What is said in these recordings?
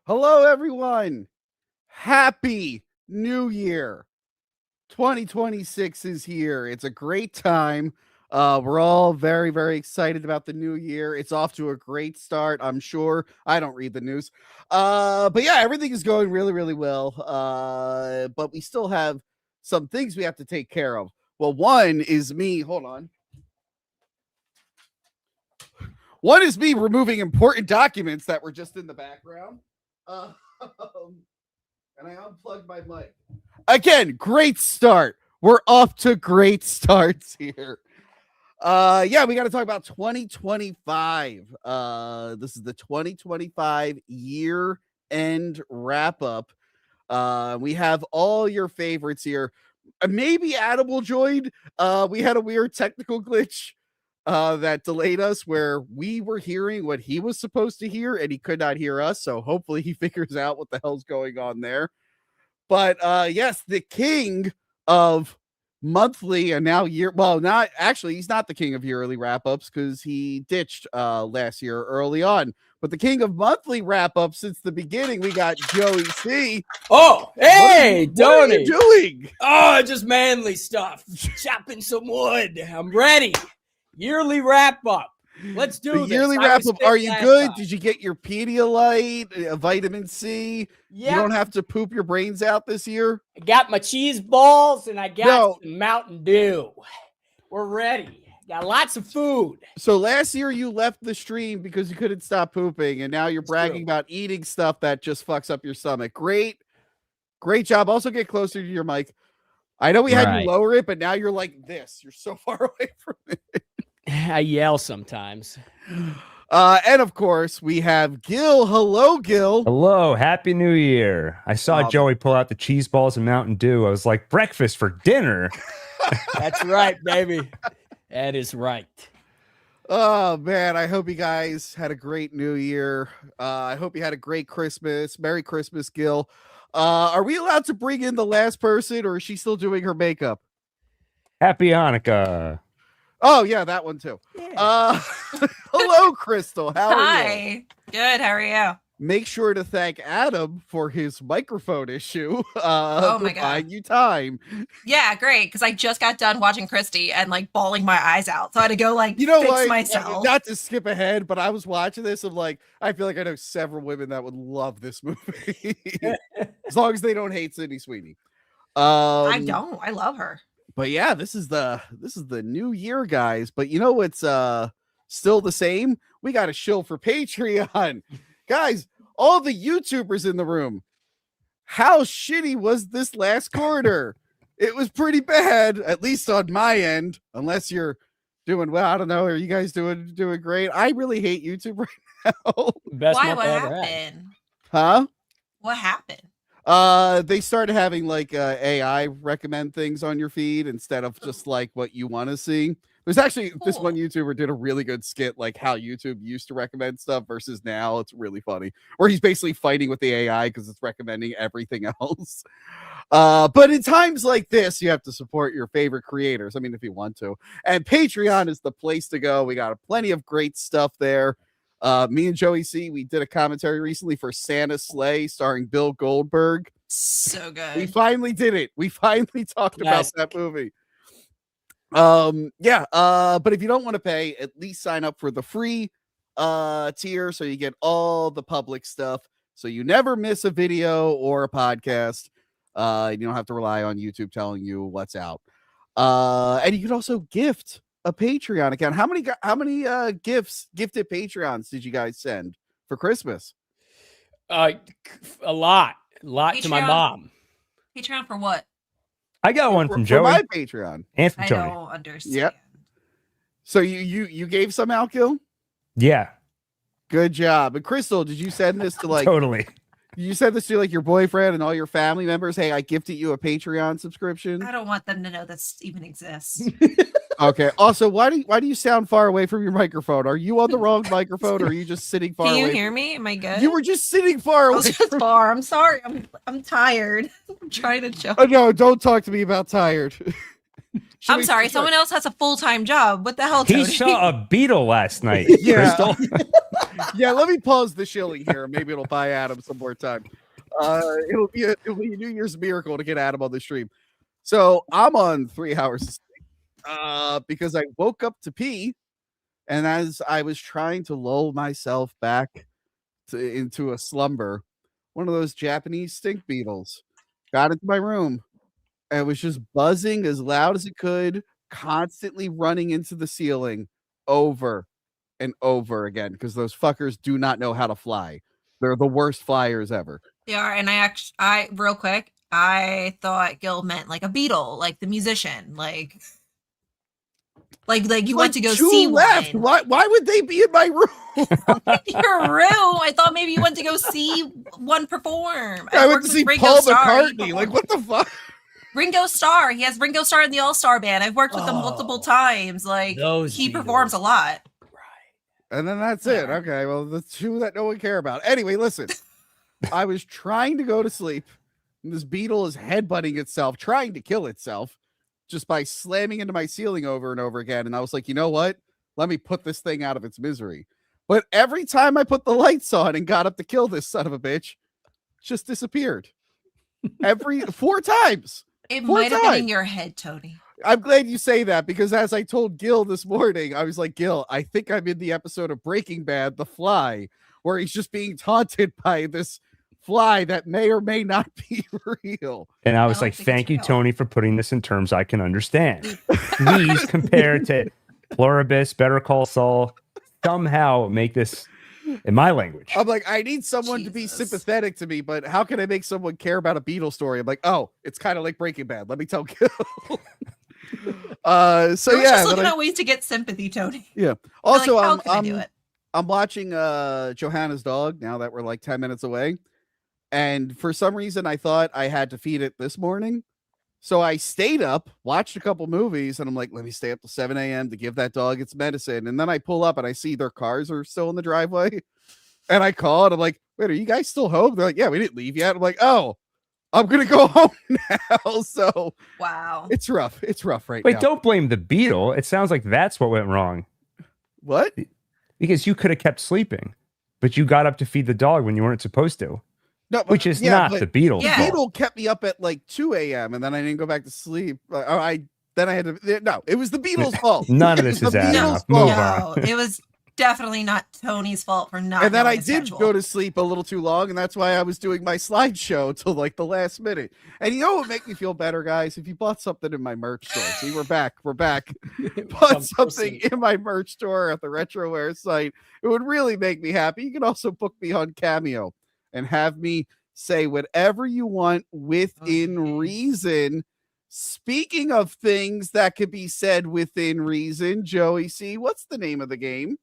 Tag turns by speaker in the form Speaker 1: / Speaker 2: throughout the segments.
Speaker 1: Hello, everyone. Happy New Year. 2026 is here. It's a great time. We're all very, very excited about the new year. It's off to a great start, I'm sure. I don't read the news. But yeah, everything is going really, really well. But we still have some things we have to take care of. Well, one is me. Hold on. One is me removing important documents that were just in the background. And I unplugged my mic. Again, great start. We're off to great starts here. Yeah, we got to talk about 2025. This is the 2025 year end wrap up. We have all your favorites here. Maybe Adam will join. We had a weird technical glitch that delayed us where we were hearing what he was supposed to hear and he could not hear us. So hopefully he figures out what the hell's going on there. But yes, the king of monthly and now year. Well, not actually, he's not the king of yearly wrap ups because he ditched last year early on. But the king of monthly wrap ups since the beginning, we got Joey C.
Speaker 2: Oh, hey,
Speaker 1: what are you doing?
Speaker 2: Oh, just manly stuff. Chopping some wood. I'm ready. Yearly wrap up. Let's do this.
Speaker 1: Yearly wrap up. Are you good? Did you get your Pedialyte, vitamin C? Yeah. You don't have to poop your brains out this year.
Speaker 2: I got my cheese balls and I got some Mountain Dew. We're ready. Got lots of food.
Speaker 1: So last year you left the stream because you couldn't stop pooping, and now you're bragging about eating stuff that just fucks up your stomach. Great job. Also get closer to your mic. I know we had you lower it, but now you're like this. You're so far away from it.
Speaker 2: I yell sometimes.
Speaker 1: And of course, we have Gil. Hello, Gil.
Speaker 3: Hello. Happy New Year. I saw Joey pull out the cheese balls and Mountain Dew. I was like, breakfast for dinner.
Speaker 2: That's right, baby. That is right.
Speaker 1: Oh, man. I hope you guys had a great New Year. I hope you had a great Christmas. Merry Christmas, Gil. Are we allowed to bring in the last person, or is she still doing her makeup?
Speaker 3: Happy Hanukkah.
Speaker 1: Oh, yeah, that one too. Yeah. Hello, Crystal. How are you?
Speaker 4: Hi. Good. How are you?
Speaker 1: Make sure to thank Adam for his microphone issue.
Speaker 4: Oh my God.
Speaker 1: Buying you time.
Speaker 4: Yeah, great. Because I just got done watching Christy and like bawling my eyes out. So I had to go fix myself.
Speaker 1: Not to skip ahead, but I was watching this. I'm like, I feel like I know several women that would love this movie. As long as they don't hate Sydney Sweeney.
Speaker 4: I don't. I love her.
Speaker 1: But yeah, this is the new year, guys. But you know what's still the same? We got a shill for Patreon. Guys, all the YouTubers in the room. How shitty was this last quarter? It was pretty bad, at least on my end. Unless you're doing well. I don't know. Are you guys doing great? I really hate YouTube right now.
Speaker 4: Why? What happened?
Speaker 1: Huh?
Speaker 4: What happened?
Speaker 1: They started having like AI recommend things on your feed instead of just like what you want to see. There's actually this one YouTuber did a really good skit like how YouTube used to recommend stuff versus now. It's really funny where he's basically fighting with the AI because it's recommending everything else. But in times like this, you have to support your favorite creators. I mean, if you want to, and Patreon is the place to go. We got plenty of great stuff there. Me and Joey C, we did a commentary recently for Santa's Sleigh starring Bill Goldberg.
Speaker 4: So good.
Speaker 1: We finally did it. We finally talked about that movie. But if you don't want to pay, at least sign up for the free tier so you get all the public stuff so you never miss a video or a podcast. You don't have to rely on YouTube telling you what's out. And you can also gift a Patreon account. How many gifted Patreons did you guys send for Christmas?
Speaker 2: A lot Patreon, to my mom.
Speaker 4: Patreon for what?
Speaker 3: I got one from Joey.
Speaker 1: For my Patreon.
Speaker 3: And from Joey.
Speaker 4: I don't understand.
Speaker 1: Yep. So you gave some out, Gil?
Speaker 3: Yeah.
Speaker 1: Good job. And Crystal, did you send this to like
Speaker 3: totally?
Speaker 1: You said this to like your boyfriend and all your family members? Hey, I gifted you a Patreon subscription.
Speaker 4: I don't want them to know this even exists.
Speaker 1: Okay. Also, why do you sound far away from your microphone? Are you on the wrong microphone, or are you just sitting far away?
Speaker 4: Can you hear me? Am I good?
Speaker 1: You were just sitting far away.
Speaker 4: Far. I'm sorry. I'm tired. I'm trying to joke.
Speaker 1: Oh, no, don't talk to me about tired.
Speaker 4: I'm sorry, someone else has a full-time job. What the hell, Tony?
Speaker 3: He saw a beetle last night,
Speaker 1: Yeah.
Speaker 3: Crystal.
Speaker 1: Yeah, let me pause the shilling here. Maybe it'll buy Adam some more time. It'll be a New Year's miracle to get Adam on the stream. So I'm on 3 hours of sleep because I woke up to pee, and as I was trying to lull myself back into a slumber, one of those Japanese stink beetles got into my room and was just buzzing as loud as it could, constantly running into the ceiling over and over again because those fuckers do not know how to fly. They're the worst flyers ever.
Speaker 4: They are, and I real quick, I thought Gil meant like a beetle, like the musician, like you went to go see
Speaker 1: left.
Speaker 4: one.
Speaker 1: Why would they be in my room?
Speaker 4: Your room. I thought maybe you went to go see one perform.
Speaker 1: I went
Speaker 4: worked
Speaker 1: to
Speaker 4: with
Speaker 1: see
Speaker 4: Ringo
Speaker 1: Paul
Speaker 4: Starr. He
Speaker 1: McCartney. Like, what the fuck?
Speaker 4: Ringo Starr. He has Ringo Starr in the All-Star Band. I've worked with him multiple times. Like,
Speaker 2: Those
Speaker 4: he
Speaker 2: Beatles.
Speaker 4: performs a lot.
Speaker 1: And then that's it. Okay, well, the two that no one care about. Anyway, listen. I was trying to go to sleep, and this beetle is headbutting itself, trying to kill itself, just by slamming into my ceiling over and over again. And I was like, you know what? Let me put this thing out of its misery. But every time I put the lights on and got up to kill this son of a bitch, it just disappeared. 4 times.
Speaker 4: It
Speaker 1: 4
Speaker 4: might have been in
Speaker 1: times.
Speaker 4: your head, Tony.
Speaker 1: I'm glad you say that because as I told Gil this morning, I was like, Gil, I think I'm in the episode of Breaking Bad, The Fly, where he's just being taunted by this fly that may or may not be real.
Speaker 3: And I was
Speaker 4: don't
Speaker 3: like,
Speaker 4: think
Speaker 3: thank
Speaker 4: it's
Speaker 3: you,
Speaker 4: real.
Speaker 3: Tony, for putting this in terms I can understand. Please compare it to Pluribus, Better Call Saul. Somehow make this in my language.
Speaker 1: I'm like, I need someone to be
Speaker 4: Jesus.
Speaker 1: sympathetic to me, but how can I make someone care about a Beatles story? I'm like, oh, it's kind of like Breaking Bad. Let me tell Gil. So
Speaker 4: We're just
Speaker 1: yeah.
Speaker 4: looking
Speaker 1: then I-
Speaker 4: at ways to get sympathy, Tony.
Speaker 1: yeah.
Speaker 4: We're
Speaker 1: Also,
Speaker 4: like, how can I do it?
Speaker 1: I'm watching Johanna's dog now that we're like 10 minutes away. And for some reason, I thought I had to feed it this morning. So I stayed up, watched a couple movies, and I'm like, let me stay up till 7 a.m. to give that dog its medicine. And then I pull up and I see their cars are still in the driveway. And I call and I'm like, wait, are you guys still home? They're like, yeah, we didn't leave yet. I'm like, oh, I'm going to go home now. So
Speaker 4: Wow.
Speaker 1: it's rough. It's rough right
Speaker 3: Wait,
Speaker 1: now.
Speaker 3: don't blame the beetle. It sounds like that's what went wrong.
Speaker 1: What?
Speaker 3: Because you could have kept sleeping, but you got up to feed the dog when you weren't supposed to,
Speaker 1: No, but-
Speaker 3: which is
Speaker 1: yeah,
Speaker 3: not
Speaker 1: but
Speaker 3: the beetle's
Speaker 4: Yeah.
Speaker 1: The
Speaker 3: fault.
Speaker 1: beetle kept me up at like 2 a.m. and then I didn't go back to sleep. Then I had to. No, it was the Beatles' fault.
Speaker 3: None of this
Speaker 1: It was
Speaker 3: is
Speaker 1: the
Speaker 3: adding
Speaker 1: Beatles'
Speaker 3: up. Move
Speaker 1: fault.
Speaker 3: on.
Speaker 4: No, it was definitely not Tony's fault for not.
Speaker 1: And then I
Speaker 4: knowing the
Speaker 1: did
Speaker 4: schedule.
Speaker 1: go to sleep a little too long, and that's why I was doing my slideshow till like the last minute. And you know what would make me feel better, guys? If you bought something in my merch store. See, we're back. We're back. Bought something in my merch store at the Retroware site. It would really make me happy. You can also book me on Cameo and have me say whatever you want within
Speaker 4: Okay.
Speaker 1: reason. Speaking of things that could be said within reason, Joey C., what's the name of the game?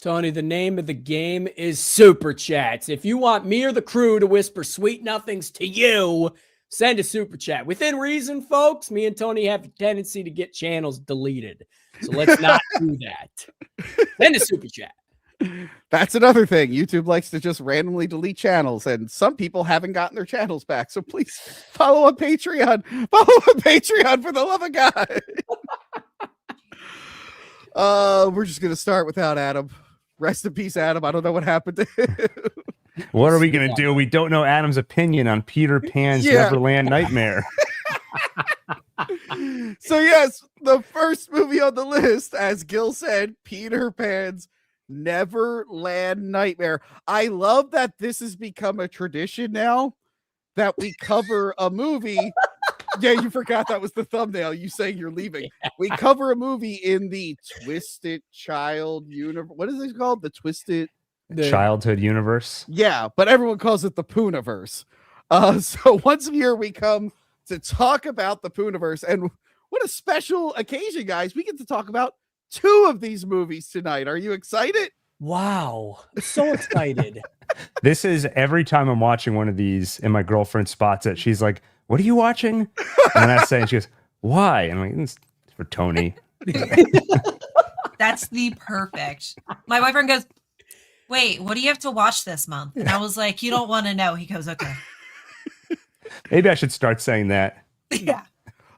Speaker 2: Tony, the name of the game is Super Chats. If you want me or the crew to whisper sweet nothings to you, send a Super Chat. Within reason, folks, me and Tony have a tendency to get channels deleted. So let's not do that. Send a Super Chat.
Speaker 1: That's another thing. YouTube likes to just randomly delete channels, and some people haven't gotten their channels back. So please follow on Patreon. Follow on Patreon for the love of God. We're just gonna start without Adam. Rest in peace, Adam. I don't know what happened to him.
Speaker 3: What are we going to do? We don't know Adam's opinion on Peter Pan's
Speaker 1: Yeah.
Speaker 3: Neverland Nightmare.
Speaker 1: So yes, the first movie on the list, as Gil said, Peter Pan's Neverland Nightmare. I love that this has become a tradition now that we cover a movie. Yeah, you forgot that was the thumbnail. You saying you're leaving. We cover a movie in the Twisted Child universe. What is it called? The Twisted.
Speaker 3: Childhood universe.
Speaker 1: Yeah, but everyone calls it the Pooniverse. So once a year we come to talk about the Pooniverse, and what a special occasion, guys! We get to talk about 2 of these movies tonight. Are you excited?
Speaker 2: Wow. I'm so excited.
Speaker 3: This is every time I'm watching one of these and my girlfriend spots it. She's like, what are you watching? And I say, and she goes, why? And I'm like, it's for Tony.
Speaker 4: That's the perfect. My boyfriend goes, wait, what do you have to watch this month? And I was like, you don't want to know. He goes, okay.
Speaker 3: Maybe I should start saying that.
Speaker 4: Yeah.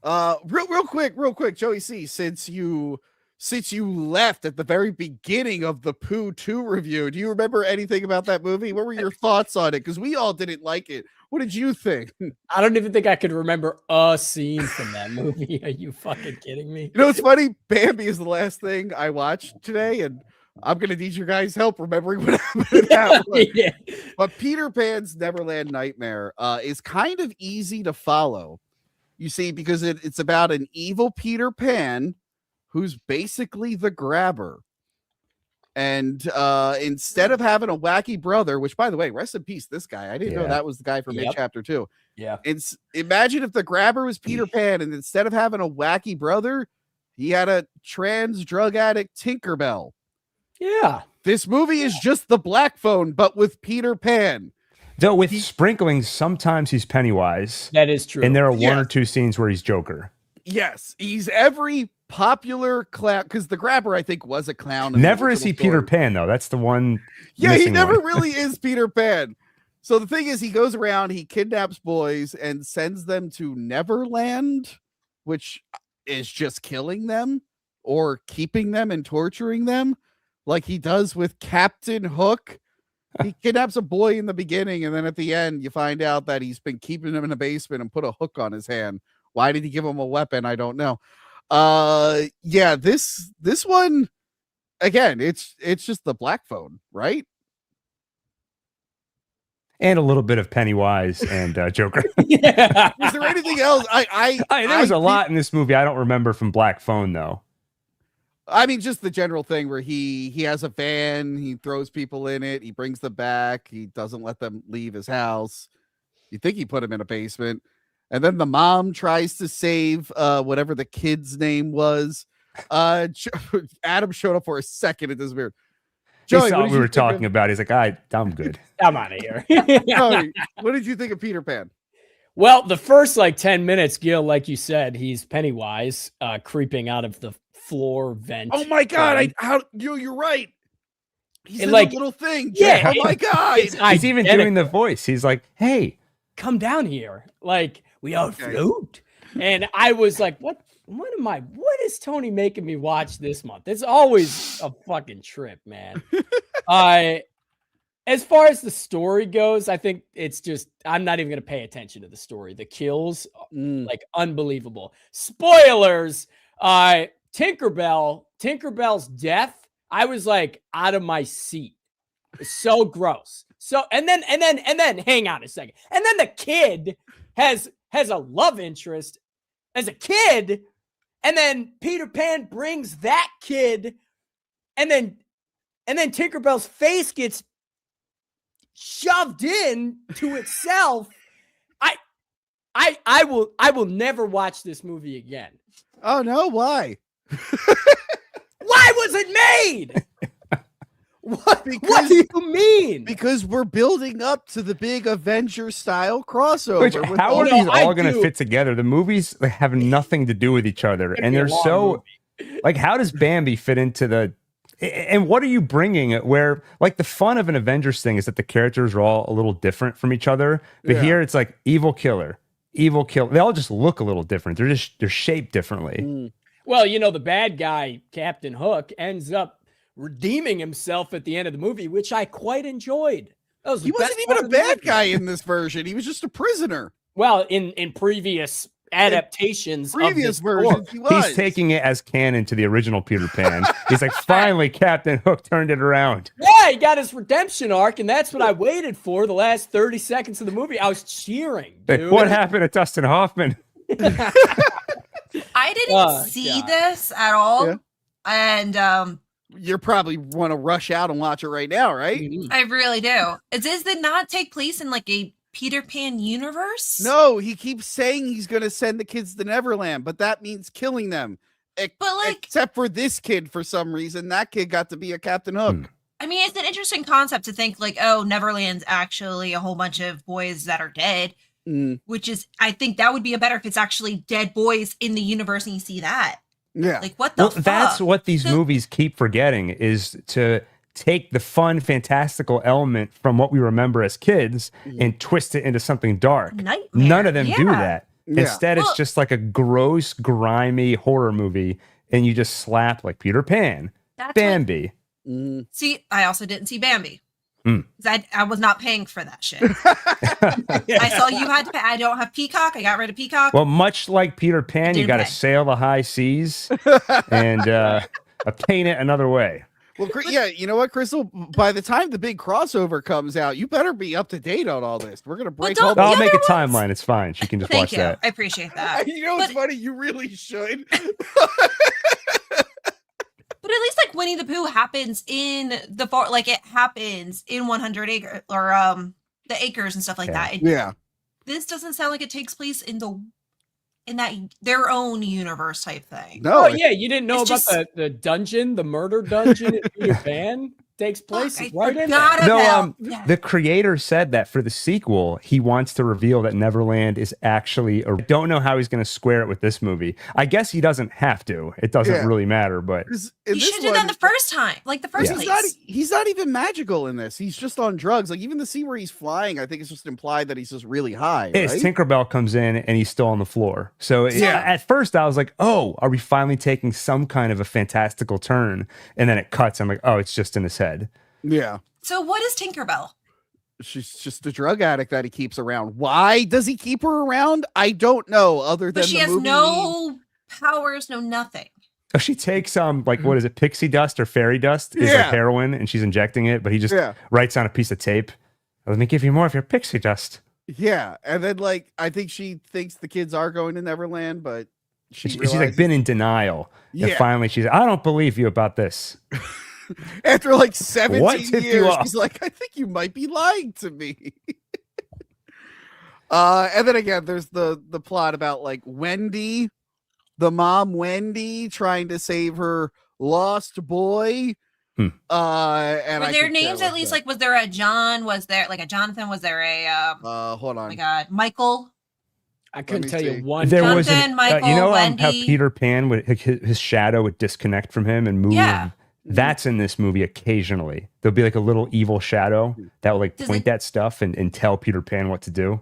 Speaker 1: Real quick, Joey C, since you left at the very beginning of the Pooh 2 review, do you remember anything about that movie? What were your thoughts on it? Because we all didn't like it. What did you think?
Speaker 2: I don't even think I could remember a scene from that movie. Are you fucking kidding me?
Speaker 1: You know, it's funny. Bambi is the last thing I watched today, and I'm gonna need your guys' help remembering what happened in that one.
Speaker 2: Yeah.
Speaker 1: But Peter Pan's Neverland Nightmare is kind of easy to follow. You see, because it's about an evil Peter Pan who's basically the grabber. And instead of having a wacky brother, which, by the way, rest in peace, this guy. I didn't know that was the guy from chapter 2.
Speaker 2: Yeah.
Speaker 1: Imagine if the grabber was Peter Pan, and instead of having a wacky brother, he had a trans drug addict Tinkerbell.
Speaker 2: Yeah.
Speaker 1: This movie is just the Black Phone, but with Peter Pan.
Speaker 3: Though with sprinklings, sometimes he's Pennywise.
Speaker 2: That is true.
Speaker 3: And there are one or two scenes where he's Joker.
Speaker 1: Yes, he's every popular clown, because the grabber, I think, was a clown.
Speaker 3: Never is he Peter Pan, though. That's the one.
Speaker 1: Yeah, he never really is Peter Pan. So the thing is, he goes around, he kidnaps boys and sends them to Neverland, which is just killing them or keeping them and torturing them, like he does with Captain Hook. He kidnaps a boy in the beginning, and then at the end, you find out that he's been keeping him in a basement and put a hook on his hand. Why did he give him a weapon? I don't know. Yeah, this one, again, it's just the Black Phone, right?
Speaker 3: And a little bit of Pennywise and Joker.
Speaker 2: Yeah.
Speaker 1: Is there anything else?
Speaker 3: There was a lot in this movie I don't remember from Black Phone, though.
Speaker 1: I mean, just the general thing where he has a van, he throws people in it, he brings them back, he doesn't let them leave his house. You think he put him in a basement. And then the mom tries to save whatever the kid's name was. Adam showed up for a second and disappeared. Joey,
Speaker 3: he saw what we were talking about. He's like, I'm good.
Speaker 2: I'm out of here.
Speaker 1: Joey, what did you think of Peter Pan?
Speaker 2: Well, the first 10 minutes, Gil, like you said, he's Pennywise creeping out of the floor vent.
Speaker 1: Oh my God. You're right. He's in
Speaker 2: the
Speaker 1: little thing.
Speaker 2: Yeah.
Speaker 1: Oh my God.
Speaker 3: He's even doing the voice. He's like, hey,
Speaker 2: come down here. Like, we all float. And I was like, what is Tony making me watch this month? It's always a fucking trip, man. As far as the story goes, I think it's just, I'm not even going to pay attention to the story. The kills, unbelievable. Spoilers. Tinkerbell's death, I was like out of my seat. It's so gross. So, and then hang on a second. And then the kid has a love interest as a kid. And then Peter Pan brings that kid. And then Tinkerbell's face gets shoved in to itself. I will never watch this movie again.
Speaker 1: Oh no, why?
Speaker 2: Why was it made? What do you mean?
Speaker 1: Because we're building up to the big Avengers style crossover.
Speaker 3: How are these all going to fit together? The movies have nothing to do with each other, and they're so like. How does Bambi fit into the? And what are you bringing? Where like the fun of an Avengers thing is that the characters are all a little different from each other, but here it's like evil killer. They all just look a little different. They're shaped differently.
Speaker 2: Well, the bad guy, Captain Hook, ends up redeeming himself at the end of the movie, which I quite enjoyed.
Speaker 1: He wasn't even a bad guy in this version. He was just a prisoner.
Speaker 2: Well, in previous adaptations,
Speaker 1: versions,
Speaker 3: he's taking it as canon to the original Peter Pan. He's like, finally, Captain Hook turned it around.
Speaker 2: Yeah, he got his redemption arc, and that's what I waited for the last 30 seconds of the movie. I was cheering, dude.
Speaker 3: What happened to Dustin Hoffman?
Speaker 4: I didn't see this at all.
Speaker 1: Yeah.
Speaker 4: And
Speaker 1: you probably want to rush out and watch it right now, right?
Speaker 4: I really do. Does it not take place in like a Peter Pan universe?
Speaker 1: No, he keeps saying he's going to send the kids to Neverland, but that means killing them. Except for this kid, for some reason, that kid got to be a Captain Hook.
Speaker 4: I mean, it's an interesting concept to think like, oh, Neverland's actually a whole bunch of boys that are dead, which is, I think that would be better if it's actually dead boys in the universe and you see that.
Speaker 1: Yeah.
Speaker 4: Like, what the fuck?
Speaker 3: That's what these movies keep forgetting, is to take the fun, fantastical element from what we remember as kids and twist it into something dark.
Speaker 4: Nightmare.
Speaker 3: None of them do that.
Speaker 1: Yeah.
Speaker 3: Instead, it's
Speaker 4: Well-
Speaker 3: just like a gross, grimy horror movie, and you just slap like Peter Pan,
Speaker 4: That's what,
Speaker 3: Bambi.
Speaker 1: Mm.
Speaker 4: see, I also didn't see Bambi.
Speaker 3: Mm.
Speaker 4: 'Cause I was not paying for that shit. I saw you had to pay. I don't have Peacock. I got rid of Peacock.
Speaker 3: Well, much like Peter Pan, you
Speaker 4: Didn't
Speaker 3: got to
Speaker 4: pay.
Speaker 3: sail the high seas and obtain it another way.
Speaker 1: Well, yeah, you know what, Crystal? By the time the big crossover comes out, you better be up to date on all this. We're gonna break all.
Speaker 4: don't-
Speaker 1: the-
Speaker 3: I'll
Speaker 4: The
Speaker 3: make a
Speaker 4: other ones-
Speaker 3: timeline. It's fine. She can just
Speaker 4: Thank
Speaker 3: watch
Speaker 4: you.
Speaker 3: that.
Speaker 4: I appreciate that.
Speaker 1: You know what's
Speaker 4: But-
Speaker 1: funny? You really should.
Speaker 4: But at least like Winnie the Pooh happens in the like it happens in 100 acres or the acres and stuff like
Speaker 3: Yeah.
Speaker 4: that.
Speaker 1: Yeah.
Speaker 4: This doesn't sound like it takes place in that their own universe type thing.
Speaker 1: No.
Speaker 2: Oh yeah, you didn't know
Speaker 4: It's
Speaker 2: about
Speaker 4: just-
Speaker 2: the dungeon, the murder dungeon in Peter Pan takes place
Speaker 4: I
Speaker 2: right in
Speaker 4: forgot
Speaker 2: there.
Speaker 3: No,
Speaker 4: about that.
Speaker 3: the creator said that for the sequel, he wants to reveal that Neverland is actually. I don't know how he's going to square it with this movie. I guess he doesn't have to. It doesn't
Speaker 1: Yeah.
Speaker 3: really matter, but
Speaker 1: 'Cause in
Speaker 4: You
Speaker 1: this
Speaker 4: should have done
Speaker 1: one,
Speaker 4: that the first time, like the first
Speaker 3: Yeah.
Speaker 4: place.
Speaker 1: he's not even magical in this. He's just on drugs. Like even the scene where he's flying, I think it's just implied that he's just really high.
Speaker 3: it's
Speaker 1: Right?
Speaker 3: Tinkerbell comes in and he's still on the floor. So
Speaker 1: Yeah.
Speaker 3: at first I was like, oh, are we finally taking some kind of a fantastical turn? And then it cuts. I'm like, oh, it's just in his head.
Speaker 1: Yeah.
Speaker 4: So what is Tinkerbell?
Speaker 1: She's just a drug addict that he keeps around. Why does he keep her around? I don't know. Other than
Speaker 4: But she
Speaker 1: the
Speaker 4: has
Speaker 1: movie
Speaker 4: no powers, no nothing.
Speaker 3: So she takes like what is it, pixie dust or fairy dust is
Speaker 1: Yeah.
Speaker 3: like heroin, and she's injecting it, but he just
Speaker 1: Yeah.
Speaker 3: writes on a piece of tape. Let me give you more of your pixie dust.
Speaker 1: Yeah, and then like I think she thinks the kids are going to Neverland, but
Speaker 3: She's like
Speaker 1: realizes-
Speaker 3: been in denial. And
Speaker 1: Yeah.
Speaker 3: finally she's I don't believe you about this.
Speaker 1: After like 17
Speaker 3: What tipped you
Speaker 1: years,
Speaker 3: off?
Speaker 1: he's like, I think you might be lying to me. And then again, there's the plot about like Wendy, the mom Wendy, trying to save her lost boy.
Speaker 3: Hmm.
Speaker 1: And
Speaker 4: Were
Speaker 1: I
Speaker 4: their
Speaker 1: think
Speaker 4: names
Speaker 1: that
Speaker 4: at
Speaker 1: was
Speaker 4: least
Speaker 1: it.
Speaker 4: like was there a John? Was there like a Jonathan? Was there a
Speaker 1: Hold
Speaker 4: oh
Speaker 1: on.
Speaker 4: my god, Michael?
Speaker 2: I couldn't
Speaker 1: me
Speaker 2: tell
Speaker 1: see.
Speaker 2: you one.
Speaker 3: There
Speaker 2: time.
Speaker 3: was
Speaker 4: Jonathan,
Speaker 3: you
Speaker 4: Michael,
Speaker 3: know how
Speaker 4: Wendy.
Speaker 3: Peter Pan would his shadow would disconnect from him and move.
Speaker 4: Yeah.
Speaker 3: That's in this movie occasionally. There'll be like a little evil shadow that will like
Speaker 4: Does
Speaker 3: point
Speaker 4: it-
Speaker 3: at stuff and tell Peter Pan what to do.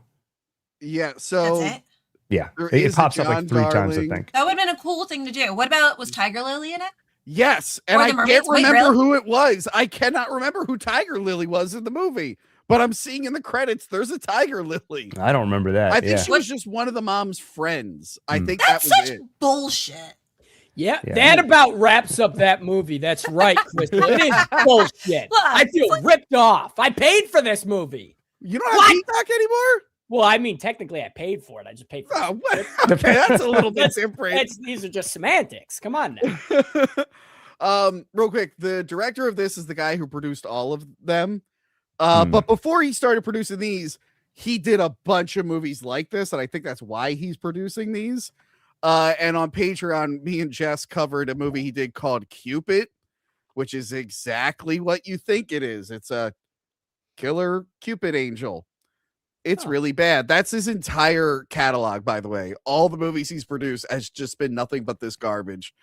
Speaker 1: Yeah, so
Speaker 4: That's it.
Speaker 3: Yeah.
Speaker 1: There
Speaker 3: It
Speaker 1: is a
Speaker 3: pops up
Speaker 1: John
Speaker 3: like 3 times, I
Speaker 1: Darling.
Speaker 3: think.
Speaker 4: That would have been a cool thing to do. What about was Tiger Lily in it?
Speaker 1: yes, and
Speaker 4: Or
Speaker 1: I
Speaker 4: the
Speaker 1: can't
Speaker 4: mermaids? Wait,
Speaker 1: remember
Speaker 4: really?
Speaker 1: who it was. I cannot remember who Tiger Lily was in the movie, but I'm seeing in the credits there's a Tiger Lily.
Speaker 3: I don't remember that.
Speaker 1: I think
Speaker 3: yeah.
Speaker 1: she was just one of the mom's friends. I
Speaker 3: Hmm.
Speaker 1: think
Speaker 4: That's
Speaker 1: that was
Speaker 4: such
Speaker 1: it.
Speaker 4: bullshit.
Speaker 2: Yeah,
Speaker 3: Yeah.
Speaker 2: that about wraps up that movie. That's right, Crystal. It is bullshit.
Speaker 4: Look,
Speaker 2: I feel
Speaker 4: it's like-
Speaker 2: ripped off. I paid for this movie.
Speaker 1: You don't have
Speaker 2: What?
Speaker 1: Peacock anymore?
Speaker 2: Well, I mean, technically, I paid for it. I just paid for
Speaker 1: Oh,
Speaker 2: it.
Speaker 1: what? Okay, that's a little bit
Speaker 2: That's-
Speaker 1: different.
Speaker 2: These are just semantics. Come on now.
Speaker 1: Real quick, the director of this is the guy who produced all of them.
Speaker 3: Hmm.
Speaker 1: But before he started producing these, he did a bunch of movies like this, and I think that's why he's producing these. And on Patreon, me and Jess covered a movie he did called Cupid, which is exactly what you think it is. It's a killer Cupid angel. It's
Speaker 2: Oh.
Speaker 1: really bad. That's his entire catalog, by the way. All the movies he's produced has just been nothing but this garbage.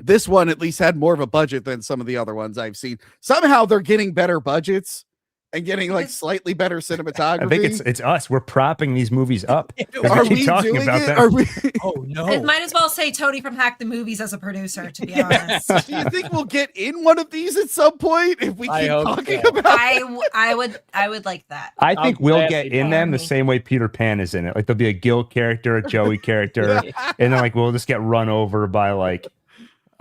Speaker 1: This one at least had more of a budget than some of the other ones I've seen. Somehow they're getting better budgets and getting like
Speaker 4: Because-
Speaker 1: slightly better cinematography.
Speaker 3: I think it's us. We're propping these movies up.
Speaker 1: Are
Speaker 3: keep
Speaker 1: we
Speaker 3: talking
Speaker 1: doing
Speaker 3: about
Speaker 1: it?
Speaker 3: them.
Speaker 1: Are we?
Speaker 2: Oh no!
Speaker 4: It might as well say Tony from Hack the Movies as a producer, to be honest.
Speaker 1: Do you think we'll get in one of these at some point if we
Speaker 2: I
Speaker 1: keep
Speaker 2: hope
Speaker 1: talking
Speaker 2: so.
Speaker 1: about?
Speaker 4: I would like that.
Speaker 3: I think
Speaker 2: I'll
Speaker 3: we'll
Speaker 2: gladly
Speaker 3: get in them the
Speaker 4: buy.
Speaker 3: same way Peter Pan is in it. Like there'll be a Gil character, a Joey character, and then like we'll just get run over by like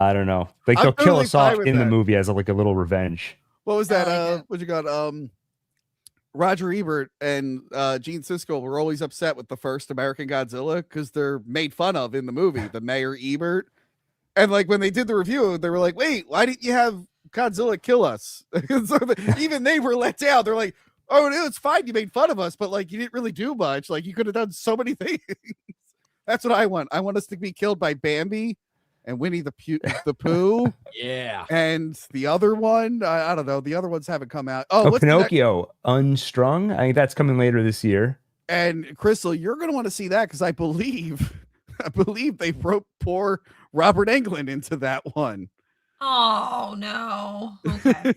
Speaker 3: I don't know. Like
Speaker 1: I'm
Speaker 3: they'll kill
Speaker 1: totally
Speaker 3: us off
Speaker 1: fine with
Speaker 3: in the
Speaker 1: that.
Speaker 3: movie as like a little revenge.
Speaker 1: What was that?
Speaker 4: I like it.
Speaker 1: What you got? Roger Ebert and Gene Siskel were always upset with the first American Godzilla because they're made fun of in the movie, the Mayor Ebert. And like when they did the review, they were like, "Wait, why didn't you have Godzilla kill us?" So even they were let down. They're like, "Oh no, it's fine. You made fun of us, but like you didn't really do much. Like you could have done so many things." That's what I want. I want us to be killed by Bambi and Winnie the Pooh.
Speaker 2: Yeah.
Speaker 1: And the other one, I don't know. The other ones haven't come out. Oh,
Speaker 3: Oh,
Speaker 1: what's the next-
Speaker 3: Pinocchio, Unstrung. I think that's coming later this year.
Speaker 1: And Crystal, you're going to want to see that because I believe they wrote poor Robert Englund into that one.
Speaker 4: Oh no. Okay.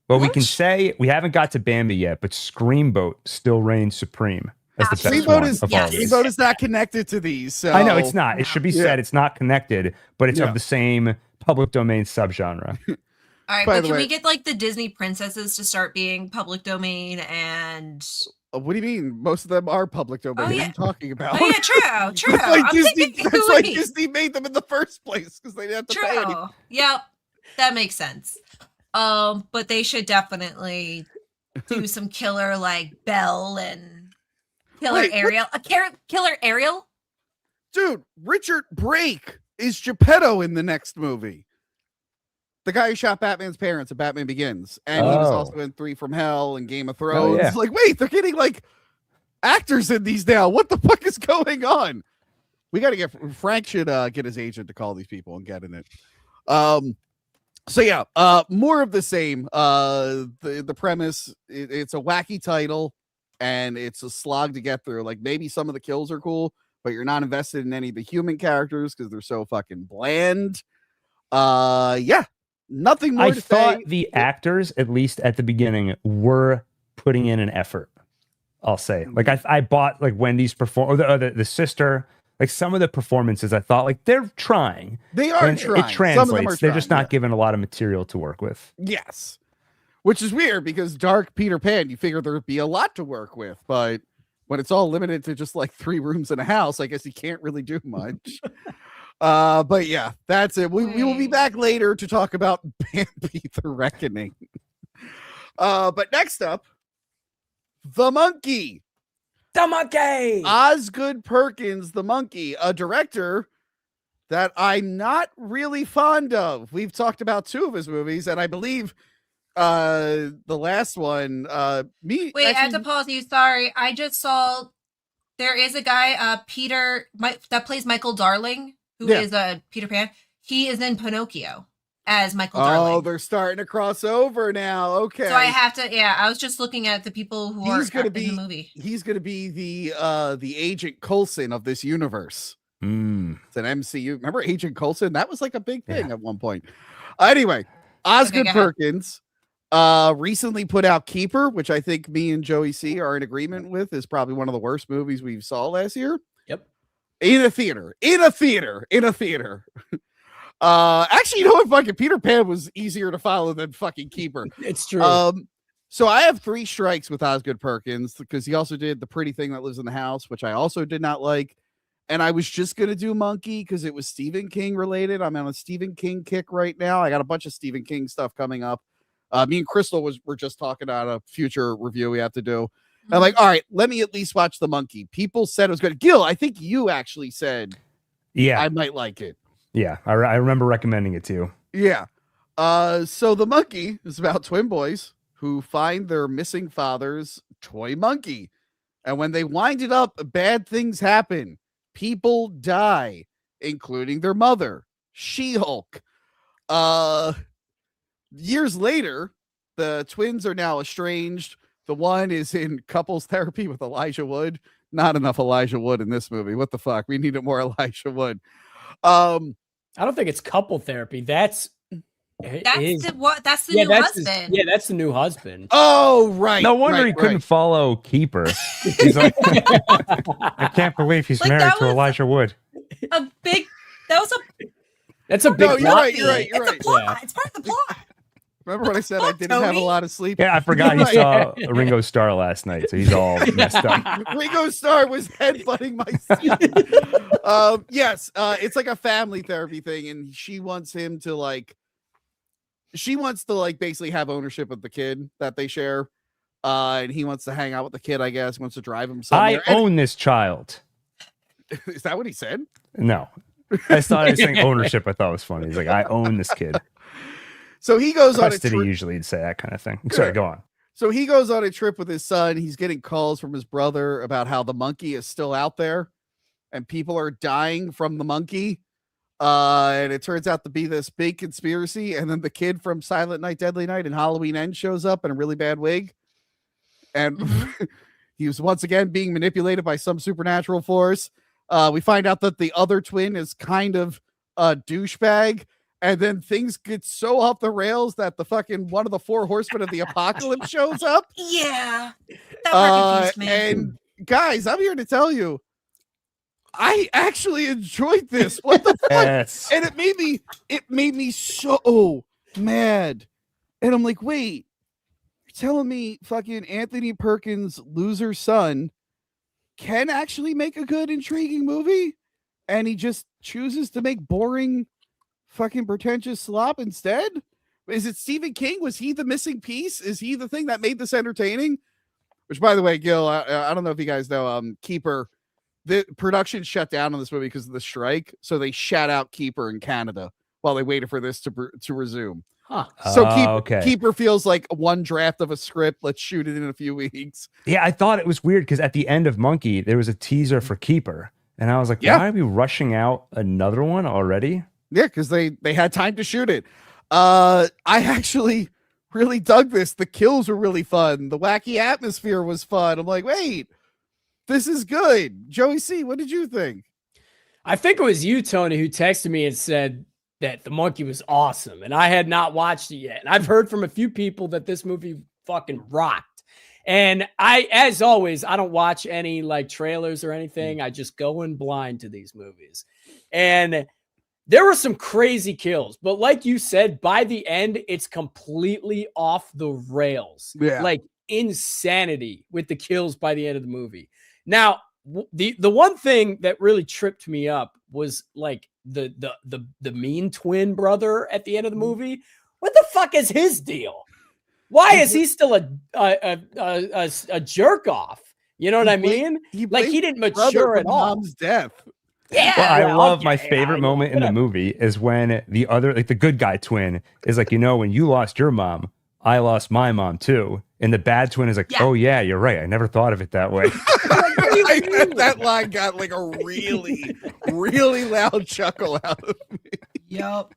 Speaker 3: But we can
Speaker 4: Which-
Speaker 3: say we haven't got to Bambi yet, but Screamboat still reigns supreme. as the best
Speaker 4: Absolutely.
Speaker 3: one
Speaker 1: Steamboat
Speaker 3: of all of these.
Speaker 1: Steamboat is not connected to these. So
Speaker 3: I know it's not. It should be
Speaker 1: Yeah.
Speaker 3: said it's not connected, but it's
Speaker 1: Yeah.
Speaker 3: of the same public domain subgenre.
Speaker 4: All right,
Speaker 1: By
Speaker 4: but
Speaker 1: the
Speaker 4: can
Speaker 1: way-
Speaker 4: we get like the Disney princesses to start being public domain and
Speaker 1: What do you mean? Most of them are public domain.
Speaker 4: Oh,
Speaker 1: What are
Speaker 4: yeah.
Speaker 1: you talking about?
Speaker 4: oh yeah, true, true.
Speaker 1: That's why
Speaker 4: I'm
Speaker 1: Disney.
Speaker 4: thinking
Speaker 1: That's
Speaker 4: who
Speaker 1: why
Speaker 4: would be
Speaker 1: Disney made them in the first place because they didn't have to pay any.
Speaker 4: true. Yep, that makes sense. But they should definitely do some killer like Belle and killer
Speaker 1: Wait, what-
Speaker 4: Ariel. Killer Ariel.
Speaker 1: Dude, Richard Brake is Geppetto in the next movie. The guy who shot Batman's parents in Batman Begins. And he was
Speaker 3: Oh.
Speaker 1: also in 3 from Hell and Game of Thrones.
Speaker 3: yeah.
Speaker 1: Like, wait, they're getting like actors in these now. What the fuck is going on? We got to get Frank should get his agent to call these people and get in it. So yeah, more of the same. The premise, it's a wacky title and it's a slog to get through. Like maybe some of the kills are cool, but you're not invested in any of the human characters because they're so fucking bland. Yeah, nothing more
Speaker 3: I
Speaker 1: to
Speaker 3: thought
Speaker 1: say.
Speaker 3: the actors, at least at the beginning, were putting in an effort. I'll say, like I bought like Wendy's perform or the sister. Like some of the performances, I thought like they're trying.
Speaker 1: They are
Speaker 3: And
Speaker 1: trying.
Speaker 3: it
Speaker 1: Some of them are
Speaker 3: translates. They're just
Speaker 1: trying,
Speaker 3: not given a lot of material to work with.
Speaker 1: Yes. Which is weird because Dark Peter Pan, you figure there'd be a lot to work with, but when it's all limited to just like 3 rooms in a house, I guess you can't really do much. But yeah, that's it. We will be back later to talk about Bambi the Reckoning. But next up, The Monkey.
Speaker 2: The monkey.
Speaker 1: Osgood Perkins, the monkey, a director that I'm not really fond of. We've talked about 2 of his movies, and I believe the last one,
Speaker 4: Wait, I have to pause you. Sorry, I just saw there is a guy, that plays Michael Darling, who is Peter Pan. He is in Pinocchio as Michael Darling.
Speaker 1: Oh, they're starting to cross over now. Okay.
Speaker 4: So I have to, I was just looking at the people who are in the movie.
Speaker 1: He's gonna be the Agent Coulson of this universe. It's an MCU. Remember Agent Coulson? That was like a big thing at one point. Anyway, Osgood
Speaker 4: go ahead.
Speaker 1: Perkins recently put out Keeper, which I think me and Joey C are in agreement with is probably one of the worst movies we saw last year.
Speaker 2: Yep.
Speaker 1: In a theater. Actually, you know what? Fucking Peter Pan was easier to follow than fucking Keeper.
Speaker 2: It's true.
Speaker 1: So I have 3 strikes with Osgood Perkins because he also did The Pretty Thing That Lives in the House, which I also did not like. And I was just gonna do Monkey because it was Stephen King related. I'm on a Stephen King kick right now. I got a bunch of Stephen King stuff coming up. Me and Crystal were just talking about a future review we have to do. And I'm like, all right, let me at least watch The Monkey. People said it was good. Gil, I think you actually said,
Speaker 3: Yeah,
Speaker 1: I might like it.
Speaker 3: yeah. I remember recommending it to you.
Speaker 1: Yeah. So The Monkey is about twin boys who find their missing father's toy monkey. And when they wind it up, bad things happen. People die, including their mother, She-Hulk. Years later, the twins are now estranged. The one is in couples therapy with Elijah Wood. Not enough Elijah Wood in this movie. What the fuck? We needed more Elijah Wood.
Speaker 2: I don't think it's couple therapy. That's
Speaker 4: That's
Speaker 2: his-
Speaker 4: the
Speaker 2: yeah,
Speaker 4: new
Speaker 2: that's his-
Speaker 4: husband.
Speaker 2: yeah, that's the new husband.
Speaker 1: Oh, right.
Speaker 3: No wonder
Speaker 1: right,
Speaker 3: he couldn't
Speaker 1: right.
Speaker 3: follow Keeper. He's like, I can't believe he's
Speaker 4: Like,
Speaker 3: married
Speaker 4: that
Speaker 3: to
Speaker 4: was-
Speaker 3: Elijah Wood.
Speaker 4: That was a
Speaker 2: That's a big.
Speaker 1: No, you're
Speaker 2: plot.
Speaker 1: right, you're right, you're
Speaker 4: it's
Speaker 1: right.
Speaker 4: a plot.
Speaker 2: Yeah.
Speaker 4: It's part of the plot.
Speaker 1: Remember when I said I didn't have a
Speaker 4: Tony?
Speaker 1: lot of sleep?
Speaker 3: Yeah, I forgot he
Speaker 1: Right.
Speaker 3: saw Ringo Starr last night, so he's all messed up.
Speaker 1: Ringo Starr was headbutting my seat. Yes, it's like a family therapy thing, and she wants to basically have ownership of the kid that they share. And he wants to hang out with the kid, I guess, wants to drive him somewhere.
Speaker 3: I own this child.
Speaker 1: Is that what he said?
Speaker 3: No. I thought I was saying ownership. I thought was funny. He's like, I own this kid.
Speaker 1: So he goes on a
Speaker 3: Custody
Speaker 1: trip.
Speaker 3: usually would say that kind of thing. Sorry, go on.
Speaker 1: So he goes on a trip with his son. He's getting calls from his brother about how the monkey is still out there and people are dying from the monkey. And it turns out to be this big conspiracy. And then the kid from Silent Night, Deadly Night and Halloween End shows up in a really bad wig. And he was once again being manipulated by some supernatural force. We find out that the other twin is kind of a douchebag. And then things get so off the rails that the fucking one of the 4 horsemen of the apocalypse shows up.
Speaker 4: Yeah. That part confused me.
Speaker 1: And guys, I'm here to tell you, I actually enjoyed this. What the fuck?
Speaker 3: Yes.
Speaker 1: And it made me so mad. And I'm like, wait, you're telling me fucking Anthony Perkins' loser son can actually make a good, intriguing movie? And he just chooses to make boring, fucking pretentious slop instead? Is it Stephen King? Was he the missing piece? Is he the thing that made this entertaining? Which, by the way, Gil, I don't know if you guys know, Keeper, the production shut down on this movie because of the strike. So they shut out Keeper in Canada while they waited for this to resume.
Speaker 2: Huh.
Speaker 1: So
Speaker 3: okay.
Speaker 1: Keeper feels like one draft of a script. Let's shoot it in a few weeks.
Speaker 3: Yeah, I thought it was weird because at the end of Monkey, there was a teaser for Keeper. And I was like, why are we rushing out another one already?
Speaker 1: Yeah, because they had time to shoot it. I actually really dug this. The kills were really fun. The wacky atmosphere was fun. I'm like, wait, this is good. Joey C., what did you think?
Speaker 2: I think it was you, Tony, who texted me and said that The Monkey was awesome. And I had not watched it yet. And I've heard from a few people that this movie fucking rocked. And as always, I don't watch any like trailers or anything. I just go in blind to these movies. And there were some crazy kills, but like you said, by the end, it's completely off the rails.
Speaker 1: Yeah.
Speaker 2: Like insanity with the kills by the end of the movie. Now, the one thing that really tripped me up was like the mean twin brother at the end of the movie. What the fuck is his deal? Why is he still a jerk off? You know what I mean? He didn't mature at all.
Speaker 1: Mom's death.
Speaker 2: Yeah,
Speaker 3: well, I love my favorite moment in the movie is when the other, like the good guy twin is like, when you lost your mom, I lost my mom too. And the bad twin is like, oh yeah, you're right. I never thought of it that way.
Speaker 1: That line got like a really, really loud chuckle out of me.
Speaker 2: Yep.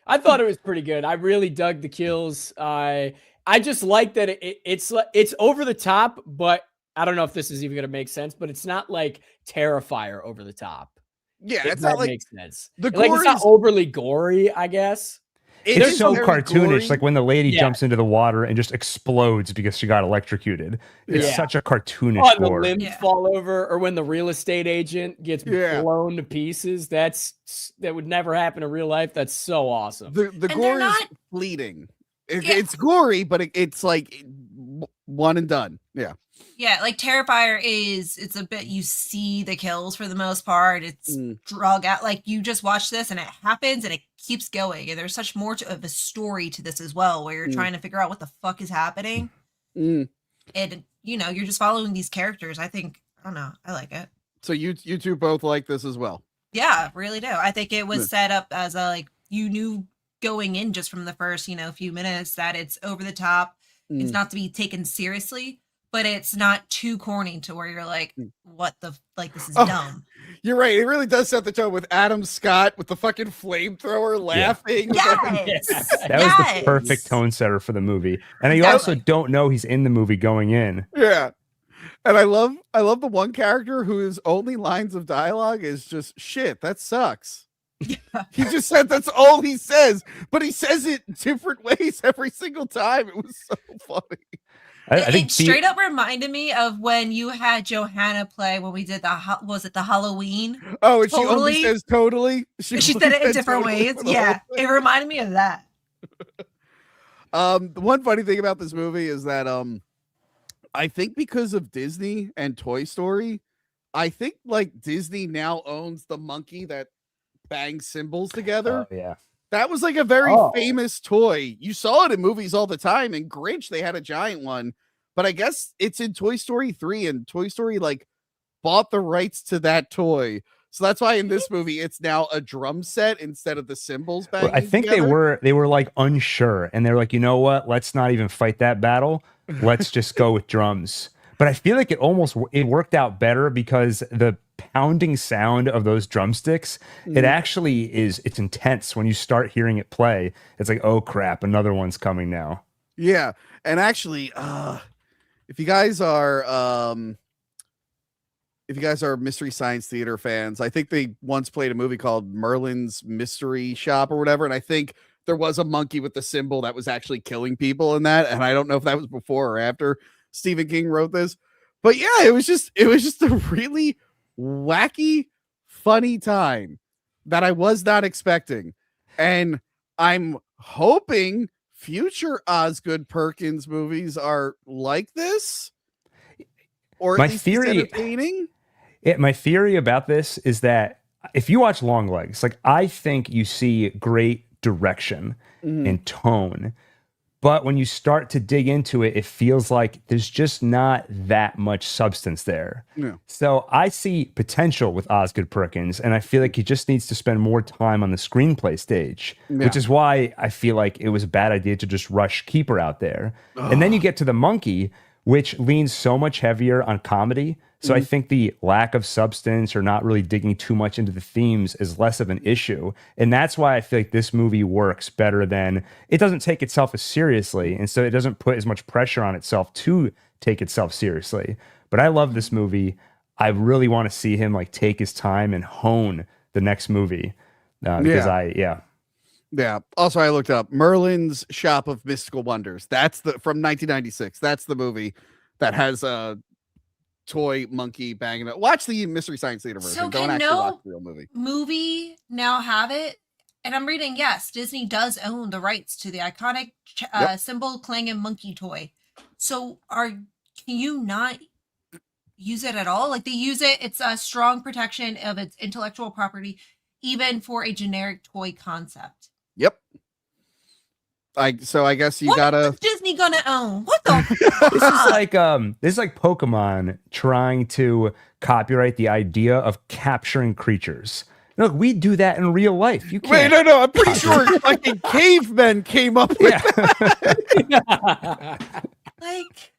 Speaker 2: I thought it was pretty good. I really dug the kills. I just like that it's over the top, but I don't know if this is even going to make sense, but it's not like Terrifier over the top.
Speaker 1: Yeah,
Speaker 2: it's not like makes sense.
Speaker 1: The
Speaker 2: like it's not overly gory, I guess.
Speaker 3: It's so cartoonish,
Speaker 1: gory.
Speaker 3: like when the lady jumps into the water and just explodes because she got electrocuted. It's such a cartoonish gore.
Speaker 2: The limbs fall over, or when the real estate agent gets blown to pieces. That would never happen in real life. That's so awesome.
Speaker 1: The gore is fleeting. It's gory, but it's like one and done. Yeah.
Speaker 4: Yeah, like Terrifier it's a bit, you see the kills for the most part. It's drug out. Like you just watch this and it happens and it keeps going. And there's such more of a story to this as well, where you're trying to figure out what the fuck is happening. And, you're just following these characters. I don't know. I like it.
Speaker 1: So you two both like this as well?
Speaker 4: Yeah, really do. I think it was set up as you knew going in just from the first, few minutes that it's over the top. It's not to be taken seriously, but it's not too corny to where you're like, what this is dumb.
Speaker 1: You're right. It really does set the tone with Adam Scott with the fucking flamethrower laughing.
Speaker 4: Yes.
Speaker 3: That was the perfect tone setter for the movie. And you also don't know he's in the movie going in.
Speaker 1: Yeah. And I love the one character whose only lines of dialogue is just shit. That sucks. Yeah. He just said that's all he says, but he says it different ways every single time. It was so funny.
Speaker 3: I think
Speaker 4: it straight up reminded me of when you had Johanna play when we did the Halloween.
Speaker 1: Oh, and she only says totally.
Speaker 4: She said it in different ways. Yeah, it reminded me of that.
Speaker 1: The one funny thing about this movie is that I think because of Disney and Toy Story, I think like Disney now owns the monkey that bangs cymbals together.
Speaker 3: Oh, yeah.
Speaker 1: That was like a very famous toy. You saw it in movies all the time. In Grinch, they had a giant one, but I guess it's in Toy Story 3, and Toy Story like bought the rights to that toy. So that's why in this movie it's now a drum set instead of the cymbals banging.
Speaker 3: I think
Speaker 1: together.
Speaker 3: they were like unsure, and they're like, you know what? Let's not even fight that battle. Let's just go with drums. But I feel like it worked out better because the pounding sound of those drumsticks, it's intense when you start hearing it play. It's like, oh crap, another one's coming now.
Speaker 1: Yeah. And actually, if you guys are Mystery Science Theater fans, I think they once played a movie called Merlin's Mystery Shop or whatever, and I think there was a monkey with the symbol that was actually killing people in that, and I don't know if that was before or after Stephen King wrote this, But yeah, it was just a really wacky, funny time that I was not expecting. And I'm hoping future Osgood Perkins movies are like this, or at least it's entertaining.
Speaker 3: My theory about this is that if you watch Long Legs, like I think you see great direction and tone. But when you start to dig into it, it feels like there's just not that much substance there.
Speaker 1: Yeah.
Speaker 3: So I see potential with Osgood Perkins, and I feel like he just needs to spend more time on the screenplay stage, which is why I feel like it was a bad idea to just rush Keeper out there. And then you get to The Monkey, which leans so much heavier on comedy. So I think the lack of substance or not really digging too much into the themes is less of an issue. And that's why I feel like this movie works better than it doesn't take itself as seriously. And so it doesn't put as much pressure on itself to take itself seriously. But I love this movie. I really want to see him like take his time and hone the next movie.
Speaker 1: Yeah. Also, I looked up Merlin's Shop of Mystical Wonders. That's from 1996. That's the movie that has a toy monkey banging it. Watch the Mystery Science Theater version.
Speaker 4: So
Speaker 1: Don't
Speaker 4: can
Speaker 1: actually watch
Speaker 4: no
Speaker 1: the real movie.
Speaker 4: movie now have it? And I'm reading, yes, Disney does own the rights to the iconic symbol clang and monkey toy. So can you not use it at all? Like they use it, it's a strong protection of its intellectual property, even for a generic toy concept.
Speaker 1: Yep. So I guess you
Speaker 4: what
Speaker 1: gotta.
Speaker 4: is Disney gonna own? What the?
Speaker 3: This is like Pokemon trying to copyright the idea of capturing creatures. Look, we do that in real life. You can't.
Speaker 1: Wait, no. I'm pretty sure fucking cavemen came up with that.
Speaker 4: Like,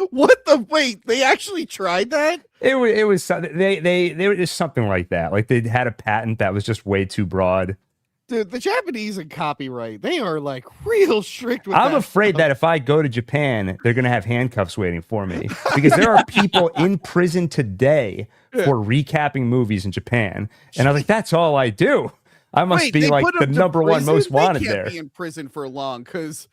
Speaker 1: what the? Wait, they actually tried that?
Speaker 3: It was they were just something like that. Like they had a patent that was just way too broad.
Speaker 1: Dude, the Japanese and copyright, they are like real strict with
Speaker 3: I'm
Speaker 1: that
Speaker 3: afraid
Speaker 1: stuff.
Speaker 3: that if I go to Japan, they're going to have handcuffs waiting for me because there are people in prison today for recapping movies in Japan. And I was like, that's all I do. I must be like the number one most wanted
Speaker 1: they can't
Speaker 3: there.
Speaker 1: be in prison for long because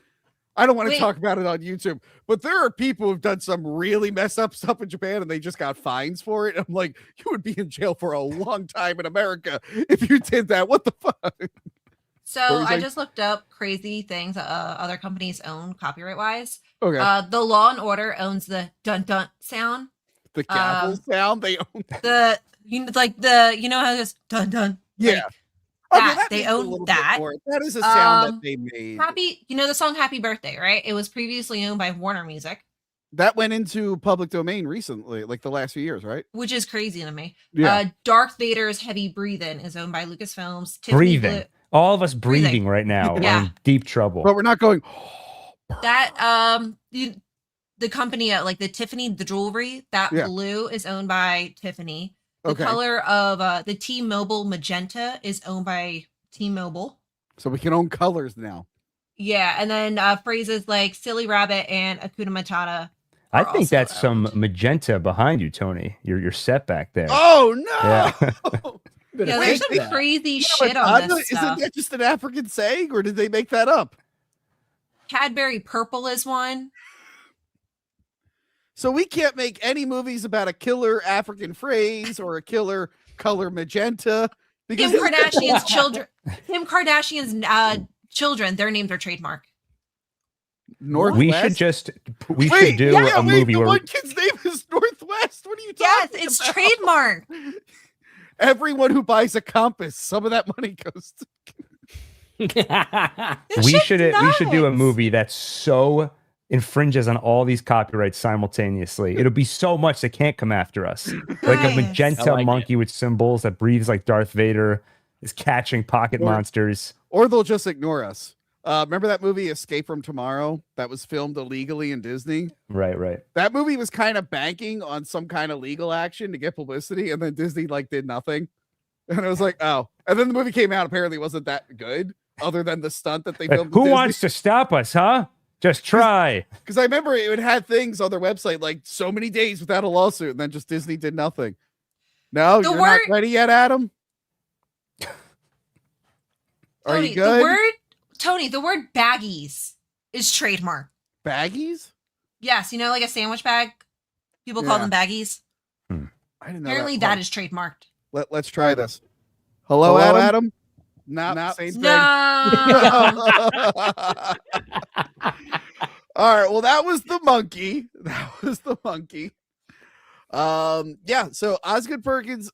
Speaker 1: I don't want to talk about it on YouTube, but there are people who've done some really messed up stuff in Japan and they just got fines for it. I'm like, you would be in jail for a long time in America if you did that. What the fuck?
Speaker 4: So I just looked up crazy things other companies own copyright wise.
Speaker 1: Okay.
Speaker 4: The Law and Order owns the dun dun sound.
Speaker 1: The gavel sound they own.
Speaker 4: How it goes dun dun.
Speaker 1: Yeah.
Speaker 4: That they own that.
Speaker 1: That is a sound that they made.
Speaker 4: The song Happy Birthday, right? It was previously owned by Warner Music.
Speaker 1: That went into public domain recently, like the last few years, right?
Speaker 4: Which is crazy to me.
Speaker 1: Yeah.
Speaker 4: Darth Vader's Heavy Breathin' is owned by Lucasfilms.
Speaker 3: Breathing. All of us breathing right now.
Speaker 4: Yeah.
Speaker 3: We're in deep trouble.
Speaker 1: But we're not going.
Speaker 4: That the company like the Tiffany, the jewelry, that blue is owned by Tiffany. The color of the T-Mobile magenta is owned by T-Mobile.
Speaker 1: So we can own colors now.
Speaker 4: Yeah, and then phrases like Silly Rabbit and Hakuna Matata.
Speaker 3: I think that's some magenta behind you, Tony. Your setback there.
Speaker 1: Oh no!
Speaker 3: Yeah.
Speaker 4: There's some crazy shit on this stuff.
Speaker 1: Isn't that just an African saying, or did they make that up?
Speaker 4: Cadbury Purple is one.
Speaker 1: So we can't make any movies about a killer African phrase or a killer color magenta.
Speaker 4: Kim Kardashian's children. Kim Kardashian's children. Their names are trademark.
Speaker 1: Northwest?
Speaker 3: We should do a movie where
Speaker 1: one kid's name is Northwest. What are you talking about?
Speaker 4: Yes, it's trademark.
Speaker 1: Everyone who buys a compass, some of that money goes to.
Speaker 3: we should do a movie that so infringes on all these copyrights simultaneously. It'll be so much they can't come after us. Like a magenta monkey with symbols that breathes like Darth Vader is catching pocket monsters.
Speaker 1: Or they'll just ignore us. Remember that movie Escape from Tomorrow that was filmed illegally in Disney?
Speaker 3: Right.
Speaker 1: That movie was kind of banking on some kind of legal action to get publicity, and then Disney did nothing. And I was like, oh. And then the movie came out. Apparently, it wasn't that good, other than the stunt that they filmed.
Speaker 3: Who wants to stop us, huh? Just try.
Speaker 1: Because I remember it had things on their website like so many days without a lawsuit, and then just Disney did nothing. No, you're not ready yet, Adam. Are you good?
Speaker 4: The word baggies is trademark.
Speaker 1: Baggies?
Speaker 4: Yes, like a sandwich bag. People call them baggies.
Speaker 1: I didn't know
Speaker 4: Apparently that is trademarked.
Speaker 1: Let's try this. Hello, Adam? Not same thing.
Speaker 4: No.
Speaker 1: All right, well, that was the monkey. Yeah, so Osgood Perkins,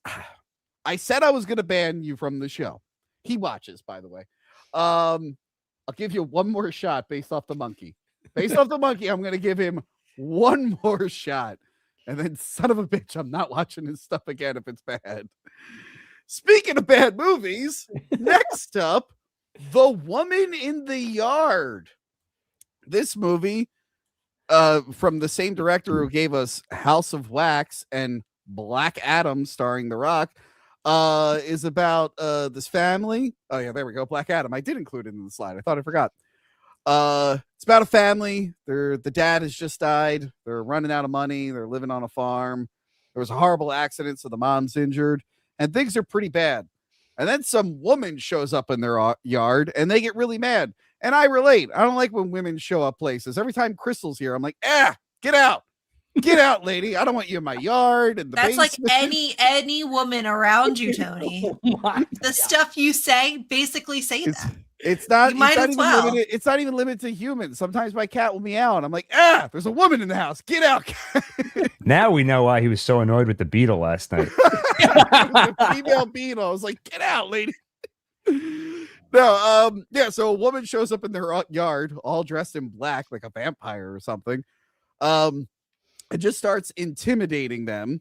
Speaker 1: I said I was going to ban you from the show. He watches, by the way. I'll give you one more shot based off the monkey. I'm going to give him one more shot. And then, son of a bitch, I'm not watching his stuff again if it's bad. Speaking of bad movies, next up, The Woman in the Yard. This movie, from the same director who gave us House of Wax and Black Adam starring The Rock, is about this family. Oh, yeah, there we go. Black Adam. I did include it in the slide. I thought I forgot. It's about a family. The dad has just died. They're running out of money. They're living on a farm. There was a horrible accident, so the mom's injured, and things are pretty bad. And then some woman shows up in their yard, and they get really mad. And I relate. I don't like when women show up places. Every time Crystal's here, I'm like, get out. Get out, lady. I don't want you in my yard. And
Speaker 4: that's basement. Like any woman around you, Tony. The stuff you say, basically say that.
Speaker 1: It's not even limited to humans. Sometimes my cat will meow and I'm like, there's a woman in the house. Get out.
Speaker 3: Now we know why he was so annoyed with the beetle last night.
Speaker 1: The female beetle. I was like, get out, lady. No, so a woman shows up in their yard all dressed in black like a vampire or something. It just starts intimidating them.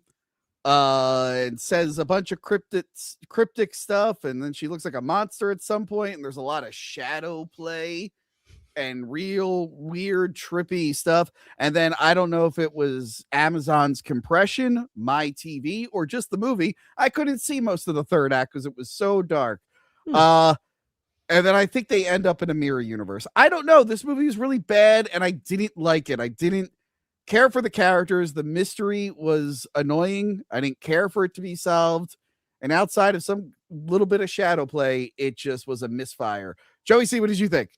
Speaker 1: And says a bunch of cryptic stuff, and then she looks like a monster at some point, and there's a lot of shadow play and real weird trippy stuff. And then I don't know if it was Amazon's compression, my TV, or just the movie. I couldn't see most of the third act because it was so dark. And then I think they end up in a mirror universe. I don't know. This movie is really bad, and I didn't like it. I didn't care for the characters. The mystery was annoying. I didn't care for it to be solved. And outside of some little bit of shadow play, it just was a misfire. Joey C., what did you think?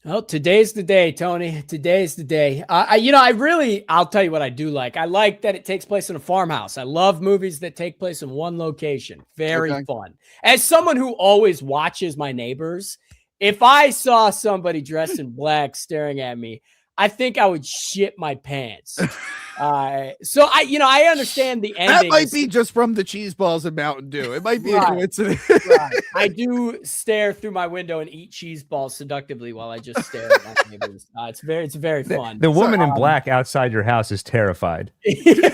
Speaker 2: Well, today's the day, Tony. Today's the day. I'll tell you what I do like. I like that it takes place in a farmhouse. I love movies that take place in one location. Very fun. As someone who always watches my neighbors, if I saw somebody dressed in black staring at me, I think I would shit my pants. So I understand the ending.
Speaker 1: That might be just from the cheese balls and Mountain Dew. It might be a coincidence.
Speaker 2: Right. I do stare through my window and eat cheese balls seductively while I just stare at my neighbors. It's very fun.
Speaker 3: The woman in black outside your house is terrified. You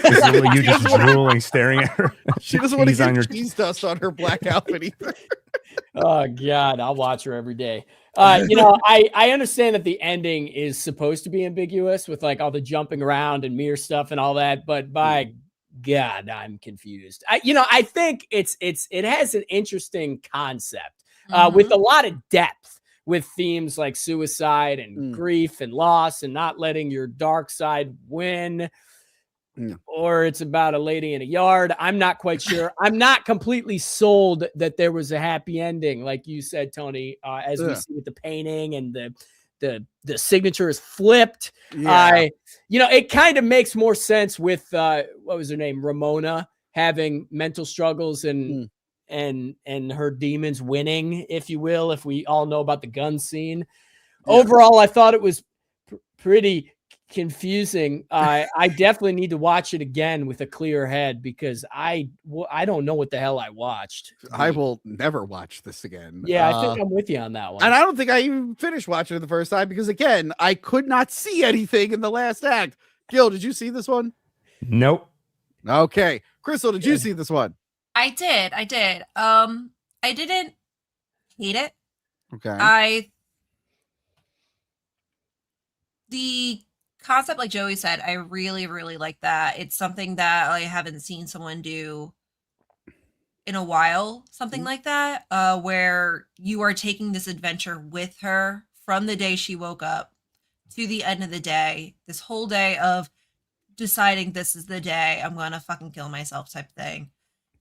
Speaker 3: just drooling, staring at her.
Speaker 1: She doesn't want to get cheese dust on her black outfit either.
Speaker 2: Oh God, I'll watch her every day. I understand that the ending is supposed to be ambiguous with like all the jumping around and mirror stuff and all that, but by God, I'm confused. I think it has an interesting concept with a lot of depth, with themes like suicide and grief and loss and not letting your dark side win. Or it's about a lady in a yard. I'm not quite sure. I'm not completely sold that there was a happy ending, like you said, Tony, as we see with the painting and the signature is flipped. It kind of makes more sense with what was her name, Ramona, having mental struggles and her demons winning, if you will, if we all know about the gun scene. Overall, I thought it was pretty confusing. I definitely need to watch it again with a clear head because I don't know what the hell I watched.
Speaker 1: I will never watch this again.
Speaker 2: Yeah, I think I'm with you on that one.
Speaker 1: And I don't think I even finished watching it the first time because, again, I could not see anything in the last act. Gil, did you see this one?
Speaker 3: Nope.
Speaker 1: Okay. Crystal, did you see this one?
Speaker 4: I did. I didn't hate it.
Speaker 1: Okay.
Speaker 4: The concept, like Joey said, I really, really like that. It's something that I haven't seen someone do in a while, something like that, where you are taking this adventure with her from the day she woke up to the end of the day, this whole day of deciding this is the day I'm going to fucking kill myself type thing.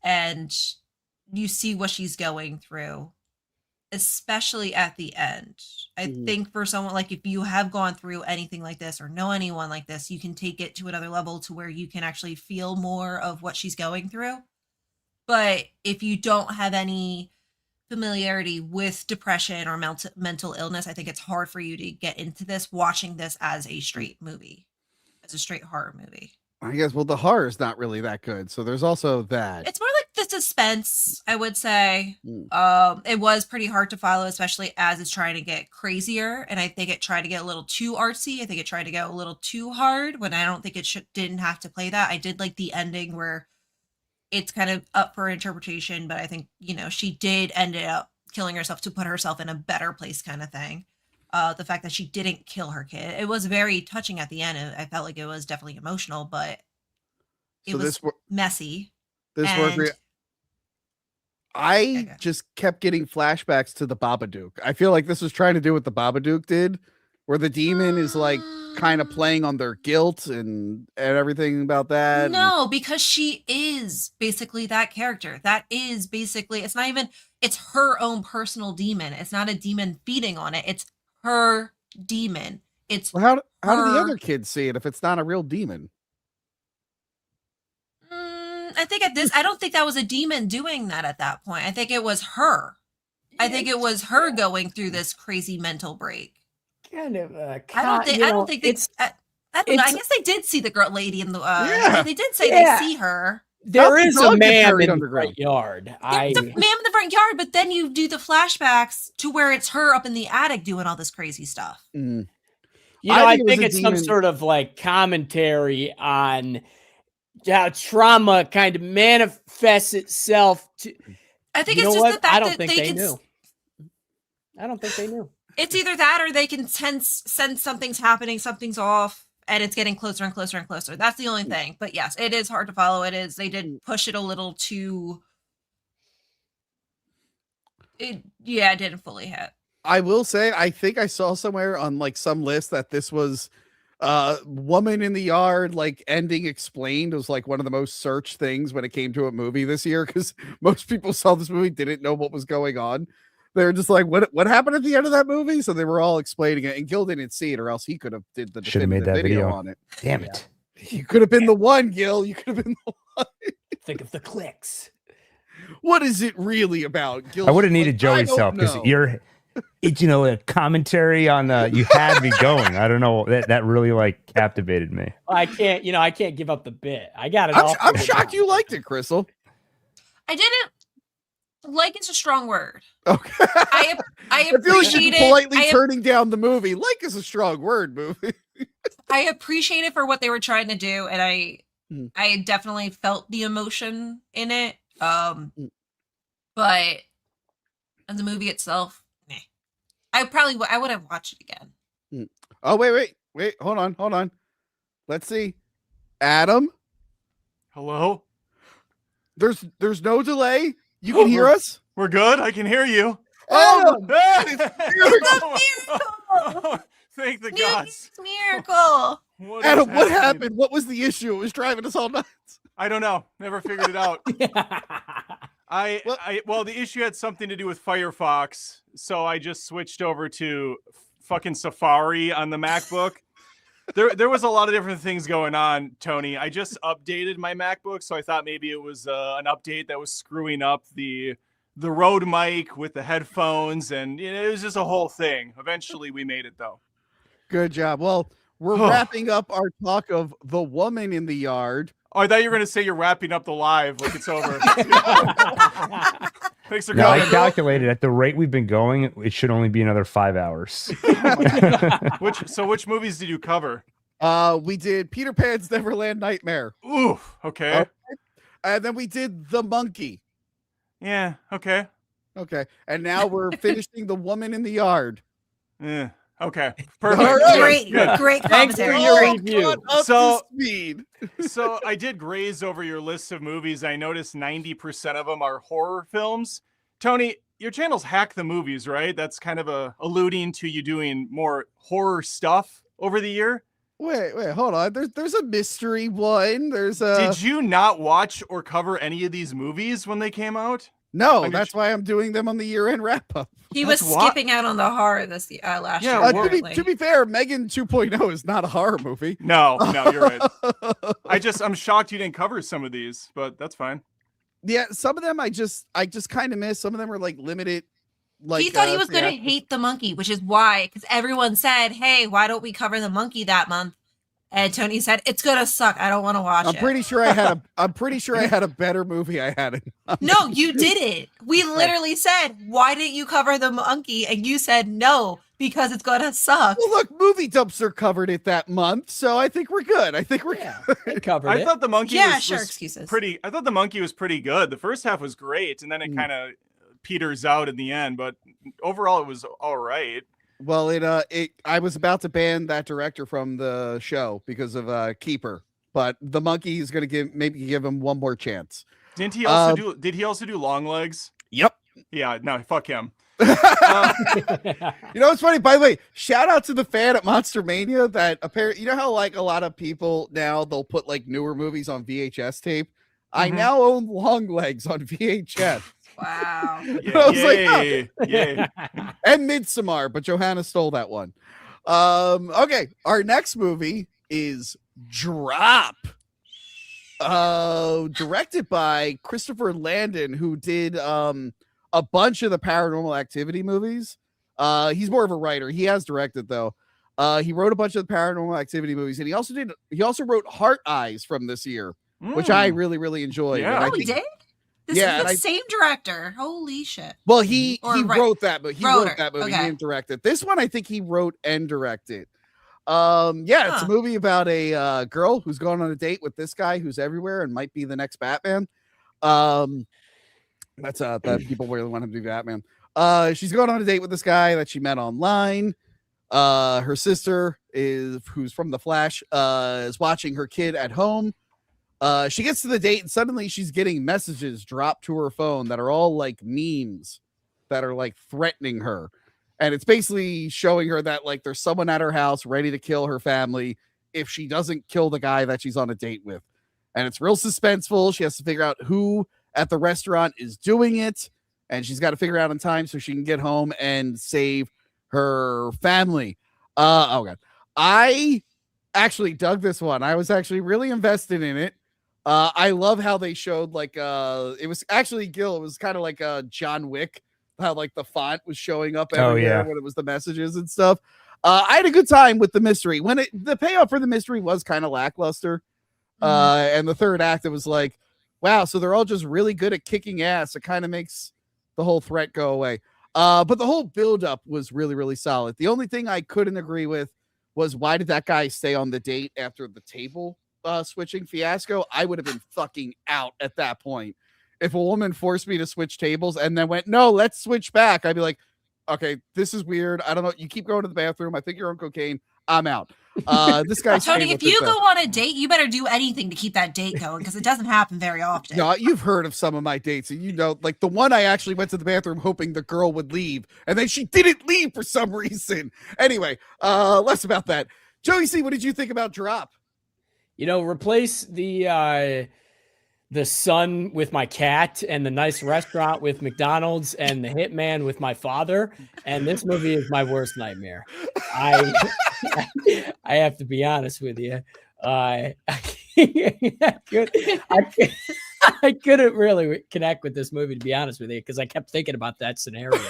Speaker 4: And you see what she's going through especially at the end. I think for someone like if you have gone through anything like this or know anyone like this, you can take it to another level to where you can actually feel more of what she's going through. But if you don't have any familiarity with depression or mental illness, I think it's hard for you to get into this watching this as a straight movie, as a straight horror movie.
Speaker 1: I guess, well, the horror is not really that good. So there's also that.
Speaker 4: It's more like the suspense, I would say. It was pretty hard to follow, especially as it's trying to get crazier. And I think it tried to get a little too artsy. I think it tried to go a little too hard when I don't think it didn't have to play that. I did like the ending where it's kind of up for interpretation, but I think, she did end up killing herself to put herself in a better place kind of thing. The fact that she didn't kill her kid. It was very touching at the end. I felt like it was definitely emotional, but it was messy.
Speaker 1: I just kept getting flashbacks to the Babadook. I feel like this was trying to do what the Babadook did, where the demon is like kind of playing on their guilt and everything about that.
Speaker 4: No, because she is basically that character. That is basically, it's her own personal demon. It's not a demon feeding on it. It's her demon. It's
Speaker 1: how do the other kids see it if it's not a real demon?
Speaker 4: I think I don't think that was a demon doing that at that point. I think it was her. I think it was her going through this crazy mental break.
Speaker 2: Kind of.
Speaker 4: I don't think they. I guess they did see the girl lady in the. They did say they see her.
Speaker 2: There is a man in the front yard.
Speaker 4: There's a man in the front yard, but then you do the flashbacks to where it's her up in the attic doing all this crazy stuff.
Speaker 2: I think it's some sort of like commentary on how trauma kind of manifests itself.
Speaker 4: I think it's just the fact that they can.
Speaker 2: I don't think they knew.
Speaker 4: It's either that or they can sense something's happening, something's off. And it's getting closer and closer and closer. That's the only thing. But yes, it is hard to follow. It is. They did push it a little too. It didn't fully hit.
Speaker 1: I will say, I think I saw somewhere on like some list that this was Woman in the Yard, like ending explained was like one of the most searched things when it came to a movie this year, because most people saw this movie, didn't know what was going on. They were just like, what happened at the end of that movie? So they were all explaining it, and Gil didn't see it, or else he could have did the video on it.
Speaker 3: Damn it.
Speaker 1: You could have been the one, Gil. You could have been the one.
Speaker 2: Think of the clicks.
Speaker 1: What is it really about? Gil's
Speaker 3: I would have needed Joey's help, because a commentary on you had me going. I don't know. That really like captivated me.
Speaker 2: I can't give up the bit. I got it.
Speaker 1: I'm shocked you liked it, Crystal.
Speaker 4: I didn't. Like is a strong word.
Speaker 1: Okay.
Speaker 4: I appreciate
Speaker 1: it. Politely turning down the movie. Like is a strong word, movie.
Speaker 4: I appreciate it for what they were trying to do, and I definitely felt the emotion in it. But as the movie itself, meh. I would have watched it again.
Speaker 1: Oh wait, hold on. Let's see. Adam.
Speaker 5: Hello.
Speaker 1: There's no delay. You can hear us?
Speaker 5: We're good. I can hear you.
Speaker 1: Oh,
Speaker 4: it's a miracle!
Speaker 5: Thank the gods.
Speaker 4: Miracle.
Speaker 1: Adam, what happened? What was the issue? It was driving us all nuts.
Speaker 5: I don't know. Never figured it out. Well, the issue had something to do with Firefox, so I just switched over to fucking Safari on the MacBook. There was a lot of different things going on, Tony. I just updated my MacBook, so I thought maybe it was an update that was screwing up the Rode mic with the headphones, and it was just a whole thing. Eventually, we made it, though.
Speaker 1: Good job. Well, we're wrapping up our talk of The Woman in the Yard.
Speaker 5: Oh, I thought you were going to say you're wrapping up the live like it's over. Thanks for coming.
Speaker 3: I calculated at the rate we've been going, it should only be another 5 hours.
Speaker 5: Which movies did you cover?
Speaker 1: We did Peter Pan's Neverland Nightmare.
Speaker 5: Ooh, okay.
Speaker 1: And then we did The Monkey.
Speaker 5: Yeah, okay.
Speaker 1: Okay. And now we're finishing The Woman in the Yard.
Speaker 5: Yeah. Okay. Perfect.
Speaker 4: Right. Great
Speaker 2: Thanks for your review.
Speaker 5: So I did graze over your list of movies. I noticed 90% of them are horror films. Tony, your channel's Hack the Movies, right? That's kind of alluding to you doing more horror stuff over the year.
Speaker 1: Wait, hold on. There's a mystery one.
Speaker 5: Did you not watch or cover any of these movies when they came out?
Speaker 1: No,
Speaker 5: On your
Speaker 1: that's why I'm doing them on the year-end wrap-up.
Speaker 4: He was
Speaker 5: That's why-
Speaker 4: skipping out on the horror this last
Speaker 5: Yeah,
Speaker 4: year.
Speaker 5: well,
Speaker 4: apparently.
Speaker 1: To be fair, Megan 2.0 is not a horror movie.
Speaker 5: No, you're right. I'm shocked you didn't cover some of these, but that's fine.
Speaker 1: Yeah, some of them I just kind of missed. Some of them are like limited. Like
Speaker 4: he thought he was going to
Speaker 1: theatrical.
Speaker 4: hate the monkey, which is why, because everyone said, "Hey, why don't we cover the monkey that month?" And Tony said, "It's gonna suck. I don't want to watch
Speaker 1: I'm
Speaker 4: it."
Speaker 1: pretty sure I had a better movie I had.
Speaker 4: No, you didn't. We literally said, "Why didn't you cover the monkey?" And you said, "No, because it's gonna suck."
Speaker 1: Well, look, Movie Dumpster covered it that month, so I think we're good. I think we're good.
Speaker 2: They covered
Speaker 5: I
Speaker 2: it.
Speaker 5: thought the monkey
Speaker 4: Yeah,
Speaker 5: was,
Speaker 4: sure,
Speaker 5: was
Speaker 4: excuses.
Speaker 5: pretty. I thought the monkey was pretty good. The first half was great, and then it kind of peters out in the end. But overall, it was all right.
Speaker 1: Well, I was about to ban that director from the show because of Keeper, but the monkey is going to give him one more chance.
Speaker 5: Didn't he also do? Did he also do Long Legs?
Speaker 1: Yep.
Speaker 5: Yeah, no, fuck him.
Speaker 1: You know what's funny? By the way, shout out to the fan at Monster Mania that apparently, you know how like a lot of people now they'll put like newer movies on VHS tape. I now own Long Legs on VHS.
Speaker 4: Wow.
Speaker 5: Yeah,
Speaker 1: I was like,
Speaker 5: yay.
Speaker 1: And Midsommar, but Johanna stole that one. Okay, our next movie is Drop. Directed by Christopher Landon, who did a bunch of the Paranormal Activity movies. He's more of a writer. He has directed though. He wrote a bunch of the Paranormal Activity movies, and he also wrote Heart Eyes from this year, which I really, really enjoyed.
Speaker 5: Yeah.
Speaker 1: And I
Speaker 4: Oh, he
Speaker 1: think-
Speaker 4: did? This
Speaker 1: Yeah,
Speaker 4: is the
Speaker 1: and
Speaker 4: same director. Holy shit.
Speaker 1: Well, he
Speaker 4: Or
Speaker 1: wrote that, but he
Speaker 4: wrote
Speaker 1: wrote
Speaker 4: it.
Speaker 1: that movie.
Speaker 4: Okay.
Speaker 1: He didn't direct it. This one, I think he wrote and directed. Yeah, it's a movie about a girl who's going on a date with this guy who's everywhere and might be the next Batman. That's that people really want him to be Batman. She's going on a date with this guy that she met online. Her sister who's from The Flash, is watching her kid at home. She gets to the date and suddenly she's getting messages dropped to her phone that are all like memes that are like threatening her. And it's basically showing her that like there's someone at her house ready to kill her family if she doesn't kill the guy that she's on a date with. And it's real suspenseful. She has to figure out who at the restaurant is doing it. And she's got to figure out in time so she can get home and save her family. Oh God. I actually dug this one. I was actually really invested in it. I love how they showed like it was actually Gil. It was kind of like John Wick, how like the font was showing up everywhere when it was the messages and stuff. I had a good time with the mystery. When the payoff for the mystery was kind of lackluster. And the third act, it was like, wow, so they're all just really good at kicking ass. It kind of makes the whole threat go away. But the whole buildup was really, really solid. The only thing I couldn't agree with was why did that guy stay on the date after the table switching fiasco? I would have been fucking out at that point. If a woman forced me to switch tables and then went, no, let's switch back, I'd be like, okay, this is weird. I don't know. You keep going to the bathroom. I think you're on cocaine. I'm out. This guy's
Speaker 4: Tony, if you go on a date, you better do anything to keep that date going because it doesn't happen very often.
Speaker 1: No, you've heard of some of my dates, and you know, like the one I actually went to the bathroom hoping the girl would leave, and then she didn't leave for some reason. Anyway, less about that. Joey C, what did you think about Drop?
Speaker 2: You know, replace the sun with my cat and the nice restaurant with McDonald's and the hitman with my father. And this movie is my worst nightmare. I have to be honest with you. I couldn't really connect with this movie, to be honest with you, because I kept thinking about that scenario.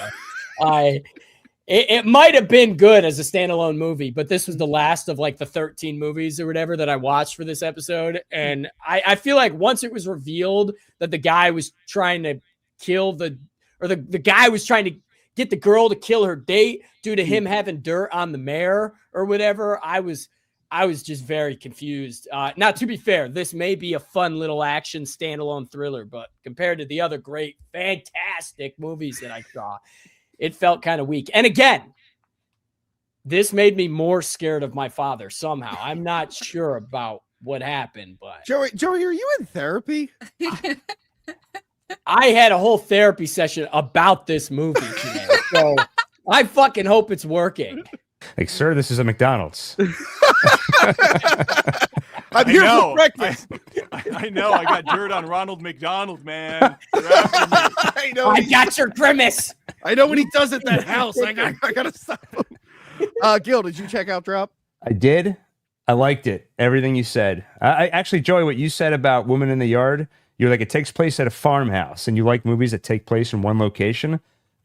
Speaker 2: It might have been good as a standalone movie, but this was the last of like the 13 movies or whatever that I watched for this episode. And I feel like once it was revealed that the guy was trying to kill the guy was trying to get the girl to kill her date due to him having dirt on the mayor or whatever, I was just very confused. Now, to be fair, this may be a fun little action standalone thriller, but compared to the other great, fantastic movies that I saw, it felt kind of weak. And again, this made me more scared of my father somehow. I'm not sure about what happened, but
Speaker 1: Joey, are you in therapy?
Speaker 2: I had a whole therapy session about this movie today. So I fucking hope it's working.
Speaker 3: Like, sir, this is a McDonald's.
Speaker 1: I'm here
Speaker 5: know.
Speaker 1: for breakfast.
Speaker 5: I know. I got dirt on Ronald McDonald, man. They're after me.
Speaker 1: I know.
Speaker 2: I got your grimace.
Speaker 1: I know what he does at that house. I gotta stop him. Gil, did you check out Drop?
Speaker 3: I did. I liked it. Everything you said. I actually, Joey, what you said about Woman in the Yard, you're like, it takes place at a farmhouse, and you like movies that take place in one location.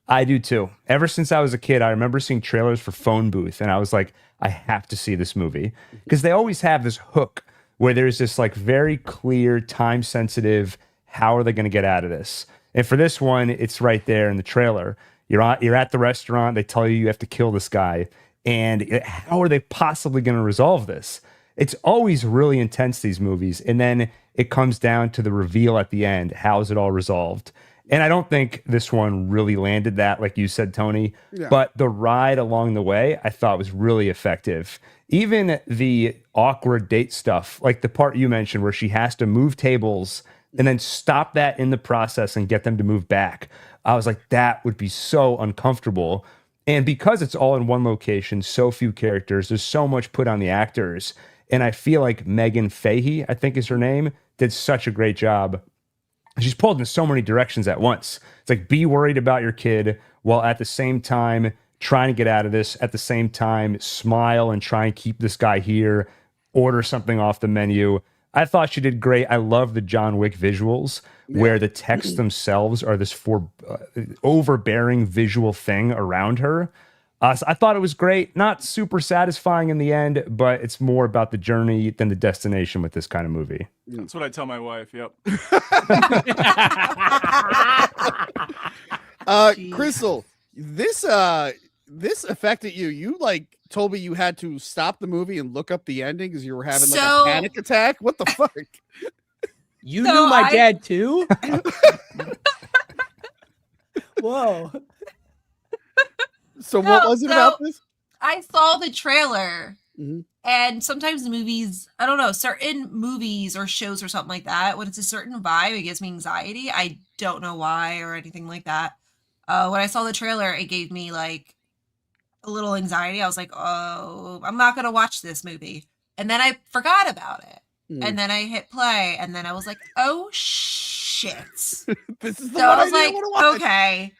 Speaker 3: I do too. Ever since I was a kid, I remember seeing trailers for Phone Booth, and I was like, I have to see this movie. Because they always have this hook where there's this like very clear, time-sensitive, how are they going to get out of this? And for this one, it's right there in the trailer. You're at the restaurant, they tell you have to kill this guy. And how are they possibly going to resolve this? It's always really intense, these movies. And then it comes down to the reveal at the end. How is it all resolved? And I don't think this one really landed that, like you said, Tony. Yeah. But the ride along the way, I thought was really effective. Even the awkward date stuff, like the part you mentioned where she has to move tables and then stop that in the process and get them to move back. I was like, that would be so uncomfortable. And because it's all in one location, so few characters, there's so much put on the actors. And I feel like Megan Fahey, I think is her name, did such a great job. She's pulled in so many directions at once. It's like, be worried about your kid while at the same time trying to get out of this, at the same time smile and try and keep this guy here, order something off the menu. I thought she did great. I love the John Wick visuals where the texts themselves are this overbearing visual thing around her. So I thought it was great. Not super satisfying in the end, but it's more about the journey than the destination with this kind of movie.
Speaker 5: That's what I tell my wife. Yep.
Speaker 1: Crystal, this affected you. You like told me you had to stop the movie and look up the ending because you were having like a panic attack. What the fuck?
Speaker 2: You knew my dad too? Whoa.
Speaker 1: So what was it about this?
Speaker 4: I saw the trailer. Mm-hmm. And sometimes movies, I don't know, certain movies or shows or something like that, when it's a certain vibe, it gives me anxiety. I don't know why or anything like that. When I saw the trailer, it gave me like a little anxiety. I was like, oh, I'm not going to watch this movie. And then I forgot about it. And then I hit play, and then I was like, oh, shit.
Speaker 1: This is the
Speaker 4: so
Speaker 1: one
Speaker 4: I was
Speaker 1: I
Speaker 4: like, okay.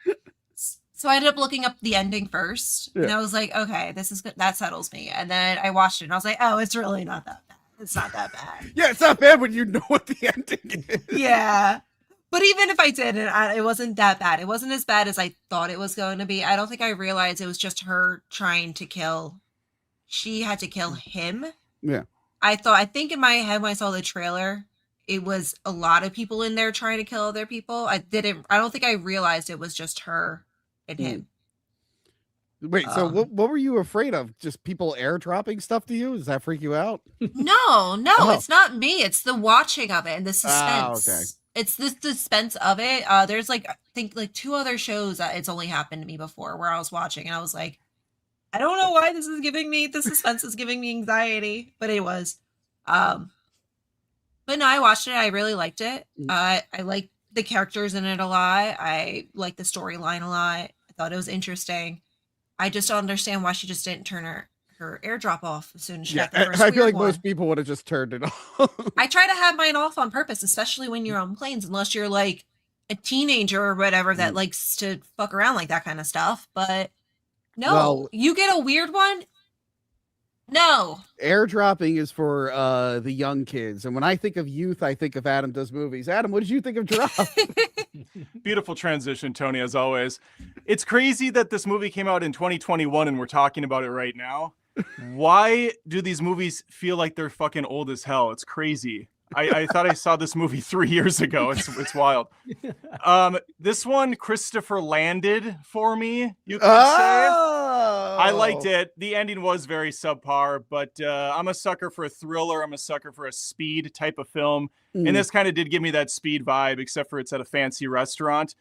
Speaker 4: So I ended up looking up the ending first. Yeah. And I was like, okay, this is good. That settles me. And then I watched it, and I was like, oh, it's really not that bad. It's not that bad.
Speaker 1: Yeah, it's not bad when you know what the ending is.
Speaker 4: Yeah. But even if I did, it wasn't that bad. It wasn't as bad as I thought it was going to be. I don't think I realized it was just her trying to kill. She had to kill him.
Speaker 1: Yeah.
Speaker 4: I think in my head when I saw the trailer, it was a lot of people in there trying to kill other people. I don't think I realized it was just her and him.
Speaker 1: Wait, so what were you afraid of? Just people airdropping stuff to you? Does that freak you out?
Speaker 4: No, it's not me. It's the watching of it and the suspense.
Speaker 1: Okay.
Speaker 4: It's the suspense of it. There's like, I think like 2 other shows that it's only happened to me before where I was watching and I was like, I don't know why the suspense is giving me anxiety, but it was. But no, I watched it. I really liked it. I liked the characters in it a lot. I liked the storyline a lot. I thought it was interesting. I just don't understand why she just didn't turn her airdrop off as soon as she got the first
Speaker 1: I feel like
Speaker 4: one.
Speaker 1: most people would have just turned it off.
Speaker 4: I try to have mine off on purpose, especially when you're on planes, unless you're like a teenager or whatever that likes to fuck around like that kind of stuff. But no, you get a weird one. No.
Speaker 1: Airdropping is for the young kids. And when I think of youth, I think of Adam Does Movies. Adam, what did you think of Drop?
Speaker 5: Beautiful transition, Tony, as always. It's crazy that this movie came out in 2021 and we're talking about it right now. Why do these movies feel like they're fucking old as hell? It's crazy. I thought I saw this movie 3 years ago. It's wild. This one, Christopher landed for me, you could say. I liked it. The ending was very subpar, but I'm a sucker for a thriller. I'm a sucker for a speed type of film. And this kind of did give me that speed vibe, except for it's at a fancy restaurant.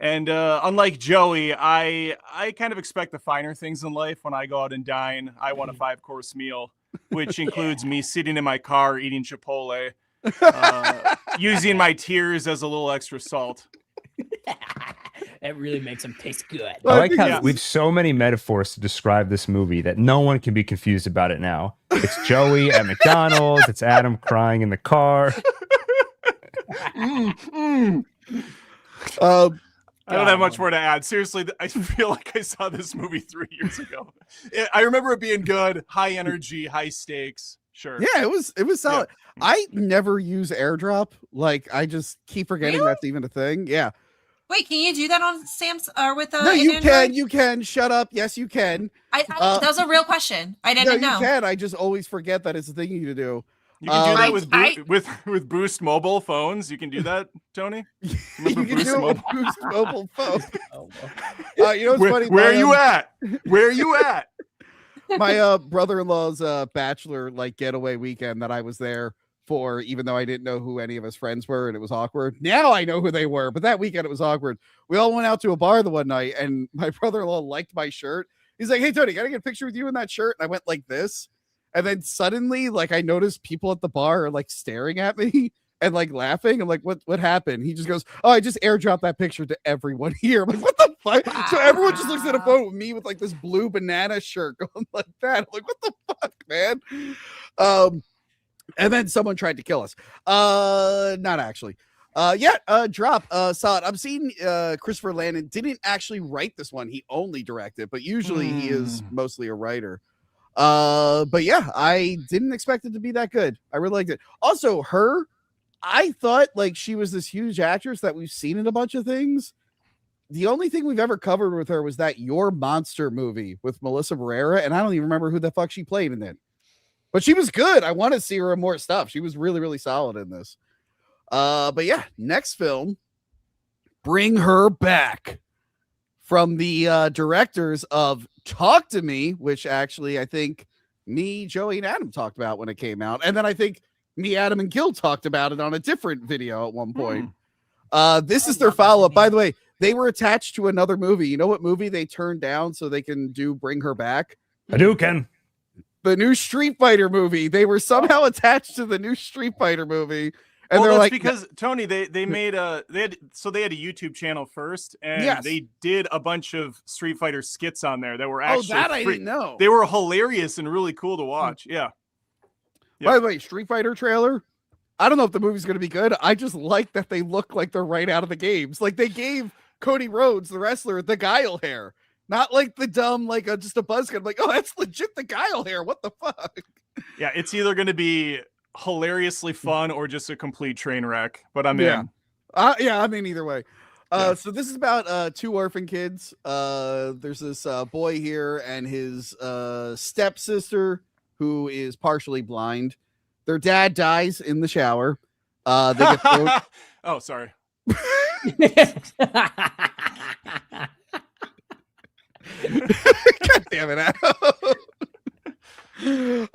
Speaker 5: And unlike Joey, I kind of expect the finer things in life. When I go out and dine, I want a 5-course meal, which includes me sitting in my car eating Chipotle, using my tears as a little extra salt.
Speaker 2: It really makes them taste good.
Speaker 3: I like how we have so many metaphors to describe this movie that no one can be confused about it now. It's Joey at McDonald's. It's Adam crying in the car.
Speaker 5: I don't have much more to add. Seriously, I feel like I saw this movie 3 years ago. I remember it being good, high energy, high stakes. Sure.
Speaker 1: Yeah, it was solid.
Speaker 5: Yeah.
Speaker 1: I never use AirDrop. Like, I just keep forgetting
Speaker 4: Really?
Speaker 1: that's even a thing. Yeah.
Speaker 4: Wait, can you do that on Sam's or with
Speaker 1: No, you
Speaker 4: Android?
Speaker 1: can. You can. Shut up. Yes, you can.
Speaker 4: That was a real question. I didn't know.
Speaker 1: You can. I just always forget that it's a thing you do.
Speaker 5: You can do that with Boost mobile phones. You can do that, Tony.
Speaker 1: You can
Speaker 5: Boost
Speaker 1: do it with
Speaker 5: mobile?
Speaker 1: Boost mobile phone.
Speaker 2: Oh, well.
Speaker 1: You know what's funny?
Speaker 5: Where are you at? Where are you at?
Speaker 1: My brother-in-law's bachelor getaway weekend that I was there for, even though I didn't know who any of his friends were, and it was awkward. Now I know who they were, but that weekend it was awkward. We all went out to a bar the one night, and my brother-in-law liked my shirt. He's like, "Hey Tony, can I get a picture with you in that shirt?" And I went like this, and then suddenly, I noticed people at the bar are staring at me and laughing. I'm like, "What happened?" He just goes, "Oh, I just airdropped that picture to everyone here." I'm like, "What the fuck?"
Speaker 4: Wow.
Speaker 1: So everyone just looks at a phone with me with this blue banana shirt going like that. I'm like, "What the fuck, man?" And then someone tried to kill us. Not actually. Drop. Solid. I'm seeing Christopher Landon didn't actually write this one. He only directed, but usually he is mostly a writer. But yeah, I didn't expect it to be that good. I really liked it. Also, I thought she was this huge actress that we've seen in a bunch of things. The only thing we've ever covered with her was that Your Monster movie with Melissa Barrera, and I don't even remember who the fuck she played in it. But she was good. I want to see her in more stuff. She was really, really solid in this. But yeah, next film, Bring Her Back, from the directors of Talk to Me, which actually I think me, Joey, and Adam talked about when it came out. And then I think me, Adam, and Gil talked about it on a different video at one point. This is their follow-up. By the way, they were attached to another movie. You know what movie they turned down so they can do Bring Her Back?
Speaker 3: Hadouken.
Speaker 1: The new Street Fighter movie. They were somehow attached to the new Street Fighter movie. And they're like,
Speaker 5: because Tony, they had a YouTube channel first, and they did a bunch of Street Fighter skits on there that were actually
Speaker 1: I didn't know.
Speaker 5: They were hilarious and really cool to watch. Yeah.
Speaker 1: By the way, Street Fighter trailer. I don't know if the movie's going to be good. I just like that they look like they're right out of the games. They gave Cody Rhodes, the wrestler, the Guile hair, not the dumb just a buzz cut. I'm like, oh, that's legit the Guile hair. What the fuck?
Speaker 5: Yeah, it's either going to be hilariously fun or just a complete train wreck, but I'm in.
Speaker 1: I'm in either way. So this is about two orphan kids. There's this boy here and his stepsister who is partially blind. Their dad dies in the shower. They get thrown.
Speaker 5: Oh, sorry.
Speaker 1: God damn it, Adam. Their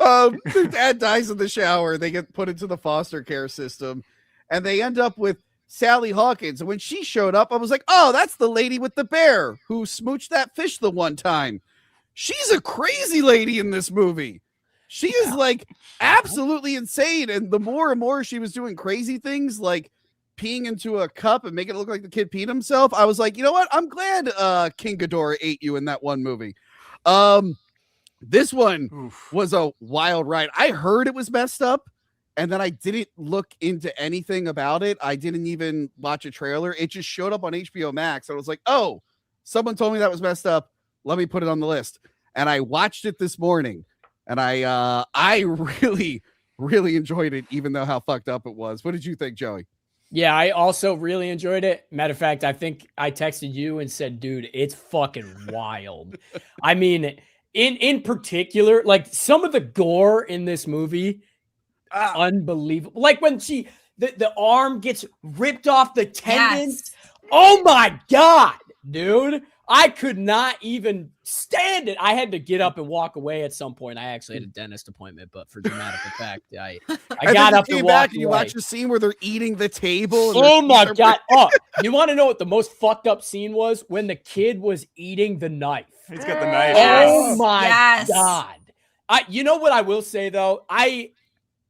Speaker 1: dad dies in the shower. They get put into the foster care system, and they end up with Sally Hawkins. And when she showed up, I was like, oh, that's the lady with the bear who smooched that fish the one time. She's a crazy lady in this movie. She is absolutely insane. And the more and more she was doing crazy things, peeing into a cup and making it look like the kid peed himself, I was like, you know what? I'm glad King Ghidorah ate you in that one movie. This one was a wild ride. I heard it was messed up, and then I didn't look into anything about it. I didn't even watch a trailer. It just showed up on HBO Max. I was like, oh, someone told me that was messed up. Let me put it on the list. And I watched it this morning, and I really, really enjoyed it, even though how fucked up it was. What did you think, Joey?
Speaker 2: Yeah, I also really enjoyed it. Matter of fact, I think I texted you and said, dude, it's fucking wild. I mean, in particular, some of the gore in this movie, unbelievable. When the arm gets ripped off the tendon.
Speaker 4: Yes.
Speaker 2: Oh my God, dude. I could not even stand it. I had to get up and walk away at some point. I actually had a dentist appointment, but for dramatic effect, I got up and walked
Speaker 1: and you watch the scene where they're eating the table.
Speaker 2: Oh my God. Oh, you want to know what the most fucked up scene was? When the kid was eating the knife.
Speaker 5: He's got the knife.
Speaker 2: Oh my God. You know what I will say though? I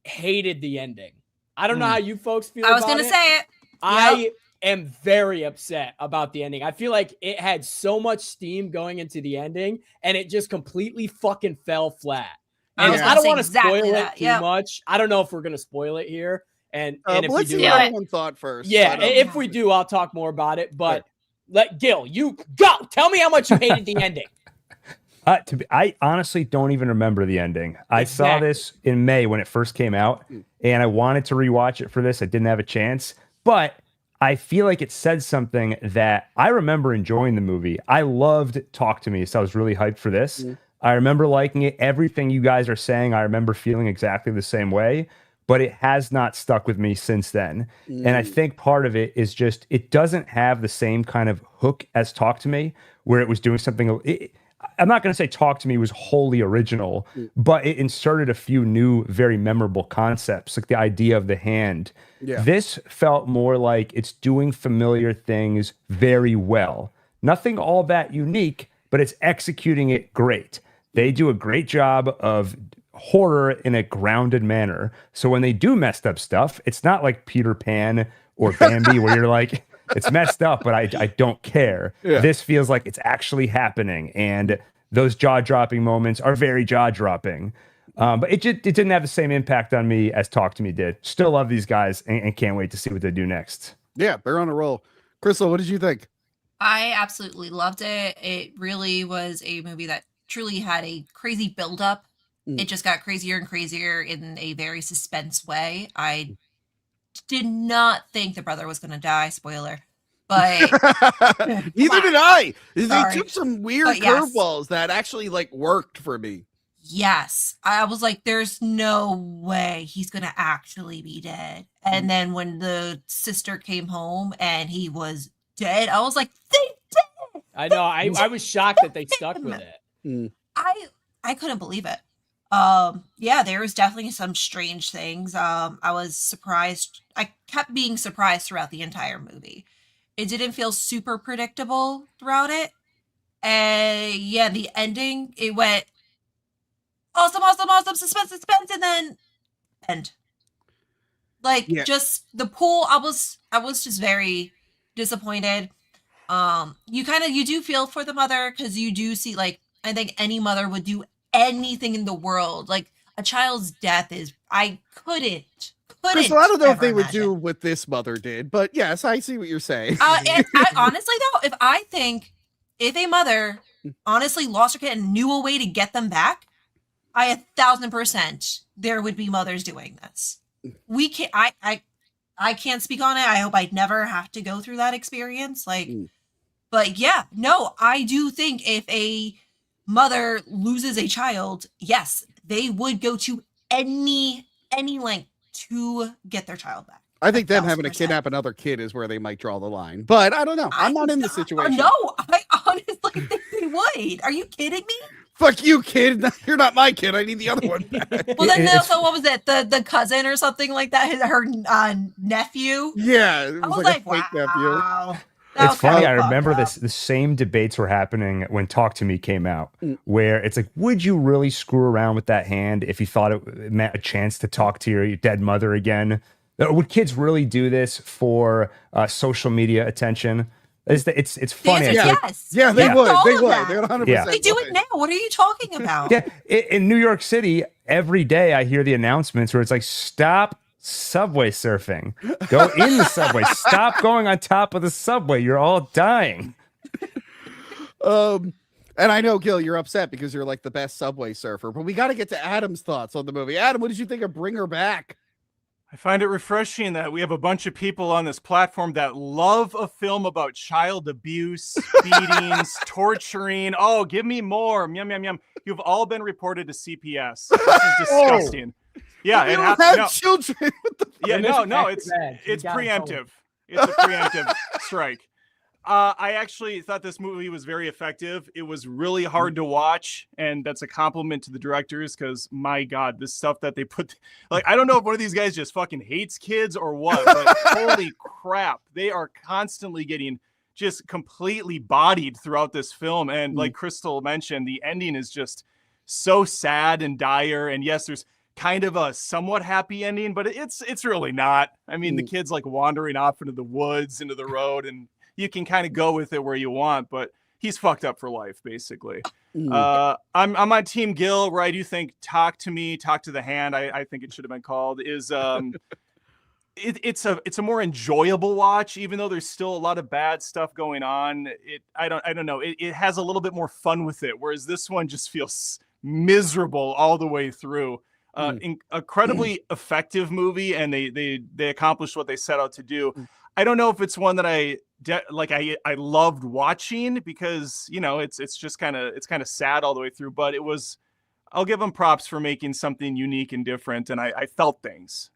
Speaker 2: hated the ending. I don't know how you folks feel.
Speaker 4: I was going to say it.
Speaker 2: I am very upset about the ending. I feel like it had so much steam going into the ending, and it just completely fucking fell flat. And I don't want to spoil it too much. I don't know if we're going to spoil it here. And if
Speaker 1: let's
Speaker 2: we do,
Speaker 1: see what everyone thought first.
Speaker 2: Yeah, if we do, I'll talk more about it. But let Gil, you go. Tell me how much you hated the ending.
Speaker 3: I honestly don't even remember the ending. I saw this in May when it first came out, and I wanted to rewatch it for this. I didn't have a chance, but I feel like it said something that I remember enjoying the movie. I loved Talk to Me, so I was really hyped for this. I remember liking it. Everything you guys are saying, I remember feeling exactly the same way, but it has not stuck with me since then. And I think part of it is just it doesn't have the same kind of hook as Talk to Me, where it was doing something. I'm not going to say Talk to Me was wholly original, but it inserted a few new, very memorable concepts, like the idea of the hand. Yeah. This felt more like it's doing familiar things very well. Nothing all that unique, but it's executing it great. They do a great job of horror in a grounded manner. So when they do messed up stuff, it's not like Peter Pan or Bambi where you're like, it's messed up, but I don't care. Yeah. This feels like it's actually happening, and those jaw-dropping moments are very jaw-dropping. But it didn't have the same impact on me as Talk to Me did. Still love these guys and can't wait to see what they do next.
Speaker 1: Yeah, they're on a roll. Crystal, what did you think?
Speaker 4: I absolutely loved it. It really was a movie that truly had a crazy build-up. It just got crazier and crazier in a very suspense way. I did not think the brother was going to die. Spoiler. But
Speaker 1: neither did I. They took some weird curveballs that actually like worked for me.
Speaker 4: Yes. I was like, there's no way he's going to actually be dead. And then when the sister came home and he was dead, I was like, they did.
Speaker 2: I know. I was shocked that they stuck with it.
Speaker 4: I couldn't believe it. Yeah, there was definitely some strange things. I was surprised. I kept being surprised throughout the entire movie. It didn't feel super predictable throughout it. Yeah, the ending, it went awesome, suspense, and then end. Like just the pool, I was just very disappointed. You do feel for the mother because you do see, like, I think any mother would do anything in the world. Like, a child's death is, I couldn't.
Speaker 1: Crystal, I don't know if they would do what this mother did, but yes, I see what you're saying.
Speaker 4: And honestly, though, if a mother honestly lost her kid and knew a way to get them back, 1,000% there would be mothers doing this. We can't. I can't speak on it. I hope I'd never have to go through that experience. But yeah, no, I do think if a mother loses a child, yes, they would go to any length to get their child back.
Speaker 1: I think them having to kidnap another kid is where they might draw the line. But I don't know. I'm not in the situation.
Speaker 4: No, I honestly think they would. Are you kidding me?
Speaker 1: Fuck you, kid. You're not my kid. I need the other one back.
Speaker 4: Well, then also, what was it? The cousin or something like that? Her nephew?
Speaker 1: Yeah. It was like a fake nephew.
Speaker 3: It's funny. I remember the same debates were happening when Talk to Me came out, where it's like, would you really screw around with that hand if you thought it meant a chance to talk to your dead mother again? Would kids really do this for social media attention? It's funny.
Speaker 4: Yes.
Speaker 1: Yeah, they would. They would. They're 100%.
Speaker 4: They do it now. What are you talking about?
Speaker 3: Yeah. In New York City, every day I hear the announcements where it's like, stop subway surfing. Go in the subway. Stop going on top of the subway. You're all dying.
Speaker 1: And I know, Gil, you're upset because you're like the best subway surfer, but we got to get to Adam's thoughts on the movie. Adam, what did you think of Bring Her Back?
Speaker 5: I find it refreshing that we have a bunch of people on this platform that love a film about child abuse, beatings, torturing. Oh, give me more. Yum, yum, yum. You've all been reported to CPS. This is disgusting. Yeah,
Speaker 1: it has children.
Speaker 5: Yeah, no, it's preemptive. It's a preemptive strike. I actually thought this movie was very effective. It was really hard to watch, and that's a compliment to the directors because, my God, this stuff that they put, like, I don't know if one of these guys just fucking hates kids or what, but holy crap, they are constantly getting just completely bodied throughout this film. And like Crystal mentioned, the ending is just so sad and dire. And yes, there's kind of a somewhat happy ending, but it's really not. I mean, the kid's like wandering off into the woods, into the road, and you can kind of go with it where you want, but he's fucked up for life, basically. I'm on Team Gil, where I do think Talk to Me, Talk to the Hand, I think it should have been called, is it's a more enjoyable watch, even though there's still a lot of bad stuff going on. I don't know. It has a little bit more fun with it, whereas this one just feels miserable all the way through. Incredibly effective movie, and they accomplished what they set out to do. I don't know if it's one that I loved watching, because it's just kind of sad all the way through, but I'll give them props for making something unique and different, and I felt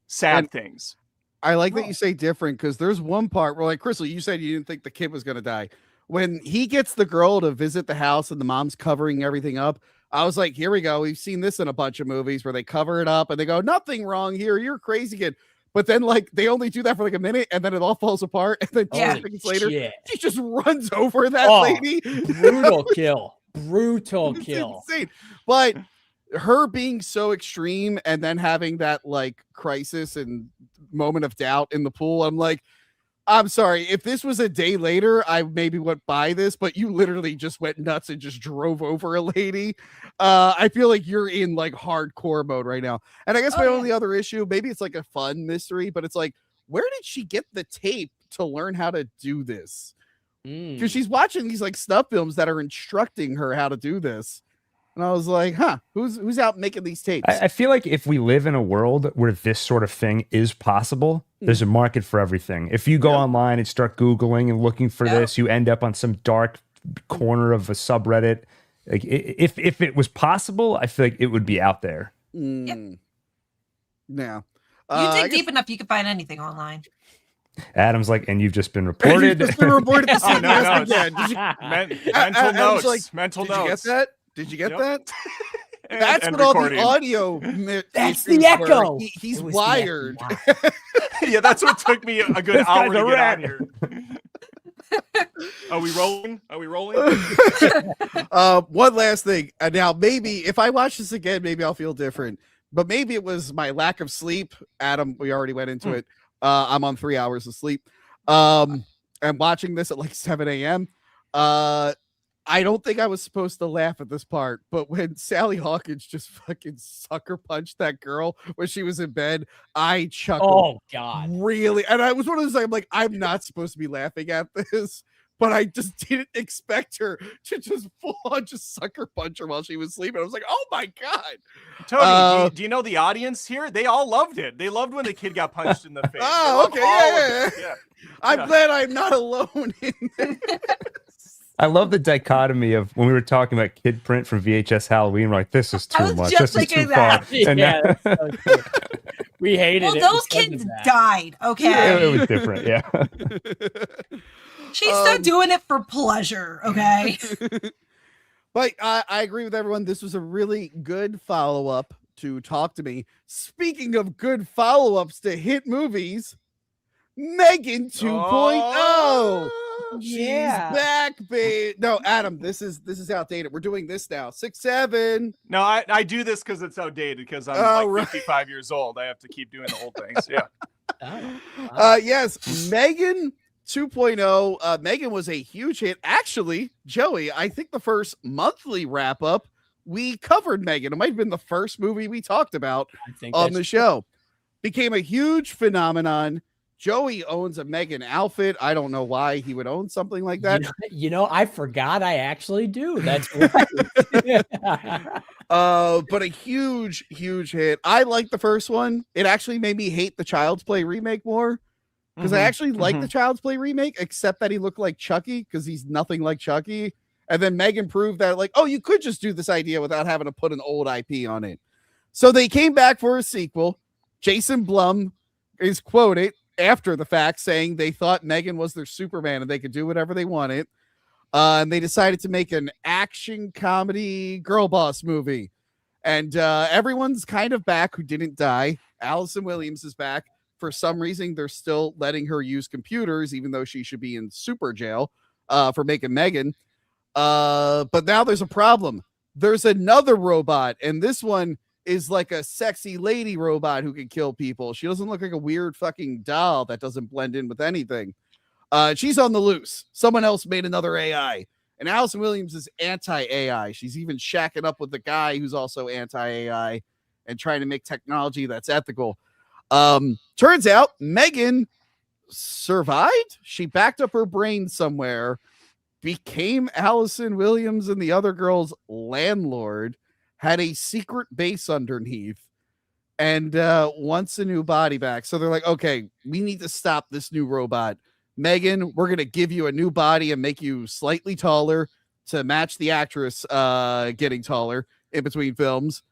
Speaker 5: sad things.
Speaker 1: I like that you say different, because there's one part where, like, Crystal, you said you didn't think the kid was going to die. When he gets the girl to visit the house and the mom's covering everything up, I was like, here we go. We've seen this in a bunch of movies where they cover it up and they go, nothing wrong here. You're a crazy kid. But then, like, they only do that for like a minute, and then it all falls apart. And then 2 seconds later, she just runs over that lady.
Speaker 2: Brutal kill. Brutal kill.
Speaker 1: Insane. But her being so extreme and then having that, like, crisis and moment of doubt in the pool, I'm like, I'm sorry. If this was a day later, I maybe went by this, but you literally just went nuts and just drove over a lady. I feel like you're in like hardcore mode right now. And I guess my only other issue, maybe it's like a fun mystery, but it's like, where did she get the tape to learn how to do this? Because she's watching these like snuff films that are instructing her how to do this. And I was like, who's out making these tapes?
Speaker 3: I feel like if we live in a world where this sort of thing is possible, there's a market for everything. If you go online and start Googling and looking for this, you end up on some dark corner of a subreddit. Like, if it was possible, I feel like it would be out there.
Speaker 4: Yep.
Speaker 1: Now,
Speaker 4: you dig deep enough, you can find anything online.
Speaker 3: Adam's like, and you've just been reported.
Speaker 1: You've just been reported to
Speaker 5: Oh, no. Mental notes.
Speaker 1: Like,
Speaker 5: mental
Speaker 1: did
Speaker 5: notes.
Speaker 1: you get that? Did you get that?
Speaker 5: And,
Speaker 1: That's
Speaker 5: and
Speaker 1: what
Speaker 5: recording.
Speaker 1: all the audio.
Speaker 2: That's the echo.
Speaker 1: He's wired.
Speaker 5: Yeah, that's what took me a good
Speaker 3: This
Speaker 5: hour
Speaker 3: guy's
Speaker 5: to
Speaker 3: a
Speaker 5: get
Speaker 3: rat.
Speaker 5: on here. Are we rolling?
Speaker 1: One last thing. Now, maybe if I watch this again, maybe I'll feel different. But maybe it was my lack of sleep. Adam, we already went into it. I'm on 3 hours of sleep. I'm watching this at like 7 a.m. I don't think I was supposed to laugh at this part, but when Sally Hawkins just fucking sucker punched that girl when she was in bed, I chuckled.
Speaker 2: Oh God.
Speaker 1: Really? And I was one of those, I'm like, I'm not supposed to be laughing at this, but I just didn't expect her to just full on just sucker punch her while she was sleeping. I was like, oh my God.
Speaker 5: Tony, do you know the audience here? They all loved it. They loved when the kid got punched in the face.
Speaker 1: Oh, okay. Yeah. I'm glad I'm not alone in this.
Speaker 3: I love the dichotomy of when we were talking about Kid Print from VHS Halloween. We're like, this is too much. This is too far. And
Speaker 2: Yeah, that's so true. We hated it.
Speaker 4: Well, those kids died. Okay.
Speaker 3: yeah, it was different. Yeah.
Speaker 4: She's still doing it for pleasure. Okay.
Speaker 1: But I agree with everyone. This was a really good follow-up to Talk to Me. Speaking of good follow-ups to hit movies, Megan 2.0. She's back, babe. No, Adam, this is outdated. We're doing this now. 6'7".
Speaker 5: No, I do this because it's outdated, because I'm 55 years old. I have to keep doing the old things. Yeah.
Speaker 1: Yes, Megan 2.0. Megan was a huge hit. Actually, Joey, I think the first monthly wrap-up, we covered Megan. It might have been the first movie we talked about on the show. Became a huge phenomenon. Joey owns a Megan outfit. I don't know why he would own something like that.
Speaker 2: I forgot I actually do. That's right.
Speaker 1: But a huge hit. I like the first one. It actually made me hate the Child's Play remake more, because I actually like the Child's Play remake, except that he looked like Chucky, because he's nothing like Chucky. And then Megan proved that, like, oh, you could just do this idea without having to put an old IP on it. So they came back for a sequel. Jason Blum is quoted after the fact saying they thought Megan was their Superman and they could do whatever they wanted. And they decided to make an action comedy girl boss movie. And everyone's kind of back who didn't die. Allison Williams is back. For some reason, they're still letting her use computers, even though she should be in super jail for making Megan. But now there's a problem. There's another robot, and this one is like a sexy lady robot who can kill people. She doesn't look like a weird fucking doll that doesn't blend in with anything. She's on the loose. Someone else made another AI. And Allison Williams is anti-AI. She's even shacking up with the guy who's also anti-AI and trying to make technology that's ethical. Turns out Megan survived. She backed up her brain somewhere, became Allison Williams and the other girl's landlord, had a secret base underneath, and wants a new body back. So they're like, okay, we need to stop this new robot. Megan, we're going to give you a new body and make you slightly taller to match the actress getting taller in between films.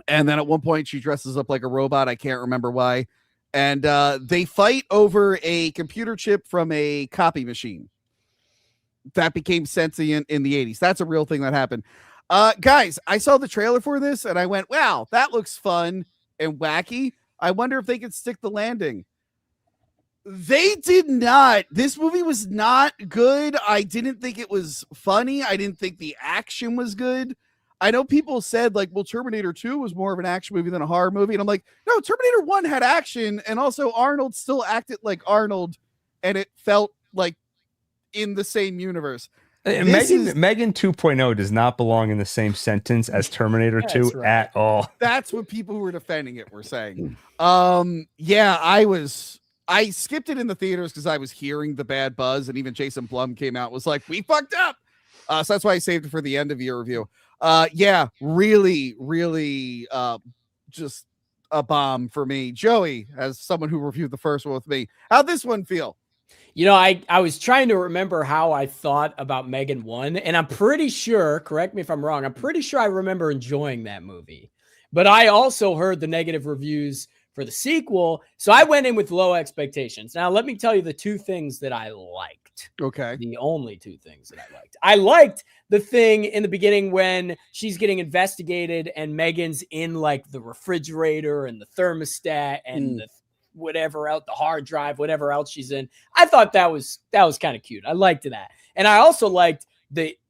Speaker 1: And then at one point she dresses up like a robot. I can't remember why. And they fight over a computer chip from a copy machine that became sentient in the 80s. That's a real thing that happened. Guys, I saw the trailer for this and I went, wow, that looks fun and wacky. I wonder if they could stick the landing. They did not. This movie was not good. I didn't think it was funny. I didn't think the action was good. I know people said, like, well, Terminator 2 was more of an action movie than a horror movie. And I'm like, no, Terminator 1 had action. And also Arnold still acted like Arnold. And it felt like in the same universe.
Speaker 3: Megan 2.0 does not belong in the same sentence as Terminator 2 at all.
Speaker 1: That's what people who were defending it were saying. Yeah, I skipped it in the theaters because I was hearing the bad buzz, and even Jason Blum came out was like, we fucked up. So that's why I saved it for the end of your review. Yeah, really, really just a bomb for me. Joey, as someone who reviewed the first one with me, how'd this one feel?
Speaker 2: You know, I was trying to remember how I thought about Megan 1, and I'm pretty sure, correct me if I'm wrong, I'm pretty sure I remember enjoying that movie. But I also heard the negative reviews for the sequel, so I went in with low expectations. Now, let me tell you the two things that I liked.
Speaker 1: Okay.
Speaker 2: The only two things that I liked. I liked the thing in the beginning when she's getting investigated and Megan's in like the refrigerator and the thermostat and the whatever else, the hard drive, whatever else she's in. I thought that was kind of cute. I liked that. And I also liked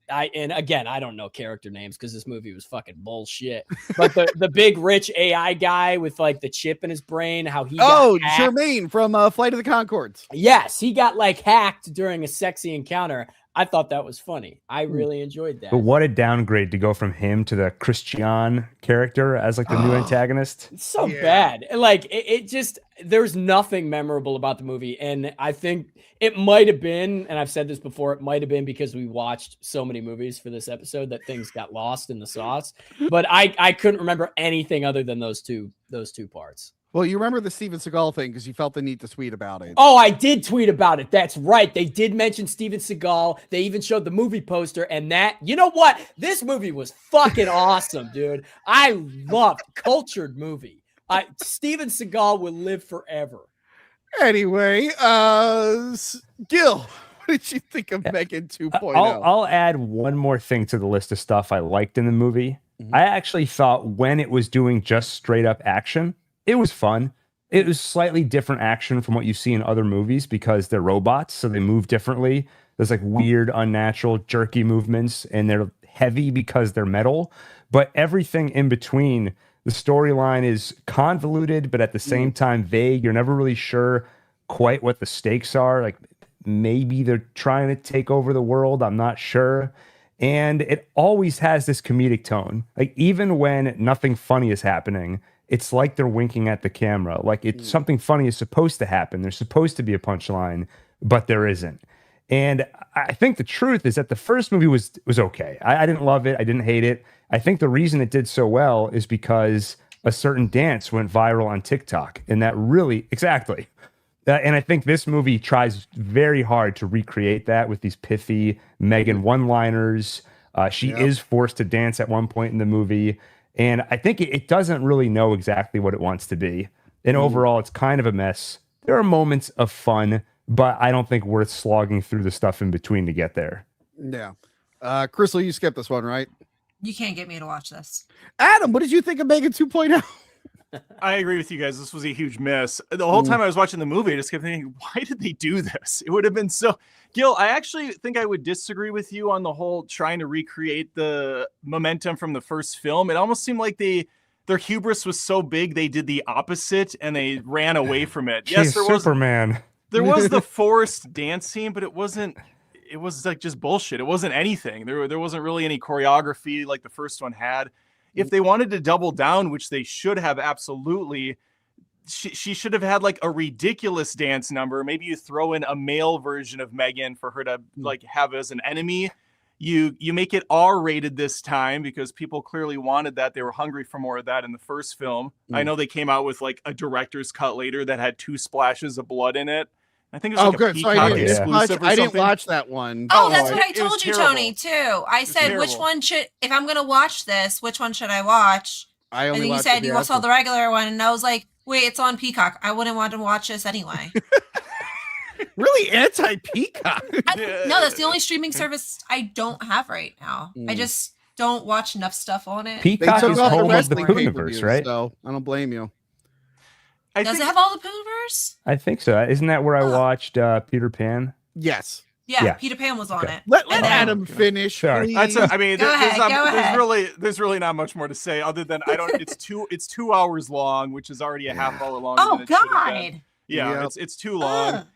Speaker 2: and again, I don't know character names because this movie was fucking bullshit. But the big rich AI guy with like the chip in his brain, how he got hacked.
Speaker 1: Jermaine from Flight of the Conchords.
Speaker 2: Yes, he got like hacked during a sexy encounter. I thought that was funny. I really enjoyed that.
Speaker 3: But what a downgrade to go from him to the Christian character as like the new antagonist.
Speaker 2: It's so bad. Like it just, there's nothing memorable about the movie. And I think it might have been, and I've said this before, it might have been because we watched so many movies for this episode that things got lost in the sauce. But I couldn't remember anything other than those two parts.
Speaker 1: Well, you remember the Steven Seagal thing because you felt the need to tweet about it.
Speaker 2: Oh, I did tweet about it. That's right. They did mention Steven Seagal. They even showed the movie poster, and that, you know what? This movie was fucking awesome, dude. I loved cultured movie. Steven Seagal will live forever.
Speaker 1: Anyway, Gil, what did you think of Megan 2.0?
Speaker 3: I'll add one more thing to the list of stuff I liked in the movie. I actually thought when it was doing just straight up action, it was fun. It was slightly different action from what you see in other movies because they're robots, so they move differently. There's like weird, unnatural, jerky movements, and they're heavy because they're metal. But everything in between, the storyline is convoluted, but at the same time vague. You're never really sure quite what the stakes are. Like maybe they're trying to take over the world. I'm not sure. And it always has this comedic tone. Like even when nothing funny is happening, it's like they're winking at the camera. Like it's something funny is supposed to happen. There's supposed to be a punchline, but there isn't. And I think the truth is that the first movie was okay. I didn't love it. I didn't hate it. I think the reason it did so well is because a certain dance went viral on TikTok. And that really, exactly. And I think this movie tries very hard to recreate that with these pithy Megan one-liners. She is forced to dance at one point in the movie. And I think it doesn't really know exactly what it wants to be. And overall, it's kind of a mess. There are moments of fun, but I don't think worth slogging through the stuff in between to get there.
Speaker 1: Yeah. Crystal, you skipped this one, right?
Speaker 4: You can't get me to watch this.
Speaker 1: Adam, what did you think of Megan 2.0?
Speaker 5: I agree with you guys. This was a huge miss. The whole time I was watching the movie, I just kept thinking, why did they do this? It would have been so... Gil, I actually think I would disagree with you on the whole trying to recreate the momentum from the first film. It almost seemed like they their hubris was so big they did the opposite and they ran away from it.
Speaker 3: Jeez,
Speaker 5: Yes,
Speaker 3: Superman.
Speaker 5: there was the forced dance scene, but it wasn't. It was like just bullshit. It wasn't anything. There wasn't really any choreography like the first one had. If they wanted to double down, which they should have, absolutely, she should have had like a ridiculous dance number. Maybe you throw in a male version of Megan for her to like have as an enemy. You make it R-rated this time because people clearly wanted that. They were hungry for more of that in the first film. I know they came out with like a director's cut later that had 2 splashes of blood in it. I think it was like a Peacock exclusive or
Speaker 1: I didn't
Speaker 5: something.
Speaker 1: watch that one.
Speaker 4: Oh, that's what I
Speaker 5: it was
Speaker 4: told you,
Speaker 5: terrible.
Speaker 4: Tony, too. I said,
Speaker 5: terrible.
Speaker 4: which one should, if I'm going to watch this, which one should I watch?
Speaker 1: I
Speaker 4: And
Speaker 1: only
Speaker 4: then you
Speaker 1: watched
Speaker 4: said
Speaker 1: the
Speaker 4: you saw
Speaker 1: theatrical.
Speaker 4: the regular one, and I was like, wait, it's on Peacock. I wouldn't want to watch this anyway.
Speaker 1: Really anti-Peacock.
Speaker 4: No, that's the only streaming service I don't have right now. I just don't watch enough stuff on it.
Speaker 1: They
Speaker 3: Peacock
Speaker 1: took
Speaker 3: is
Speaker 1: off the
Speaker 3: home of the
Speaker 1: wrestling
Speaker 3: Pooniverse,
Speaker 1: pay-per-views,
Speaker 3: right?
Speaker 1: So I don't blame you.
Speaker 4: Does it have all the Pooniverse?
Speaker 3: I think so. Isn't that where I watched Peter Pan?
Speaker 1: Yes.
Speaker 4: Yeah,
Speaker 3: Yeah.
Speaker 4: Peter Pan was on
Speaker 3: Okay.
Speaker 4: it.
Speaker 1: Let
Speaker 4: And then-
Speaker 1: Adam finish.
Speaker 3: Sorry.
Speaker 1: Please.
Speaker 5: That's I mean,
Speaker 4: Go ahead, go ahead.
Speaker 5: there's really not much more to say other than it's 2 hours long, which is already a half hour longer.
Speaker 4: Oh,
Speaker 5: than it should have been.
Speaker 4: God.
Speaker 5: Yeah,
Speaker 1: Yep.
Speaker 5: it's too long.
Speaker 4: Ugh.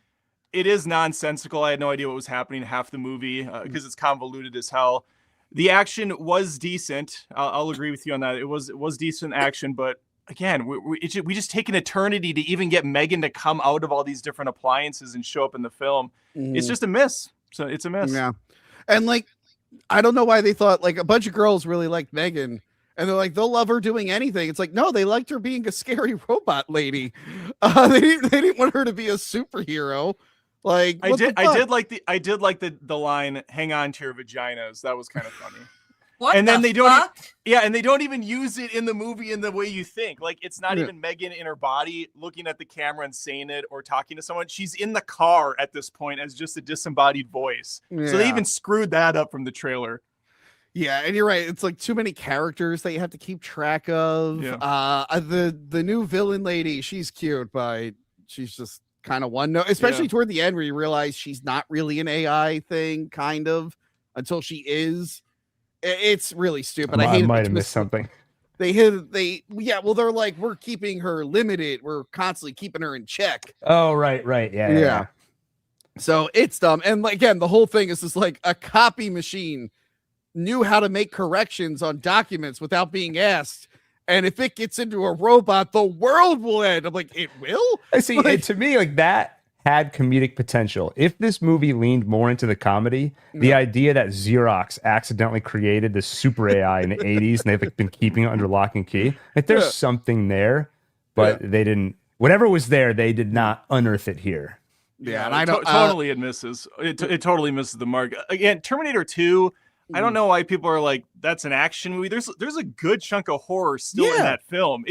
Speaker 5: It is nonsensical. I had no idea what was happening half the movie because it's convoluted as hell. The action was decent. I'll agree with you on that. It was decent action, but again, we just take an eternity to even get Megan to come out of all these different appliances and show up in the film. It's just a miss. So it's a miss.
Speaker 1: Yeah. And like, I don't know why they thought like a bunch of girls really liked Megan. And they're like, they'll love her doing anything. It's like, no, they liked her being a scary robot lady. They didn't want her to be a superhero. Like,
Speaker 5: I did like the line, "Hang on to your vaginas." That was kind of funny.
Speaker 4: What
Speaker 5: And
Speaker 4: the
Speaker 5: then they don't
Speaker 4: fuck?
Speaker 5: And they don't even use it in the movie in the way you think. Like, it's not even Megan in her body looking at the camera and saying it or talking to someone. She's in the car at this point as just a disembodied voice. So they even screwed that up from the trailer.
Speaker 1: Yeah, and you're right. It's like too many characters that you have to keep track of.
Speaker 5: Yeah.
Speaker 1: The new villain lady, she's cute, but she's just kind of one note, especially toward the end where you realize she's not really an AI thing, kind of, until she is. It's really stupid.
Speaker 3: I
Speaker 1: hate
Speaker 3: might have missed something.
Speaker 1: They're like, we're keeping her limited. We're constantly keeping her in check.
Speaker 3: Oh, right. Yeah.
Speaker 1: So it's dumb. And again, the whole thing is just like a copy machine knew how to make corrections on documents without being asked. And if it gets into a robot, the world will end. I'm like, it will?
Speaker 3: I see. To me, like that had comedic potential. If this movie leaned more into the comedy, the idea that Xerox accidentally created this super AI in the 80s and they've like, been keeping it under lock and key, like there's something there, but they didn't. Whatever was there, they did not unearth it here.
Speaker 1: Yeah, and I don't
Speaker 5: totally it misses. It totally misses the mark. Again, Terminator 2. I don't know why people are like, that's an action movie. There's a good chunk of horror still in that film.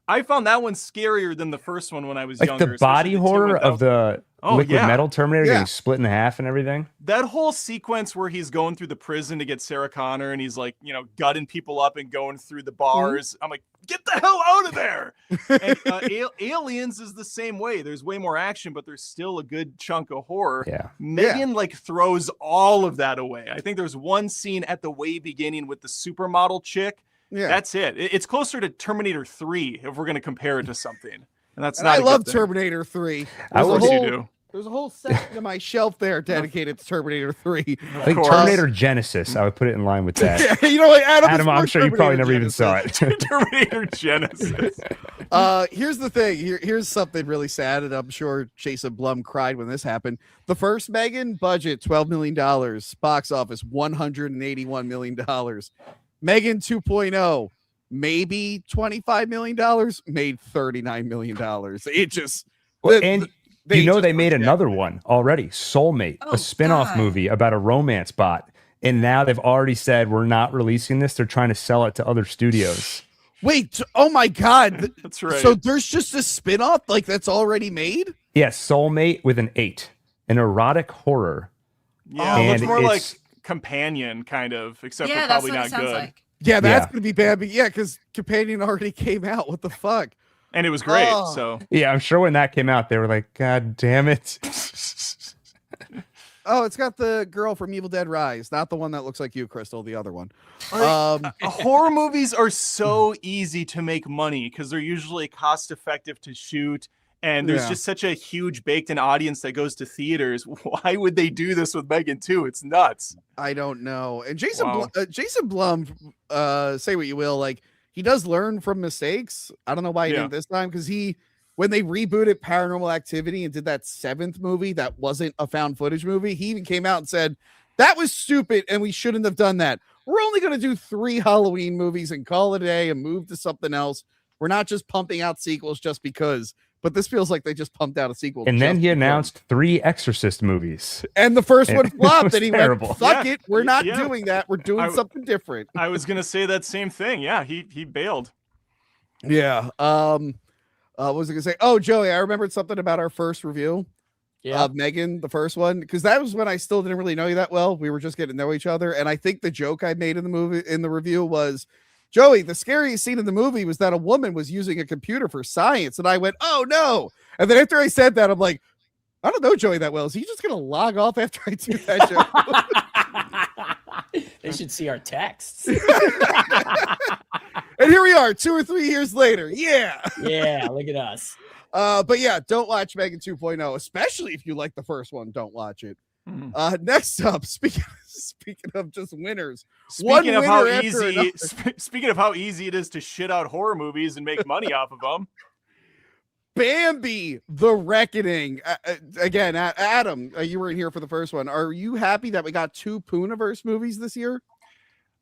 Speaker 5: I found that one scarier than the first one when I was
Speaker 3: like
Speaker 5: younger.
Speaker 3: the body horror of the liquid metal Terminator getting
Speaker 1: Yeah.
Speaker 3: split in half and everything.
Speaker 5: That whole sequence where he's going through the prison to get Sarah Connor and he's like, gutting people up and going through the bars. I'm like, get the hell out of there. And Aliens is the same way. There's way more action, but there's still a good chunk of horror.
Speaker 3: Yeah.
Speaker 5: Megan throws all of that away. I think there's one scene at the way beginning with the supermodel chick.
Speaker 1: Yeah.
Speaker 5: That's it. It's closer to Terminator 3 if we're going to compare it to something. And that's
Speaker 1: And
Speaker 5: not
Speaker 1: I
Speaker 5: a good
Speaker 1: love
Speaker 5: thing.
Speaker 1: Terminator 3.
Speaker 3: I
Speaker 5: Of
Speaker 3: was-
Speaker 5: course you do.
Speaker 1: There's a whole section of my shelf there dedicated to Terminator 3.
Speaker 3: I think
Speaker 5: course.
Speaker 3: Terminator Genesis, I would put it in line with that.
Speaker 1: You know what, Adam?
Speaker 3: Adam, I'm sure you probably never even saw it.
Speaker 5: Terminator Genesis.
Speaker 1: Here's the thing. Here's something really sad, and I'm sure Jason Blum cried when this happened. The first Megan budget, $12 million. Box office, $181 million. Megan 2.0, maybe $25 million, made $39 million. It just...
Speaker 3: Well,
Speaker 1: the-
Speaker 3: and
Speaker 1: they
Speaker 3: you know
Speaker 1: just
Speaker 3: they made
Speaker 1: project.
Speaker 3: another one already, Soulmate,
Speaker 4: Oh,
Speaker 3: a spin-off
Speaker 4: God.
Speaker 3: movie about a romance bot. And now they've already said we're not releasing this. They're trying to sell it to other studios.
Speaker 1: Wait, oh my God.
Speaker 5: That's right.
Speaker 1: So there's just a spin-off like that's already made?
Speaker 3: Yes, Soulmate with an 8, an erotic horror.
Speaker 5: Yeah,
Speaker 3: And
Speaker 5: it looks more like
Speaker 3: it's-
Speaker 5: Companion, kind of, except
Speaker 4: Yeah,
Speaker 5: for
Speaker 4: that's
Speaker 5: probably
Speaker 4: what
Speaker 5: not
Speaker 4: it sounds
Speaker 5: good.
Speaker 4: like.
Speaker 1: Yeah, that's
Speaker 3: Yeah.
Speaker 1: gonna be bad. But yeah, because Companion already came out. What the fuck?
Speaker 5: And it was great.
Speaker 1: Oh.
Speaker 5: So
Speaker 3: Yeah, I'm sure when that came out, they were like, God damn it.
Speaker 1: Oh, it's got the girl from Evil Dead Rise, not the one that looks like you, Crystal, the other one.
Speaker 5: Horror movies are so easy to make money because they're usually cost effective to shoot. And there's just such a huge baked-in audience that goes to theaters. Why would they do this with Megan 2? It's nuts.
Speaker 1: I don't know. And Jason Blum, say what you will, like he does learn from mistakes. I don't know why he didn't this time, because when they rebooted Paranormal Activity and did that 7th movie that wasn't a found footage movie, he even came out and said that was stupid and we shouldn't have done that. We're only going to do 3 Halloween movies and call it a day and move to something else. We're not just pumping out sequels just because. But this feels like they just pumped out a sequel.
Speaker 3: And then he announced 3 Exorcist movies.
Speaker 1: And the first one flopped, and he
Speaker 3: terrible.
Speaker 1: went, fuck it, we're not doing that. We're doing something different.
Speaker 5: I was going to say that same thing. Yeah, he bailed.
Speaker 1: Yeah. What was I going to say? Oh, Joey, I remembered something about our first review of Megan, the first one, because that was when I still didn't really know you that well. We were just getting to know each other. And I think the joke I made in the review was, Joey, the scariest scene in the movie was that a woman was using a computer for science. And I went, oh, no. And then after I said that, I'm like, I don't know Joey that well. Is he just going to log off after I do that joke?
Speaker 2: They should see our texts.
Speaker 1: And here we are 2 or 3 years later. Yeah.
Speaker 2: Yeah, look at us.
Speaker 1: But yeah, don't watch Megan 2.0, especially if you like the first one. Don't watch it. Next up, speaking of just winners,
Speaker 5: speaking of how easy it is to shit out horror movies and make money off of them,
Speaker 1: Bambi: The Reckoning. Again, Adam, you were in here for the first one. Are you happy that we got 2 Pooniverse movies this year?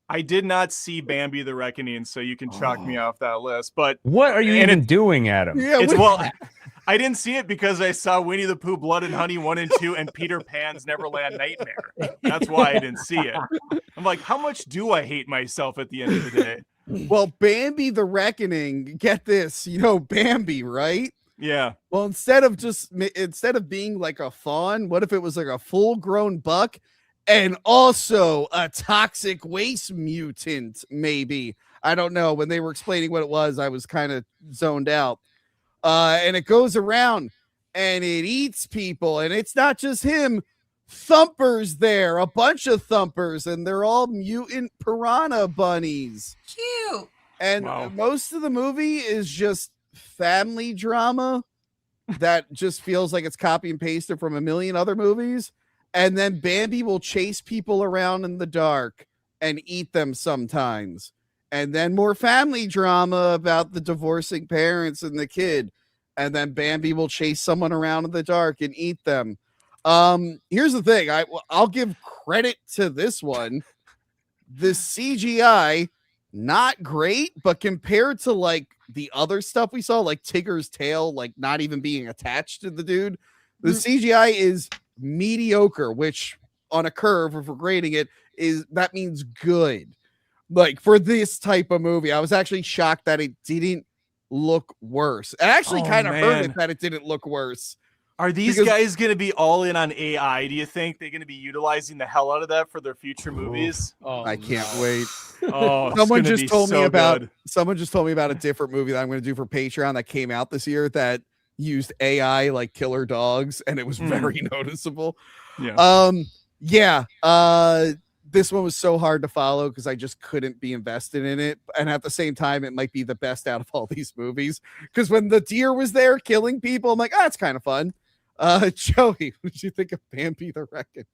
Speaker 5: I did not see Bambi: The Reckoning, so you can chalk me off that list. But
Speaker 3: what are you even doing, Adam?
Speaker 1: Yeah,
Speaker 5: I didn't see it because I saw Winnie the Pooh, Blood and Honey 1 and 2, and Peter Pan's Neverland Nightmare. That's why I didn't see it. I'm like, how much do I hate myself at the end of the day?
Speaker 1: Well, Bambi: The Reckoning. Get this, Bambi, right?
Speaker 5: Yeah.
Speaker 1: Well, instead of being like a fawn, what if it was like a full-grown buck and also a toxic waste mutant? Maybe, I don't know. When they were explaining what it was, I was kind of zoned out. And it goes around and it eats people, and it's not just him. Thumper's there, a bunch of Thumpers, and they're all mutant piranha bunnies.
Speaker 4: Cute.
Speaker 1: And most of the movie is just family drama that just feels like it's copy and pasted from a million other movies. And then Bambi will chase people around in the dark and eat them sometimes. And then more family drama about the divorcing parents and the kid. And then Bambi will chase someone around in the dark and eat them. Here's the thing. I'll give credit to this one. The CGI, not great, but compared to like the other stuff we saw, like Tigger's tail, like not even being attached to the dude, the CGI is mediocre, which on a curve, if we're grading it, that means good. Like for this type of movie, I was actually shocked that it didn't look worse. I actually kind of heard it that it didn't look worse.
Speaker 5: Are these guys going to be all in on AI? Do you think they're going to be utilizing the hell out of that for their future movies?
Speaker 1: I can't wait.
Speaker 5: Someone just told me about
Speaker 1: a different movie that I'm going to do for Patreon that came out this year that used AI like killer dogs, and it was very noticeable. This one was so hard to follow because I just couldn't be invested in it. And at the same time, it might be the best out of all these movies. Because when the deer was there killing people, I'm like, it's kind of fun. Joey, what did you think of Bambi: The Reckoning?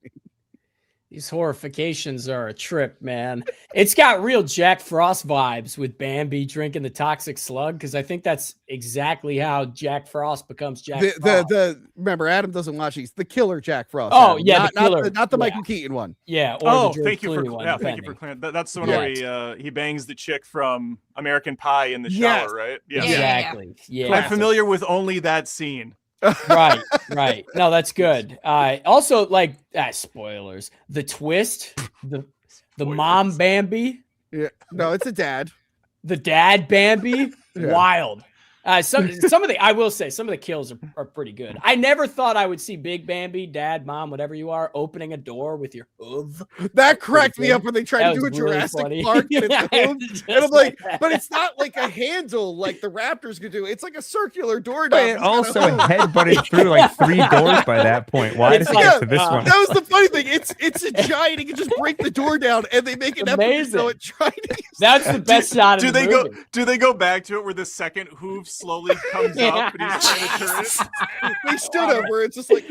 Speaker 2: These horrifications are a trip, man. It's got real Jack Frost vibes with Bambi drinking the toxic slug, because I think that's exactly how Jack Frost becomes Jack Frost.
Speaker 1: Remember, Adam doesn't watch these. The killer Jack Frost.
Speaker 2: Oh,
Speaker 1: Adam.
Speaker 2: yeah, the killer.
Speaker 1: Not the Michael Keaton one.
Speaker 2: Yeah.
Speaker 5: Thank you for clearing. That's the one where he bangs the chick from American Pie in the shower, right?
Speaker 2: Yeah. Exactly. Yeah.
Speaker 5: I'm familiar with only that scene.
Speaker 2: Right. No, that's good. Also, like spoilers. The twist, the mom Bambi.
Speaker 1: Yeah. No, it's a dad.
Speaker 2: The dad Bambi. Wild. Some of the, I will say, some of the kills are pretty good. I never thought I would see Big Bambi, Dad, Mom, whatever you are, opening a door with your hoof.
Speaker 1: That cracked me up when they tried to do a
Speaker 2: really
Speaker 1: Jurassic
Speaker 2: funny.
Speaker 1: Park and it's a hoof.
Speaker 2: Just
Speaker 1: And I'm like,
Speaker 2: that.
Speaker 1: but it's not like a handle like the Raptors could do. It's like a circular door.
Speaker 3: But it also headbutted through like 3 doors by that point. Why does it get to this one?
Speaker 1: That was the funny thing. It's a giant. He can just break the door down, and they make an
Speaker 2: Amazing.
Speaker 1: episode trying to.
Speaker 2: That's the best shot of the movie.
Speaker 5: Do they go back to it where the second hoof slowly comes up and he's trying to turn it?
Speaker 1: They stood up where it's just like.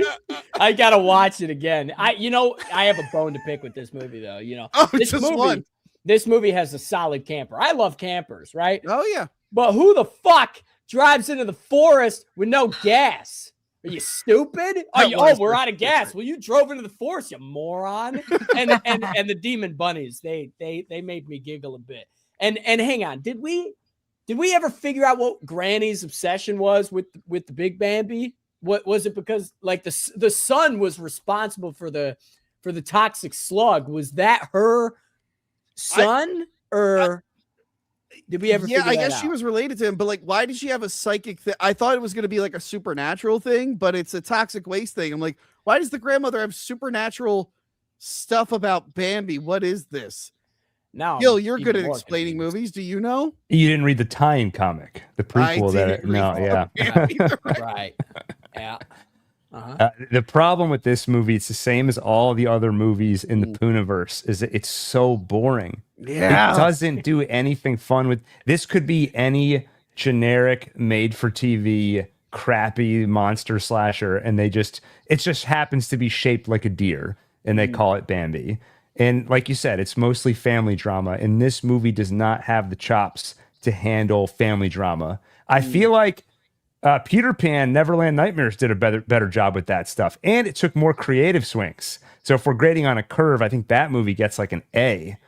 Speaker 2: I gotta watch it again. I have a bone to pick with this movie though. This movie has a solid camper. I love campers, right?
Speaker 1: Oh yeah.
Speaker 2: But who the fuck drives into the forest with no gas? Are you stupid? We're out of gas. Well, you drove into the forest, you moron. And the demon bunnies, they made me giggle a bit. And hang on, did we ever figure out what Granny's obsession was with the Big Bambi? What was it? Because like the sun was responsible for the toxic slug. Was that her son did we ever?
Speaker 1: Yeah, I guess
Speaker 2: out?
Speaker 1: she was related to him, but like, why did she have a psychic thing? I thought it was going to be like a supernatural thing, but it's a toxic waste thing. I'm like, why does the grandmother have supernatural stuff about Bambi? What is this?
Speaker 2: Now,
Speaker 1: Gil, you're good at explaining movies. Do you know?
Speaker 3: You didn't read the tie-in comic, the prequel.
Speaker 2: Right. Yeah.
Speaker 3: The problem with this movie, it's the same as all the other movies in the Pooniverse, is that it's so boring.
Speaker 1: Yeah.
Speaker 3: It doesn't do anything fun with this. Could be any generic made-for-TV crappy monster slasher, and it just happens to be shaped like a deer, and they call it Bambi. And like you said, it's mostly family drama, and this movie does not have the chops to handle family drama. I feel like Peter Pan, Neverland Nightmares did a better job with that stuff, and it took more creative swings. So if we're grading on a curve, I think that movie gets like an A.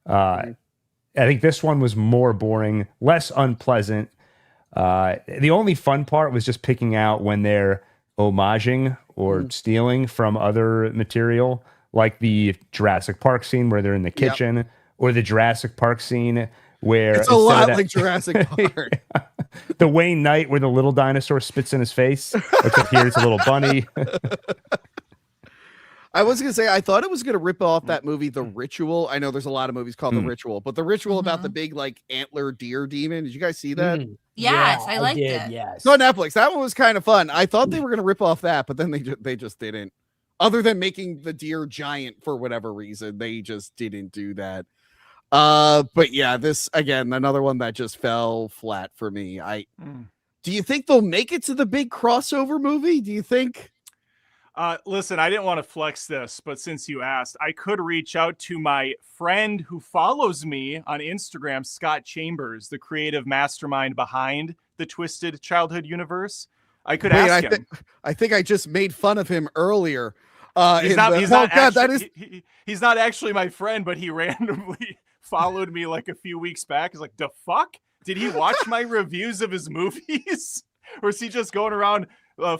Speaker 3: I think this one was more boring, less unpleasant. The only fun part was just picking out when they're homaging or stealing from other material, like the Jurassic Park scene where they're in the kitchen, or the Jurassic Park scene where
Speaker 1: it's a lot like Jurassic Park.
Speaker 3: The Wayne Knight where the little dinosaur spits in his face. Except here it's a little bunny.
Speaker 1: I was going to say, I thought it was going to rip off that movie, The Ritual. I know there's a lot of movies called The Ritual, but The Ritual about the big like antler deer demon. Did you guys see that?
Speaker 4: Yes, I liked it.
Speaker 2: Yes.
Speaker 1: It's on Netflix. That one was kind of fun. I thought they were going to rip off that, but then they just didn't. Other than making the deer giant for whatever reason, they just didn't do that. But yeah, this again, another one that just fell flat for me. Do you think they'll make it to the big crossover movie? Do you think?
Speaker 5: Listen, I didn't want to flex this, but since you asked, I could reach out to my friend who follows me on Instagram, Scott Chambers, the creative mastermind behind the Twisted Childhood universe. I could ask him.
Speaker 1: I think I just made fun of him earlier.
Speaker 5: He's not actually my friend, but he randomly followed me like a few weeks back. He's like, the fuck? Did he watch my reviews of his movies? Or is he just going around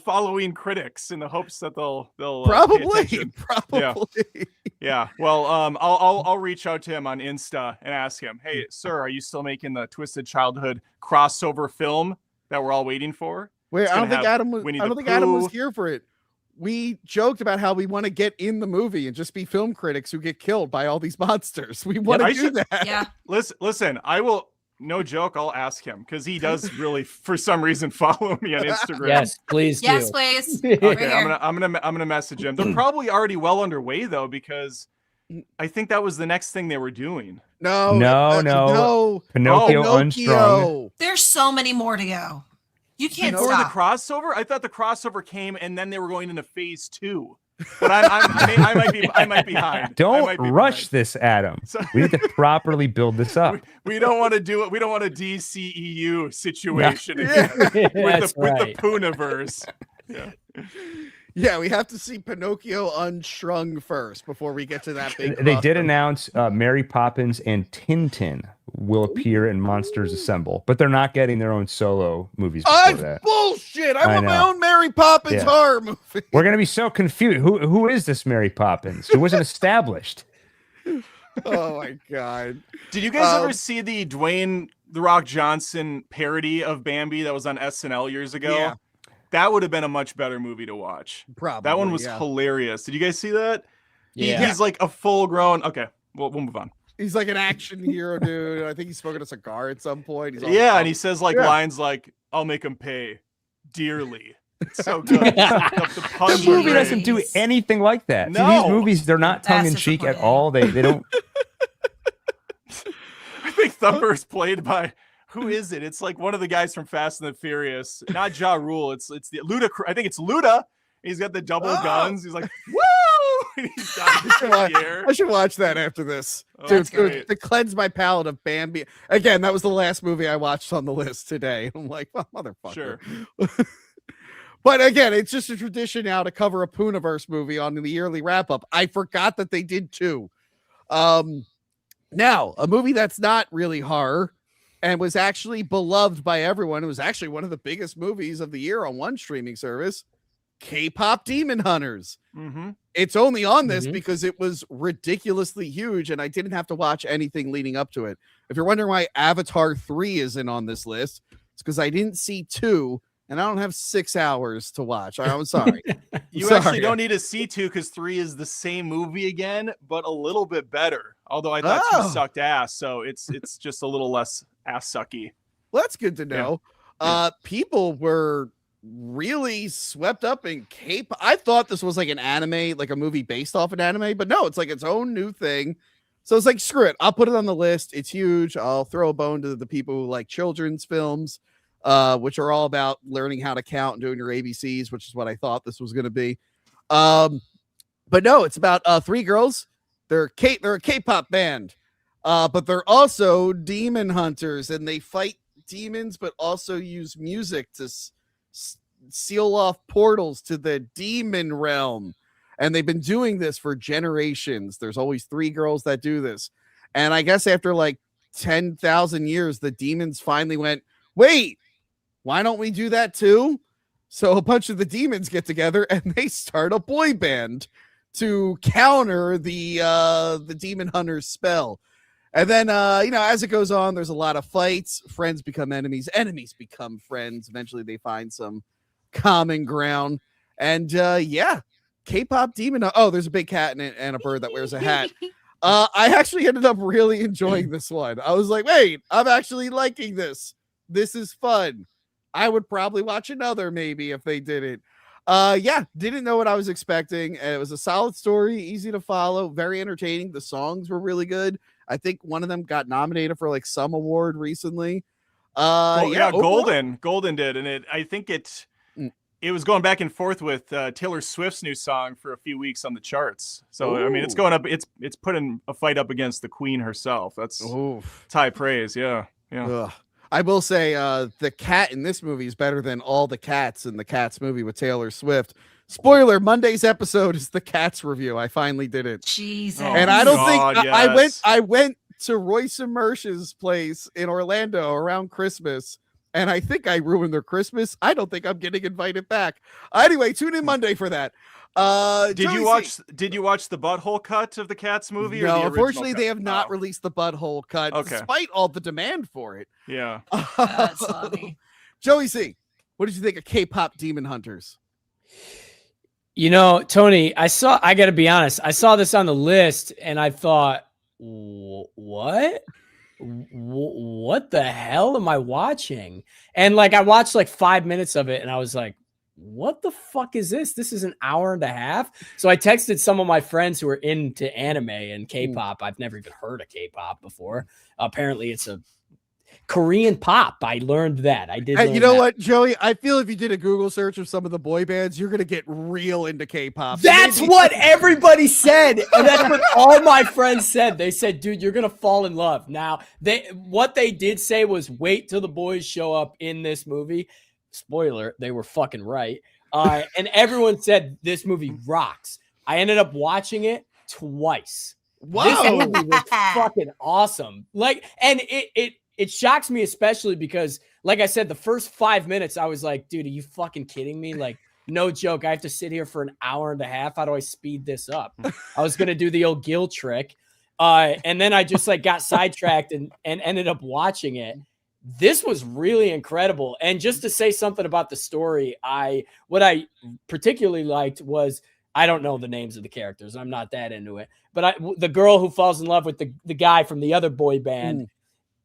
Speaker 5: following critics in the hopes that they'll
Speaker 1: probably.
Speaker 5: Yeah. Well, I'll reach out to him on Insta and ask him, hey, sir, are you still making the Twisted Childhood crossover film that we're all waiting for?
Speaker 1: Wait, I don't think Adam was here for it. We joked about how we want to get in the movie and just be film critics who get killed by all these monsters. We want to do that.
Speaker 4: Yeah.
Speaker 5: Listen, I will. No joke. I'll ask him because he does really, for some reason, follow me on Instagram.
Speaker 2: Yes, please.
Speaker 4: Yes, please.
Speaker 5: Okay, I'm gonna message him. They're probably already well underway though, because I think that was the next thing they were doing.
Speaker 3: No. Pinocchio Unstrung.
Speaker 4: There's so many more to go. You can't
Speaker 5: For
Speaker 4: stop.
Speaker 5: the crossover, I thought the crossover came and then they were going into phase 2. But I might be behind.
Speaker 3: Don't rush this, Adam. We need to properly build this up.
Speaker 5: We don't want to do it. We don't want a DCEU situation again with the Pooniverse.
Speaker 1: Yeah, we have to see Pinocchio Unstrung first before we get to that big.
Speaker 3: They did announce Mary Poppins and Tintin will appear in Monsters Assemble, but they're not getting their own solo movies before that.
Speaker 1: Bullshit! I want my own Mary Poppins horror movie.
Speaker 3: We're gonna be so confused. Who is this Mary Poppins? Who wasn't established?
Speaker 1: Oh my god!
Speaker 5: Did you guys ever see the Dwayne the Rock Johnson parody of Bambi that was on SNL years ago.
Speaker 1: Yeah.
Speaker 5: That would have been a much better movie to watch.
Speaker 1: Probably.
Speaker 5: That one was hilarious. Did you guys see that?
Speaker 2: Yeah.
Speaker 5: He's like a full grown. Okay, we'll move on.
Speaker 1: He's like an action hero, dude. I think he's smoking a cigar at some point. He's all
Speaker 5: And he says like lines like, "I'll make him pay dearly." It's so good.
Speaker 3: The movie doesn't do anything like that.
Speaker 5: No.
Speaker 3: See, these movies, they're not tongue in cheek at all. They don't.
Speaker 5: I think Thumper's played by who is it? It's like one of the guys from Fast and the Furious. Not Ja Rule. It's the Luda. I think it's Luda. He's got the double guns. He's like, woo! He's got the air.
Speaker 1: I should watch that after this.
Speaker 5: Oh,
Speaker 1: to cleanse my palate of Bambi. Again, that was the last movie I watched on the list today. I'm like, well, motherfucker.
Speaker 5: Sure.
Speaker 1: But again, it's just a tradition now to cover a Pooniverse movie on the yearly wrap up. I forgot that they did too. Now, a movie that's not really horror and was actually beloved by everyone. It was actually one of the biggest movies of the year on one streaming service, KPop Demon Hunters.
Speaker 5: Mm-hmm.
Speaker 1: It's only on this because it was ridiculously huge and I didn't have to watch anything leading up to it. If you're wondering why Avatar 3 isn't on this list, it's because I didn't see 2 and I don't have 6 hours to watch. I'm sorry.
Speaker 5: You actually don't need to see 2 because 3 is the same movie again, but a little bit better. Although I thought 2 sucked ass, so it's just a little less ass sucky.
Speaker 1: Well, that's good to know. Yeah. People were really swept up in K-pop. I thought this was like an anime, like a movie based off an anime, but no, it's like its own new thing. So it's like, screw it. I'll put it on the list. It's huge. I'll throw a bone to the people who like children's films, which are all about learning how to count and doing your ABCs, which is what I thought this was going to be. But no, it's about 3 girls. They're a K-pop band, but they're also demon hunters, and they fight demons, but also use music to seal off portals to the demon realm. And they've been doing this for generations. There's always 3 girls that do this. And I guess after like 10,000 years, the demons finally went, wait, why don't we do that too? So a bunch of the demons get together and they start a boy band to counter the demon hunter's spell. And then, as it goes on, there's a lot of fights. Friends become enemies. Enemies become friends. Eventually, they find some common ground. And, K-pop demon. Oh, there's a big cat in it and a bird that wears a hat. I actually ended up really enjoying this one. I was like, wait, I'm actually liking this. This is fun. I would probably watch another maybe if they did it. Didn't know what I was expecting. It was a solid story, easy to follow, very entertaining. The songs were really good. I think one of them got nominated for like some award recently.
Speaker 5: Golden did, and I think it was going back and forth with Taylor Swift's new song for a few weeks on the charts. So I mean, it's going up. It's putting a fight up against the Queen herself. That's high praise. Yeah.
Speaker 1: Ugh. I will say the cat in this movie is better than all the cats in the Cats movie with Taylor Swift. Spoiler, Monday's episode is the Cats review. I finally did it.
Speaker 4: Jesus.
Speaker 1: And I don't think I went to Royce and Mersh's place in Orlando around Christmas, and I think I ruined their Christmas. I don't think I'm getting invited back. Anyway, tune in Monday for that.
Speaker 5: Did you watch the butthole cut of the Cats movie?
Speaker 1: No, unfortunately, they have not released the butthole cut, despite all the demand for it.
Speaker 5: Yeah,
Speaker 4: that's funny.
Speaker 1: Joey C, what did you think of K-pop Demon Hunters?
Speaker 2: You know, Tony, I got to be honest. I saw this on the list and I thought, what the hell am I watching? And like, I watched like 5 minutes of it and I was like, what the fuck is this? This is an hour and a half. So I texted some of my friends who are into anime and K-pop. I've never even heard of K-pop before. Apparently it's a Korean pop. I learned that. I did.
Speaker 1: And you know what, Joey? I feel if you did a Google search of some of the boy bands, you're gonna get real into K-pop.
Speaker 2: That's what everybody said, and that's what all my friends said. They said, "Dude, you're gonna fall in love." Now, what they did say was, "Wait till the boys show up in this movie." Spoiler: they were fucking right. And everyone said this movie rocks. I ended up watching it twice.
Speaker 1: Wow,
Speaker 2: this movie was fucking awesome. Like, and it shocks me, especially because, like I said, the first 5 minutes, I was like, dude, are you fucking kidding me? Like, no joke. I have to sit here for an hour and a half. How do I speed this up? I was going to do the old Gil trick. And then I just like got sidetracked and ended up watching it. this was really incredible. And just to say something about the story, what I particularly liked was, I don't know the names of the characters. I'm not that into it. But the girl who falls in love with the guy from the other boy band,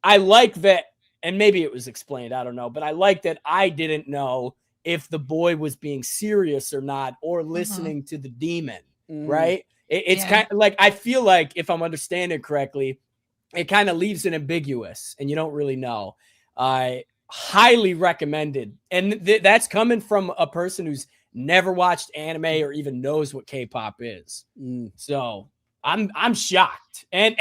Speaker 2: I like that, and maybe it was explained, I don't know, but I like that I didn't know if the boy was being serious or not, or listening to the demon, right? It's kind of like, I feel like, if I'm understanding correctly, it kind of leaves it ambiguous and you don't really know. I highly recommended. And that's coming from a person who's never watched anime or even knows what K-pop is. So I'm shocked. And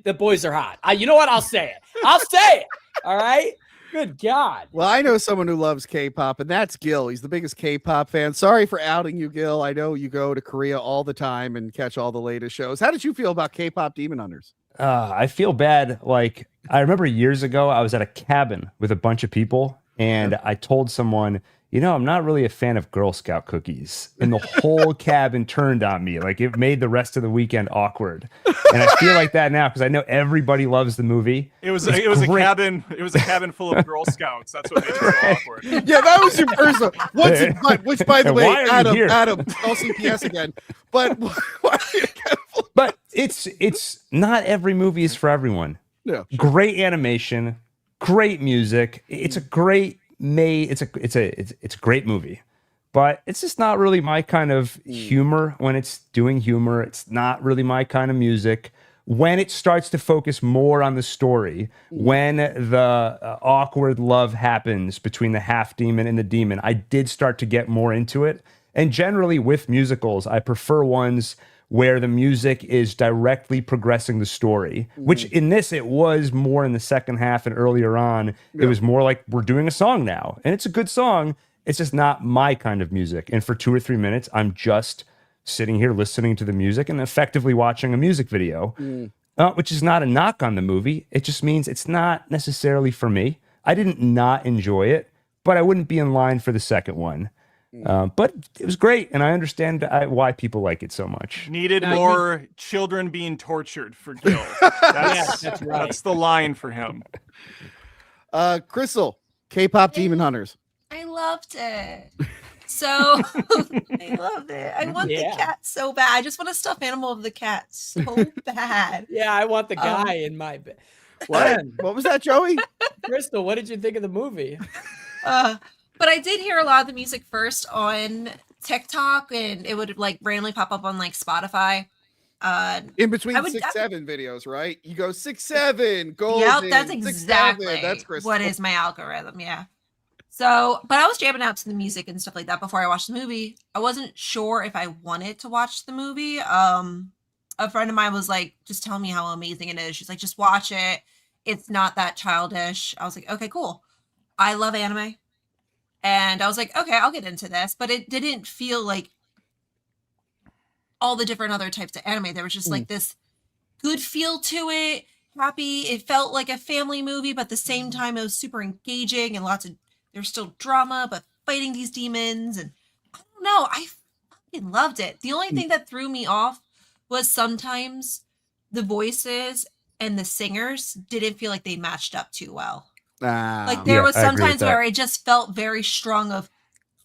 Speaker 2: the boys are hot. You know what? I'll say it. I'll say it. All right. Good God.
Speaker 1: Well, I know someone who loves K-pop, and that's Gil. He's the biggest K-pop fan. Sorry for outing you, Gil. I know you go to Korea all the time and catch all the latest shows. How did you feel about K-pop Demon Hunters?
Speaker 3: I feel bad. Like, I remember years ago, I was at a cabin with a bunch of people, and I told someone, I'm not really a fan of Girl Scout cookies. And the whole cabin turned on me. Like, it made the rest of the weekend awkward. And I feel like that now because I know everybody loves the movie.
Speaker 5: It was a cabin full of Girl Scouts. That's what made it so awkward.
Speaker 1: Yeah, that was your first one. Which, by the way, Adam, I'll CPS again. But why are you
Speaker 3: But it's not every movie is for everyone.
Speaker 1: Yeah, sure.
Speaker 3: Great animation, great music. It's a great it's a great movie, but it's just not really my kind of humor. When it's doing humor, it's not really my kind of music. When it starts to focus more on the story, when the awkward love happens between the half demon and the demon, I did start to get more into it. And generally with musicals, I prefer ones where the music is directly progressing the story, which in this, it was more in the second half and earlier on. It was more like, we're doing a song now. And it's a good song. It's just not my kind of music. And for 2 or 3 minutes, I'm just sitting here listening to the music and effectively watching a music video, which is not a knock on the movie. It just means it's not necessarily for me. I didn't not enjoy it, but I wouldn't be in line for the second one. But it was great, and I understand why people like it so much.
Speaker 5: Needed more children being tortured for Gil. That's right. That's the line for him.
Speaker 1: Crystal, K-pop Demon Hunters.
Speaker 4: I loved it. So I loved it. I want the cat so bad. I just want a stuffed animal of the cat so bad.
Speaker 2: Yeah, I want the guy in my bed.
Speaker 1: What was that, Joey?
Speaker 2: Crystal, what did you think of the movie?
Speaker 4: But I did hear a lot of the music first on TikTok, and it would like randomly pop up on like Spotify.
Speaker 1: In between 6-7 videos, right? You go 6-7, golden.
Speaker 4: Yep, that's exactly
Speaker 1: that's
Speaker 4: what is my algorithm. Yeah. So, but I was jamming out to the music and stuff like that before I watched the movie. I wasn't sure if I wanted to watch the movie. A friend of mine was like, just tell me how amazing it is. She's like, just watch it. It's not that childish. I was like, okay, cool. I love anime. And I was like, okay, I'll get into this. But it didn't feel like all the different other types of anime. There was just like this good feel to it, happy. It felt like a family movie, but at the same time, it was super engaging and there's still drama, but fighting these demons. And I don't know, I fucking loved it. The only thing that threw me off was sometimes the voices and the singers didn't feel like they matched up too well. Like there was sometimes where it just felt very strong of,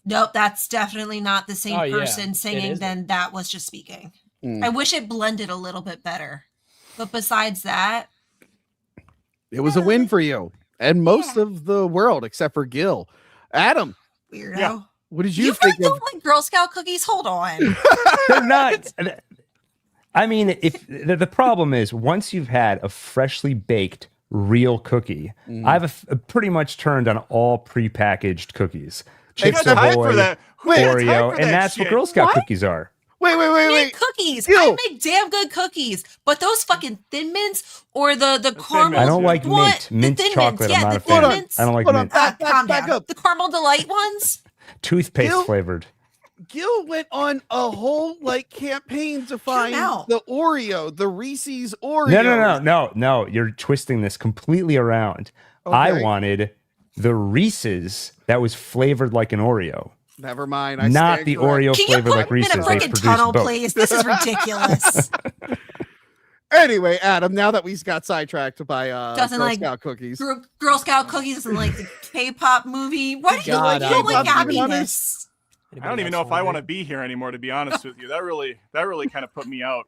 Speaker 4: nope, that's definitely not the same person singing than that was just speaking. I wish it blended a little bit better. But besides that,
Speaker 1: it was a win for you and most of the world except for Gil. Adam,
Speaker 4: weirdo.
Speaker 1: What did you think
Speaker 4: of like Girl Scout cookies? Hold on.
Speaker 3: They're not. I mean, if the problem is once you've had a freshly baked real cookie, I've pretty much turned on all prepackaged cookies. Chips Ahoy, Oreo, and that's what Girl Scout cookies are.
Speaker 4: Wait. Cookies. I make damn good cookies, but those fucking Thin Mints or the caramel.
Speaker 3: I don't like mint chocolate. I'm not a fan. I don't like mint.
Speaker 4: Back up. The caramel delight ones.
Speaker 3: Toothpaste flavored.
Speaker 1: Gil went on a whole like campaign to find the Oreo, the Reese's Oreo.
Speaker 3: No. You're twisting this completely around. Okay. I wanted the Reese's that was flavored like an Oreo.
Speaker 1: Never mind.
Speaker 3: Not the Oreo flavored like Reese's.
Speaker 4: Can you put me in a freaking tunnel, please? This is ridiculous.
Speaker 1: Anyway, Adam, now that we got sidetracked by
Speaker 4: Doesn't
Speaker 1: Girl
Speaker 4: like
Speaker 1: Scout cookies.
Speaker 4: Girl Scout cookies and like the K-pop movie. Why do you
Speaker 2: God,
Speaker 4: like, you don't like
Speaker 1: K-pop Demon
Speaker 4: happiness?
Speaker 5: I don't even know if I want to be here anymore, to be honest with you. That really kind of put me out.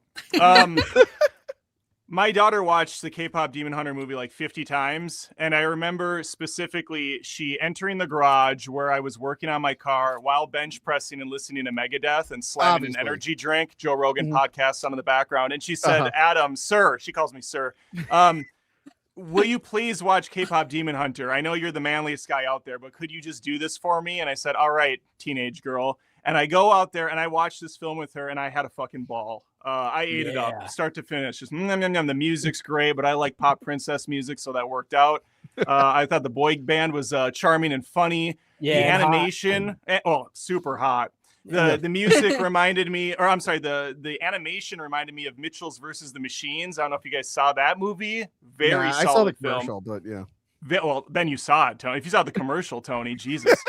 Speaker 5: My daughter watched the K-pop Demon Hunter movie like 50 times, and I remember specifically she entering the garage where I was working on my car while bench pressing and listening to Megadeth and slamming an energy drink, Joe Rogan podcast on in the background, and she said, Adam, sir, she calls me sir, will you please watch K-pop Demon Hunter? I know you're the manliest guy out there, but could you just do this for me? And I said, all right, teenage girl. And I go out there and I watch this film with her, and I had a fucking ball. I ate it up, start to finish. Just the music's great, but I like pop princess music, so that worked out. I thought the boy band was charming and funny.
Speaker 2: Yeah,
Speaker 5: the animation, super hot. The music reminded me, or I'm sorry, the animation reminded me of Mitchell's versus the Machines. I don't know if you guys saw that movie. Very solid
Speaker 1: I saw the
Speaker 5: film.
Speaker 1: commercial, but yeah.
Speaker 5: Well, then you saw it, Tony. If you saw the commercial, Tony, Jesus.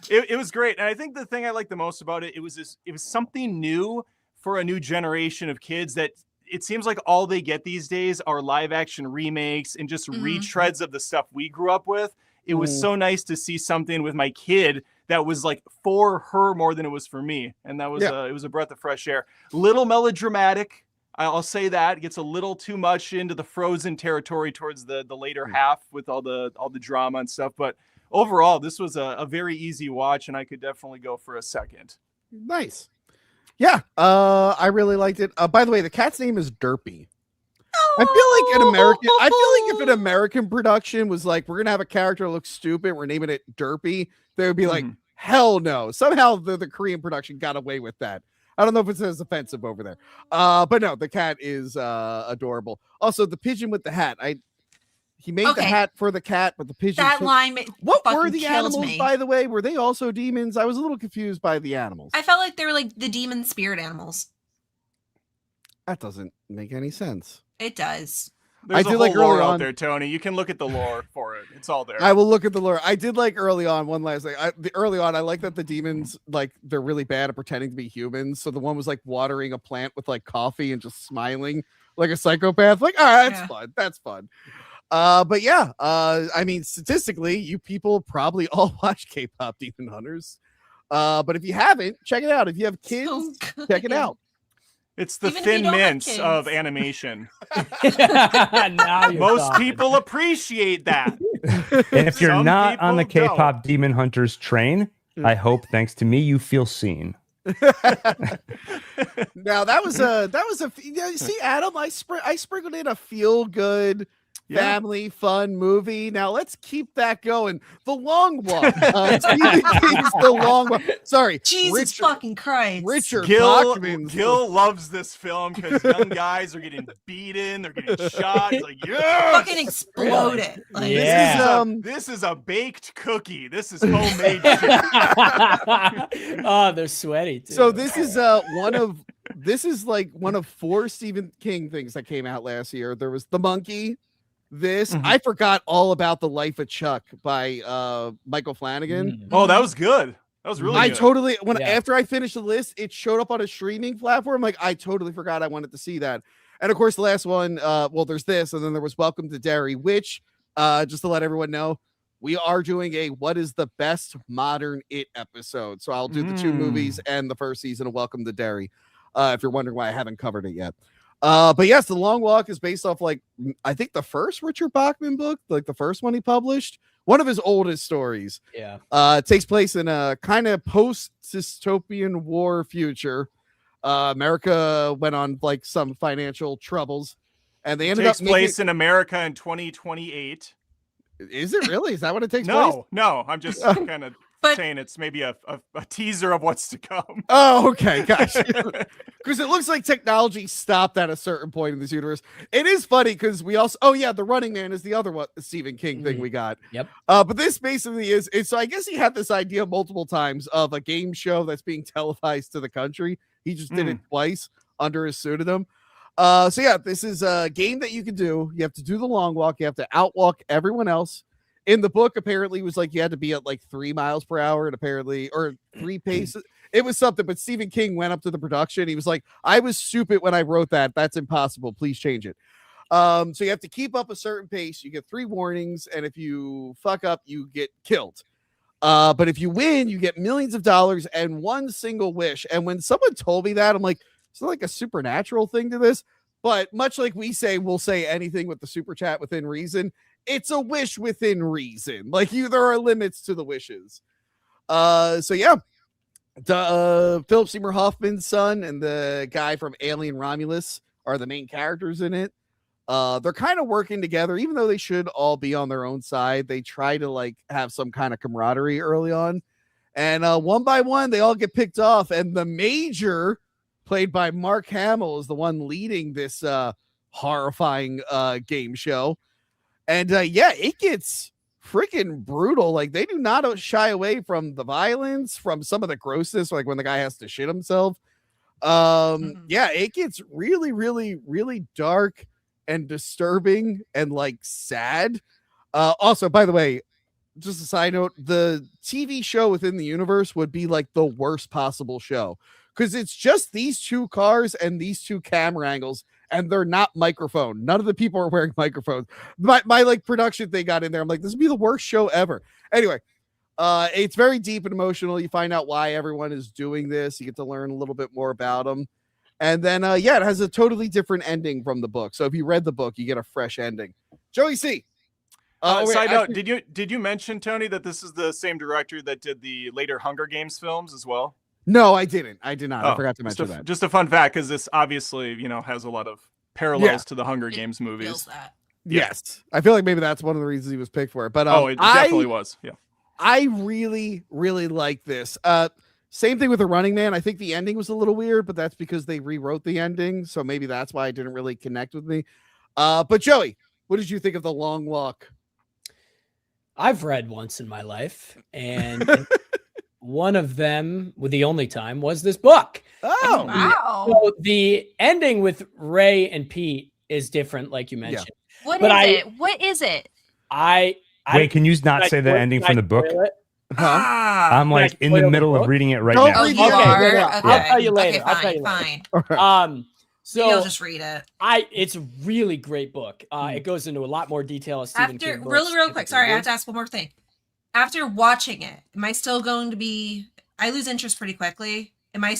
Speaker 5: It was great. And I think the thing I liked the most about it, it was something new for a new generation of kids that it seems like all they get these days are live action remakes and just retreads of the stuff we grew up with. It was so nice to see something with my kid that was like for her more than it was for me. And that was it was a breath of fresh air. Little melodramatic. I'll say that. It gets a little too much into the Frozen territory towards the later half with all the drama and stuff. But overall, this was a very easy watch, and I could definitely go for a second.
Speaker 1: Nice. Yeah, I really liked it. By the way, the cat's name is Derpy. I feel like if an American production was like, we're gonna have a character that looks stupid, we're naming it Derpy, they would be like, hell no. Somehow the Korean production got away with that. I don't know if it's as offensive over there. But no, the cat is adorable. Also, the pigeon with the hat. He made the hat for the cat, but the pigeon.
Speaker 4: That line.
Speaker 1: What were the animals, by the way? Were they also demons? I was a little confused by the animals.
Speaker 4: I felt like they were like the demon spirit animals.
Speaker 1: That doesn't make any sense.
Speaker 4: It does.
Speaker 5: There's a whole lore out there, Tony. You can look at the lore for it. It's all there.
Speaker 1: I will look at the lore. I did like early on, one last thing. Early on, I like that the demons, like, they're really bad at pretending to be humans. So the one was like watering a plant with like coffee and just smiling like a psychopath. Like, all right, that's fun. That's fun. But yeah, I mean, statistically, you people probably all watch K-pop Demon Hunters. But if you haven't, check it out. If you have kids, check it out.
Speaker 5: It's the Thin Mints of animation.
Speaker 2: Now
Speaker 5: Most people appreciate that.
Speaker 3: And if you're not on the K-pop Demon Hunters train, I hope, thanks to me, you feel seen.
Speaker 1: Now that was a see, Adam, I sprinkled in a feel good family fun movie. Now let's keep that going. The Long Walk. Stephen King's The Long Walk. Sorry,
Speaker 4: Jesus fucking Christ.
Speaker 1: Richard
Speaker 5: Gil loves this film because young guys are getting beaten, they're getting shot. He's like, yes!
Speaker 4: Fucking explode it. Like,
Speaker 5: this is a baked cookie. This is homemade shit.
Speaker 2: Oh, they're sweaty too.
Speaker 1: So this is one of 4 Stephen King things that came out last year. There was The Monkey. I forgot all about The Life of Chuck by Michael Flanagan.
Speaker 5: Oh, that was good. That was really good.
Speaker 1: After I finished the list, it showed up on a streaming platform. Like, I totally forgot I wanted to see that. And of course, the last one, there's this, and then there was Welcome to Derry, which, just to let everyone know, we are doing a what is the best modern It episode. So I'll do the 2 movies and the first season of Welcome to Derry, if you're wondering why I haven't covered it yet. But yes, The Long Walk is based off, like, I think the first Richard Bachman book, like the first one he published, one of his oldest stories.
Speaker 2: Yeah.
Speaker 1: It takes place in a kind of post-dystopian war future. America went on like some financial troubles, and they ended up
Speaker 5: takes place in America in 2028.
Speaker 1: Is it really? Is that what it takes place?
Speaker 5: No, I'm just kind of saying it's maybe a teaser of what's to come.
Speaker 1: Oh, okay, gotcha. Because it looks like technology stopped at a certain point in this universe. It is funny because we also, The Running Man is the other one, Stephen King thing we got.
Speaker 2: Yep.
Speaker 1: But this basically is so I guess he had this idea multiple times of a game show that's being televised to the country. He just did it twice under his pseudonym. This is a game that you can do. You have to do the long walk. You have to outwalk everyone else in the book, apparently, it was like you had to be at like 3 miles per hour, and apparently, or 3 paces. It was something, but Stephen King went up to the production. He was like, I was stupid when I wrote that. That's impossible. Please change it. So you have to keep up a certain pace. You get 3 warnings, and if you fuck up, you get killed. But if you win, you get millions of dollars and 1 single wish. And when someone told me that, I'm like, it's not like a supernatural thing to this. But much like we say, we'll say anything with the super chat within reason. It's a wish within reason. Like there are limits to the wishes. So yeah, Philip Seymour Hoffman's son and the guy from Alien Romulus are the main characters in it. They're kind of working together, even though they should all be on their own side. They try to like have some kind of camaraderie early on, and one by one they all get picked off. And the Major, played by Mark Hamill, is the one leading this horrifying game show. And yeah, it gets freaking brutal. Like they do not shy away from the violence, from some of the grossness, like when the guy has to shit himself. Yeah, it gets really, really, really dark and disturbing and like sad. Also, by the way, just a side note, the TV show within the universe would be like the worst possible show, because it's just these 2 cars and these 2 camera angles, and they're not microphone. None of the people are wearing microphones. My like production thing got in there. I'm like, this would be the worst show ever. Anyway, it's very deep and emotional. You find out why everyone is doing this. You get to learn a little bit more about them. And then, yeah, it has a totally different ending from the book. So if you read the book, you get a fresh ending. Joey C.
Speaker 5: Side note, did you mention, Tony, that this is the same director that did the later Hunger Games films as well?
Speaker 1: No, I didn't. I did not. I forgot to mention that.
Speaker 5: Just a fun fact, because this obviously, has a lot of parallels to the Hunger Games movies.
Speaker 1: Yes. I feel like maybe that's one of the reasons he was picked for it. But
Speaker 5: it definitely was. Yeah.
Speaker 1: I really, really like this. Same thing with The Running Man. I think the ending was a little weird, but that's because they rewrote the ending. So maybe that's why it didn't really connect with me. But Joey, what did you think of The Long Walk?
Speaker 2: I've read once in my life, and one of them, with the only time, was this book.
Speaker 1: Oh,
Speaker 4: wow.
Speaker 2: So the ending with Ray and Pete is different, like you mentioned.
Speaker 4: Yeah. What is it?
Speaker 3: Wait, can you not say the ending from the book? I'm like in the middle of reading it right now.
Speaker 4: Oh, you are? Okay.
Speaker 2: I'll tell you later.
Speaker 4: Okay, fine.
Speaker 2: So
Speaker 4: you'll just read it.
Speaker 2: It's a really great book. It goes into a lot more detail as Stephen King books.
Speaker 4: Real quick. Sorry, I have to ask one more thing. After watching it, am I still going to be? I lose interest pretty quickly. Am I?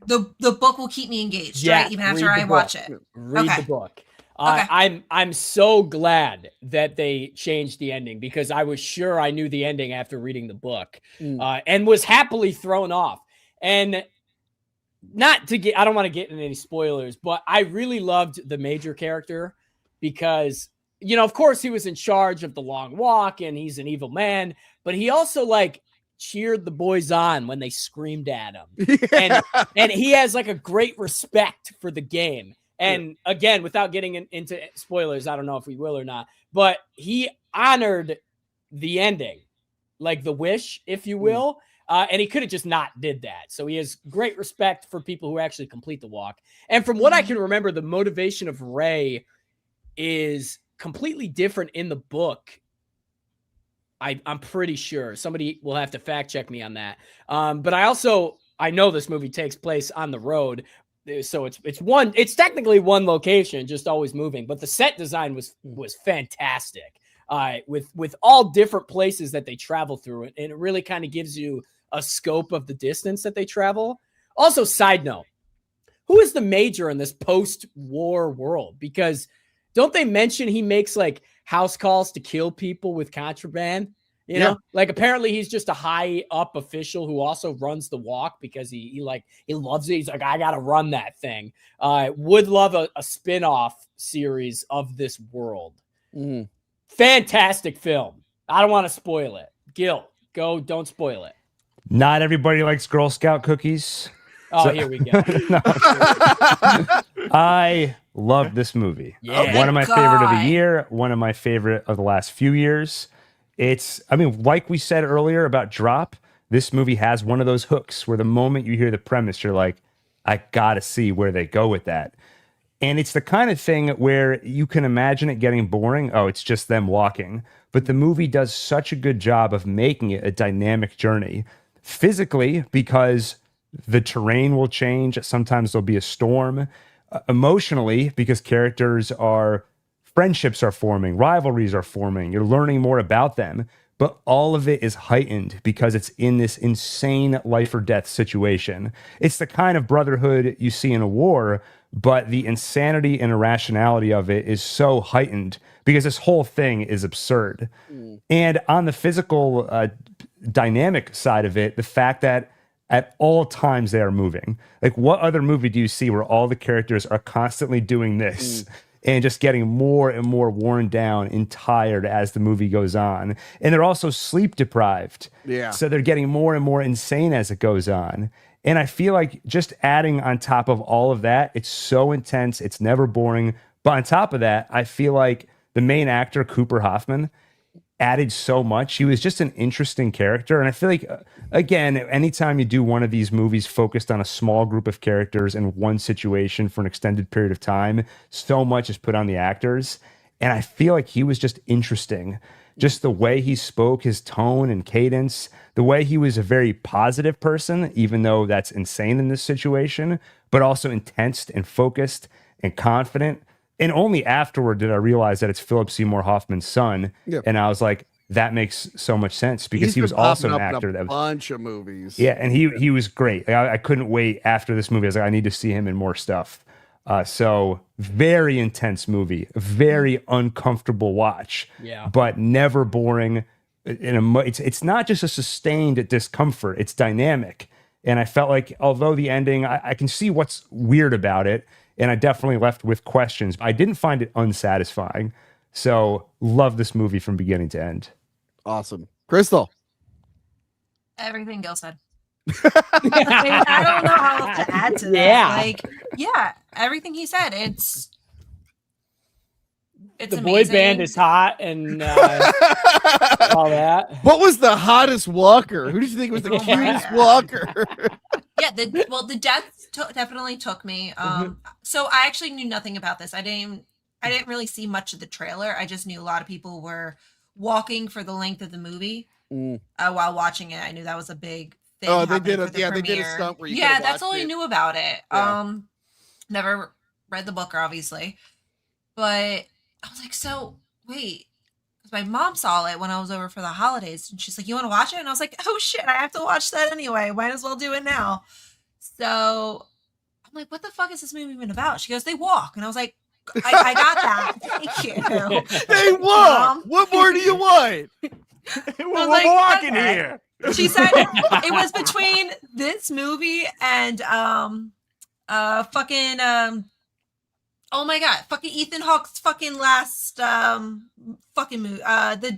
Speaker 4: The book will keep me engaged, right? Even after I watch it.
Speaker 2: Read the book. I'm so glad that they changed the ending, because I was sure I knew the ending after reading the book, and was happily thrown off. And I don't want to get into any spoilers, but I really loved the Major character, because, of course he was in charge of the Long Walk and he's an evil man, but he also like cheered the boys on when they screamed at him. And he has like a great respect for the game. And again, without getting into spoilers, I don't know if we will or not, but he honored the ending, like the wish, if you will. And he could have just not did that. So he has great respect for people who actually complete the walk. And from what I can remember, the motivation of Ray is completely different in the book. I'm pretty sure. Somebody will have to fact check me on that. But I know this movie takes place on the road. So it's technically one location, just always moving. But the set design was fantastic. With all different places that they travel through, and it really kind of gives you a scope of the distance that they travel. Also, side note, who is the Major in this post-war world? Because don't they mention he makes like house calls to kill people with contraband? You know, like apparently he's just a high up official who also runs the walk, because he loves it. He's like, I got to run that thing. Would love a spin-off series of this world. Fantastic film. I don't want to spoil it. Gil, go, don't spoil it.
Speaker 3: Not everybody likes Girl Scout cookies.
Speaker 2: Oh, here we go.
Speaker 3: I love this movie.
Speaker 2: Yeah.
Speaker 3: One of my favorite of the year. One of my favorite of the last few years. Like we said earlier about Drop, this movie has one of those hooks where the moment you hear the premise, you're like, I gotta see where they go with that. And it's the kind of thing where you can imagine it getting boring. Oh, it's just them walking. But the movie does such a good job of making it a dynamic journey. Physically, because the terrain will change. Sometimes there'll be a storm. Emotionally, because friendships are forming, rivalries are forming. You're learning more about them. But all of it is heightened because it's in this insane life or death situation. It's the kind of brotherhood you see in a war, but the insanity and irrationality of it is so heightened because this whole thing is absurd. And on the physical dynamic side of it, the fact that at all times they are moving. Like, what other movie do you see where all the characters are constantly doing this? And just getting more and more worn down and tired as the movie goes on. And they're also sleep deprived.
Speaker 1: Yeah.
Speaker 3: So they're getting more and more insane as it goes on. And I feel like just adding on top of all of that, it's so intense. It's never boring. But on top of that, I feel like the main actor, Cooper Hoffman, added so much. He was just an interesting character. And I feel like, again, anytime you do one of these movies focused on a small group of characters in one situation for an extended period of time, so much is put on the actors. And I feel like he was just interesting. Just the way he spoke, his tone and cadence, the way he was a very positive person, even though that's insane in this situation, but also intense and focused and confident. And only afterward did I realize that it's Philip Seymour Hoffman's son.
Speaker 1: Yep.
Speaker 3: And I was like, that makes so much sense because he was
Speaker 1: been
Speaker 3: also an
Speaker 1: popping up
Speaker 3: actor
Speaker 1: in
Speaker 3: that
Speaker 1: a
Speaker 3: was
Speaker 1: bunch of movies.
Speaker 3: Yeah, and he was great. I couldn't wait after this movie. I was like, I need to see him in more stuff. So very intense movie, very uncomfortable watch.
Speaker 2: Yeah,
Speaker 3: but never boring. It's not just a sustained discomfort. It's dynamic. And I felt like, although the ending, I can see what's weird about it. And I definitely left with questions. I didn't find it unsatisfying. So love this movie from beginning to end.
Speaker 1: Awesome. Crystal.
Speaker 4: Everything Gil said. I don't know how else to add to that.
Speaker 2: Yeah.
Speaker 4: Like, yeah, everything he said. It's
Speaker 2: the
Speaker 4: amazing.
Speaker 2: boy band is hot and all that.
Speaker 1: What was the hottest walker? Who did you think was the
Speaker 4: Oh my
Speaker 1: cutest
Speaker 4: God.
Speaker 1: walker?
Speaker 4: Yeah, the death definitely took me. So I actually knew nothing about this. I didn't really see much of the trailer. I just knew a lot of people were walking for the length of the movie while watching it. I knew that was a big thing.
Speaker 1: Oh, they did
Speaker 4: the
Speaker 1: they did a
Speaker 4: premiere.
Speaker 1: stunt where you
Speaker 4: Yeah,
Speaker 1: could've
Speaker 4: that's
Speaker 1: watched
Speaker 4: all I
Speaker 1: it.
Speaker 4: knew about it.
Speaker 1: Yeah.
Speaker 4: Never read the book, obviously, but I was like, so wait. My mom saw it when I was over for the holidays, and she's like, "You want to watch it?" And I was like, "Oh shit, I have to watch that anyway. Might as well do it now." So I'm like, "What the fuck is this movie even about?" She goes, "They walk," and I was like, "I got that. Thank you."
Speaker 1: They walk.
Speaker 4: Mom.
Speaker 1: What more do you want?
Speaker 5: We're
Speaker 4: like,
Speaker 5: walking
Speaker 4: okay.
Speaker 5: here.
Speaker 4: She said it was between this movie and oh my god, fucking Ethan Hawke's fucking last fucking movie. The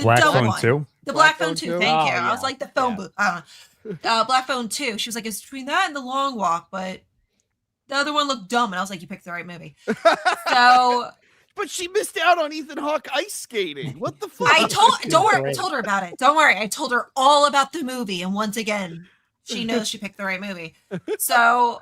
Speaker 3: Black
Speaker 4: dumb
Speaker 3: Phone
Speaker 4: one.
Speaker 3: 2?
Speaker 4: The
Speaker 1: Black
Speaker 4: Black Phone
Speaker 1: Phone
Speaker 4: 2.
Speaker 1: 2?
Speaker 4: Thank
Speaker 2: Oh,
Speaker 4: you. I was
Speaker 2: yeah.
Speaker 4: like the phone
Speaker 2: Yeah.
Speaker 4: booth. I don't know. Black Phone 2. She was like, it's between that and The Long Walk, but the other one looked dumb, and I was like, you picked the right movie. So
Speaker 1: But she missed out on Ethan Hawke ice skating. What the fuck?
Speaker 4: don't worry, I told her about it. Don't worry. I told her all about the movie, and once again, she knows she picked the right movie. So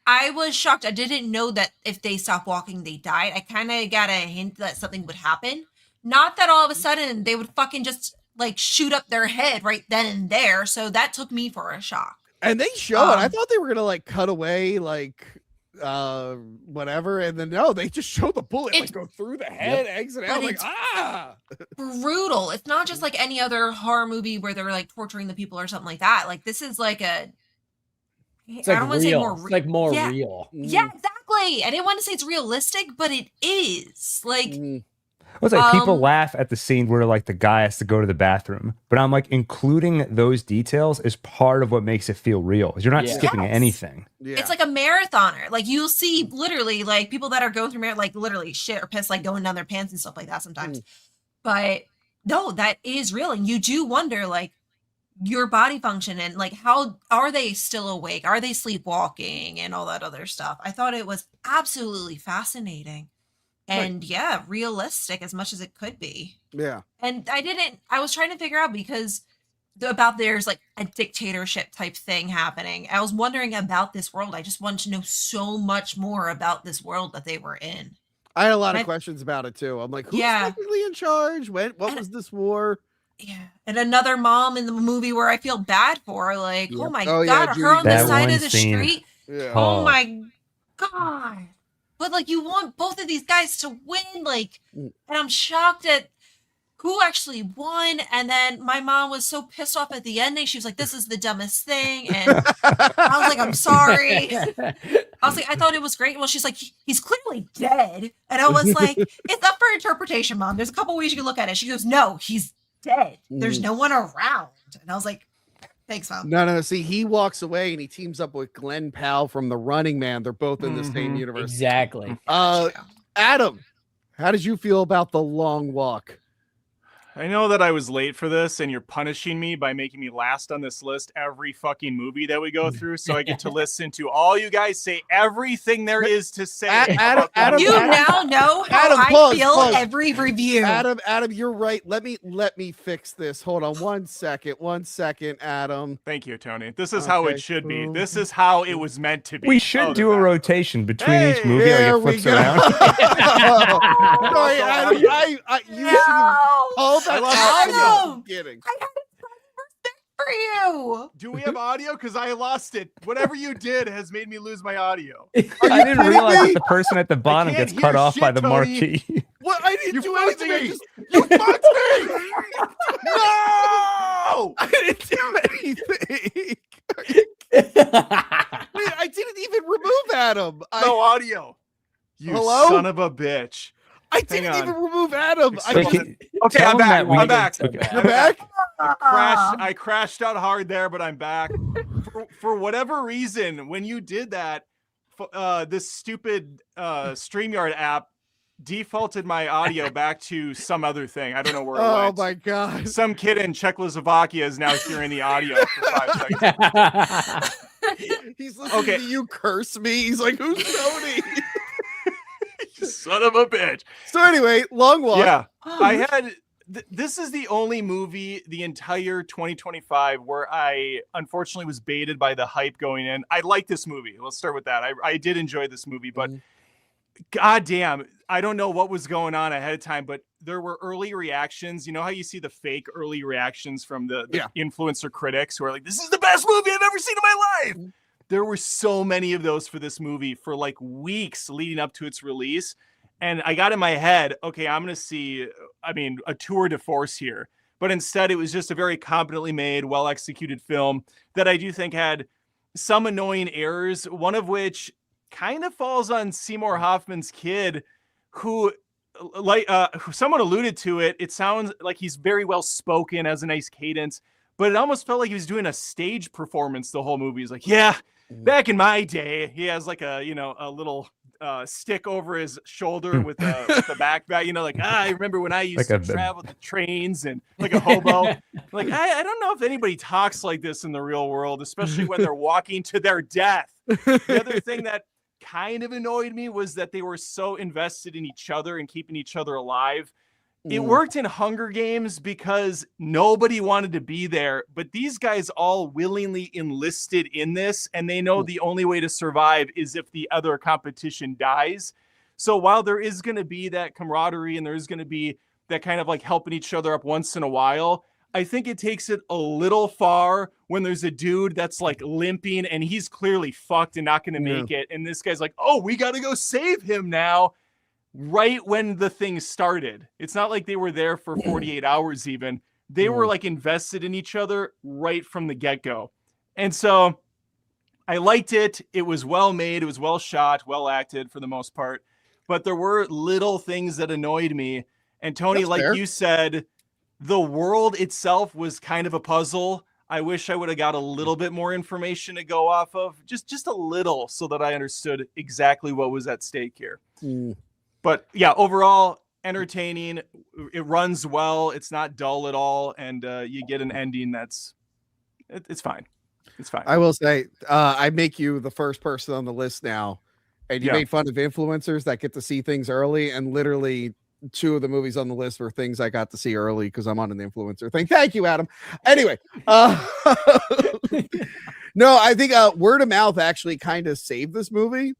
Speaker 4: I was shocked. I didn't know that if they stopped walking, they died. I kind of got a hint that something would happen. Not that all of a sudden they would fucking just like shoot up their head right then and there. So that took me for a shock.
Speaker 1: And they show it. I thought they were gonna like cut away like whatever, and then no, they just show the bullet like go through the head, exit out. Like
Speaker 4: Brutal. It's not just like any other horror movie where they're like torturing the people or something like that. Like this is like
Speaker 2: It's like real. It's like more
Speaker 4: yeah.
Speaker 2: real.
Speaker 4: Yeah, exactly. I didn't want to say it's realistic, but it is. Like
Speaker 3: It's like people laugh at the scene where like the guy has to go to the bathroom, but I'm like, including those details is part of what makes it feel real. You're not skipping anything.
Speaker 1: yeah.
Speaker 4: It's like a marathoner. Like you'll see literally like people that are going through like literally shit or piss, like going down their pants and stuff like that sometimes. But no, that is real. And you do wonder like your body function and like how are they still awake? Are they sleepwalking and all that other stuff? I thought it was absolutely fascinating. And yeah, realistic as much as it could be.
Speaker 1: Yeah.
Speaker 4: And I was trying to figure out because about there's like a dictatorship type thing happening. I was wondering about this world. I just wanted to know so much more about this world that they were in.
Speaker 1: I had a lot of questions about it too. I'm like, who's technically in charge? What was this war?
Speaker 4: Yeah. And another mom in the movie where I feel bad for, like, oh my
Speaker 1: Oh,
Speaker 4: God,
Speaker 1: yeah,
Speaker 4: her on the
Speaker 3: That
Speaker 4: side
Speaker 3: one
Speaker 4: of the
Speaker 3: scene.
Speaker 4: street.
Speaker 1: Yeah.
Speaker 4: Oh my God. But like, you want both of these guys to win, like, and I'm shocked at who actually won. And then my mom was so pissed off at the ending. She was like, this is the dumbest thing. And I was like, I'm sorry. I was like, I thought it was great. Well, she's like, he's clearly dead. And I was like, it's up for interpretation, Mom. There's a couple ways you can look at it. She goes, no, he's dead. There's no one around. And I was like, thanks, Mom.
Speaker 1: No. See, he walks away and he teams up with Glenn Powell from The Running Man. They're both in the same universe.
Speaker 2: Exactly.
Speaker 1: Adam, how did you feel about The Long Walk?
Speaker 5: I know that I was late for this and you're punishing me by making me last on this list every fucking movie that we go through. So I get to listen to all you guys say everything there is to say.
Speaker 1: Adam,
Speaker 4: you now know how
Speaker 1: Adam,
Speaker 4: I feel every review.
Speaker 1: Adam, you're right. Let me fix this. Hold on 1 second, Adam.
Speaker 5: Thank you, Tony. This is how it should be. This is how it was meant to be.
Speaker 3: We should do a rotation between each movie.
Speaker 1: There
Speaker 3: Like it flips
Speaker 1: we go.
Speaker 3: around.
Speaker 1: Sorry, Adam. You should hold that audio. I'm kidding.
Speaker 4: I had respect for you.
Speaker 5: Do we have audio? Because I lost it. Whatever you did has made me lose my audio.
Speaker 3: I didn't realize that the person at the bottom
Speaker 5: can't
Speaker 3: gets cut
Speaker 5: hear
Speaker 3: off by
Speaker 5: shit,
Speaker 3: the
Speaker 5: Tony.
Speaker 3: marquee.
Speaker 1: What? I didn't do
Speaker 5: fucked
Speaker 1: anything.
Speaker 5: me.
Speaker 1: You fucked me.
Speaker 5: No!
Speaker 1: I didn't do anything. Wait, I didn't even remove Adam.
Speaker 5: No audio. You
Speaker 1: Hello?
Speaker 5: son of a bitch.
Speaker 1: I didn't even remove Adam.
Speaker 5: Okay,
Speaker 3: Tell
Speaker 5: I'm
Speaker 3: him
Speaker 5: back.
Speaker 3: that we-
Speaker 5: I'm back.
Speaker 3: Okay.
Speaker 1: You're back?
Speaker 5: I crashed out hard there, but I'm back. For whatever reason, when you did that, this stupid StreamYard app defaulted my audio back to some other thing. I don't know where it went.
Speaker 1: Oh my God.
Speaker 5: Some kid in Czechoslovakia is now hearing the audio for 5 seconds.
Speaker 1: He's listening to you curse me. He's like, who's Tony?
Speaker 5: You son of a bitch.
Speaker 1: So anyway, Long Walk.
Speaker 5: Yeah. I had this is the only movie the entire 2025 where I unfortunately was baited by the hype going in. I like this movie. Let's start with that. I did enjoy this movie, but goddamn, I don't know what was going on ahead of time, but there were early reactions. You know how you see the fake early reactions from the influencer critics who are like, this is the best movie I've ever seen in my life. There were so many of those for this movie for like weeks leading up to its release. And I got in my head, okay, I'm going to see, a tour de force here. But instead, it was just a very competently made, well-executed film that I do think had some annoying errors, one of which kind of falls on Seymour Hoffman's kid, who, someone alluded to it. It sounds like he's very well spoken, has a nice cadence, but it almost felt like he was doing a stage performance the whole movie. He's like, yeah, back in my day, he has like a little stick over his shoulder with the back, I remember when I used to travel the trains and like a hobo. Like, I don't know if anybody talks like this in the real world, especially when they're walking to their death. The other thing that kind of annoyed me was that they were so invested in each other and keeping each other alive. It worked in Hunger Games because nobody wanted to be there, but these guys all willingly enlisted in this, and they know the only way to survive is if the other competition dies. So while there is going to be that camaraderie and there is going to be that kind of like helping each other up once in a while, I think it takes it a little far when there's a dude that's like limping and he's clearly fucked and not going to make it. And this guy's like, oh, we got to go save him now. Right when the thing started. It's not like they were there for 48 hours even. They were like invested in each other right from the get-go. And so I liked it. It was well made. It was well shot, well acted for the most part. But there were little things that annoyed me. And Tony,
Speaker 1: That's
Speaker 5: like
Speaker 1: fair.
Speaker 5: you said, the world itself was kind of a puzzle. I wish I would have got a little bit more information to go off of. Just a little so that I understood exactly what was at stake here. But yeah, overall, entertaining. It runs well. It's not dull at all. And you get an ending it's fine. It's fine.
Speaker 1: I will say, I make you the first person on the list now. And you made fun of influencers that get to see things early. And literally two of the movies on the list were things I got to see early because I'm on an influencer thing. Thank you, Adam. Anyway, no, I think word of mouth actually kind of saved this movie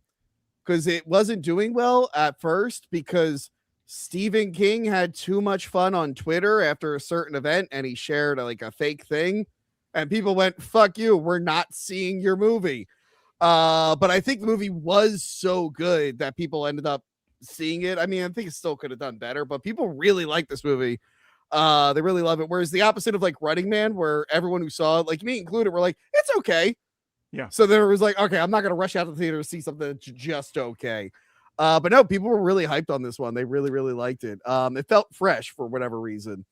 Speaker 1: because it wasn't doing well at first because Stephen King had too much fun on Twitter after a certain event and he shared like a fake thing and people went, fuck you, we're not seeing your movie. But I think the movie was so good that people ended up seeing it. I mean, I think it still could have done better, but people really like this movie. They really love it. Whereas the opposite of like Running Man, where everyone who saw it, like me included, were like, it's okay.
Speaker 5: Yeah.
Speaker 1: So there was like, okay, I'm not gonna rush out to the theater to see something that's just okay. But no, people were really hyped on this one. They really, really liked it. It felt fresh for whatever reason.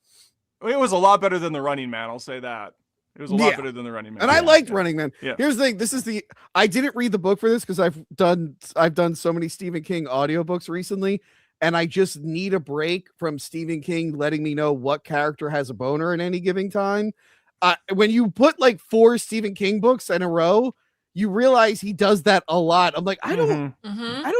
Speaker 5: It was a lot better than The Running Man. I'll say that. It was a lot better than The Running Man.
Speaker 1: And I liked Running Man.
Speaker 5: Yeah.
Speaker 1: Here's the thing. I didn't read the book for this because I've done so many Stephen King audiobooks recently. And I just need a break from Stephen King letting me know what character has a boner at any given time. When you put like 4 Stephen King books in a row, you realize he does that a lot. I'm like, I don't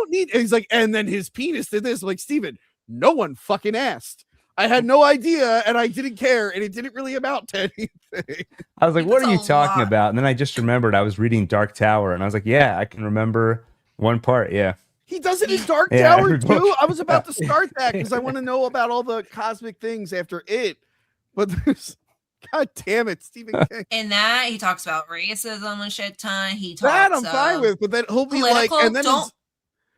Speaker 1: need. And he's like, and then his penis did this. I'm like, Stephen, no one fucking asked. I had no idea, and I didn't care, and it didn't really amount to anything.
Speaker 3: I was like, what are you talking about? And then I just remembered I was reading Dark Tower, and I was like, yeah, I can remember one part. Yeah.
Speaker 1: He does it in Dark Tower too.
Speaker 3: book.
Speaker 1: I was about to start that because I want to know about all the cosmic things after it. But there's, God damn it, Stephen King.
Speaker 4: In that, he talks about racism a shit ton. He talks
Speaker 1: that I'm fine with, but then he'll be like, and then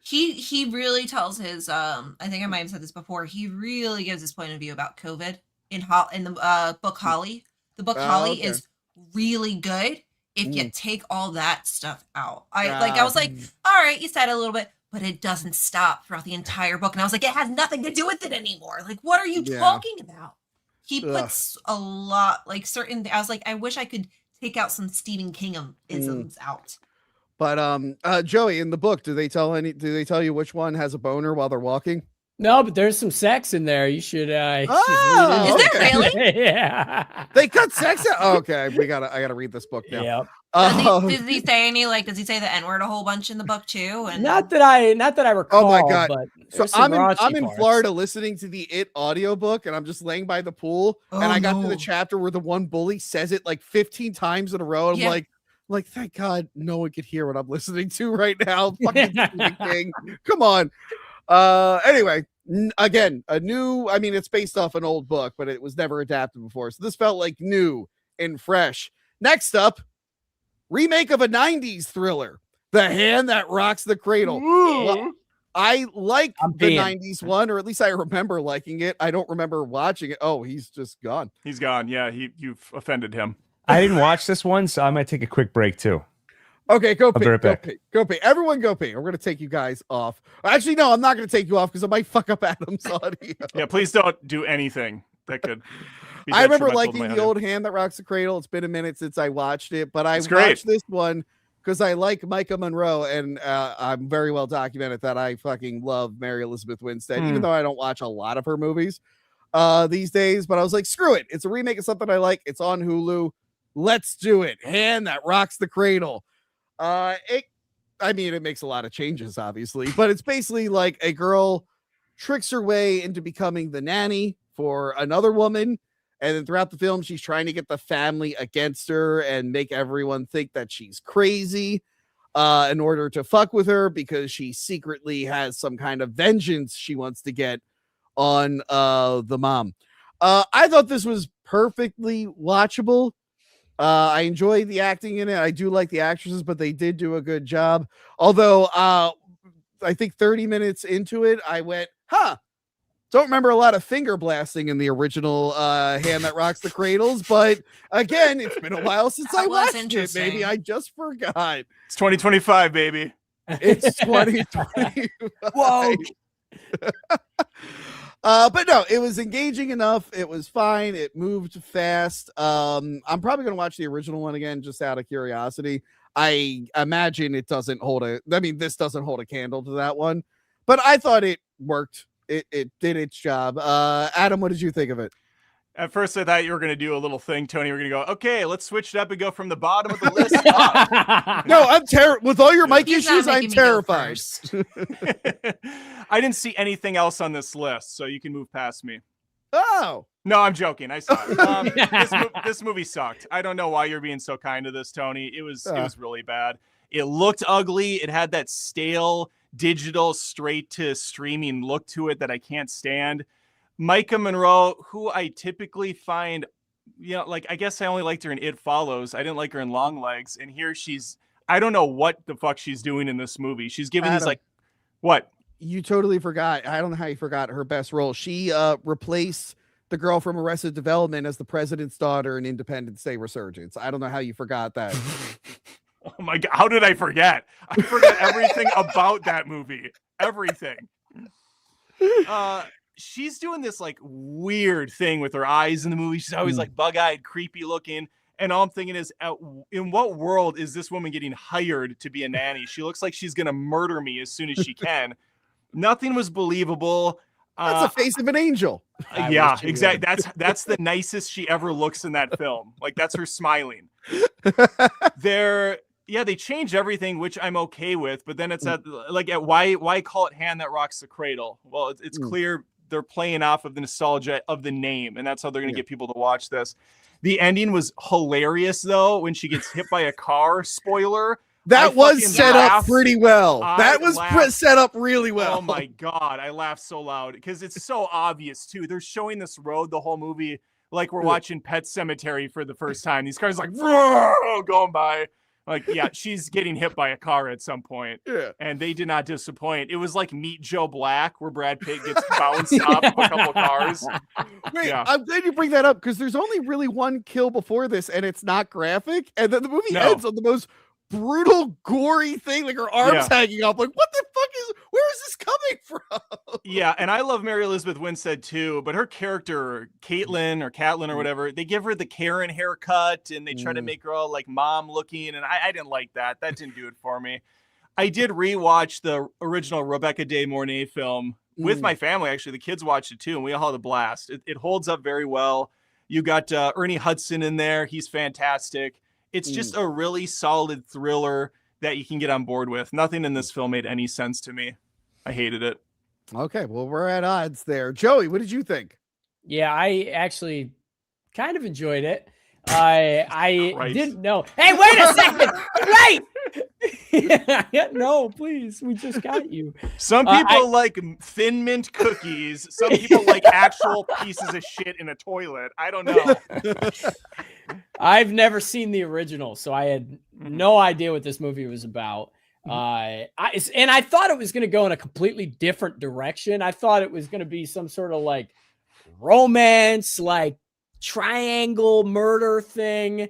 Speaker 4: he really tells his I think I might have said this before. He really gives his point of view about COVID in the book Holly. The book Holly is really good if you take all that stuff out. I was like, all right, you said it a little bit, but it doesn't stop throughout the entire book. And I was like, it has nothing to do with it anymore. Like, what are you talking about? He puts a lot, like certain. I was like, I wish I could take out some Stephen King isms out.
Speaker 1: But Joey, in the book, do they tell you which one has a boner while they're walking?
Speaker 2: No, but there's some sex in there. You should.
Speaker 4: Is there really?
Speaker 2: Yeah.
Speaker 1: They cut sex out. Oh, okay, I gotta read this book now.
Speaker 2: Yep.
Speaker 4: Does he say any does he say the N-word a whole bunch in the book too? And
Speaker 2: not that I recall.
Speaker 1: Oh my God.
Speaker 2: But
Speaker 1: so I'm in Florida listening to the It audiobook and I'm just laying by the pool and I got to the chapter where the one bully says it like 15 times in a row. And I'm like, thank God no one could hear what I'm listening to right now. Fucking Stephen King. Come on. Anyway, again, it's based off an old book, but it was never adapted before. So this felt like new and fresh. Next up, remake of a 90s thriller, The Hand That Rocks the Cradle. Well, I like the 90s one, or at least I remember liking it. I don't remember watching it. Oh, he's just gone.
Speaker 5: He's gone. Yeah, you've offended him.
Speaker 3: I didn't watch this one, so I might take a quick break too.
Speaker 1: Okay, go pee.
Speaker 3: Right back.
Speaker 1: Go pee. Everyone go pee. We're going to take you guys off. Actually, no, I'm not going to take you off because I might fuck up Adam's audio.
Speaker 5: Yeah, please don't do anything that could be
Speaker 1: I remember liking
Speaker 5: the
Speaker 1: old Hand That Rocks the Cradle. It's been a minute since I watched it, but I
Speaker 5: great.
Speaker 1: watched this one because I like Micah Monroe, and I'm very well documented that I fucking love Mary Elizabeth Winstead, even though I don't watch a lot of her movies these days. But I was like, screw it. It's a remake of something I like. It's on Hulu. Let's do it. Hand That Rocks the Cradle. It makes a lot of changes, obviously, but it's basically like a girl tricks her way into becoming the nanny for another woman. And then throughout the film, she's trying to get the family against her and make everyone think that she's crazy in order to fuck with her because she secretly has some kind of vengeance she wants to get on the mom. I thought this was perfectly watchable. I enjoy the acting in it. I do like the actresses, but they did do a good job. Although I think 30 minutes into it, I went, don't remember a lot of finger blasting in the original Hand That Rocks the Cradles. But again, it's been a while since I watched it. Maybe I just forgot.
Speaker 5: It's 2025, baby.
Speaker 1: It's 2020. Whoa. But no, it was engaging enough. It was fine. It moved fast. I'm probably going to watch the original one again, just out of curiosity. I imagine it doesn't hold this doesn't hold a candle to that one, but I thought it worked. It did its job. Adam, what did you think of it?
Speaker 5: At first, I thought you were going to do a little thing, Tony. We're going to go, okay, let's switch it up and go from the bottom of the list up.
Speaker 1: No, I'm terrified. With all your mic
Speaker 4: He's not
Speaker 1: issues, I'm
Speaker 4: making me go
Speaker 1: terrified.
Speaker 4: first.
Speaker 5: I didn't see anything else on this list, so you can move past me.
Speaker 1: Oh.
Speaker 5: No, I'm joking. I saw it. This movie sucked. I don't know why you're being so kind to this, Tony. It was really bad. It looked ugly. It had that stale, digital, straight to streaming look to it that I can't stand. Micah Monroe, who I typically find, like, I guess I only liked her in It Follows. I didn't like her in Long Legs. And here I don't know what the fuck she's doing in this movie. She's giving these, like, what?
Speaker 1: You totally forgot. I don't know how you forgot her best role. She replaced the girl from Arrested Development as the president's daughter in Independence Day Resurgence. I don't know how you forgot that.
Speaker 5: Oh my God. How did I forget? I forgot everything about that movie. Everything. She's doing this like weird thing with her eyes in the movie. She's always like bug-eyed, creepy looking. And all I'm thinking is, in what world is this woman getting hired to be a nanny? She looks like she's going to murder me as soon as she can. Nothing was believable.
Speaker 1: That's the face of an angel.
Speaker 5: Yeah, exactly. That's the nicest she ever looks in that film. Like, that's her smiling. They changed everything, which I'm okay with. But then it's why call it Hand That Rocks the Cradle? Well, it's clear they're playing off of the nostalgia of the name, and that's how they're going to get people to watch this. The ending was hilarious, though, when she gets hit by a car. Spoiler.
Speaker 1: That was set up pretty well. That was set up really well.
Speaker 5: Oh my God. I laughed so loud because it's so obvious too. They're showing this road the whole movie like we're watching Pet Sematary for the first time. These cars like going by. Like, yeah, she's getting hit by a car at some point. Yeah. And they did not disappoint. It was like Meet Joe Black, where Brad Pitt gets bounced off of a couple cars.
Speaker 1: Wait, I'm glad you bring that up because there's only really one kill before this, and it's not graphic. And then the movie ends on the most brutal, gory thing, like her arms hanging off. Like, what the fuck where is this coming from?
Speaker 5: Yeah, and I love Mary Elizabeth Winstead too, but her character, Caitlin or whatever, they give her the Karen haircut and they try to make her all like mom looking, and I didn't like that. That didn't do it for me. I did rewatch the original Rebecca De Mornay film with my family. Actually, the kids watched it too, and we all had a blast. It holds up very well. You got Ernie Hudson in there. He's fantastic. It's just a really solid thriller that you can get on board with. Nothing in this film made any sense to me. I hated it.
Speaker 1: Okay, well, we're at odds there. Joey, what did you think?
Speaker 2: Yeah, I actually kind of enjoyed it. I didn't know. Hey, wait a second! Wait! No, please. We just got you.
Speaker 5: Some people like Thin Mint cookies. Some people like actual pieces of shit in a toilet. I don't know.
Speaker 2: I've never seen the original, so I had no idea what this movie was about. I thought it was going to go in a completely different direction. I thought it was going to be some sort of like romance, like triangle murder thing.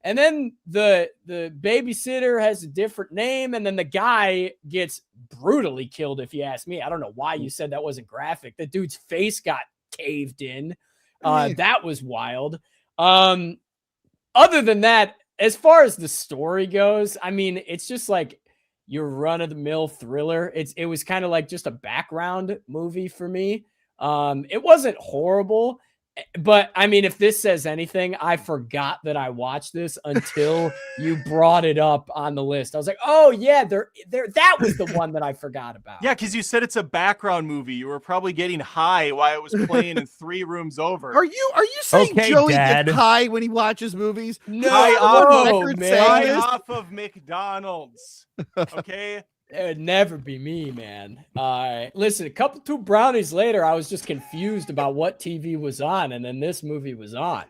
Speaker 2: And then the babysitter has a different name, and then the guy gets brutally killed, if you ask me. I don't know why you said that wasn't graphic. The dude's face got caved in. That was wild. Other than that, as far as the story goes, I mean, it's just like your run-of-the-mill thriller. It was kind of like just a background movie for me. It wasn't horrible. But I mean, if this says anything, I forgot that I watched this until you brought it up on the list. I was like, oh yeah, that was the one that I forgot about.
Speaker 5: Yeah, because you said it's a background movie. You were probably getting high while it was playing in 3 rooms over.
Speaker 1: Are you saying Joey gets high when he watches movies?
Speaker 2: No,
Speaker 5: high off of McDonald's. Okay.
Speaker 2: It would never be me, man. Listen, 2 brownies later, I was just confused about what TV was on, and then this movie was on.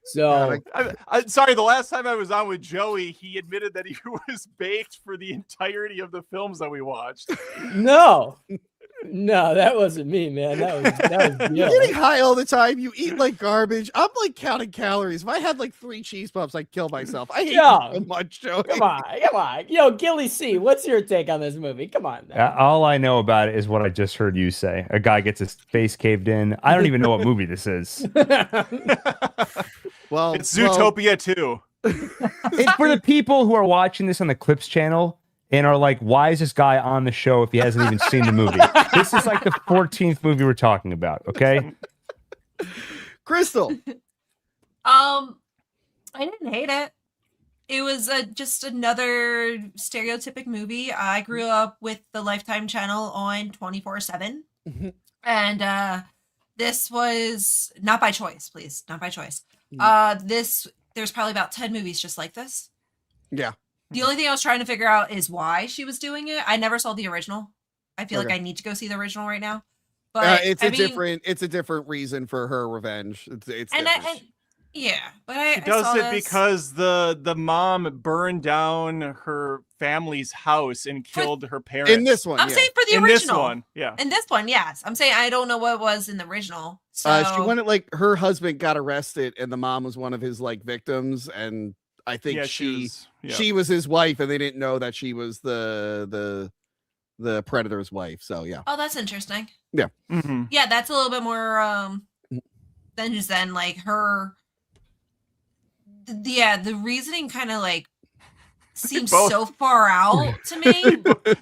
Speaker 2: So,
Speaker 5: I'm sorry, the last time I was on with Joey, he admitted that he was baked for the entirety of the films that we watched.
Speaker 2: No, that wasn't me, man. That was
Speaker 1: You're getting high all the time. You eat like garbage. I'm like counting calories. If I had like 3 cheese puffs, I'd kill myself. I hate you so much, Joey.
Speaker 2: Come on. Yo, Gilly C, what's your take on this movie? Come on.
Speaker 3: All I know about it is what I just heard you say. A guy gets his face caved in. I don't even know what movie this is.
Speaker 1: Well,
Speaker 5: it's Zootopia 2.
Speaker 3: It's for the people who are watching this on the Clips channel and are like, why is this guy on the show if he hasn't even seen the movie? This is like the 14th movie we're talking about, okay?
Speaker 1: Crystal.
Speaker 4: I didn't hate it. It was just another stereotypic movie. I grew up with the Lifetime channel on 24/7. And this was not by choice, please. Not by choice. There's probably about 10 movies just like this.
Speaker 1: Yeah.
Speaker 4: The only thing I was trying to figure out is why she was doing it. I never saw the original. I feel like I need to go see the original right now. But
Speaker 1: it's a different reason for her revenge. It's different.
Speaker 4: Yeah, but I
Speaker 5: She does
Speaker 4: saw
Speaker 5: it
Speaker 4: this.
Speaker 5: because the mom burned down her family's house and killed her parents.
Speaker 1: In this one,
Speaker 4: I'm saying for the
Speaker 5: in
Speaker 4: original.
Speaker 5: this one, yeah.
Speaker 4: In this one, yes. I'm saying I don't know what it was in the original. So
Speaker 1: She wanted, like, her husband got arrested and the mom was one of his like victims, and I think she was his wife, and they didn't know that she was the predator's wife. So yeah.
Speaker 4: Oh, that's interesting.
Speaker 1: Yeah.
Speaker 5: Mm-hmm.
Speaker 4: Yeah, that's a little bit more than just then like her. Yeah, the reasoning kind of like seems so far out to me.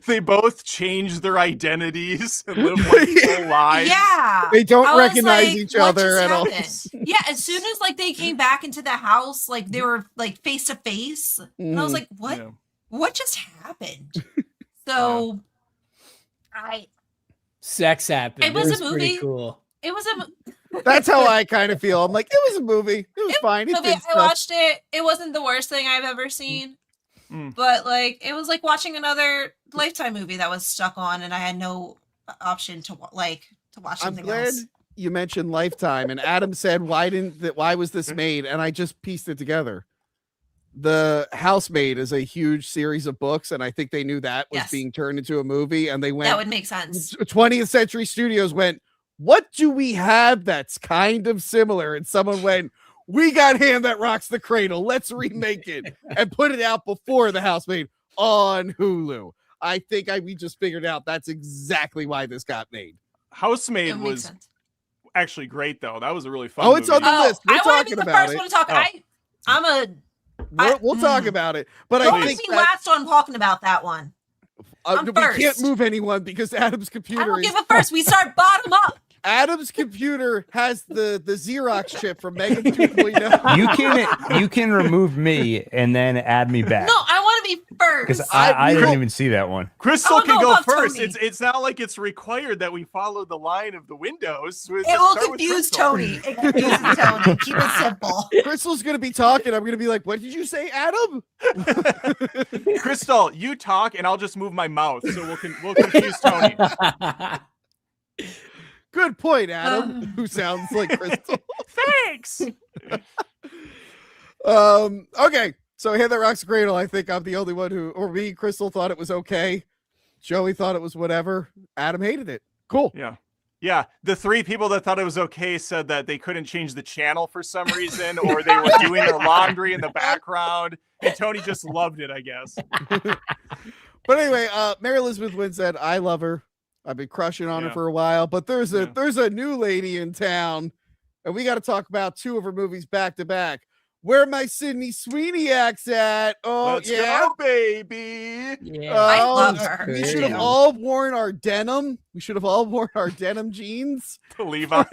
Speaker 5: They both changed their identities and live like full lives.
Speaker 4: Yeah,
Speaker 1: they don't
Speaker 4: I was
Speaker 1: recognize
Speaker 4: like,
Speaker 1: each
Speaker 4: what
Speaker 1: other
Speaker 4: just
Speaker 1: at all.
Speaker 4: happened? Yeah, as soon as like they came back into the house, like they were like face to face, and I was like, "What?
Speaker 5: Yeah.
Speaker 4: What just happened?" So,
Speaker 2: Sex happened.
Speaker 4: It was a
Speaker 2: pretty
Speaker 4: movie.
Speaker 2: cool.
Speaker 4: it was a
Speaker 1: That's how I kind of feel. I'm like, it was a movie. It was fine. It
Speaker 4: movie.
Speaker 1: did
Speaker 4: I
Speaker 1: stuff.
Speaker 4: watched it. It wasn't the worst thing I've ever seen, but like it was like watching another Lifetime movie that was stuck on, and I had no option to watch
Speaker 1: I'm
Speaker 4: something
Speaker 1: glad
Speaker 4: else.
Speaker 1: you mentioned Lifetime, and Adam said, why was this made? And I just pieced it together. The Housemaid is a huge series of books, and I think they knew that was being turned into a movie, and they went,
Speaker 4: That would make sense.
Speaker 1: 20th Century Studios went, what do we have that's kind of similar? And someone went, we got Hand That Rocks the Cradle. Let's remake it and put it out before The Housemaid on Hulu. I think we just figured out that's exactly why this got made.
Speaker 5: Housemaid was actually great, though. That was a really fun
Speaker 1: Oh, it's
Speaker 5: movie.
Speaker 1: on the list. We're
Speaker 4: I want to
Speaker 1: talking
Speaker 4: be the
Speaker 1: about
Speaker 4: first
Speaker 1: it.
Speaker 4: one to talk.
Speaker 1: We'll talk about it. But
Speaker 4: Don't
Speaker 1: I think
Speaker 4: be last on talking about that one.
Speaker 1: we can't move anyone because Adam's computer
Speaker 4: I don't give a first. We start bottom up.
Speaker 1: Adam's computer has the Xerox chip from Megan 2.0.
Speaker 3: You can remove me and then add me back.
Speaker 4: No, I want to be first.
Speaker 3: Because I didn't even see that one.
Speaker 5: Crystal can go first.
Speaker 4: Tony.
Speaker 5: It's not like it's required that we follow the line of the windows.
Speaker 4: It will confuse Tony. It confuses Tony. Keep it simple.
Speaker 1: Crystal's gonna be talking. I'm gonna be like, "What did you say, Adam?"
Speaker 5: Crystal, you talk, and I'll just move my mouth, so we'll confuse Tony.
Speaker 1: Good point, Adam. Who sounds like Crystal?
Speaker 5: Thanks.
Speaker 1: Okay. So Hand That Rocks the Cradle. I think I'm the only one or me, Crystal thought it was okay. Joey thought it was whatever. Adam hated it. Cool.
Speaker 5: Yeah. The three people that thought it was okay said that they couldn't change the channel for some reason, or they were doing their laundry in the background. And Tony just loved it, I guess.
Speaker 1: But anyway, Mary Elizabeth Winstead said, I love her. I've been crushing on her for a while, but there's a new lady in town, and we got to talk about two of her movies back to back. Where my Sydney Sweeney acts at? Oh,
Speaker 5: Let's go, baby.
Speaker 2: Yeah,
Speaker 4: I love her.
Speaker 1: We should have all worn our denim. We should have all worn our denim jeans.
Speaker 5: The Levi.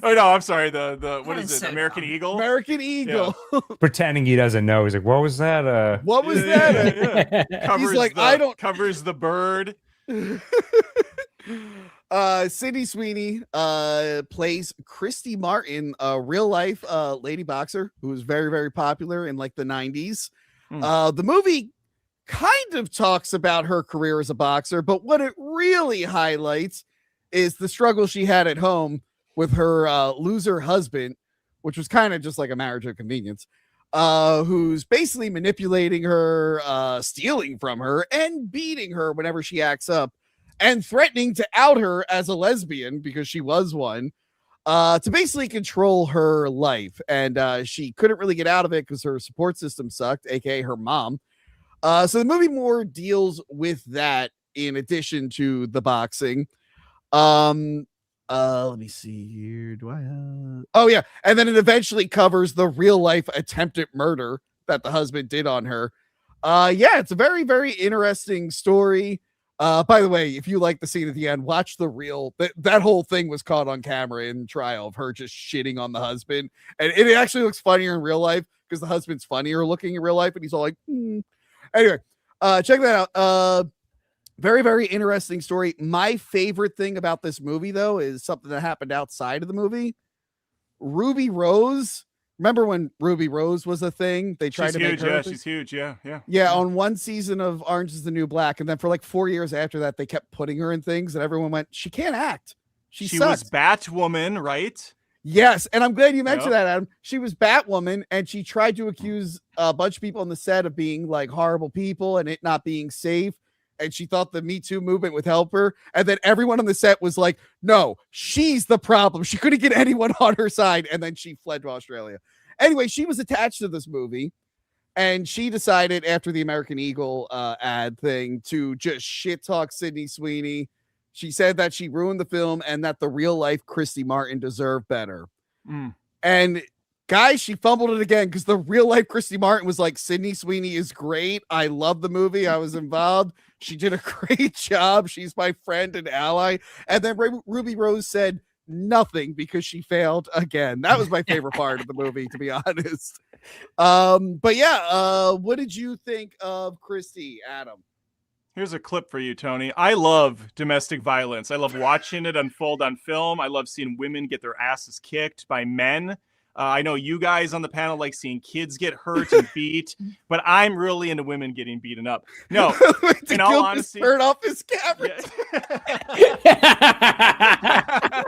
Speaker 5: Oh no, I'm sorry. The what is it?
Speaker 4: so
Speaker 5: American
Speaker 4: dumb.
Speaker 5: Eagle.
Speaker 1: American Eagle.
Speaker 3: Pretending he doesn't know. He's like, what was that?
Speaker 1: What was that?
Speaker 5: Covers
Speaker 1: He's like,
Speaker 5: I don't covers the bird.
Speaker 1: Sydney Sweeney plays Christy Martin, a real life lady boxer who was very, very popular in like the 90s. The movie kind of talks about her career as a boxer, but what it really highlights is the struggle she had at home with her loser husband, which was kind of just like a marriage of convenience, who's basically manipulating her, stealing from her, and beating her whenever she acts up, and threatening to out her as a lesbian because she was one, to basically control her life. And she couldn't really get out of it because her support system sucked, aka her mom. So the movie more deals with that in addition to the boxing. Let me see here. Do I have? Oh yeah, and then it eventually covers the real life attempted murder that the husband did on her. Yeah, it's a very, very interesting story. By the way, if you like the scene at the end, watch the real that whole thing was caught on camera in trial of her just shitting on the husband. And it actually looks funnier in real life because the husband's funnier looking in real life, and he's all like, Anyway, check that out. Very, very interesting story. My favorite thing about this movie, though, is something that happened outside of the movie. Ruby Rose. Remember when Ruby Rose was a thing? They tried to make her.
Speaker 5: Yeah, she's huge. Yeah.
Speaker 1: On one season of Orange is the New Black, and then for like 4 years after that, they kept putting her in things, and everyone went, "She can't act. She
Speaker 5: was Batwoman, right?"
Speaker 1: Yes, and I'm glad you mentioned that, Adam. She was Batwoman, and she tried to accuse a bunch of people on the set of being like horrible people and it not being safe. And she thought the Me Too movement would help her. And then everyone on the set was like, no, she's the problem. She couldn't get anyone on her side. And then she fled to Australia. Anyway, she was attached to this movie. And she decided after the American Eagle ad thing to just shit talk Sydney Sweeney. She said that she ruined the film and that the real life Christy Martin deserved better. And guys, she fumbled it again because the real life Christy Martin was like, Sydney Sweeney is great. I love the movie. I was involved. She did a great job. She's my friend and ally. And then Ruby Rose said nothing because she failed again. That was my favorite part of the movie, to be honest. But yeah, what did you think of Christy, Adam?
Speaker 5: Here's a clip for you, Tony. I love domestic violence. I love watching it unfold on film. I love seeing women get their asses kicked by men. I know you guys on the panel like seeing kids get hurt and beat, but I'm really into women getting beaten up. No, in all honesty,
Speaker 1: turn off his camera.
Speaker 5: Yeah.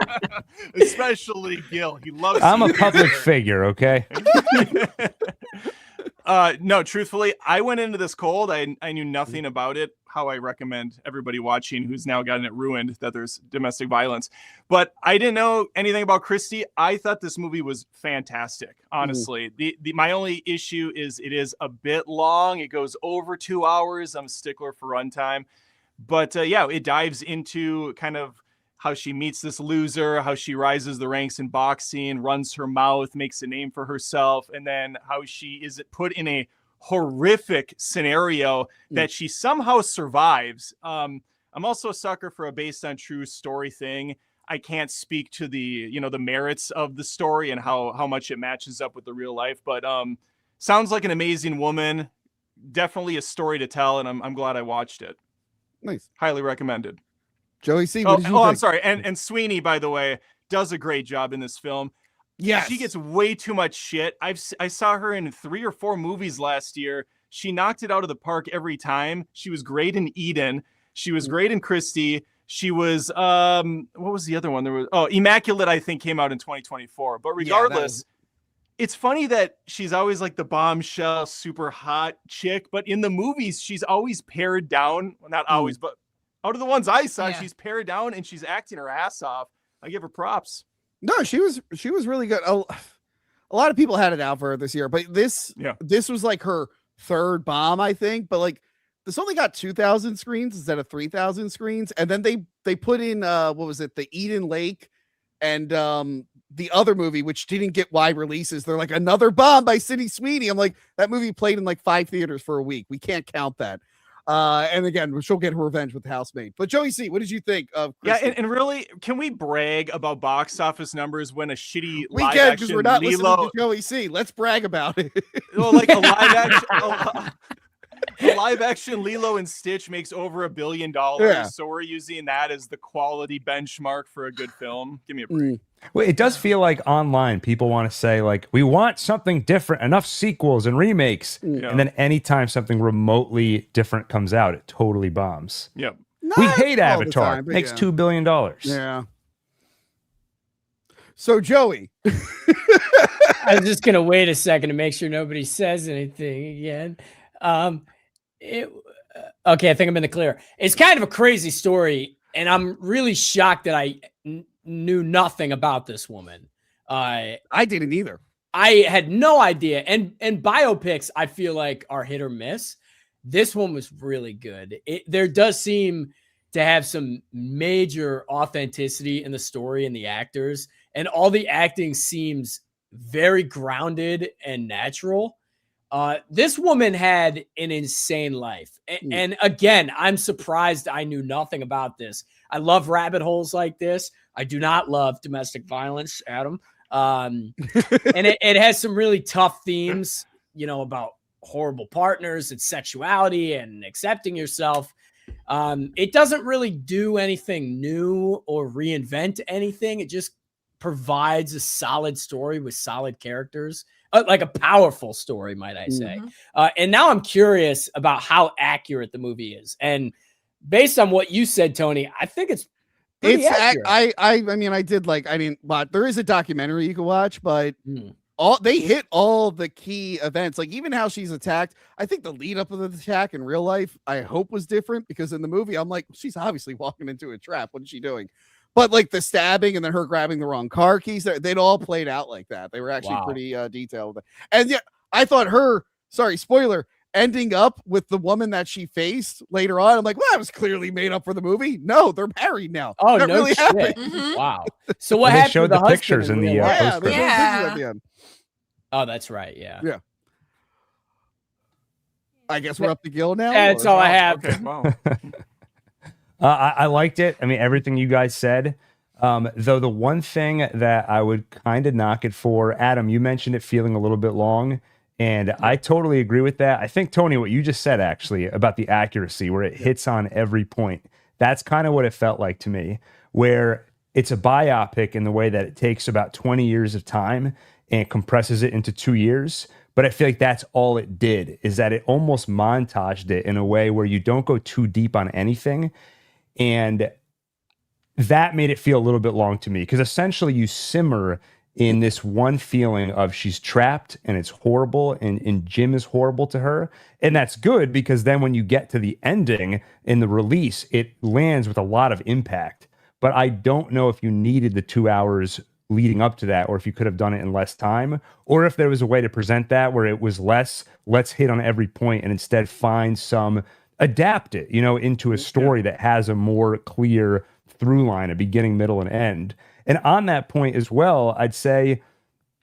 Speaker 5: Especially Gil. He loves.
Speaker 3: I'm a public figure, okay?
Speaker 5: No, truthfully, I went into this cold. I knew nothing about it. How I recommend everybody watching who's now gotten it ruined that there's domestic violence. But I didn't know anything about Christy. I thought this movie was fantastic, honestly. My only issue is it is a bit long. It goes over 2 hours. I'm a stickler for runtime. But yeah, it dives into kind of how she meets this loser, how she rises the ranks in boxing, runs her mouth, makes a name for herself, and then how she is put in a horrific scenario that she somehow survives. I'm also a sucker for a based on true story thing. I can't speak to the merits of the story and how much it matches up with the real life, but sounds like an amazing woman. Definitely a story to tell, and I'm glad I watched it.
Speaker 1: Nice.
Speaker 5: Highly recommended.
Speaker 1: Joey C. What did you think?
Speaker 5: I'm sorry. And Sweeney, by the way, does a great job in this film.
Speaker 1: Yeah,
Speaker 5: she gets way too much shit. I saw her in 3 or 4 movies last year. She knocked it out of the park every time. She was great in Eden. She was great in Christy. She was what was the other one? There was Immaculate, I think, came out in 2024. But regardless, it's funny that she's always like the bombshell, super hot chick. But in the movies, she's always pared down. Well, not always, but out of the ones I saw, she's pared down and she's acting her ass off. I give her props.
Speaker 1: No, she was really good. A lot of people had it out for her this year, but this was like her third bomb, I think. But like this only got 2,000 screens instead of 3,000 screens, and then they put in what was it, the Eden Lake, and the other movie which didn't get wide releases. They're like another bomb by Sydney Sweeney. I'm like, that movie played in like 5 theaters for a week. We can't count that. And again, she'll get her revenge with Housemaid. But Joey C., what did you think of Christy?
Speaker 5: Yeah, and really, can we brag about box office numbers when a shitty
Speaker 1: we can, because we're not listening to Joey C. Let's brag about it.
Speaker 5: Well, like a live action Lilo and Stitch makes over $1 billion. So we're using that as the quality benchmark for a good film. Give me a break.
Speaker 3: Well, it does feel like online people want to say like, we want something different, enough sequels and remakes. And then anytime something remotely different comes out, it totally bombs.
Speaker 5: Yep.
Speaker 3: We hate Avatar. Makes $2 billion.
Speaker 1: Yeah. So Joey,
Speaker 2: I'm just gonna wait a second to make sure nobody says anything again. Okay, I think I'm in the clear. It's kind of a crazy story, and I'm really shocked that I knew nothing about this woman.
Speaker 1: I didn't either.
Speaker 2: I had no idea. And biopics, I feel like, are hit or miss. This one was really good. There does seem to have some major authenticity in the story and the actors, and all the acting seems very grounded and natural. This woman had an insane life. And again, I'm surprised I knew nothing about this. I love rabbit holes like this. I do not love domestic violence, Adam. And it has some really tough themes, about horrible partners and sexuality and accepting yourself. It doesn't really do anything new or reinvent anything. It just provides a solid story with solid characters. Like a powerful story, might I say. And now I'm curious about how accurate the movie is. And based on what you said, Tony, I think it's pretty accurate.
Speaker 1: I mean, I didn't watch. There is a documentary you can watch, but they hit all the key events, like even how she's attacked. I think the lead up of the attack in real life, I hope, was different, because in the movie, I'm like, she's obviously walking into a trap. What is she doing? But like the stabbing and then her grabbing the wrong car keys, they'd all played out like that. They were actually pretty detailed. And yeah, I thought spoiler, ending up with the woman that she faced later on, I'm like, well, that was clearly made up for the movie. No, they're married now.
Speaker 2: Oh,
Speaker 1: that
Speaker 2: no
Speaker 1: really
Speaker 2: shit.
Speaker 1: happened.
Speaker 2: Wow. So what happened?
Speaker 3: They showed
Speaker 2: to
Speaker 3: the pictures in the poster.
Speaker 1: Pictures at the end.
Speaker 2: Oh, that's right. Yeah.
Speaker 1: Yeah. I guess we're up to Gil now.
Speaker 2: That's all I have.
Speaker 5: Okay, wow.
Speaker 3: I liked it. I mean, everything you guys said. Though the one thing that I would kind of knock it for, Adam, you mentioned it feeling a little bit long, and I totally agree with that. I think, Tony, what you just said actually about the accuracy, where it hits on every point, that's kind of what it felt like to me, where it's a biopic in the way that it takes about 20 years of time and compresses it into 2 years. But I feel like that's all it did, is that it almost montaged it in a way where you don't go too deep on anything. And that made it feel a little bit long to me, because essentially you simmer in this one feeling of she's trapped and it's horrible, and Jim is horrible to her. And that's good, because then when you get to the ending in the release, it lands with a lot of impact. But I don't know if you needed the 2 hours leading up to that, or if you could have done it in less time, or if there was a way to present that where it was less, let's hit on every point and instead adapt it, into a story that has a more clear through line, a beginning, middle, and end. And on that point as well, I'd say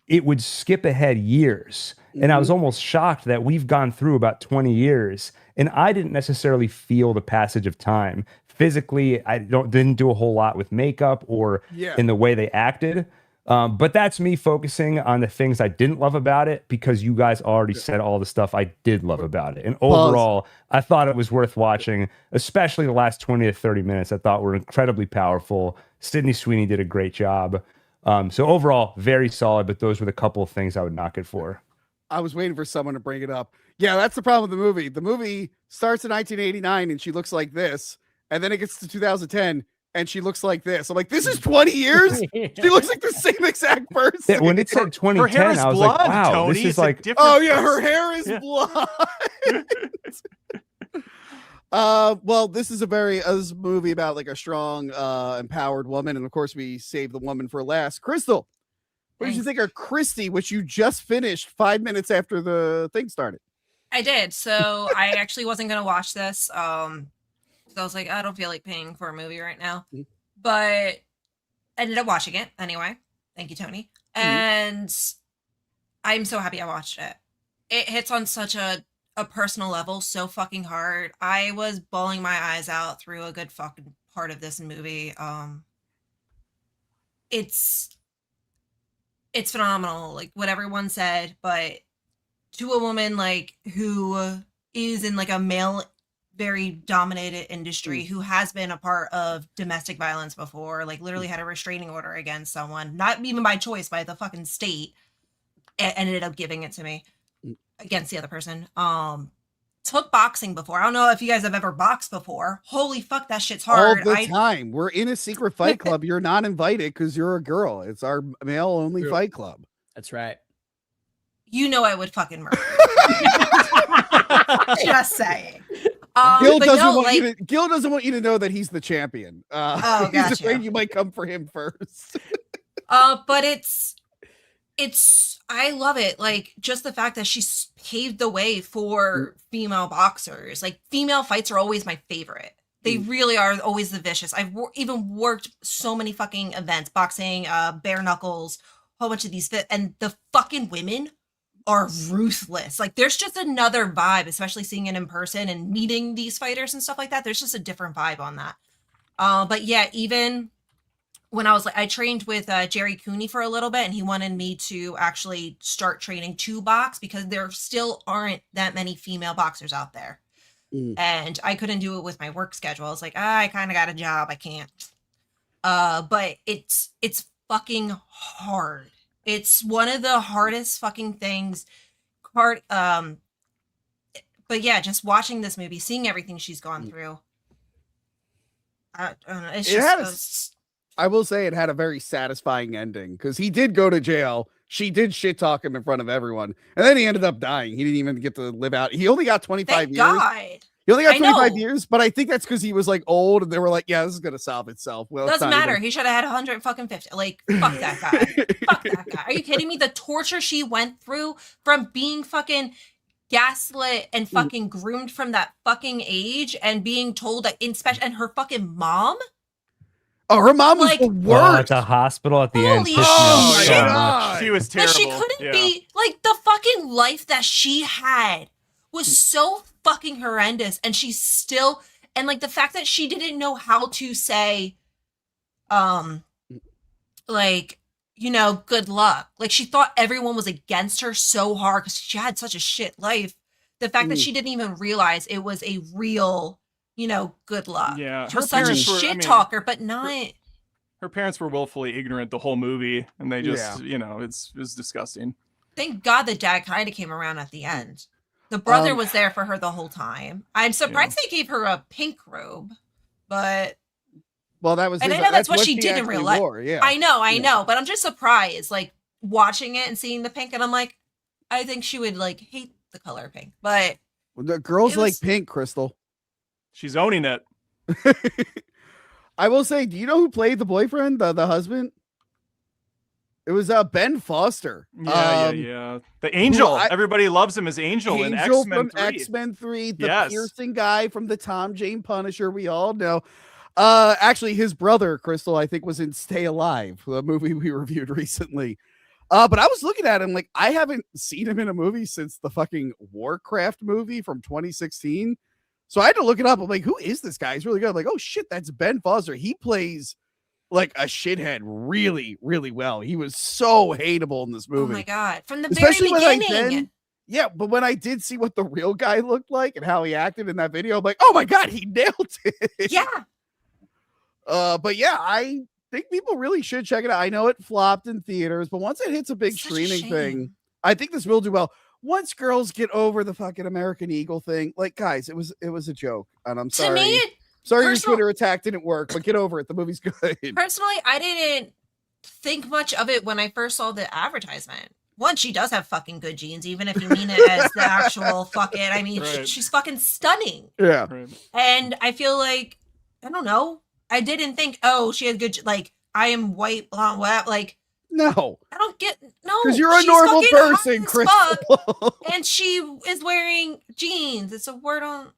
Speaker 3: it would skip ahead years. And I was almost shocked that we've gone through about 20 years and I didn't necessarily feel the passage of time. Physically, I didn't do a whole lot with makeup or in the way they acted. But that's me focusing on the things I didn't love about it, because you guys already said all the stuff I did love about it. And overall, I thought it was worth watching, especially the last 20 to 30 minutes I thought were incredibly powerful. Sydney Sweeney did a great job. So overall, very solid, but those were the couple of things I would knock it for.
Speaker 1: I was waiting for someone to bring it up. Yeah, that's the problem with the movie. The movie starts in 1989 and she looks like this, and then it gets to 2010 and she looks like this. I'm like, this is 20 years? She looks like the same exact person.
Speaker 3: Yeah, when it said 2010, I was
Speaker 5: blonde,
Speaker 3: like, wow,
Speaker 5: Tony.
Speaker 3: this is like...
Speaker 1: Oh, yeah, her hair is blonde. Well, this is a movie about like a strong, empowered woman. And of course, we save the woman for last. Crystal, what did you think of Christy, which you just finished 5 minutes after the thing started?
Speaker 4: I did. So I actually wasn't going to watch this. So I was like, I don't feel like paying for a movie right now, but I ended up watching it anyway. Thank you, Tony. And I'm so happy I watched it. It hits on such a personal level so fucking hard. I was bawling my eyes out through a good fucking part of this movie. It's phenomenal, like what everyone said, but to a woman like who is in like a male very dominated industry, who has been a part of domestic violence before, like literally had a restraining order against someone, not even by choice, by the fucking state, and ended up giving it to me against the other person. Took boxing before. I don't know if you guys have ever boxed before. Holy fuck, that shit's hard.
Speaker 1: All the time. We're in a secret fight club. You're not invited because you're a girl. It's our male only fight club.
Speaker 2: That's right.
Speaker 4: You know I would fucking murder. Just saying.
Speaker 1: Gil doesn't want you to know that he's the champion. He's afraid you might come for him first.
Speaker 4: But it's I love it. Like just the fact that she's paved the way for female boxers. Like female fights are always my favorite. They really are always the vicious. I've even worked so many fucking events, boxing, bare knuckles, a whole bunch of these and the fucking women are ruthless. Like there's just another vibe, especially seeing it in person and meeting these fighters and stuff like that. There's just a different vibe on that. But yeah, even when I was like, I trained with Jerry Cooney for a little bit, and he wanted me to actually start training to box because there still aren't that many female boxers out there. And I couldn't do it with my work schedule. I was like, I kind of got a job. I can't. But it's fucking hard. It's one of the hardest fucking things. But yeah, just watching this movie, seeing everything she's gone through. I don't know. It's just.
Speaker 1: I will say it had a very satisfying ending because he did go to jail. She did shit talk him in front of everyone, and then he ended up dying. He didn't even get to live out. He only got 25
Speaker 4: Thank
Speaker 1: years.
Speaker 4: God.
Speaker 1: He only got 25 years, but I think that's because he was like old, and they were like, "Yeah, this is gonna solve itself." Well,
Speaker 4: doesn't matter. He should have had 150. Like, fuck that guy. Fuck that guy. Are you kidding me? The torture she went through from being fucking gaslit and fucking groomed from that fucking age, and being told that and her fucking mom.
Speaker 1: Oh, her mom was the worst.
Speaker 3: At the hospital at the end.
Speaker 4: Holy shit.
Speaker 1: God.
Speaker 5: She was terrible.
Speaker 4: But she couldn't be like the fucking life that she had was so fucking horrendous, and she's still, and like the fact that she didn't know how to say like, you know, good luck. Like she thought everyone was against her so hard because she had such a shit life. The fact that she didn't even realize it was a real, you know, good luck.
Speaker 5: Yeah,
Speaker 4: she was such a shit talker, but not.
Speaker 5: Her parents were willfully ignorant the whole movie, and they just, you know, it was disgusting.
Speaker 4: Thank God the dad kind of came around at the end. The brother was there for her the whole time. I'm surprised they gave her a pink robe, but
Speaker 1: well, that was.
Speaker 4: And I know that's what she did in real life.
Speaker 1: Yeah,
Speaker 4: I know, but I'm just surprised, like watching it and seeing the pink, and I'm like, I think she would like hate the color pink, but
Speaker 1: the girls like pink, Crystal.
Speaker 5: She's owning it.
Speaker 1: I will say, do you know who played the boyfriend, the husband? It was Ben Foster.
Speaker 5: Yeah. The Angel. Everybody loves him as Angel in X-Men 3.
Speaker 1: X-Men 3, the piercing guy from the Tom Jane Punisher we all know. Actually, his brother, Crystal, I think was in Stay Alive, the movie we reviewed recently. But I was looking at him like, I haven't seen him in a movie since the fucking Warcraft movie from 2016. So I had to look it up. I'm like, who is this guy? He's really good. I'm like, oh shit, that's Ben Foster. He plays like a shithead really, really well. He was so hateable in this movie.
Speaker 4: Oh my God. From the
Speaker 1: Especially
Speaker 4: very beginning.
Speaker 1: But when I did see what the real guy looked like and how he acted in that video, I'm like, oh my God, he nailed it.
Speaker 4: Yeah.
Speaker 1: But yeah, I think people really should check it out. I know it flopped in theaters, but once it hits a big streaming thing, I think this will do well. Once girls get over the fucking American Eagle thing, like guys, it was a joke, and I'm sorry.
Speaker 4: To me,
Speaker 1: sorry your Twitter attack didn't work, but get over it. The movie's good.
Speaker 4: Personally, I didn't think much of it when I first saw the advertisement. One, she does have fucking good genes, even if you mean it as the actual fucking. I mean, she's fucking stunning.
Speaker 1: Yeah.
Speaker 4: And I feel like, I don't know. I didn't think, oh, she had good, like, I am white, blonde, what, like.
Speaker 1: No.
Speaker 4: I don't get, no.
Speaker 1: Because you're a normal person, Crystal.
Speaker 4: And she is wearing jeans. It's a word on,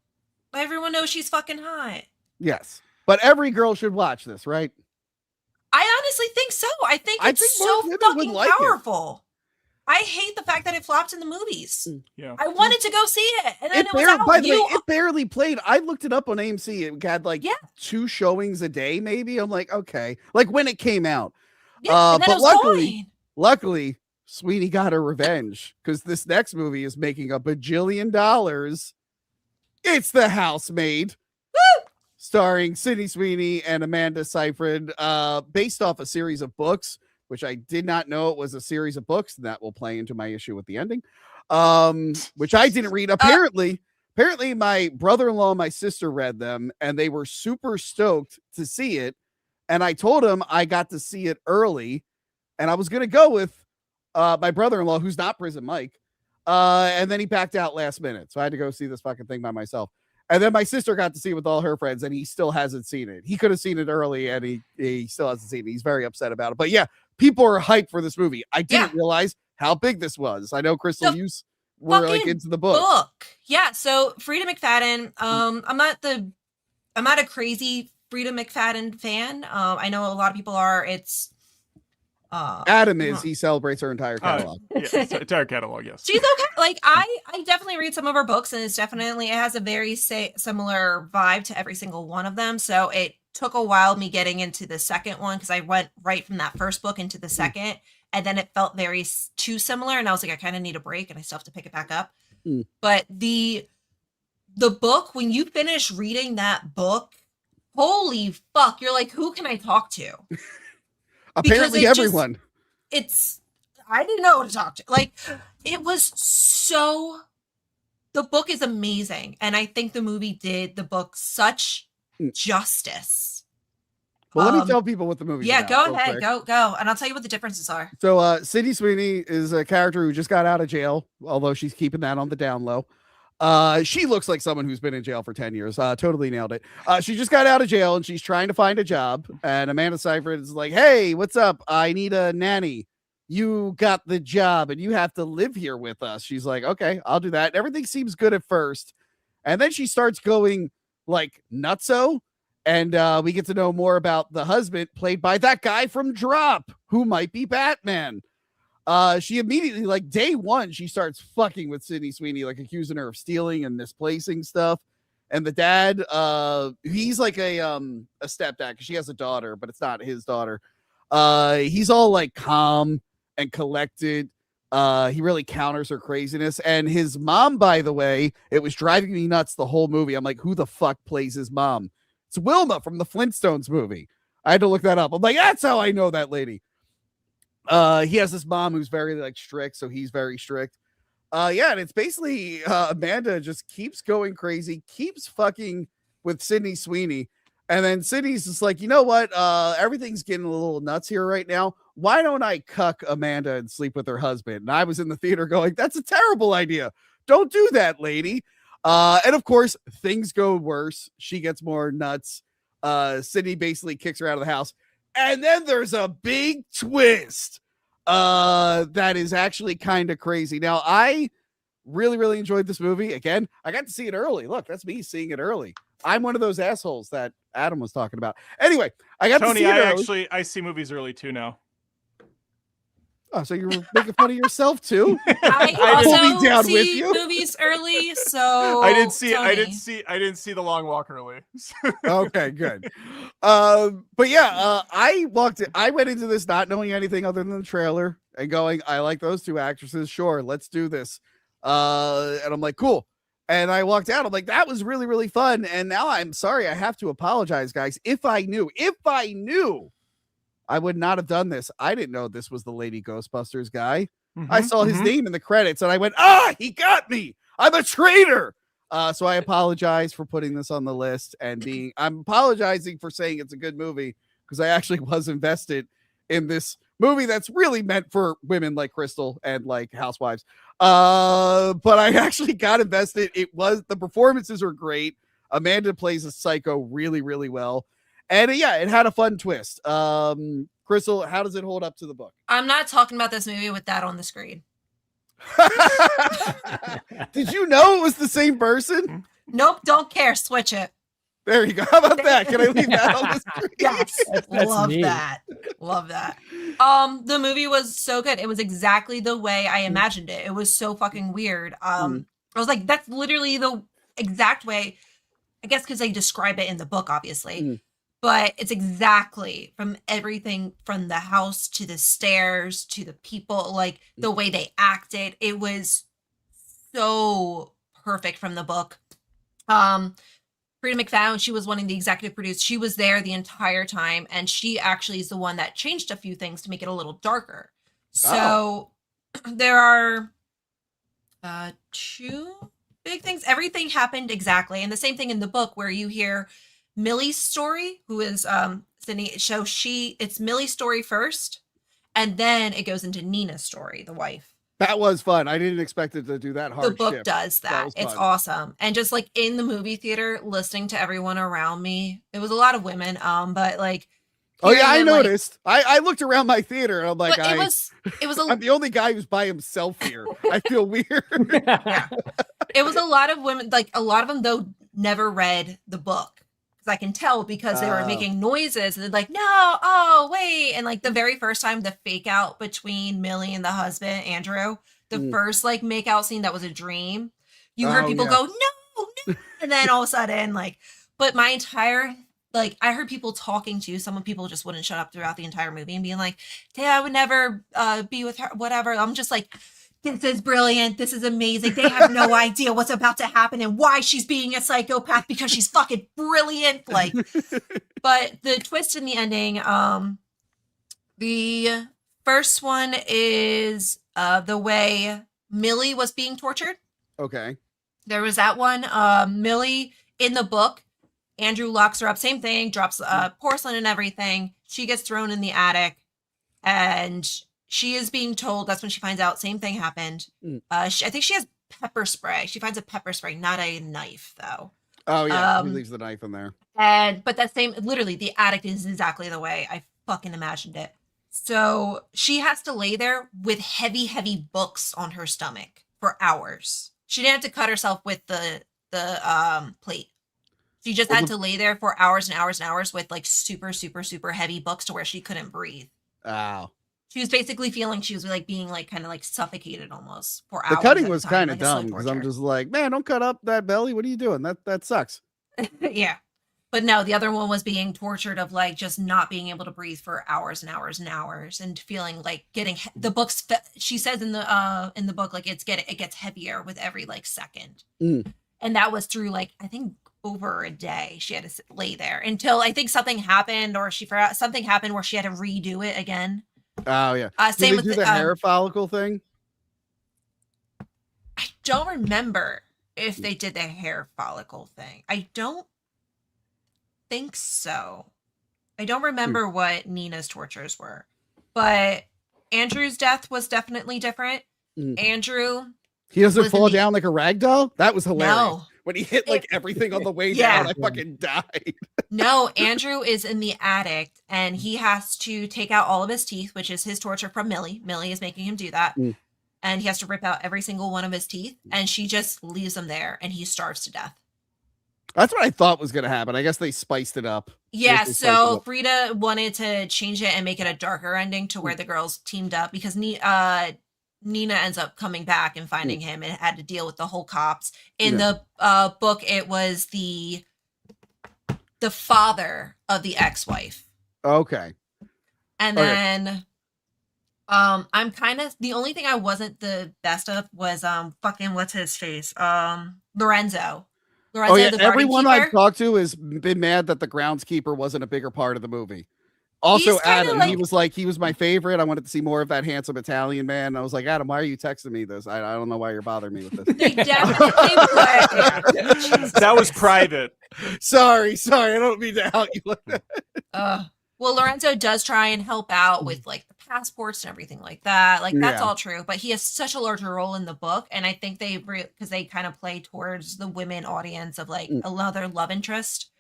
Speaker 4: everyone knows she's fucking hot.
Speaker 1: Yes. But every girl should watch this, right?
Speaker 4: I honestly think so. I think it's so fucking powerful. I hate the fact that it flopped in the movies.
Speaker 5: Yeah.
Speaker 4: I wanted to go see it. And then it was out.
Speaker 1: By the way, it barely played. I looked it up on AMC. It had like 2 showings a day, maybe. I'm like, okay. Like when it came out.
Speaker 4: Yeah,
Speaker 1: but luckily, Sweeney got her revenge because this next movie is making $1 bajillion. It's The Housemaid. Woo! Starring Sydney Sweeney and Amanda Seyfried, based off a series of books, which I did not know it was a series of books, and that will play into my issue with the ending, which I didn't read. Apparently, my brother-in-law and my sister read them, and they were super stoked to see it. And I told him I got to see it early, and I was going to go with my brother-in-law, who's not Prison Mike. And then he backed out last minute. So I had to go see this fucking thing by myself. And then my sister got to see it with all her friends, and he still hasn't seen it. He could have seen it early, and he still hasn't seen it. He's very upset about it. But yeah, people are hyped for this movie. I didn't realize how big this was. I know, Crystal, you were like into the book.
Speaker 4: Yeah. So Frida McFadden, I'm not a crazy Frida McFadden fan. I know a lot of people are. It's
Speaker 1: Adam is. He celebrates her entire catalog.
Speaker 5: Yeah, entire catalog. Yes,
Speaker 4: she's okay. Like I definitely read some of her books, and it has a very similar vibe to every single one of them. So it took a while me getting into the second one because I went right from that first book into the second, and then it felt very too similar, and I was like, I kind of need a break, and I still have to pick it back up. But the book, when you finish reading that book, holy fuck, you're like, who can I talk to?
Speaker 1: Apparently everyone.
Speaker 4: I didn't know what to talk to. Like, it was so, the book is amazing. And I think the movie did the book such justice.
Speaker 1: Well, let me tell people what the movie is about.
Speaker 4: Go ahead. Go. And I'll tell you what the differences are.
Speaker 1: So Sydney Sweeney is a character who just got out of jail, although she's keeping that on the down low. She looks like someone who's been in jail for 10 years. Totally nailed it. She just got out of jail and she's trying to find a job. And Amanda Seyfried is like, hey, what's up? I need a nanny. You got the job and you have to live here with us. She's like, okay, I'll do that. Everything seems good at first. And then she starts going like nutso. And we get to know more about the husband played by that guy from Drop, who might be Batman. She immediately, like day one, she starts fucking with Sydney Sweeney, like accusing her of stealing and misplacing stuff. And the dad, he's like a stepdad because she has a daughter, but it's not his daughter. He's all like calm and collected. He really counters her craziness. And his mom, by the way, it was driving me nuts the whole movie. I'm like, who the fuck plays his mom? It's Wilma from the Flintstones movie. I had to look that up. I'm like, that's how I know that lady. He has this mom who's very like strict, so he's very strict. And it's basically Amanda just keeps going crazy, keeps fucking with Sydney Sweeney, and then Sydney's just like, you know what? Everything's getting a little nuts here right now. Why don't I cuck Amanda and sleep with her husband? And I was in the theater going, that's a terrible idea. Don't do that, lady. And of course, things go worse. She gets more nuts. Sydney basically kicks her out of the house. And then there's a big twist that is actually kind of crazy. Now, I really, really enjoyed this movie. Again, I got to see it early. Look, that's me seeing it early. I'm one of those assholes that Adam was talking about. Anyway, I got
Speaker 5: Tony,
Speaker 1: to see it early.
Speaker 5: I see movies early too now.
Speaker 1: Oh, so you're making fun of yourself too?
Speaker 4: I also see movies early, so
Speaker 5: I didn't see The Long Walk early.
Speaker 1: Okay, good. But yeah, I went into this not knowing anything other than the trailer and going, I like those two actresses. Sure, let's do this. And I'm like, cool. And I walked out. I'm like, that was really, really fun. And now I'm sorry, I have to apologize, guys. If I knew, I would not have done this. I didn't know this was the Lady Ghostbusters guy. I saw his name in the credits and I went, he got me. I'm a traitor. So I apologize for putting this on the list and I'm apologizing for saying it's a good movie because I actually was invested in this movie that's really meant for women like Crystal and like housewives. But I actually got invested. The performances were great. Amanda plays a psycho really, really well. And it had a fun twist. Crystal, how does it hold up to the book?
Speaker 4: I'm not talking about this movie with that on the screen.
Speaker 1: Did you know it was the same person?
Speaker 4: Nope, don't care. Switch it.
Speaker 1: There you go. How about that? Can I leave that on the screen?
Speaker 4: Yes, love that. The movie was so good. It was exactly the way I imagined it. It was so fucking weird. I was like, that's literally the exact way. I guess because they describe it in the book, obviously. But it's exactly from everything from the house to the stairs to the people, like the way they acted. It was so perfect from the book. Frida McFadden, she was one of the executive producers. She was there the entire time. And she actually is the one that changed a few things to make it a little darker. So there are two big things. Everything happened exactly. And the same thing in the book where you hear Millie's story, who is Sydney. So it's Millie's story first, and then it goes into Nina's story, the wife.
Speaker 1: That was fun. I didn't expect it to do that hard.
Speaker 4: The book does that. It's awesome. And just like in the movie theater, listening to everyone around me, it was a lot of women. But like,
Speaker 1: oh yeah, I noticed. I looked around my theater and I'm like,
Speaker 4: it was
Speaker 1: I'm the only guy who's by himself here. I feel weird.
Speaker 4: Yeah. It was a lot of women. Like a lot of them though never read the book. because I can tell because they were making noises and they're like, no, oh wait, and like the very first time the fake out between Millie and the husband Andrew, the first like make out scene that was a dream, you heard people go no, and then all of a sudden like, but my entire like I heard people talking to some people just wouldn't shut up throughout the entire movie and being like, yeah, I would never be with her, whatever. I'm just like, this is brilliant. This is amazing. They have no idea what's about to happen and why she's being a psychopath because she's fucking brilliant. Like, but the twist in the ending, the first one is the way Millie was being tortured.
Speaker 1: Okay.
Speaker 4: There was that one. Millie in the book, Andrew locks her up. Same thing. Drops porcelain and everything. She gets thrown in the attic, and she is being told. That's when she finds out. Same thing happened. I think she has pepper spray. She finds a pepper spray, not a knife, though.
Speaker 1: Oh yeah, he leaves the knife in there.
Speaker 4: But that same, literally, the attic is exactly the way I fucking imagined it. So she has to lay there with heavy, heavy books on her stomach for hours. She didn't have to cut herself with the plate. She just had to lay there for hours and hours and hours with like super, super, super heavy books to where she couldn't breathe.
Speaker 1: Wow.
Speaker 4: She was basically feeling she was like being like kind of like suffocated almost for hours.
Speaker 1: The cutting was kind of
Speaker 4: like
Speaker 1: dumb because I'm just like, man, don't cut up that belly. What are you doing? That sucks.
Speaker 4: Yeah. But no, the other one was being tortured of like just not being able to breathe for hours and hours and hours and feeling like getting the books. She says in the book, like it gets heavier with every like second. And that was through like, I think over a day she had to lay there until I think something happened or she forgot something happened where she had to redo it again.
Speaker 1: Oh yeah.
Speaker 4: Same
Speaker 1: with
Speaker 4: with
Speaker 1: the hair follicle thing.
Speaker 4: I don't remember if they did the hair follicle thing. I don't think so. I don't remember what Nina's tortures were, but Andrew's death was definitely different. Andrew,
Speaker 1: he doesn't fall down like a rag doll. That was hilarious.
Speaker 4: No.
Speaker 1: When he hit like everything on the way down, I fucking died.
Speaker 4: No, Andrew is in the attic and he has to take out all of his teeth, which is his torture from Millie. Millie is making him do that. And he has to rip out every single one of his teeth. And she just leaves him there and he starves to death.
Speaker 1: That's what I thought was going to happen. I guess they spiced it up.
Speaker 4: Yeah, so Frida wanted to change it and make it a darker ending to where the girls teamed up because Nina ends up coming back and finding him and had to deal with the whole cops. In the book, it was the father of the ex-wife.
Speaker 1: Okay.
Speaker 4: And then I'm kind of the only thing I wasn't the best of was fucking what's his face? Lorenzo.
Speaker 1: Oh yeah, everyone I've talked to has been mad that the groundskeeper wasn't a bigger part of the movie. Also, Adam, he was like, he was my favorite. I wanted to see more of that handsome Italian man. And I was like, Adam, why are you texting me this? I don't know why you're bothering me with this.
Speaker 4: They definitely
Speaker 5: that was private.
Speaker 1: Sorry. I don't mean to out you like that.
Speaker 4: Well, Lorenzo does try and help out with like the passports and everything like that. Like that's all true, but he has such a larger role in the book. And I think because they kind of play towards the women audience of like another love interest.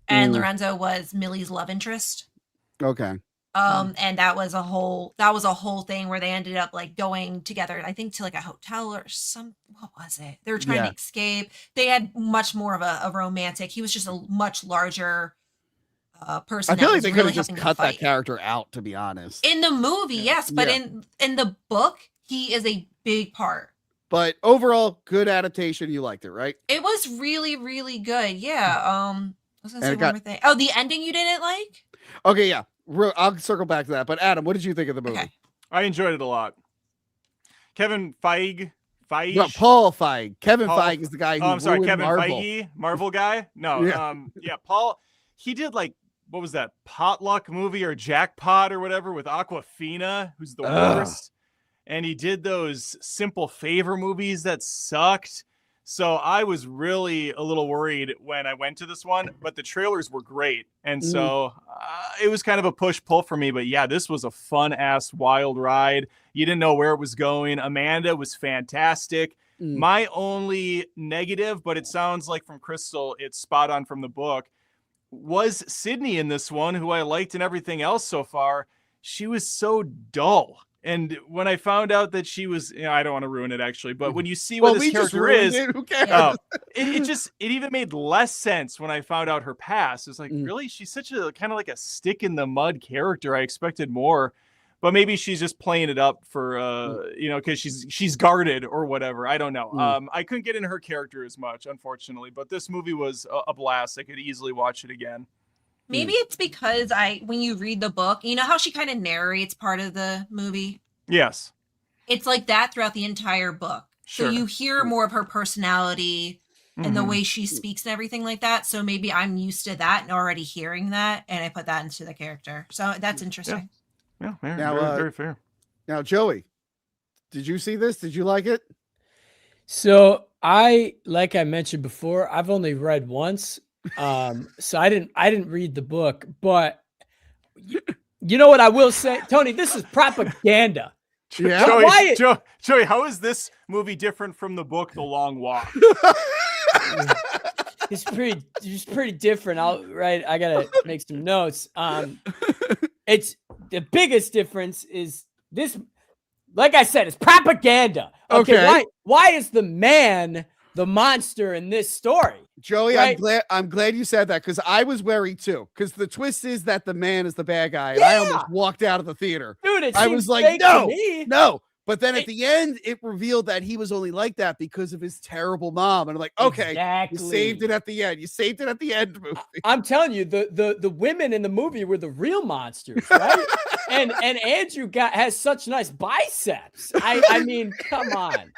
Speaker 4: And Lorenzo was Millie's love interest.
Speaker 1: Okay.
Speaker 4: And that was a whole thing where they ended up like going together, I think to like a hotel or what was it? They were trying to escape. They had much more of a romantic. He was just a much larger person.
Speaker 1: I feel like they could have just cut that character out, to be honest.
Speaker 4: In the movie, yes, but in the book, he is a big part.
Speaker 1: But overall, good adaptation. You liked it, right?
Speaker 4: It was really, really good. Yeah. I was gonna say one more thing. Oh, the ending you didn't like?
Speaker 1: Okay, yeah. I'll circle back to that. But Adam, what did you think of the movie?
Speaker 4: Okay.
Speaker 5: I enjoyed it a lot. Kevin Feige.
Speaker 1: No, Paul Feig. Kevin Feige is the guy who
Speaker 5: Kevin
Speaker 1: Marvel.
Speaker 5: Feige, Marvel guy. No, Paul. He did like, what was that, Potluck movie or Jackpot or whatever with Awkwafina, who's the worst. And he did those Simple Favor movies that sucked. So I was really a little worried when I went to this one, but the trailers were great. And so it was kind of a push-pull for me. But yeah, this was a fun-ass wild ride. You didn't know where it was going. Amanda was fantastic. My only negative, but it sounds like from Crystal, it's spot on from the book, was Sydney in this one, who I liked in everything else so far. She was so dull. And when I found out that she was, I don't want to ruin it actually, but when you see what this character is,
Speaker 1: who cares?
Speaker 5: it even made less sense when I found out her past. It's like, really? She's such a kind of like a stick in the mud character. I expected more, but maybe she's just playing it up for, because she's guarded or whatever. I don't know. I couldn't get in her character as much, unfortunately, but this movie was a blast. I could easily watch it again.
Speaker 4: Maybe it's because when you read the book, you know how she kind of narrates part of the movie?
Speaker 5: Yes.
Speaker 4: It's like that throughout the entire book.
Speaker 5: Sure.
Speaker 4: So you hear more of her personality and the way she speaks and everything like that. So maybe I'm used to that and already hearing that, and I put that into the character. So that's interesting.
Speaker 5: Yeah,
Speaker 1: Now,
Speaker 5: very fair.
Speaker 1: Now, Joey, did you see this? Did you like it?
Speaker 2: So like I mentioned before, I've only read once. So I didn't read the book, but you know what I will say, Tony, this is propaganda.
Speaker 1: Yeah.
Speaker 5: Joey, how is this movie different from the book The Long Walk?
Speaker 2: It's pretty different. I gotta make some notes. It's the biggest difference is this, like I said, it's propaganda. Okay. Why is the man the monster in this story?
Speaker 1: Joey,
Speaker 2: right?
Speaker 1: I'm glad you said that, because I was worried too. Because the twist is that the man is the bad guy, and I almost walked out of the theater.
Speaker 2: Dude,
Speaker 1: I was like, no. But then at the end, it revealed that he was only like that because of his terrible mom. And I'm like, okay,
Speaker 2: exactly.
Speaker 1: You saved it at the end. You saved it at the end, movie.
Speaker 2: I'm telling you, the women in the movie were the real monsters, right? and Andrew has such nice biceps. I mean, come on.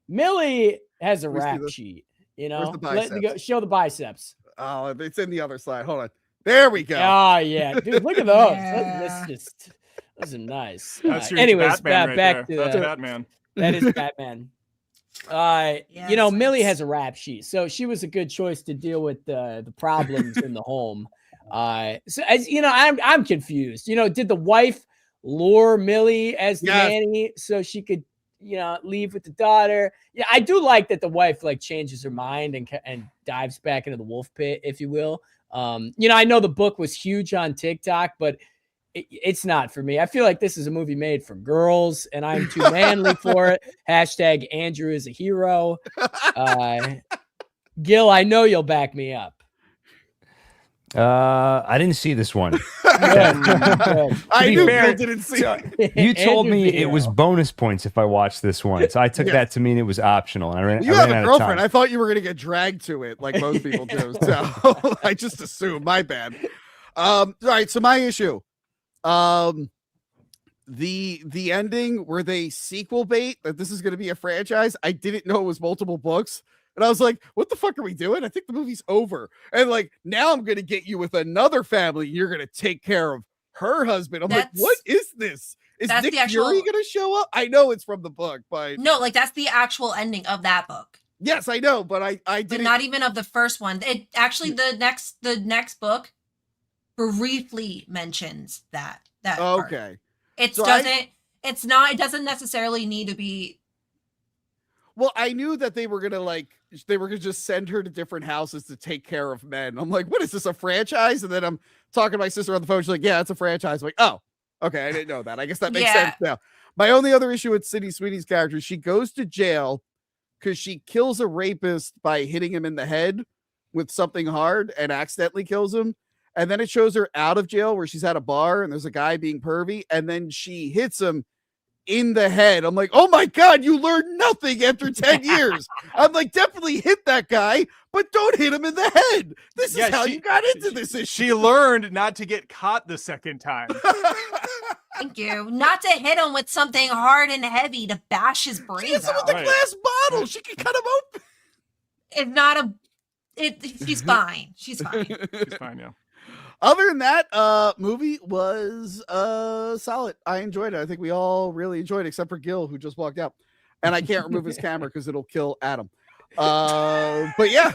Speaker 2: Millie has a rap sheet.
Speaker 1: Where's the biceps?
Speaker 2: Show the biceps.
Speaker 1: Oh, it's in the other side. Hold on. There we go.
Speaker 2: Oh yeah, dude, look at those. Those are nice. Anyways, back to
Speaker 5: that's Batman.
Speaker 2: That is Batman. Millie has a rap sheet, so she was a good choice to deal with the problems in the home. So as you know, I'm confused. Did the wife lure Millie as the nanny so she could leave with the daughter? Yeah, I do like that the wife changes her mind and dives back into the wolf pit, if you will. I know the book was huge on TikTok, but it's not for me. I feel like this is a movie made for girls, and I'm too manly for it. Hashtag Andrew is a hero. Gil, I know you'll back me up.
Speaker 3: I didn't see this one.
Speaker 1: I knew Gil didn't see it.
Speaker 3: You told me it was bonus points if I watched this one, so I took that to mean it was optional. And
Speaker 1: you have a girlfriend. I thought you were going to get dragged to it like most people do. So I just assumed. My bad. All right. So my issue. The ending where they sequel bait that this is going to be a franchise. I didn't know it was multiple books. And I was like, what the fuck are we doing? I think the movie's over. And now I'm going to get you with another family. You're going to take care of her husband. I'm like, what is this? Is Nick Fury going to show up? I know it's from the book, but
Speaker 4: no, that's the actual ending of that book.
Speaker 1: Yes, I know, but I didn't.
Speaker 4: But not even of the first one. It actually, the next book briefly mentions that
Speaker 1: okay.
Speaker 4: It doesn't necessarily need to be.
Speaker 1: Well, I knew that they were gonna just send her to different houses to take care of men. I'm like, what is this, a franchise? And then I'm talking to my sister on the phone. She's like, yeah, it's a franchise. I'm like, oh, okay, I didn't know that. I guess that makes sense now. My only other issue with Sydney Sweeney's character, she goes to jail because she kills a rapist by hitting him in the head with something hard and accidentally kills him. And then it shows her out of jail where she's at a bar and there's a guy being pervy, and then she hits him in the head. I'm like, oh my God, you learned nothing after 10 years. I'm like, definitely hit that guy, but don't hit him in the head. This is how you got into this issue.
Speaker 5: She learned not to get caught the second time.
Speaker 4: Thank you. Not to hit him with something hard and heavy to bash his brains out.
Speaker 1: With a glass bottle. She can cut him open.
Speaker 4: It's not she's fine. She's fine.
Speaker 5: She's fine, yeah.
Speaker 1: Other than that, movie was solid. I enjoyed it. I think we all really enjoyed it, except for Gil, who just walked out. And I can't remove his camera because it'll kill Adam. But yeah.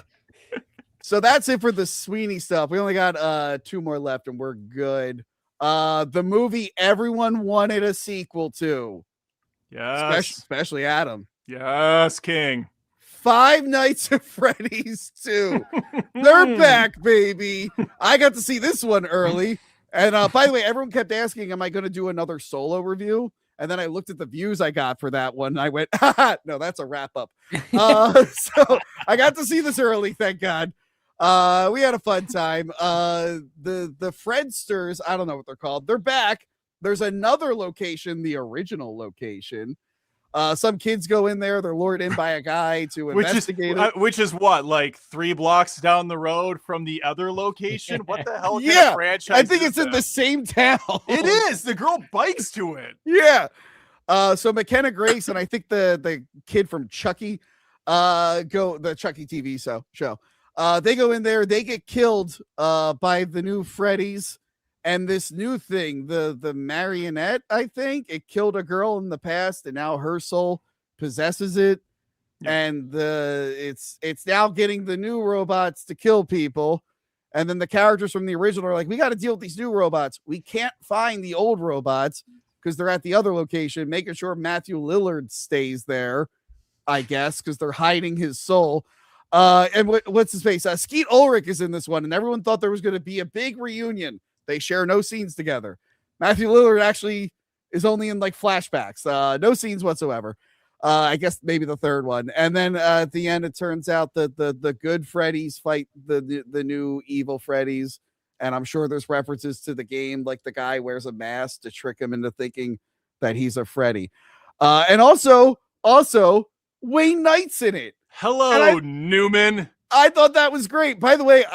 Speaker 1: So that's it for the Sweeney stuff. We only got 2 more left and we're good. The movie everyone wanted a sequel to.
Speaker 5: Yes.
Speaker 1: Especially Adam.
Speaker 5: Yes, King.
Speaker 1: Five Nights at Freddy's 2. They're back, baby. I got to see this one early, And by the way, everyone kept asking, am I going to do another solo review? And then I looked at the views I got for that one. And I went, no, that's a wrap up. So I got to see this early. Thank God. We had a fun time. The Fredsters, I don't know what they're called. They're back. There's another location, the original location. Some kids go in there. They're lured in by a guy to investigate it.
Speaker 5: Which is what, like 3 blocks down the road from the other location? What the hell?
Speaker 1: Yeah,
Speaker 5: franchise
Speaker 1: I think it's in the same town.
Speaker 5: It is. The girl bikes to it.
Speaker 1: Yeah. So McKenna Grace and I think the kid from Chucky, the Chucky TV show. They go in there. They get killed by the new Freddy's. And this new thing, the marionette, I think it killed a girl in the past, and now her soul possesses it. Yeah. And it's now getting the new robots to kill people. And then the characters from the original are like, we got to deal with these new robots. We can't find the old robots because they're at the other location, making sure Matthew Lillard stays there, I guess, because they're hiding his soul. And what's his face? Skeet Ulrich is in this one, and everyone thought there was going to be a big reunion. They share no scenes together. Matthew Lillard actually is only in like flashbacks, no scenes whatsoever. I guess maybe the third one. And then at the end, it turns out that the good Freddy's fight the new evil Freddy's. And I'm sure there's references to the game, like the guy wears a mask to trick him into thinking that he's a Freddy. And also Wayne Knight's in it.
Speaker 5: Hello, Newman.
Speaker 1: I thought that was great. By the way,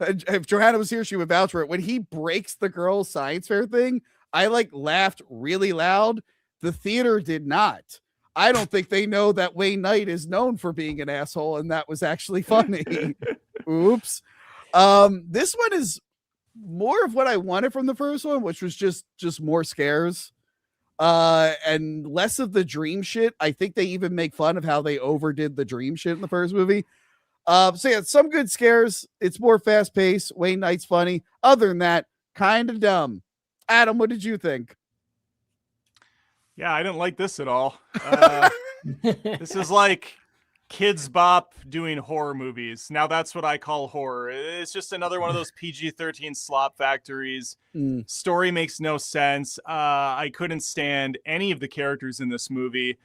Speaker 1: if Johanna was here, she would vouch for it. When he breaks the girls' science fair thing, I laughed really loud. The theater did not. I don't think they know that Wayne Knight is known for being an asshole, and that was actually funny. Oops. This one is more of what I wanted from the first one, which was just more scares. And less of the dream shit. I think they even make fun of how they overdid the dream shit in the first movie. So yeah, some good scares. It's more fast paced. Wayne Knight's funny. Other than that, kind of dumb. Adam, what did you think?
Speaker 5: Yeah, I didn't like this at all. This is like Kids Bop doing horror movies. Now that's what I call horror. It's just another one of those PG-13 slop factories. Story makes no sense. I couldn't stand any of the characters in this movie.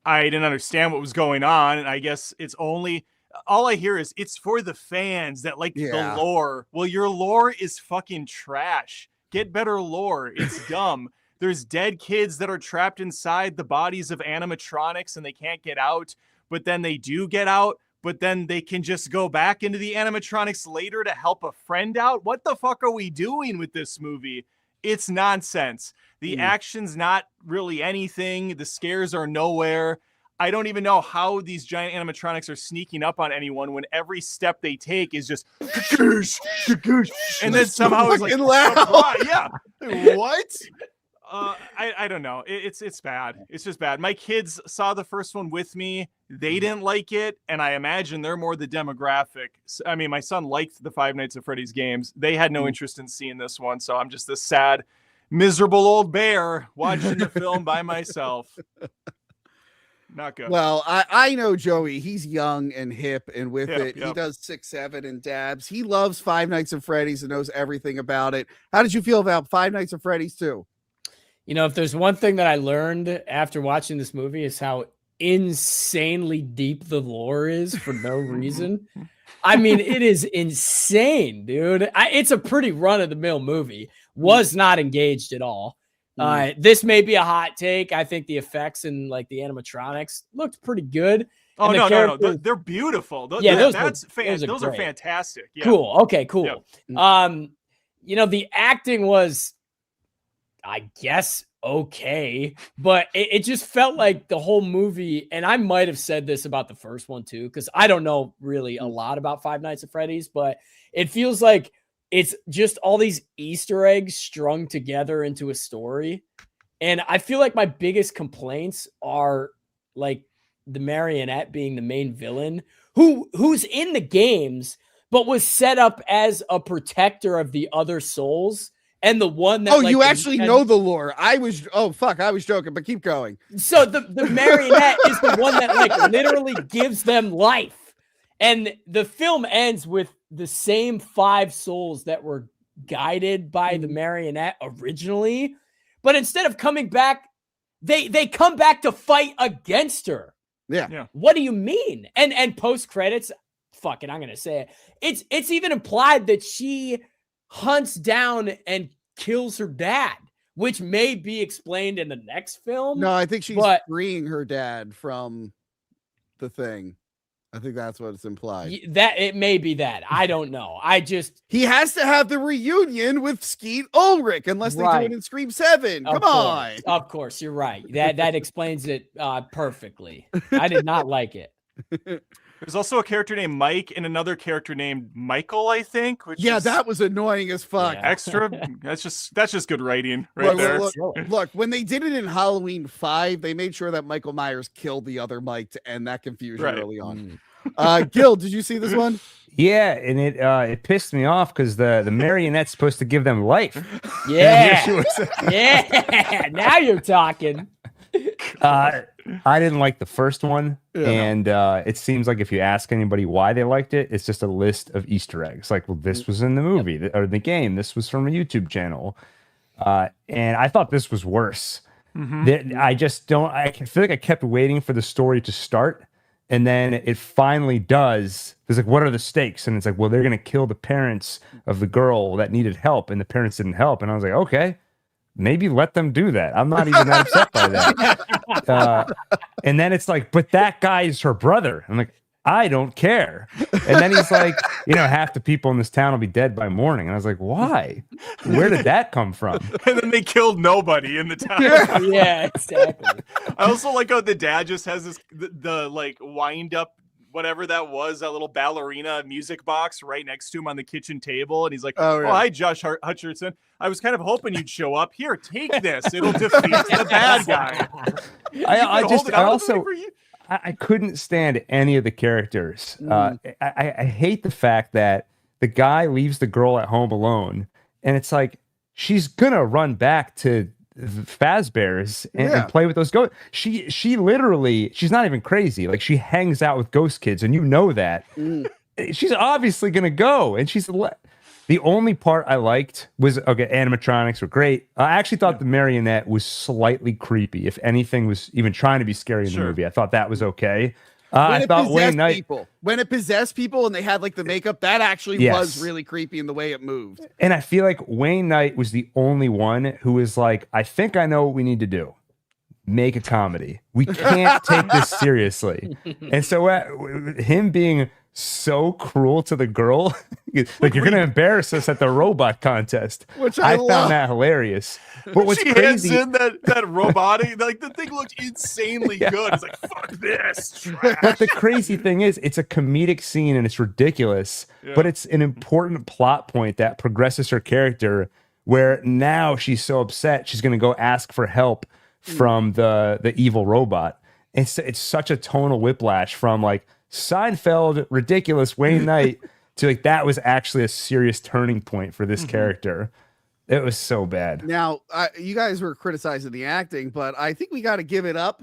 Speaker 5: I didn't understand what was going on. And I guess it's only... all I hear is it's for the fans that like the lore. Well, your lore is fucking trash. Get better lore. It's dumb. There's dead kids that are trapped inside the bodies of animatronics and they can't get out, but then they do get out, but then they can just go back into the animatronics later to help a friend out. What the fuck are we doing with this movie? It's nonsense. The action's not really anything. The scares are nowhere. I don't even know how these giant animatronics are sneaking up on anyone when every step they take is just and then somehow it's like
Speaker 1: loud.
Speaker 5: Yeah, what? I don't know. It's bad. It's just bad. My kids saw the first one with me. They didn't like it, and I imagine they're more the demographic. I mean, my son liked the Five Nights at Freddy's games. They had no interest in seeing this one, so I'm just this sad, miserable old bear watching the film by myself. Not good.
Speaker 1: Well, I know Joey. He's young and hip and with it. He does 6'7" and dabs. He loves Five Nights at Freddy's and knows everything about it. How did you feel about Five Nights at Freddy's 2?
Speaker 2: You know, if there's one thing that I learned after watching this movie is how insanely deep the lore is for no reason. I mean, it is insane, dude. It's a pretty run-of-the-mill movie. Was not engaged at all. This may be a hot take. I think the effects and like the animatronics looked pretty good.
Speaker 5: Oh, no. They're beautiful. Those are fantastic. Yeah.
Speaker 2: Cool. Okay, cool. Yeah. You know, the acting was, I guess, okay, but it just felt like the whole movie, and I might have said this about the first one too, because I don't know really a lot about Five Nights at Freddy's, but it feels like it's just all these Easter eggs strung together into a story. And I feel like my biggest complaints are like the marionette being the main villain who's in the games, but was set up as a protector of the other souls. And the one that
Speaker 1: you actually know the lore. I was joking, but keep going.
Speaker 2: So the marionette is the one that like literally gives them life. And the film ends with the same 5 souls that were guided by the marionette originally, but instead of coming back, they come back to fight against her.
Speaker 1: Yeah.
Speaker 2: What do you mean? And post credits, fuck it, I'm gonna say it. It's even implied that she hunts down and kills her dad, which may be explained in the next film.
Speaker 1: No, I think she's freeing her dad from the thing. I think that's what it's implied.
Speaker 2: That it may be that. I don't know.
Speaker 1: He has to have the reunion with Skeet Ulrich unless they do it in Scream 7. Come on.
Speaker 2: Of course, you're right. That explains it perfectly. I did not like it.
Speaker 5: There's also a character named Mike and another character named Michael, I think. Which
Speaker 1: that was annoying as fuck.
Speaker 5: Yeah. Extra. That's just good writing right there.
Speaker 1: Look, when they did it in Halloween 5, they made sure that Michael Myers killed the other Mike to end that confusion early on. Gil, did you see this one?
Speaker 3: Yeah, and it pissed me off because the marionette's supposed to give them life.
Speaker 2: Yeah. Yeah. Now you're talking.
Speaker 3: I didn't like the first one, and it seems like if you ask anybody why they liked it, it's just a list of Easter eggs. Like, well, this was in the movie or the game. This was from a YouTube channel, and I thought this was worse. I feel like I kept waiting for the story to start, and then it finally does. It's like, what are the stakes? And it's like, well, they're gonna kill the parents of the girl that needed help, and the parents didn't help. And I was like, okay. Maybe let them do that. I'm not even that upset by that. And then it's like, but that guy is her brother. I'm like, I don't care. And then he's like, half the people in this town will be dead by morning. And I was like, why? Where did that come from?
Speaker 5: And then they killed nobody in the town.
Speaker 2: Yeah, exactly.
Speaker 5: I also like how the dad just has this the like wind up whatever that was, that little ballerina music box right next to him on the kitchen table. And he's like, oh hi, Josh Hutcherson. I was kind of hoping you'd show up. Here, take this. It'll defeat the bad guy.
Speaker 3: I couldn't stand any of the characters. I hate the fact that the guy leaves the girl at home alone. And it's like, she's going to run back to Fazbear's and play with those ghosts. She literally, she's not even crazy. Like, she hangs out with ghost kids, and that. She's obviously gonna go, and the only part I liked was animatronics were great. I actually thought the marionette was slightly creepy. If anything was even trying to be scary in the movie, I thought that was okay. I thought
Speaker 1: when it possessed people and they had like the makeup, that actually was really creepy in the way it moved.
Speaker 3: And I feel like Wayne Knight was the only one who was like, I think I know what we need to do. Make a comedy. We can't take this seriously. And so him being so cruel to the girl, like, you're going to embarrass us at the robot contest, which I found that hilarious. But what's crazy,
Speaker 5: hands in that robotic, like, the thing looked insanely good. It's like, fuck this trash.
Speaker 3: But the crazy thing is, it's a comedic scene and it's ridiculous, but it's an important plot point that progresses her character, where now she's so upset she's going to go ask for help from the evil robot. It's such a tonal whiplash from like Seinfeld ridiculous Wayne Knight to like, that was actually a serious turning point for this character. It was so bad.
Speaker 1: Now, you guys were criticizing the acting, but I think we got to give it up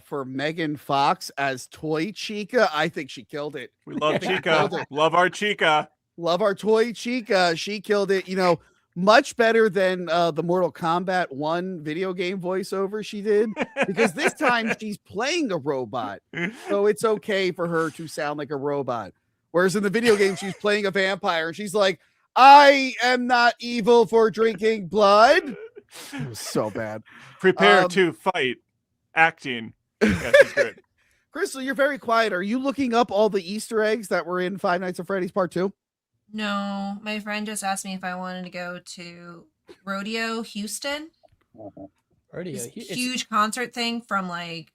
Speaker 1: for Megan Fox as Toy Chica. I think she killed it.
Speaker 5: We love Chica. Love our Chica.
Speaker 1: Love our Toy Chica. She killed it. Much better than the Mortal Kombat 1 video game voiceover she did, because this time she's playing a robot. So it's okay for her to sound like a robot. Whereas in the video game, she's playing a vampire and she's like, I am not evil for drinking blood. It was so bad.
Speaker 5: Prepare to fight. Acting. Yeah, she's great.
Speaker 1: Crystal, you're very quiet. Are you looking up all the Easter eggs that were in Five Nights at Freddy's Part 2?
Speaker 4: No, my friend just asked me if I wanted to go to Rodeo Houston.
Speaker 2: Rodeo,
Speaker 4: huge concert thing from like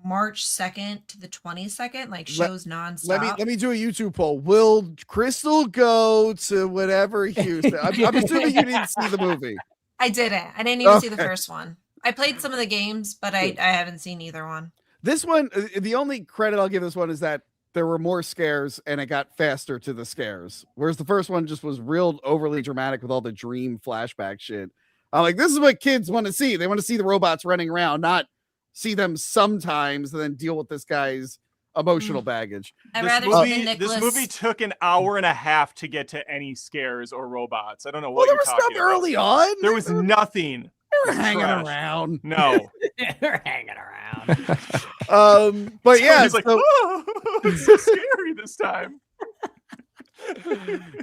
Speaker 4: March 2nd to the 22nd, like shows nonstop.
Speaker 1: Let me do a YouTube poll. Will Crystal go to whatever Houston? I'm assuming you didn't see the movie.
Speaker 4: I didn't. I didn't even see the first one. I played some of the games, but I haven't seen either one.
Speaker 1: This one, the only credit I'll give this one is that there were more scares and it got faster to the scares. Whereas the first one just was real overly dramatic with all the dream flashback shit. I'm like, this is what kids want to see. They want to see the robots running around, not see them sometimes and then deal with this guy's emotional baggage.
Speaker 4: I'd
Speaker 5: This
Speaker 4: rather
Speaker 5: movie,
Speaker 4: see the Nicholas.
Speaker 5: this movie took an hour and a half to get to any scares or robots. I don't know
Speaker 1: Well,
Speaker 5: what
Speaker 1: there
Speaker 5: you're
Speaker 1: was
Speaker 5: talking
Speaker 1: stuff
Speaker 5: about.
Speaker 1: early on.
Speaker 5: There was nothing.
Speaker 1: They were
Speaker 5: It's
Speaker 1: hanging
Speaker 5: trash.
Speaker 1: around.
Speaker 5: No.
Speaker 2: They're hanging around.
Speaker 1: But yeah,
Speaker 5: He's like,
Speaker 1: so-
Speaker 5: oh, it's so scary this time.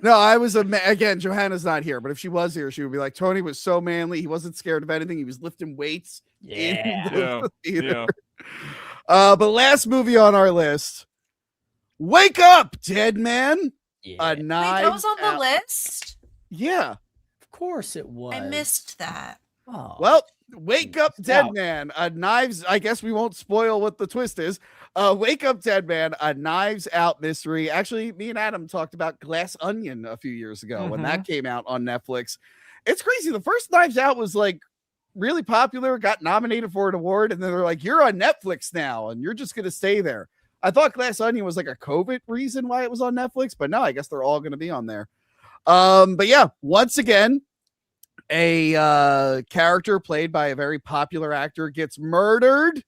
Speaker 1: no, I was again. Johanna's not here, but if she was here, she would be like, Tony was so manly. He wasn't scared of anything. He was lifting weights in
Speaker 2: Yeah.
Speaker 1: the theater.
Speaker 5: Yeah.
Speaker 1: But last movie on our list, Wake Up, Dead Man.
Speaker 2: Yeah.
Speaker 1: A
Speaker 4: Wait,
Speaker 1: Knives
Speaker 4: that was on the
Speaker 1: Out-
Speaker 4: list?
Speaker 1: Yeah.
Speaker 2: Of course it was.
Speaker 4: I missed that.
Speaker 2: Oh.
Speaker 1: Well, Wake Up, Dead
Speaker 2: out.
Speaker 1: Man. A Knives. I guess we won't spoil what the twist is. Wake Up, Dead Man. A Knives Out mystery. Actually, me and Adam talked about Glass Onion a few years ago when that came out on Netflix. It's crazy. The first Knives Out was like really popular, got nominated for an award, and then they're like, "You're on Netflix now, and you're just gonna stay there." I thought Glass Onion was like a COVID reason why it was on Netflix, but no, I guess they're all gonna be on there. But yeah, once again, a character played by a very popular actor gets murdered.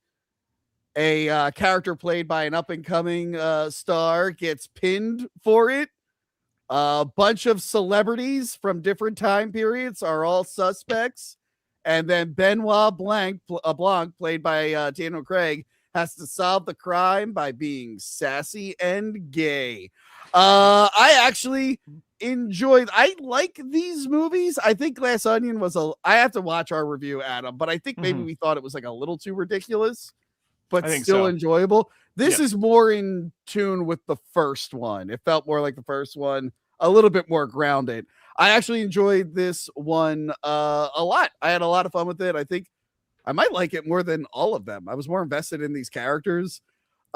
Speaker 1: A character played by an up-and-coming star gets pinned for it. A bunch of celebrities from different time periods are all suspects. And then Benoit Blanc, played by Daniel Craig, has to solve the crime by being sassy and gay. I actually I like these movies. I think Glass Onion was I have to watch our review, Adam, but I think maybe we thought it was like a little too ridiculous, but
Speaker 5: I think
Speaker 1: still
Speaker 5: so.
Speaker 1: enjoyable. This
Speaker 5: Yeah.
Speaker 1: is more in tune with the first one. It felt more like the first one, a little bit more grounded. I actually enjoyed this one a lot. I had a lot of fun with it. I think I might like it more than all of them. I was more invested in these characters.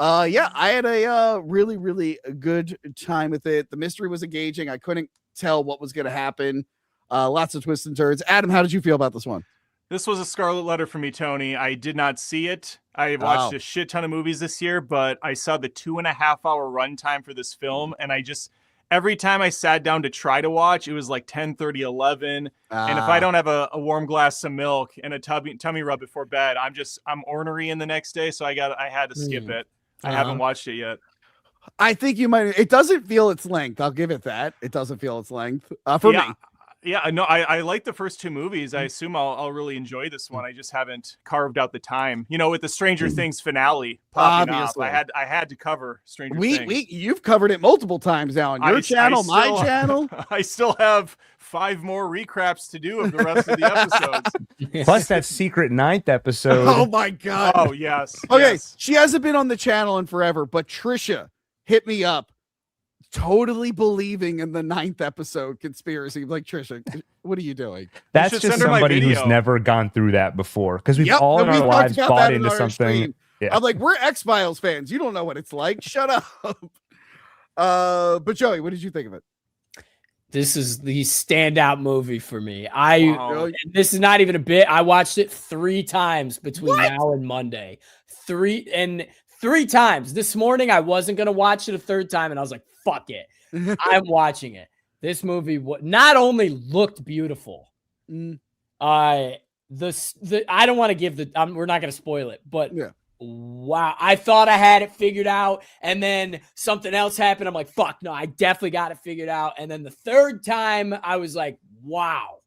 Speaker 1: Yeah, I had a really, really good time with it. The mystery was engaging. I couldn't tell what was going to happen. Lots of twists and turns. Adam, how did you feel about this one?
Speaker 5: This was a scarlet letter for me, Tony. I did not see it. I watched a shit ton of movies this year, but I saw the 2.5-hour runtime for this film, and every time I sat down to try to watch, it was like 10:30, 11. And if I don't have a warm glass of milk and a tummy rub before bed, I'm ornery in the next day, so I had to skip it. I haven't watched it yet.
Speaker 1: I think you might. It doesn't feel its length. I'll give it that. It doesn't feel its length for me.
Speaker 5: Yeah, no, I like the first two movies. I assume I'll really enjoy this one. I just haven't carved out the time. You know, with the Stranger Things finale popping
Speaker 1: Obviously.
Speaker 5: off, I had to cover Stranger Things.
Speaker 1: You've covered it multiple times now on your channel, my channel.
Speaker 5: I still have 5 more recaps to do of the rest of the episodes.
Speaker 3: Plus that secret 9th episode.
Speaker 1: Oh my god.
Speaker 5: Oh yes.
Speaker 1: Okay,
Speaker 5: yes.
Speaker 1: she hasn't been on the channel in forever, but Trisha hit me up, totally believing in the 9th episode conspiracy. Like, Trisha, what are you doing?
Speaker 3: That's
Speaker 5: should
Speaker 3: just
Speaker 5: send her my
Speaker 3: somebody who's
Speaker 5: video.
Speaker 3: never gone through that before, because we've
Speaker 1: Yep,
Speaker 3: all in
Speaker 1: and
Speaker 3: our
Speaker 1: we talked
Speaker 3: lives
Speaker 1: about
Speaker 3: bought
Speaker 1: that in
Speaker 3: into
Speaker 1: our
Speaker 3: something.
Speaker 1: stream.
Speaker 3: Yeah.
Speaker 1: I'm like, we're X-Files fans. You don't know what it's like. Shut up. But Joey, what did you think of it?
Speaker 2: This is the standout movie for me.
Speaker 5: Wow.
Speaker 2: And this is not even a bit. I watched it 3 times between now and Monday. 3 times. This morning, I wasn't going to watch it a 3rd time, and I was like, fuck it. I'm watching it. This movie not only looked beautiful, I don't want to give we're not going to spoil it, but
Speaker 1: Yeah.
Speaker 2: wow, I thought I had it figured out, and then something else happened. I'm like, fuck, no, I definitely got it figured out. And then the 3rd time, I was like, wow,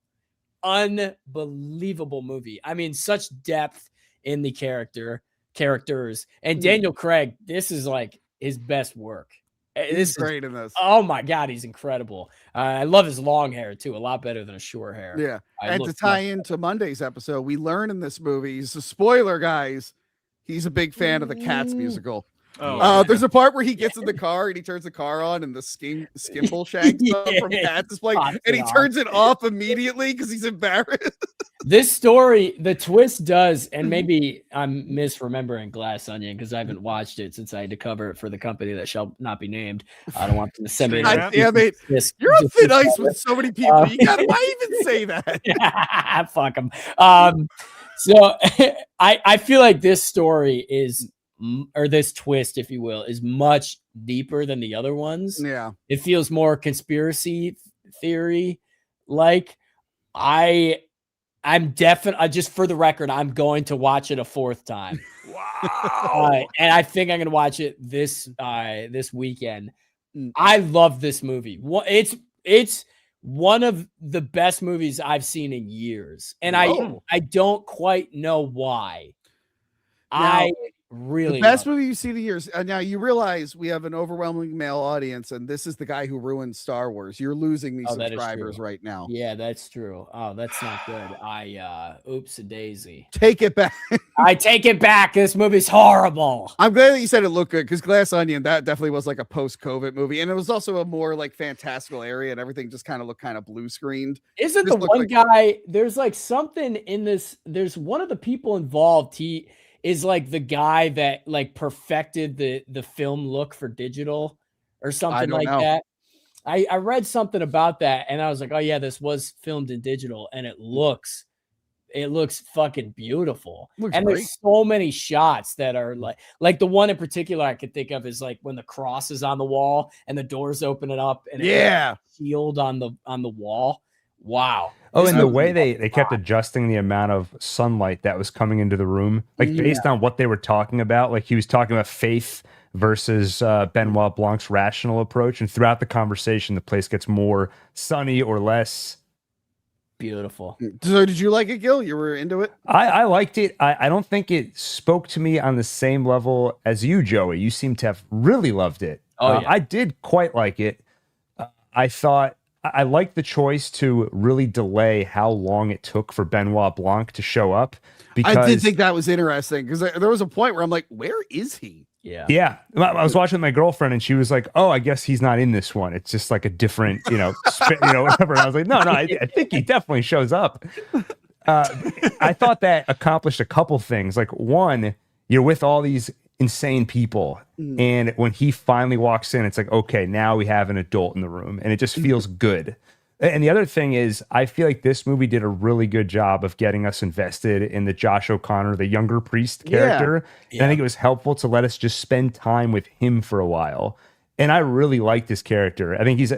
Speaker 2: unbelievable movie. I mean, such depth in the characters, and Daniel Craig. This is like his best work.
Speaker 1: He's great in this.
Speaker 2: Oh my god, he's incredible. I love his long hair too, a lot better than a short hair.
Speaker 1: Yeah, and to tie into Monday's episode, we learn in this movie, he's a spoiler, guys, he's a big fan of the Cats musical. There's a part where he gets in the car and he turns the car on and the Skimble Shag stuff from Cats is playing, and he turns it off immediately because he's embarrassed.
Speaker 2: This story, the twist does, and maybe I'm misremembering Glass Onion because I haven't watched it since I had to cover it for the company that shall not be named. I don't want them to send me.
Speaker 1: God damn it. You're on thin ice with so many people. Why even say that?
Speaker 2: Fuck them. So I feel like this story or this twist, if you will, is much deeper than the other ones.
Speaker 1: Yeah.
Speaker 2: It feels more conspiracy theory like. I I'm definitely, just for the record, I'm going to watch it a fourth time.
Speaker 5: Wow.
Speaker 2: And I think I'm going to watch it this weekend. I love this movie. It's one of the best movies I've seen in years. And I don't quite know why.
Speaker 1: Now,
Speaker 2: I really
Speaker 1: the best movie you've seen in years. Now you realize we have an overwhelming male audience, and this is the guy who ruined Star Wars. You're losing these subscribers right now.
Speaker 2: Yeah, that's true. Oh, that's not good. Oops a daisy.
Speaker 1: Take it back.
Speaker 2: I take it back. This movie's horrible.
Speaker 1: I'm glad that you said it looked good, because Glass Onion, that definitely was like a post-COVID movie, and it was also a more like fantastical area, and everything just kind of looked kind of blue screened.
Speaker 2: Isn't the one guy? There's like something in this. There's one of the people involved. He is like the guy that like perfected the film look for digital or something like that. I read something about that, and I was like, oh yeah, this was filmed in digital, and it looks fucking beautiful. And
Speaker 1: great.
Speaker 2: There's so many shots that are like the one in particular I could think of is like when the cross is on the wall and the doors open it up and it's shield on the wall. Wow.
Speaker 3: Oh, and the way they kept adjusting the amount of sunlight that was coming into the room, like based on what they were talking about. Like he was talking about faith versus Benoit Blanc's rational approach. And throughout the conversation, the place gets more sunny or less.
Speaker 2: Beautiful.
Speaker 1: So did you like it, Gil? You were into it?
Speaker 3: I liked it. I don't think it spoke to me on the same level as you, Joey. You seem to have really loved it.
Speaker 2: Oh, yeah.
Speaker 3: I did quite like it. I thought I liked the choice to really delay how long it took for Benoit Blanc to show up. Because
Speaker 1: I did think that was interesting, because there was a point where I'm like, where is he?
Speaker 3: Yeah. I was watching with my girlfriend, and she was like, "Oh, I guess he's not in this one. It's just like a different, whatever." And I was like, "No, I think he definitely shows up." I thought that accomplished a couple things. Like one, you're with all these insane people, and when he finally walks in, it's like, okay, now we have an adult in the room, and it just feels good. And the other thing is, I feel like this movie did a really good job of getting us invested in the Josh O'Connor, the younger priest character. Yeah. And I think it was helpful to let us just spend time with him for a while. And I really like this character. I think he's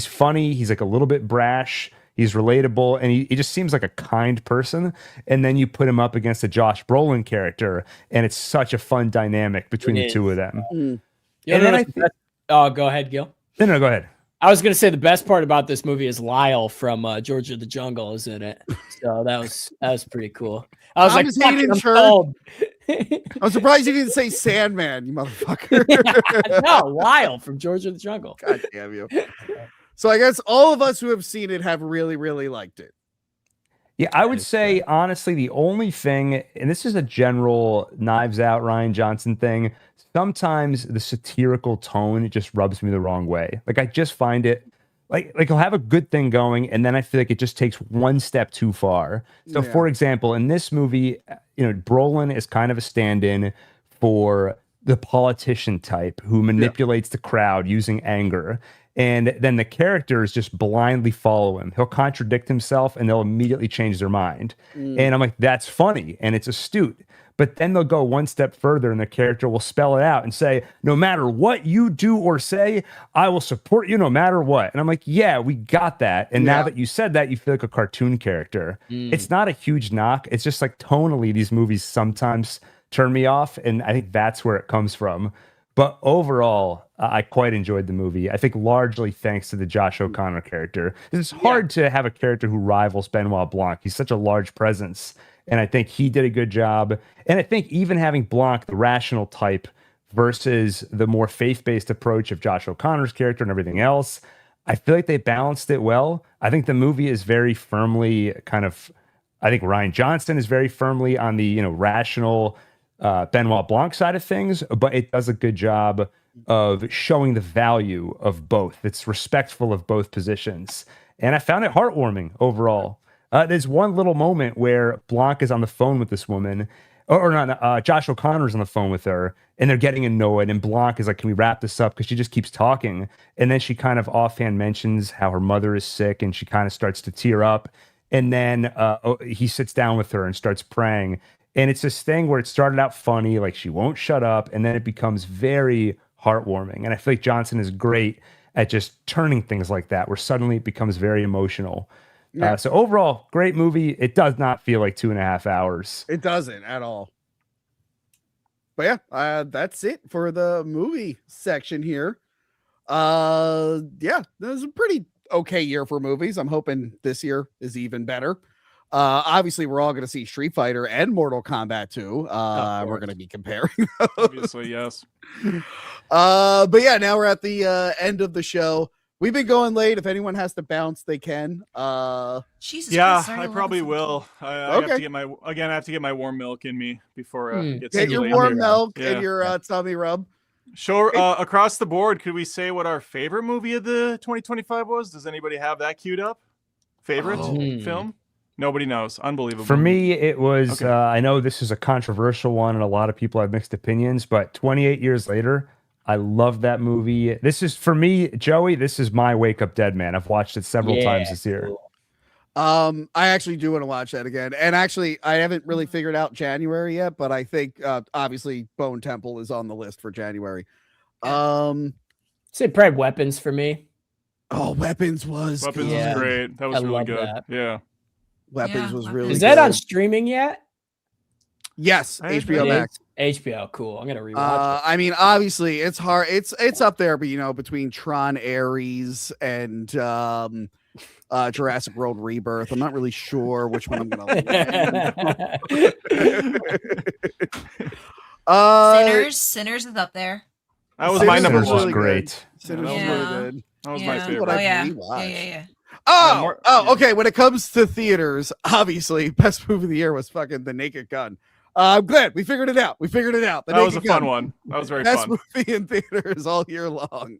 Speaker 3: funny. He's like a little bit brash. He's relatable, and he just seems like a kind person. And then you put him up against the Josh Brolin character, and it's such a fun dynamic between the two of them.
Speaker 2: Go ahead, Gil.
Speaker 3: No, go ahead.
Speaker 2: I was gonna say the best part about this movie is Lyle from George of the Jungle is in it, so that was pretty cool. I was
Speaker 1: I'm surprised you didn't say Sandman, you motherfucker.
Speaker 2: No, Lyle from George of the Jungle.
Speaker 1: God damn you. So I guess all of us who have seen it have really, really liked it.
Speaker 3: Yeah, I would say, honestly, the only thing, and this is a general Knives Out, Rian Johnson thing, sometimes the satirical tone, it just rubs me the wrong way. Like, I just find it, like he'll have a good thing going, and then I feel like it just takes one step too far. So, for example, in this movie, Brolin is kind of a stand-in for the politician type who manipulates the crowd using anger. And then the characters just blindly follow him. He'll contradict himself and they'll immediately change their mind. And I'm like, that's funny and it's astute. But then they'll go one step further and the character will spell it out and say, no matter what you do or say, I will support you no matter what. And I'm like, yeah, we got that. And now that you said that, you feel like a cartoon character. It's not a huge knock. It's just like tonally, these movies sometimes turn me off. And I think that's where it comes from. But overall, I quite enjoyed the movie. I think largely thanks to the Josh O'Connor character. It's hard to have a character who rivals Benoit Blanc. He's such a large presence. And I think he did a good job. And I think even having Blanc, the rational type, versus the more faith-based approach of Josh O'Connor's character and everything else, I feel like they balanced it well. I think the movie is very firmly I think Rian Johnson is very firmly on the rational Benoit Blanc side of things, but it does a good job of showing the value of both. It's respectful of both positions. And I found it heartwarming overall. There's one little moment where Blanc is on the phone with this woman, Josh O'Connor's on the phone with her, and they're getting annoyed. And Blanc is like, can we wrap this up? Because she just keeps talking. And then she kind of offhand mentions how her mother is sick, and she kind of starts to tear up. And then he sits down with her and starts praying. And it's this thing where it started out funny, like she won't shut up, and then it becomes very heartwarming. And I feel like Johnson is great at just turning things like that, where suddenly it becomes very emotional.
Speaker 1: Yeah.
Speaker 3: So overall, great movie. It does not feel like 2.5 hours.
Speaker 1: It doesn't at all. But yeah, that's it for the movie section here. Yeah, this is a pretty okay year for movies. I'm hoping this year is even better. Obviously, we're all going to see Street Fighter and Mortal Kombat 2. We're going to be comparing those.
Speaker 5: Obviously, yes.
Speaker 1: But yeah, now we're at the end of the show. We've been going late. If anyone has to bounce, they can.
Speaker 4: Jesus
Speaker 5: Yeah,
Speaker 4: Christ,
Speaker 5: I probably will. I have to get my warm milk in me before it gets
Speaker 1: get
Speaker 5: too
Speaker 1: your
Speaker 5: late.
Speaker 1: warm milk
Speaker 5: Yeah.
Speaker 1: and your tummy rub.
Speaker 5: Sure. Across the board, could we say what our favorite movie of the 2025 was? Does anybody have that queued up? Favorite film? Nobody knows. Unbelievable.
Speaker 3: For me, it was, I know this is a controversial one and a lot of people have mixed opinions, but 28 years later, I love that movie. This is, for me, Joey, this is my Wake Up Dead Man. I've watched it several times this year.
Speaker 2: Cool.
Speaker 1: I actually do want to watch that again. And actually, I haven't really figured out January yet, but I think obviously Bone Temple is on the list for January.
Speaker 2: Say probably Weapons for me.
Speaker 1: Oh, Weapons was
Speaker 5: was
Speaker 1: good.
Speaker 5: great. That was really
Speaker 2: love
Speaker 5: good.
Speaker 2: that.
Speaker 5: Yeah.
Speaker 1: Weapons was really
Speaker 2: Is
Speaker 1: good.
Speaker 2: that on streaming yet?
Speaker 1: Yes,
Speaker 5: I
Speaker 1: HBO
Speaker 2: It
Speaker 1: Max.
Speaker 2: is? HBO, cool. I'm gonna rewatch it.
Speaker 1: I mean, obviously, it's hard. It's up there, but between Tron Ares and Jurassic World Rebirth, I'm not really sure which one I'm gonna land.
Speaker 4: Sinners is up there.
Speaker 5: That was my number
Speaker 1: Sinners
Speaker 5: one.
Speaker 1: really
Speaker 3: Great.
Speaker 1: Sinners was
Speaker 4: Yeah.
Speaker 1: really good.
Speaker 5: That was
Speaker 4: Yeah.
Speaker 5: my
Speaker 1: What
Speaker 5: favorite.
Speaker 1: I've
Speaker 4: Yeah,
Speaker 1: rewatched.
Speaker 4: yeah.
Speaker 1: Okay. When it comes to theaters, obviously, best movie of the year was fucking The Naked Gun. I'm glad we figured it out. The
Speaker 5: That was a
Speaker 1: Naked
Speaker 5: fun
Speaker 1: Gun.
Speaker 5: one. That was very
Speaker 1: Best
Speaker 5: fun.
Speaker 1: movie in theaters all year long.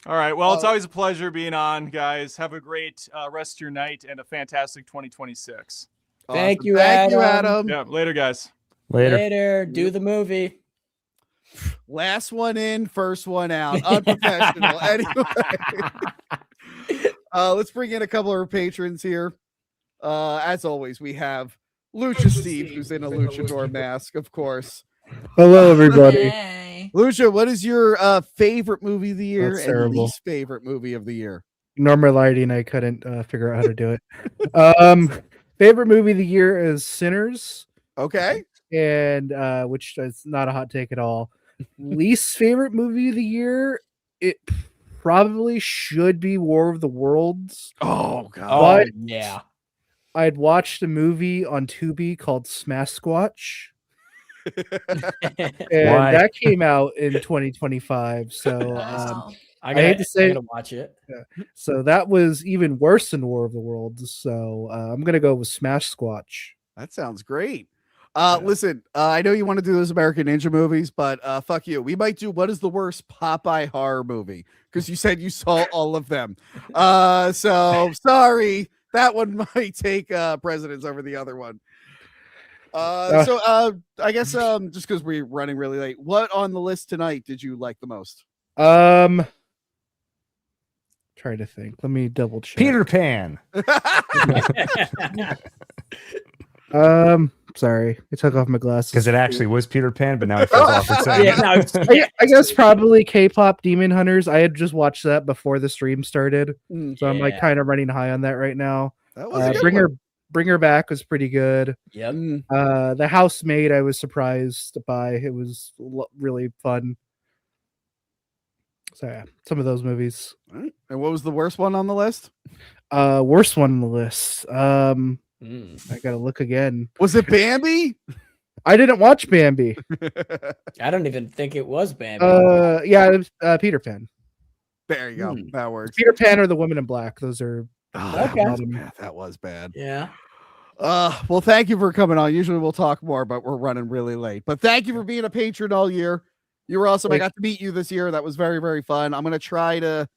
Speaker 5: All right. Well, it's always a pleasure being on, guys. Have a great rest of your night and a fantastic 2026.
Speaker 2: Thank
Speaker 1: Awesome.
Speaker 2: you,
Speaker 1: Thank you,
Speaker 2: Adam.
Speaker 1: Adam.
Speaker 5: Yeah. Later, guys.
Speaker 3: Later.
Speaker 2: Do the movie.
Speaker 1: Last one in, first one out. Unprofessional. Anyway, let's bring in a couple of our patrons here. As always, we have Lucha Steve, who's in a luchador mask, of course.
Speaker 6: Hello, everybody.
Speaker 4: Hey.
Speaker 1: Lucha, what is your favorite movie of the year
Speaker 6: That's
Speaker 1: and
Speaker 6: terrible.
Speaker 1: least favorite movie of the year?
Speaker 6: Normal lighting, I couldn't figure out how to do it. Favorite movie of the year is Sinners,
Speaker 1: Okay.
Speaker 6: and which is not a hot take at all. Least favorite movie of the year, it probably should be War of the Worlds.
Speaker 1: Oh, God.
Speaker 2: Oh,
Speaker 6: What?
Speaker 2: yeah.
Speaker 6: I'd watched a movie on Tubi called Smash Squatch, and
Speaker 3: Why?
Speaker 6: that came out in 2025. So
Speaker 4: Wow.
Speaker 2: I
Speaker 6: hate to say-
Speaker 2: I'm gonna watch it.
Speaker 6: so that was even worse than War of the Worlds. So I'm gonna go with Smash Squatch.
Speaker 1: That sounds great. Listen, I know you want to do those American Ninja movies, but fuck you. We might do what is the worst Popeye horror movie because you said you saw all of them. So sorry, that one might take precedence over the other one. So I guess just because we're running really late, what on the list tonight did you like the most?
Speaker 6: Trying to think. Let me double check.
Speaker 3: Peter Pan.
Speaker 6: Sorry, I took off my glasses
Speaker 3: Because it actually was Peter Pan, but now I feel awkward saying
Speaker 2: Yeah,
Speaker 3: it.
Speaker 2: no,
Speaker 6: I guess probably K-pop Demon Hunters. I had just watched that before the stream started, so I'm like
Speaker 2: Yeah.
Speaker 6: kind of running high on that right now.
Speaker 1: That was a good
Speaker 6: Bring
Speaker 1: one.
Speaker 6: Her Back was pretty good.
Speaker 2: Yep.
Speaker 6: The Housemaid I was surprised by. It was really fun. So yeah, some of those movies.
Speaker 1: All right. And what was the worst one on the list?
Speaker 6: Worst one on the list.
Speaker 2: Mm.
Speaker 6: I gotta look again.
Speaker 1: Was it Bambi?
Speaker 6: I didn't watch Bambi.
Speaker 2: I don't even think it was Bambi.
Speaker 6: Yeah, it was, Peter Pan.
Speaker 1: There you go. That works.
Speaker 6: Peter Pan or the Women in Black. Those are
Speaker 1: Oh,
Speaker 2: Okay.
Speaker 1: that was bad.
Speaker 2: Yeah.
Speaker 1: Well, thank you for coming on. Usually we'll talk more, but we're running really late. But thank you for being a patron all year. You were awesome. I got to meet you this year. That was very, very fun. I'm gonna try to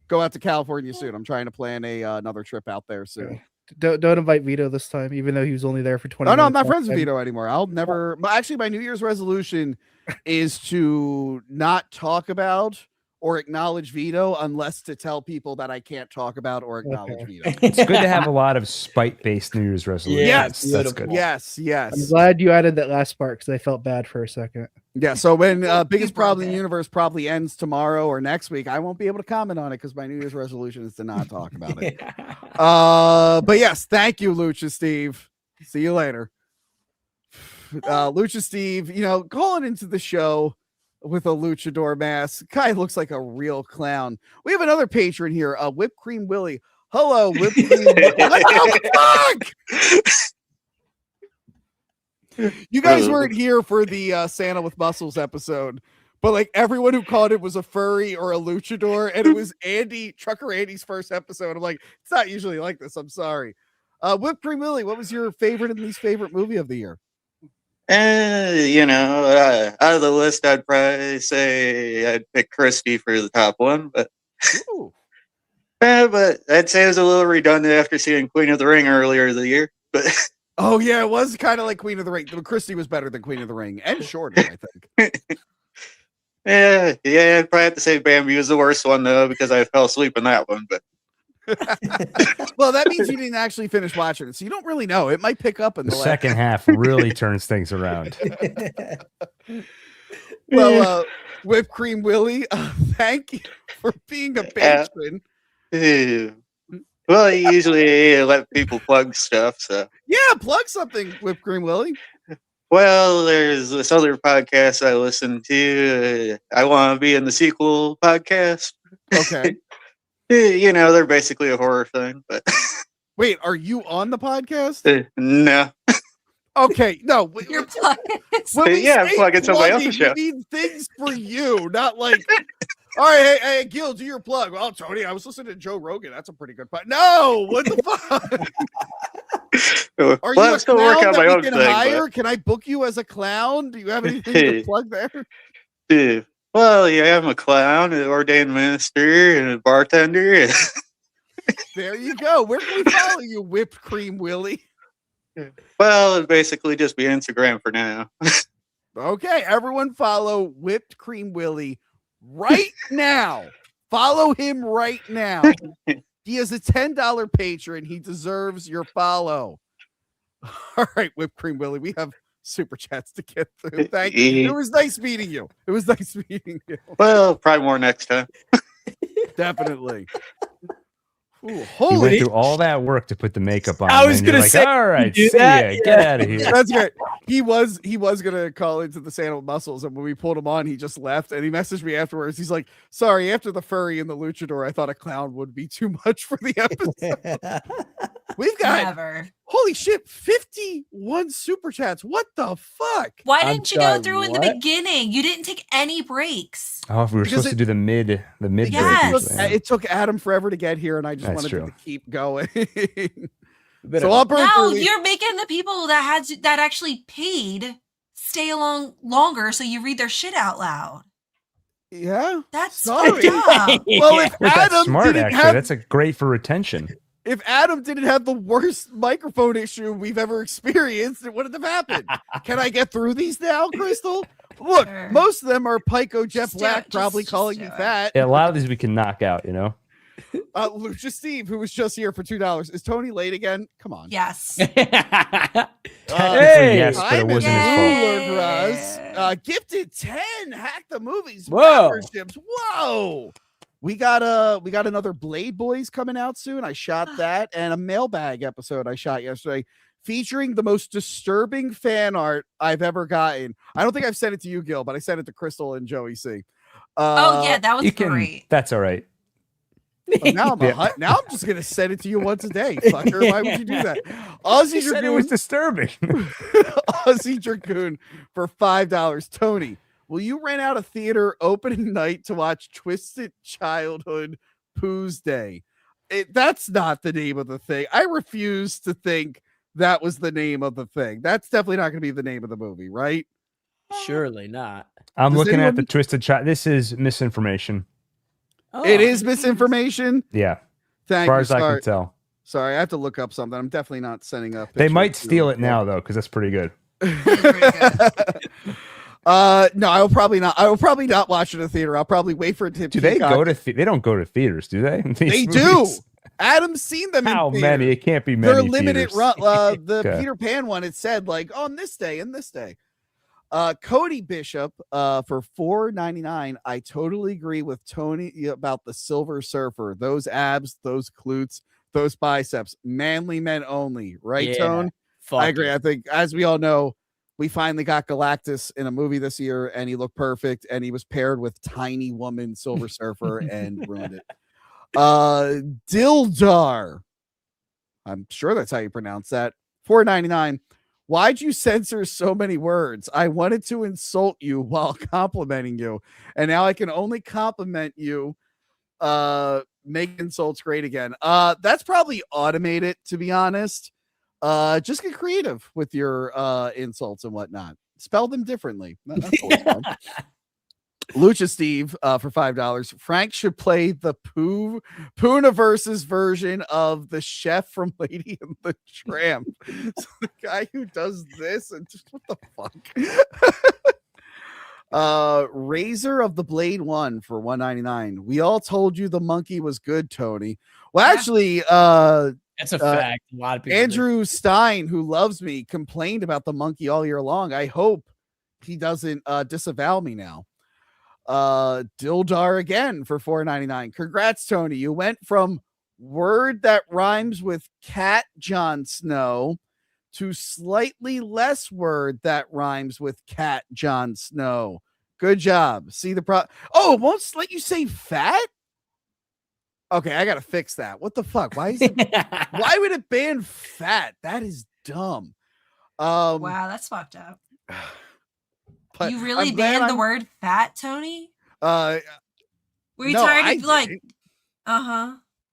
Speaker 1: go out to California soon. I'm trying to plan another trip out there soon.
Speaker 6: Don't invite Vito this time, even though he was only there for 20
Speaker 1: Oh no, I'm
Speaker 6: minutes
Speaker 1: not friends
Speaker 6: last
Speaker 1: with
Speaker 6: time.
Speaker 1: Vito anymore. I'll never. But actually, my New Year's resolution is to not talk about or acknowledge Vito unless to tell people that I can't talk about or acknowledge Vito.
Speaker 3: It's good to have a lot of spite-based New Year's resolutions.
Speaker 2: Yeah,
Speaker 1: Yes,
Speaker 3: that's good.
Speaker 1: Yes,
Speaker 6: I'm
Speaker 1: yes.
Speaker 6: glad you added that last part because I felt bad for a second.
Speaker 1: Yeah, so when biggest
Speaker 4: People
Speaker 1: problem in
Speaker 4: did.
Speaker 1: the universe probably ends tomorrow or next week, I won't be able to comment on it because my New Year's resolution is to not talk about it. But yes, thank you, Lucha Steve. See you later. Lucha Steve, calling into the show with a luchador mask. Guy looks like a real clown. We have another patron here, Whipped Cream Willie. Hello, Whipped Cream Willie. What the fuck? You guys weren't here for the Santa with Muscles episode, but like everyone who called it was a furry or a luchador, and it was Trucker Andy's first episode. I'm like, it's not usually like this. I'm sorry. Whipped Cream Willie, what was your favorite and least favorite movie of the year?
Speaker 7: Out of the list, I'd probably say I'd pick Christy for the top one, but but I'd say it was a little redundant after seeing Queen of the Ring earlier the year. But
Speaker 1: oh yeah, it was kind of like Queen of the Ring. Christy was better than Queen of the Ring and shorter, I think.
Speaker 7: yeah, I'd probably have to say Bambi was the worst one though because I fell asleep in that one. But
Speaker 1: well, that means you didn't actually finish watching it, so you don't really know. It might pick up in
Speaker 3: the second half. Really turns things around.
Speaker 1: Well, Whipped Cream Willie, thank you for being a patron.
Speaker 7: Well, you usually let people plug stuff, so
Speaker 1: yeah, plug something, Whipped Cream Willie.
Speaker 7: Well, there's this other podcast I listen to. I Want to Be in the Sequel podcast.
Speaker 1: Okay.
Speaker 7: They're basically a horror thing, but
Speaker 1: wait, are you on the podcast?
Speaker 7: No.
Speaker 1: Okay, no.
Speaker 4: You're plugging.
Speaker 7: I'm plugging somebody else's show.
Speaker 1: We need things for you, not like. All right, hey, Gil, do your plug. Well, Tony, I was listening to Joe Rogan. That's a pretty good podcast. No, what the fuck? Are you a
Speaker 7: still
Speaker 1: clown
Speaker 7: working on
Speaker 1: that
Speaker 7: my
Speaker 1: we
Speaker 7: own
Speaker 1: can
Speaker 7: thing,
Speaker 1: hire?
Speaker 7: but...
Speaker 1: Can I book you as a clown? Do you have anything to plug there?
Speaker 7: Well, yeah, I'm a clown, an ordained minister, and a bartender.
Speaker 1: There you go. Where can we follow you, Whipped Cream Willie?
Speaker 7: Well, it'd basically just be Instagram for now.
Speaker 1: Okay, everyone follow Whipped Cream Willie right now. Follow him right now. He is a $10 patron. He deserves your follow. All right, Whipped Cream Willie, we have super chats to get through. Thank you. It was nice meeting you. Well,
Speaker 7: probably more next time.
Speaker 1: Definitely. Ooh,
Speaker 3: he went through all that work to put the makeup on.
Speaker 2: I was gonna say,
Speaker 3: all right, see ya, get out of here.
Speaker 1: That's great. He was gonna call into the Santa with Muscles, and when we pulled him on, he just left. And he messaged me afterwards. He's like, "Sorry, after the furry and the luchador, I thought a clown would be too much for the episode." We've got holy shit, 51 super chats. What the fuck?
Speaker 4: Why didn't you go through in the beginning? You didn't take any breaks.
Speaker 3: Oh, if we were supposed to do the mid
Speaker 4: yes.
Speaker 3: break.
Speaker 1: It took Adam forever to get here, and I just wanted to keep going.
Speaker 3: So
Speaker 1: I'll burn
Speaker 4: no, you're making the people that actually paid stay along longer, so you read their shit out loud.
Speaker 1: Yeah,
Speaker 4: that's
Speaker 1: sorry.
Speaker 4: Well,
Speaker 1: if
Speaker 3: that's smart, actually, that's great for retention.
Speaker 1: If Adam didn't have the worst microphone issue we've ever experienced, it wouldn't have happened. Can I get through these now, Crystal? Look, most of them are Pico Jeff Black probably calling you fat.
Speaker 3: Yeah, a lot of these we can knock out,
Speaker 1: Lucha Steve, who was just here for $2. Is Tony late again? Come on.
Speaker 4: Yes.
Speaker 3: Hey, yes, but it wasn't
Speaker 1: his fault. Gifted 10. Hack the Movies.
Speaker 2: Whoa.
Speaker 1: Memberships. Whoa. We got another Blade Boys coming out soon. I shot that, and a mailbag episode I shot yesterday featuring the most disturbing fan art I've ever gotten. I don't think I've sent it to you, Gil, but I sent it to Crystal and Joey C.
Speaker 4: Oh yeah, that was great.
Speaker 3: That's all right.
Speaker 1: Now I'm just gonna send it to you once a day, fucker. Why would you do that? Aussie
Speaker 3: Dragoon, it was disturbing.
Speaker 1: Aussie Dragoon for $5. Tony, will you rent out a theater opening night to watch Twisted Childhood Pooh's Day? That's not the name of the thing. I refuse to think that was the name of the thing. That's definitely not going to be the name of the movie, right?
Speaker 2: Surely not.
Speaker 3: I'm looking at the Twisted Child. This is misinformation.
Speaker 1: Oh. It is misinformation?
Speaker 3: Yeah.
Speaker 1: Thank
Speaker 3: as far
Speaker 1: you.
Speaker 3: as I can tell.
Speaker 1: Sorry, I have to look up something. I'm definitely not sending up.
Speaker 3: They might steal it now, though, because that's pretty good.
Speaker 1: No, I will probably not. I will probably not watch it in a theater. I'll probably wait for it to.
Speaker 3: Do they go to? They don't go to theaters, do they?
Speaker 1: They do. Adam's seen them.
Speaker 3: How
Speaker 1: in
Speaker 3: many? It can't be many.
Speaker 1: They're limited
Speaker 3: theaters.
Speaker 1: run. The Peter Pan one. It said like on this day and this day. Cody Bishop for $4.99. I totally agree with Tony about the Silver Surfer. Those abs, those glutes, those biceps, manly men only, right,
Speaker 2: Yeah,
Speaker 1: Tone?
Speaker 2: fuck
Speaker 1: I agree.
Speaker 2: it.
Speaker 1: I think, as we all know, we finally got Galactus in a movie this year, and he looked perfect, and he was paired with tiny woman Silver Surfer and ruined it. Dildar. I'm sure that's how you pronounce that. $4.99. Why'd you censor so many words? I wanted to insult you while complimenting you, and now I can only compliment you. Make insults great again. That's probably automated, to be honest. Just get creative with your insults and whatnot. Spell them differently. That's always fun. Lucha Steve for $5. Frank should play the Pooniverse's version of the chef from Lady and the Tramp. So the guy who does this and just what the fuck? Razor of the Blade 1 for $1.99. We all told you the monkey was good, Tony. Well, actually,
Speaker 2: That's a fact. A lot of people.
Speaker 1: Andrew Stein, who loves me, complained about the monkey all year long. I hope he doesn't disavow me now. Dildar again for $4.99. Congrats, Tony. You went from word that rhymes with cat Jon Snow to slightly less word that rhymes with cat Jon Snow. Good job. See the Oh, it won't let you say fat? Okay, I gotta fix that. What the fuck? Why is it why would it ban fat? That is dumb.
Speaker 4: Wow, that's fucked up. You really banned the word fat, Tony? Were you tired of like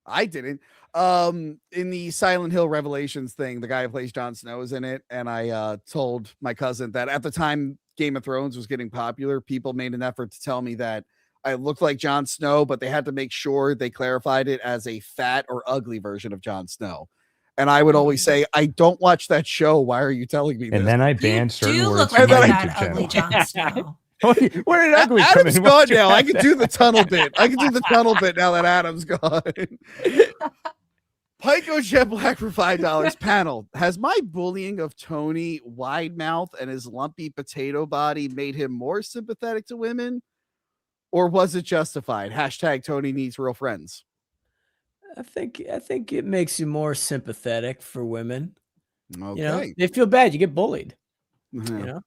Speaker 1: I didn't. In the Silent Hill Revelations thing, the guy who plays Jon Snow is in it, and I told my cousin that at the time Game of Thrones was getting popular, people made an effort to tell me that I looked like Jon Snow, but they had to make sure they clarified it as a fat or ugly version of Jon Snow. And I would always say, I don't watch that show. Why are you telling me this?
Speaker 3: And then I banned certain words
Speaker 4: from
Speaker 3: my
Speaker 4: that
Speaker 3: YouTube
Speaker 4: ugly
Speaker 3: channel.
Speaker 4: Jon Snow.
Speaker 3: Where did ugly come
Speaker 1: Adam's
Speaker 3: in?
Speaker 1: gone now. I can do the tunnel bit. I can do the tunnel bit now that Adam's gone. Pico Jet Black for $5. Panel. Has my bullying of Tony wide mouth and his lumpy potato body made him more sympathetic to women? Or was it justified? Hashtag Tony needs real friends.
Speaker 2: I think it makes you more sympathetic for women.
Speaker 1: Okay.
Speaker 2: You know, they feel bad. You get bullied. You know,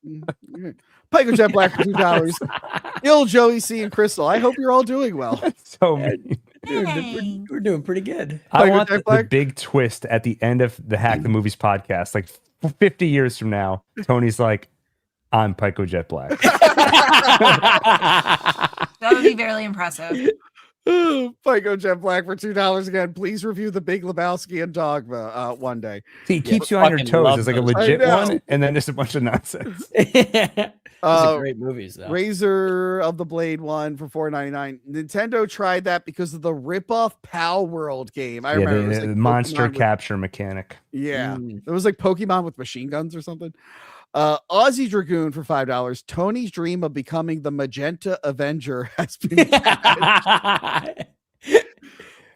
Speaker 1: Pico Jet Black for $2. Ill Joey C and Crystal. I hope you're all doing well.
Speaker 3: So mean.
Speaker 2: Dude, we're doing pretty good.
Speaker 3: I want the big twist at the end of the Hack the Movies podcast, like 50 years from now. Tony's like, I'm Pico Jet Black.
Speaker 4: That would be very impressive.
Speaker 1: Pico Jet Black for $2 again. Please review The Big Lebowski and Dogma one day.
Speaker 3: See, he keeps you on your toes. It's like a legit one, and then just a bunch of nonsense.
Speaker 2: Great movies, though.
Speaker 1: Razor of the Blade 1 for $4.99. Nintendo tried that because of the ripoff Pal World game. I remember it was like
Speaker 3: monster capture mechanic.
Speaker 1: Yeah, it was like Pokemon with machine guns or something. Aussie Dragoon for $5. Tony's dream of becoming the Magenta Avenger has been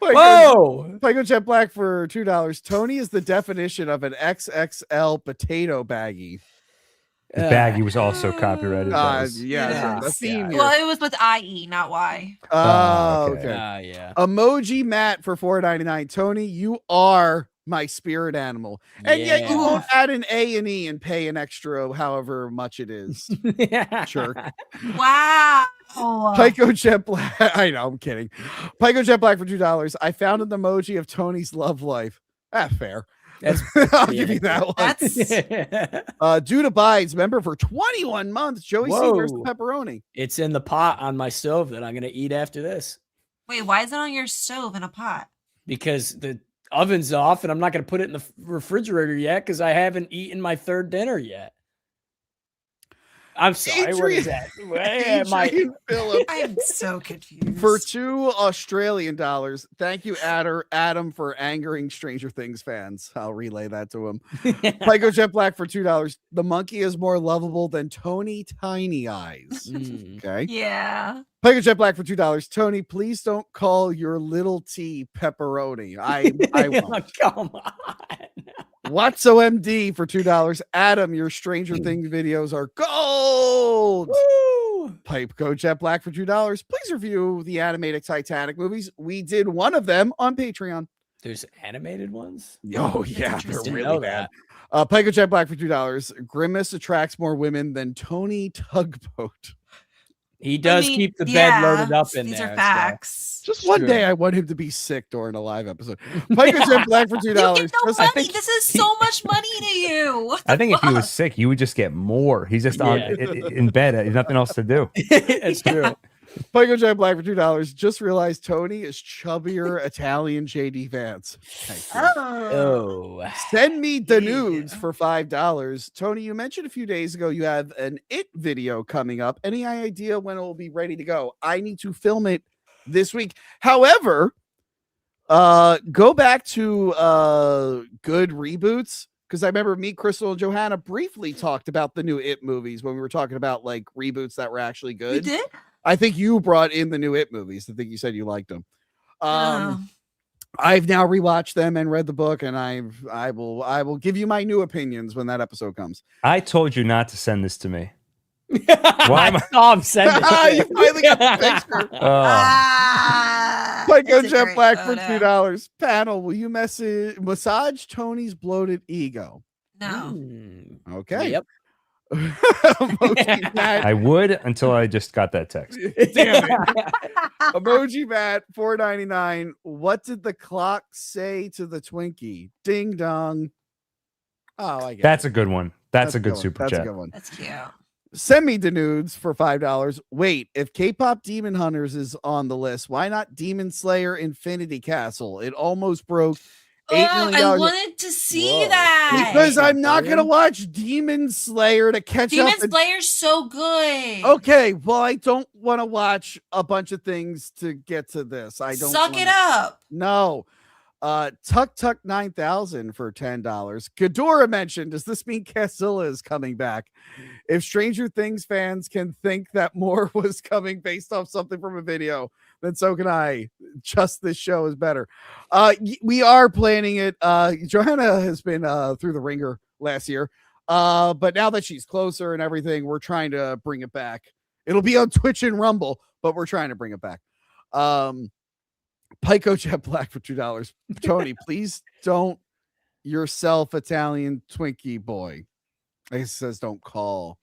Speaker 2: Whoa!
Speaker 1: Pico Jet Black for $2. Tony is the definition of an XXL potato baggie.
Speaker 3: The baggie was also copyrighted.
Speaker 1: Yeah, the theme here.
Speaker 4: Well, it was with IE, not Y.
Speaker 1: Okay.
Speaker 2: Yeah.
Speaker 1: Emoji Matt for $4.99. Tony, you are my spirit animal, and yet you won't add an A and E and pay an extra however much it is. Sure.
Speaker 4: Wow.
Speaker 1: Pico Jet Black. I know, I'm kidding. Pico Jet Black for $2. I found an emoji of Tony's love life. Fair. I'll give you that one. Dude Abides, member for 21 months. Joey C versus pepperoni.
Speaker 2: It's in the pot on my stove that I'm gonna eat after this.
Speaker 4: Wait, why is it on your stove in a pot?
Speaker 2: Because the oven's off and I'm not gonna put it in the refrigerator yet because I haven't eaten my third dinner yet. I'm sorry. What is that?
Speaker 4: I'm so confused.
Speaker 1: For $2 Australian, thank you, Adam, for angering Stranger Things fans. I'll relay that to him. Pico Jet Black for $2. The monkey is more lovable than Tony Tiny Eyes. Okay.
Speaker 4: Yeah.
Speaker 1: Pico Jet Black for $2. Tony, please don't call your little T pepperoni. I won't.
Speaker 2: Come on.
Speaker 1: Watso MD for $2. Adam, your Stranger Things videos are gold.
Speaker 2: Woo!
Speaker 1: Pipe Go Jet Black for $2. Please review the animated Titanic movies. We did one of them on Patreon.
Speaker 2: There's animated ones?
Speaker 1: Oh, yeah, they're
Speaker 4: interesting.
Speaker 1: really
Speaker 2: Know
Speaker 1: bad.
Speaker 2: that.
Speaker 1: Pipe Go Jet Black for $2. Grimace attracts more women than Tony Tugboat.
Speaker 2: He does keep the bed loaded up in
Speaker 4: these
Speaker 2: there.
Speaker 4: These are facts.
Speaker 1: Just one day, I want him to be sick during a live episode. Pipe Go Jet Black for $2.
Speaker 4: You get no
Speaker 3: I
Speaker 4: money.
Speaker 3: think
Speaker 4: This is so much money to you. What
Speaker 3: I
Speaker 4: the
Speaker 3: think if he was
Speaker 4: fuck?
Speaker 3: sick, you would just get more. He's just on in bed. There's nothing else to do.
Speaker 2: It's true.
Speaker 1: Pipe Go Jet Black for $2. Just realized Tony is chubbier Italian JD Vance. Thank you.
Speaker 2: Oh.
Speaker 1: Send me the
Speaker 4: Yeah.
Speaker 1: nudes for $5. Tony, you mentioned a few days ago you have an It video coming up. Any idea when it will be ready to go? I need to film it this week. However, go back to good reboots, because I remember me, Crystal, and Johanna briefly talked about the new It movies when we were talking about like reboots that were actually
Speaker 4: You
Speaker 1: good.
Speaker 4: did?
Speaker 1: I think you brought in the new It movies. I think you said you liked them.
Speaker 4: Oh.
Speaker 1: I've now rewatched them and read the book, and I will give you my new opinions when that episode comes.
Speaker 3: I told you not to send this to me.
Speaker 2: Why am I? Oh, I'm sending it.
Speaker 1: You finally got the picture.
Speaker 4: Ah,
Speaker 1: Pipe Go
Speaker 4: it's a
Speaker 1: Jet
Speaker 4: great
Speaker 1: Black for
Speaker 4: photo.
Speaker 1: $2. Panel, will you massage Tony's bloated ego?
Speaker 4: No.
Speaker 1: Okay.
Speaker 2: Yep.
Speaker 1: Emoji Matt.
Speaker 3: I would until I just got that text.
Speaker 1: Damn it. Emoji Matt, $4.99. What did the clock say to the Twinkie? Ding dong. Oh, I get
Speaker 3: That's
Speaker 1: it.
Speaker 3: a good one. That's a good
Speaker 1: one.
Speaker 3: super
Speaker 1: That's a
Speaker 3: chat.
Speaker 1: good one.
Speaker 4: That's cute.
Speaker 1: Send me the nudes for $5. Wait, if K-pop Demon Hunters is on the list, why not Demon Slayer Infinity Castle? It almost broke $8 million.
Speaker 4: I wanted to see
Speaker 1: Whoa.
Speaker 4: that.
Speaker 1: Because I'm not gonna watch Demon Slayer to catch
Speaker 4: Demon
Speaker 1: up.
Speaker 4: Slayer's so good.
Speaker 1: Okay, well, I don't want to watch a bunch of things to get to this. I don't
Speaker 4: Suck it
Speaker 1: wanna-
Speaker 4: up.
Speaker 1: No. Tuck 9000 for $10. Ghidorah mentioned, does this mean Cassilla is coming back? If Stranger Things fans can think that more was coming based off something from a video, then so can I. Just this show is better. We are planning it. Johanna has been through the ringer last year. But now that she's closer and everything, we're trying to bring it back. It'll be on Twitch and Rumble, but we're trying to bring it back. Pico Jet Black for $2. Tony, please don't yourself Italian Twinkie boy. It says don't call.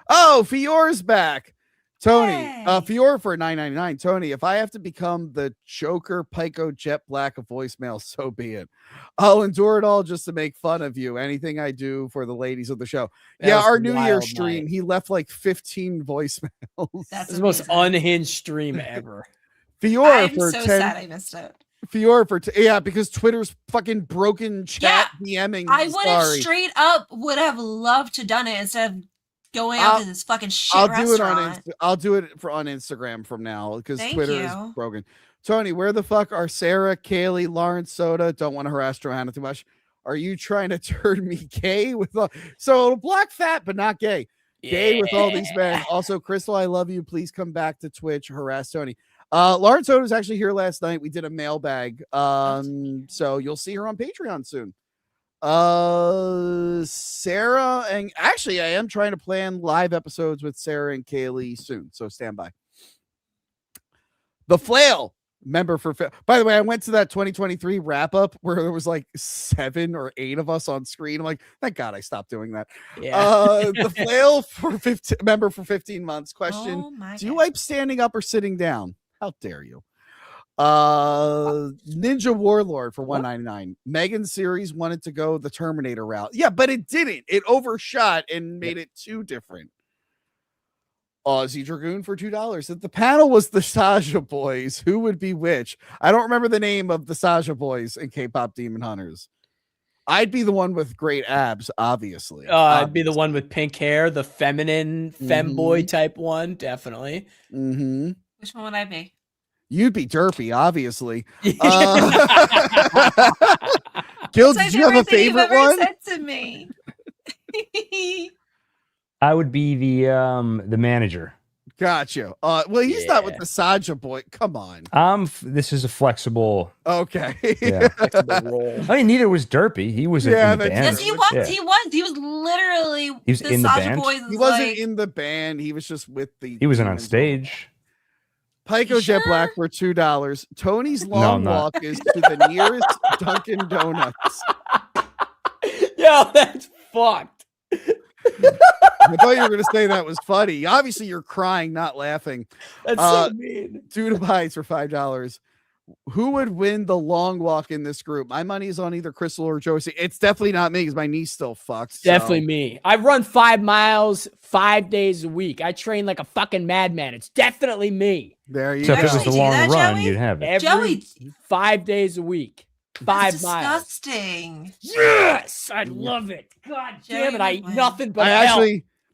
Speaker 1: Oh, Fiore's back. Tony,
Speaker 4: Yay.
Speaker 1: Fiore for $9.99. Tony, if I have to become the Joker Pico Jet Black of voicemail, so be it. I'll endure it all just to make fun of you. Anything I do for the ladies of the show.
Speaker 2: That
Speaker 1: Yeah,
Speaker 2: was
Speaker 1: our
Speaker 2: a
Speaker 1: New
Speaker 2: wild
Speaker 1: Year
Speaker 2: night.
Speaker 1: stream, he left like 15 voicemails.
Speaker 4: That's
Speaker 2: This is the most
Speaker 4: amazing.
Speaker 2: unhinged stream ever.
Speaker 1: Fiore
Speaker 4: I'm
Speaker 1: for
Speaker 4: so
Speaker 1: 10.
Speaker 4: sad I missed it.
Speaker 1: Fiore for yeah, because Twitter's fucking broken chat DMing.
Speaker 4: I would have
Speaker 1: Sorry.
Speaker 4: straight up would have loved to done it instead of going out to this fucking shit
Speaker 1: I'll do it
Speaker 4: restaurant.
Speaker 1: I'll do it on Instagram from now because
Speaker 4: Thank
Speaker 1: Twitter is
Speaker 4: you.
Speaker 1: broken. Tony, where the fuck are Sarah, Kaylee, Lawrence, Soda? Don't want to harass Johanna too much. Are you trying to turn me gay with all so black fat but not gay? Gay with all these men. Also, Crystal, I love you. Please come back to Twitch. Harass Tony. Lawrence Soda was actually here last night. We did a mailbag. So you'll see her on Patreon soon. Sarah, and actually I am trying to plan live episodes with Sarah and Kaylee soon, so stand by. The Flail member for by the way, I went to that 2023 wrap up where there was like 7 or 8 of us on screen. I'm like, thank God I stopped doing that.
Speaker 2: Yeah.
Speaker 1: The Flail for 15 member for 15 months. Question:
Speaker 4: Oh my
Speaker 1: do you
Speaker 4: God.
Speaker 1: wipe standing up or sitting down? How dare you? Ninja Warlord for $1.99. Megan series wanted to go the Terminator route. Yeah, but it didn't. It overshot and made it too different. Aussie Dragoon for $2. If the panel was the Saja Boys, who would be which? I don't remember the name of the Saja Boys in K-pop Demon Hunters. I'd be the one with great abs, obviously.
Speaker 2: I'd be the one with pink hair, the feminine femboy type one, definitely.
Speaker 1: Mm-hmm.
Speaker 4: Which one would I be?
Speaker 1: You'd be derpy, obviously. Gil,
Speaker 4: That's
Speaker 1: did you have a
Speaker 4: everything you've
Speaker 1: favorite
Speaker 4: ever
Speaker 1: one?
Speaker 4: said to me.
Speaker 3: I would be the manager.
Speaker 1: Gotcha. Well, he's not with the Saja boy. Come on.
Speaker 3: This is a flexible.
Speaker 1: Okay.
Speaker 3: Yeah.
Speaker 2: Flexible role.
Speaker 3: I mean, neither was Derpy. He was in the band.
Speaker 4: Yes, he was.
Speaker 3: Yeah.
Speaker 4: He was. He was literally.
Speaker 3: He was in the
Speaker 4: Sasha
Speaker 3: band?
Speaker 4: Boys
Speaker 1: He wasn't
Speaker 4: like,
Speaker 1: in the band. He was just with the.
Speaker 3: He wasn't on
Speaker 1: demons.
Speaker 3: stage.
Speaker 1: Pico Jet Black for $2. Tony's long walk is to the nearest Dunkin' Donuts.
Speaker 2: Yo, that's fucked.
Speaker 1: I thought you were going to say that was funny. Obviously, you're crying, not laughing.
Speaker 2: That's so mean.
Speaker 1: 2 buys for $5. Who would win the long walk in this group? My money is on either Crystal or Josie. It's definitely not me because my knee's still fucked. So.
Speaker 2: Definitely me. I run 5 miles 5 days a week. I train like a fucking madman. It's definitely me.
Speaker 1: There you
Speaker 3: So
Speaker 1: go.
Speaker 3: if it was a
Speaker 4: do
Speaker 3: long
Speaker 4: that,
Speaker 3: run,
Speaker 4: Joey?
Speaker 3: you'd have it.
Speaker 2: Every
Speaker 4: Joey,
Speaker 2: 5 days a week. 5 miles.
Speaker 4: disgusting.
Speaker 2: Yes, I love it. God damn it. I eat nothing but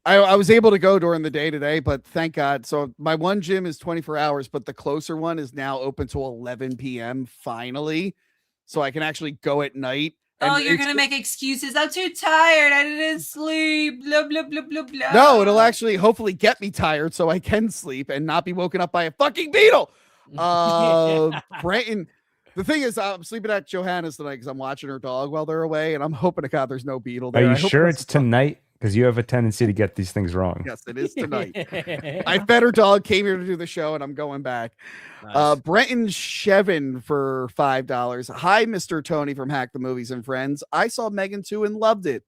Speaker 1: I was able to go during the day today, but thank God. So my one gym is 24 hours, but the closer one is now open till 11 p.m. finally. So I can actually go at night.
Speaker 4: Oh, you're going to make excuses. I'm too tired. I didn't sleep. Blah, blah, blah, blah, blah.
Speaker 1: No, it'll actually hopefully get me tired so I can sleep and not be woken up by a fucking beetle. Brenton. The thing is, I'm sleeping at Johanna's tonight because I'm watching her dog while they're away, and I'm hoping to God there's no beetle there.
Speaker 3: Are you sure it's tonight? Because you have a tendency to get these things wrong.
Speaker 1: Yes, it is tonight. I fed her dog, came here to do the show, and I'm going back. Nice. Brenton Shevin for $5. Hi, Mr. Tony from Hack the Movies and Friends. I saw Megan 2 and loved it.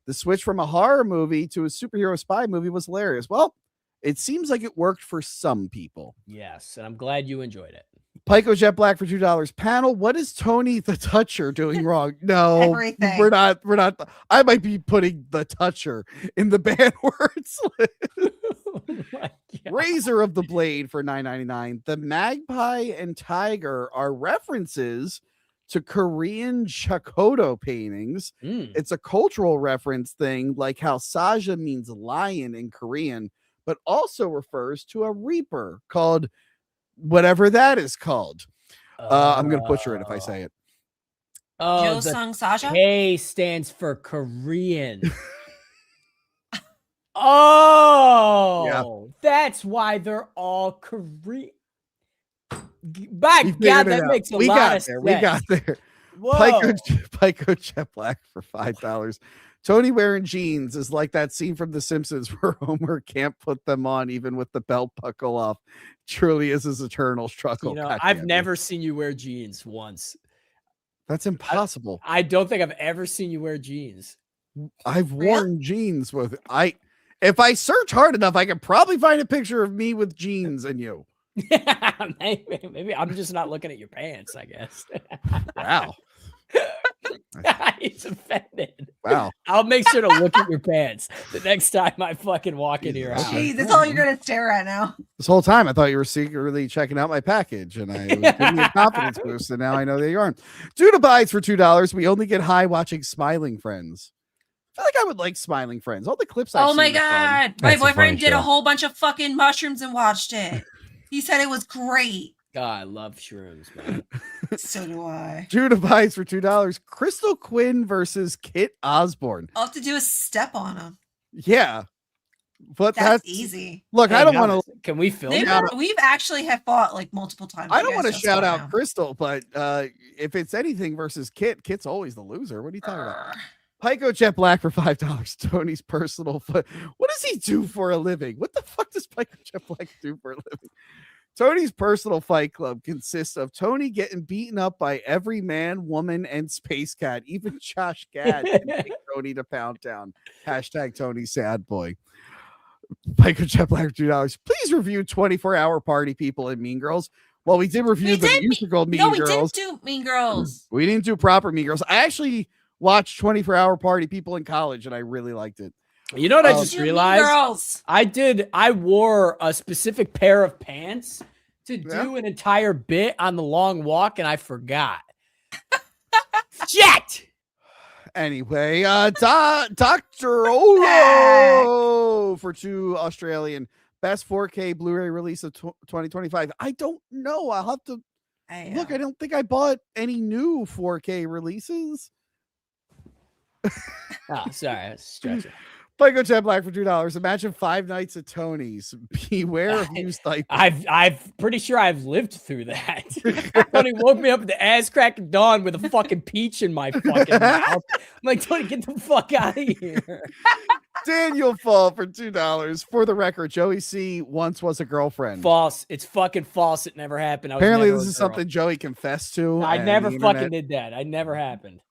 Speaker 1: The switch from a horror movie to a superhero spy movie was hilarious. Well, it seems like it worked for some people.
Speaker 2: Yes, and I'm glad you enjoyed it.
Speaker 1: Pico Jet Black for $2. Panel, what is Tony the Toucher doing wrong? No,
Speaker 4: Everything.
Speaker 1: We're not. I might be putting the Toucher in the bad words. Razor of the Blade for $9.99. The magpie and tiger are references to Korean Shakodo paintings. It's a cultural reference thing, like how Saja means lion in Korean, but also refers to a reaper called whatever that is called. I'm going to butcher it if I say it.
Speaker 2: Oh,
Speaker 4: Sung Saja?
Speaker 2: K stands for Korean. Oh, that's why they're all Korean. By God, that makes a lot of sense.
Speaker 1: We got there.
Speaker 2: Whoa.
Speaker 1: Pico Jet Black for $5. Tony wearing jeans is like that scene from The Simpsons where Homer can't put them on even with the belt buckle off. Truly is his eternal struggle.
Speaker 2: You know, I've never seen you wear jeans once.
Speaker 1: That's impossible.
Speaker 2: I don't think I've ever seen you wear jeans.
Speaker 1: I've worn jeans with if I search hard enough, I can probably find a picture of me with jeans and you.
Speaker 2: Maybe I'm just not looking at your pants, I guess.
Speaker 1: Wow.
Speaker 2: He's offended.
Speaker 1: Wow.
Speaker 2: I'll make sure to look at your pants the next time I fucking walk into your house.
Speaker 4: Jeez, that's all you're gonna stare at now.
Speaker 1: This whole time I thought you were secretly checking out my package, and I was giving you a confidence boost, and now I know that you aren't. 2 buys for $2. We only get high watching Smiling Friends. I feel like I would like Smiling Friends. All the clips I've
Speaker 4: Oh
Speaker 1: seen
Speaker 4: my
Speaker 1: are fun.
Speaker 4: God. My
Speaker 3: That's a funny
Speaker 4: boyfriend did
Speaker 3: show.
Speaker 4: a whole bunch of fucking mushrooms and watched it. He said it was great.
Speaker 2: God, I love shrooms, man.
Speaker 4: So do I.
Speaker 1: 2 buys for $2. Crystal Quinn versus Kit Osborne.
Speaker 4: I'll have to do a step on him.
Speaker 1: Yeah. But
Speaker 4: That's easy.
Speaker 1: Look, I don't want to.
Speaker 2: Can we film
Speaker 4: We've actually have fought like multiple times.
Speaker 1: I
Speaker 4: You
Speaker 1: don't
Speaker 4: guys
Speaker 1: want to
Speaker 4: just
Speaker 1: shout
Speaker 4: don't
Speaker 1: out
Speaker 4: know.
Speaker 1: Crystal, but if it's anything versus Kit, Kit's always the loser. What are you talking about? Pico Jet Black for $5. Tony's personal. What does he do for a living? What the fuck does Pico Jet Black do for a living? Tony's personal fight club consists of Tony getting beaten up by every man, woman, and space cat. Even Josh Gad can take Tony to Pound Town. Hashtag Tony Sad Boy. Pico Jet Black for $2. Please review 24-Hour Party People and Mean Girls. Well, we did review the musical Mean Girls.
Speaker 4: No, we didn't do Mean Girls.
Speaker 1: We didn't do proper Mean Girls. I actually watched 24-Hour Party People in college, and I really liked it.
Speaker 2: You know what I just realized?
Speaker 4: Girls.
Speaker 2: I wore a specific pair of pants to do an entire bit on the long walk, and I forgot. Shit!
Speaker 1: Anyway, Dr. Olo for $2 Australian. Best 4K Blu-ray release of 2025. I don't know. I'll have to look. I don't think I bought any new 4K releases.
Speaker 2: Oh, sorry. I was stretching.
Speaker 1: Psycho Jet Black for $2. Imagine 5 nights at Tony's. Beware of used diapers.
Speaker 2: I've pretty sure I've lived through that. Tony woke me up at the ass crack of dawn with a fucking peach in my fucking mouth. I'm like, Tony, get the fuck out of here.
Speaker 1: Daniel Fall for $2. For the record, Joey C once was a girlfriend.
Speaker 2: False. It's fucking false. It never happened.
Speaker 1: Apparently, this is something Joey confessed to.
Speaker 2: I never fucking did that. I never happened.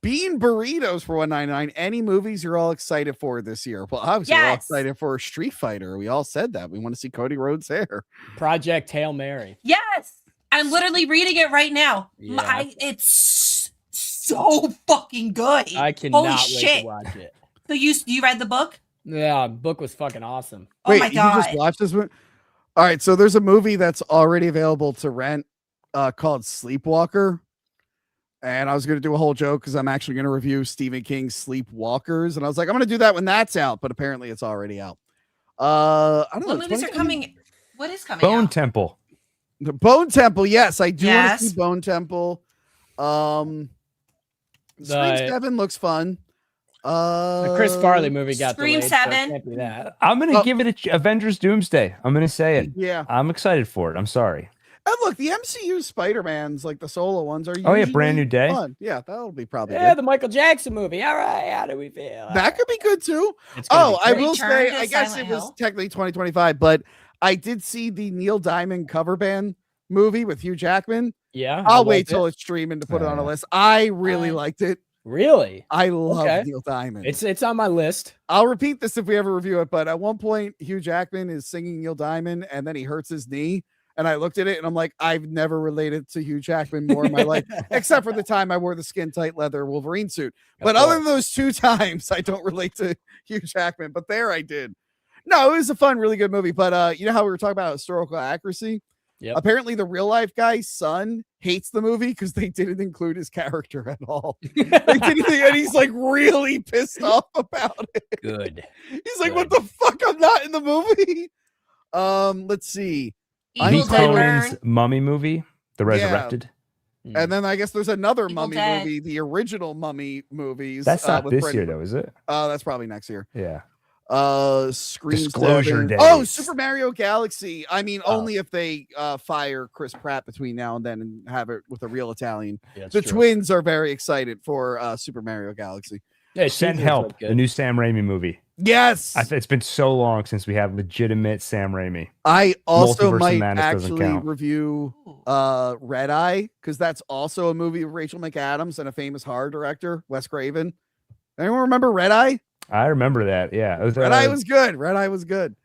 Speaker 1: Bean burritos for $1.99. Any movies you're all excited for this year? Well, obviously, we're all excited for Street Fighter. We all said that. We want to see Cody Rhodes there.
Speaker 2: Project Hail Mary.
Speaker 4: Yes. I'm literally reading it right now.
Speaker 2: Yeah.
Speaker 4: It's so fucking good.
Speaker 2: I cannot
Speaker 4: Holy
Speaker 2: wait
Speaker 4: shit.
Speaker 2: to watch it.
Speaker 4: So you read the book?
Speaker 2: Yeah, book was fucking awesome.
Speaker 4: Oh
Speaker 1: Wait,
Speaker 4: my God.
Speaker 1: you just watched this movie? All right, so there's a movie that's already available to rent called Sleepwalker. And I was going to do a whole joke because I'm actually going to review Stephen King's Sleepwalkers. And I was like, I'm going to do that when that's out, but apparently it's already out. I don't know.
Speaker 4: What movies are coming? What is coming
Speaker 3: Bone
Speaker 4: out?
Speaker 3: Temple.
Speaker 1: The Bone Temple, yes, I do want to see Bone Temple. Scream 7 looks fun.
Speaker 2: The Chris Farley movie got
Speaker 4: Scream
Speaker 2: delayed,
Speaker 4: 7.
Speaker 2: So it can't be that.
Speaker 3: I'm going to give it Avengers Doomsday. I'm going to say it.
Speaker 1: Yeah.
Speaker 3: I'm excited for it. I'm sorry.
Speaker 1: And look, the MCU Spider-Mans, like the solo ones, are usually
Speaker 3: Brand New Day.
Speaker 1: fun. Yeah, that'll be probably
Speaker 2: Yeah,
Speaker 1: good.
Speaker 2: the Michael Jackson movie. All right, how do we feel?
Speaker 1: That could be good too. I will say, I guess it was technically 2025, but I did see the Neil Diamond cover band movie with Hugh Jackman.
Speaker 2: Yeah,
Speaker 1: I'll wait till it's streaming to put it on a list. I really liked it.
Speaker 2: Really?
Speaker 1: I love Neil Diamond.
Speaker 2: It's on my list.
Speaker 1: I'll repeat this if we ever review it, but at one point, Hugh Jackman is singing Neil Diamond and then he hurts his knee. And I looked at it and I'm like, I've never related to Hugh Jackman more in my life, except for the time I wore the skin tight leather Wolverine suit. But other than those 2 times, I don't relate to Hugh Jackman. But there I did. No, it was a fun, really good movie. But you know how we were talking about historical accuracy?
Speaker 2: Yep.
Speaker 1: Apparently, the real life guy's son hates the movie because they didn't include his character at all. And he's like really pissed off about it.
Speaker 2: Good.
Speaker 1: He's like, what the fuck? I'm not in the movie. Let's see.
Speaker 3: Pete Cohen's Mummy movie, The Resurrected.
Speaker 1: Yeah. And then I guess there's another
Speaker 4: Evil
Speaker 1: Mummy
Speaker 4: Dead.
Speaker 1: movie, the original Mummy movies.
Speaker 3: That's not
Speaker 1: with
Speaker 3: this
Speaker 1: Freddy.
Speaker 3: year, though, is it?
Speaker 1: That's probably next year.
Speaker 3: Yeah.
Speaker 1: Scream
Speaker 3: Disclosure
Speaker 1: 7.
Speaker 3: days.
Speaker 1: Oh, Super Mario Galaxy. I mean, only if they fire Chris Pratt between now and then and have it with a real Italian.
Speaker 2: Yeah,
Speaker 1: the
Speaker 2: true.
Speaker 1: twins are very excited for Super Mario Galaxy.
Speaker 2: Yeah,
Speaker 3: Send Help, the new Sam Raimi movie.
Speaker 1: Yes.
Speaker 3: It's been so long since we have legitimate Sam Raimi.
Speaker 1: I also
Speaker 3: Multiverse of
Speaker 1: might
Speaker 3: Madness doesn't
Speaker 1: actually
Speaker 3: count.
Speaker 1: review Red Eye because that's also a movie of Rachel McAdams and a famous horror director, Wes Craven. Anyone remember Red Eye?
Speaker 3: I remember that. Yeah. It was,
Speaker 1: Red Eye was good. RedEye was good.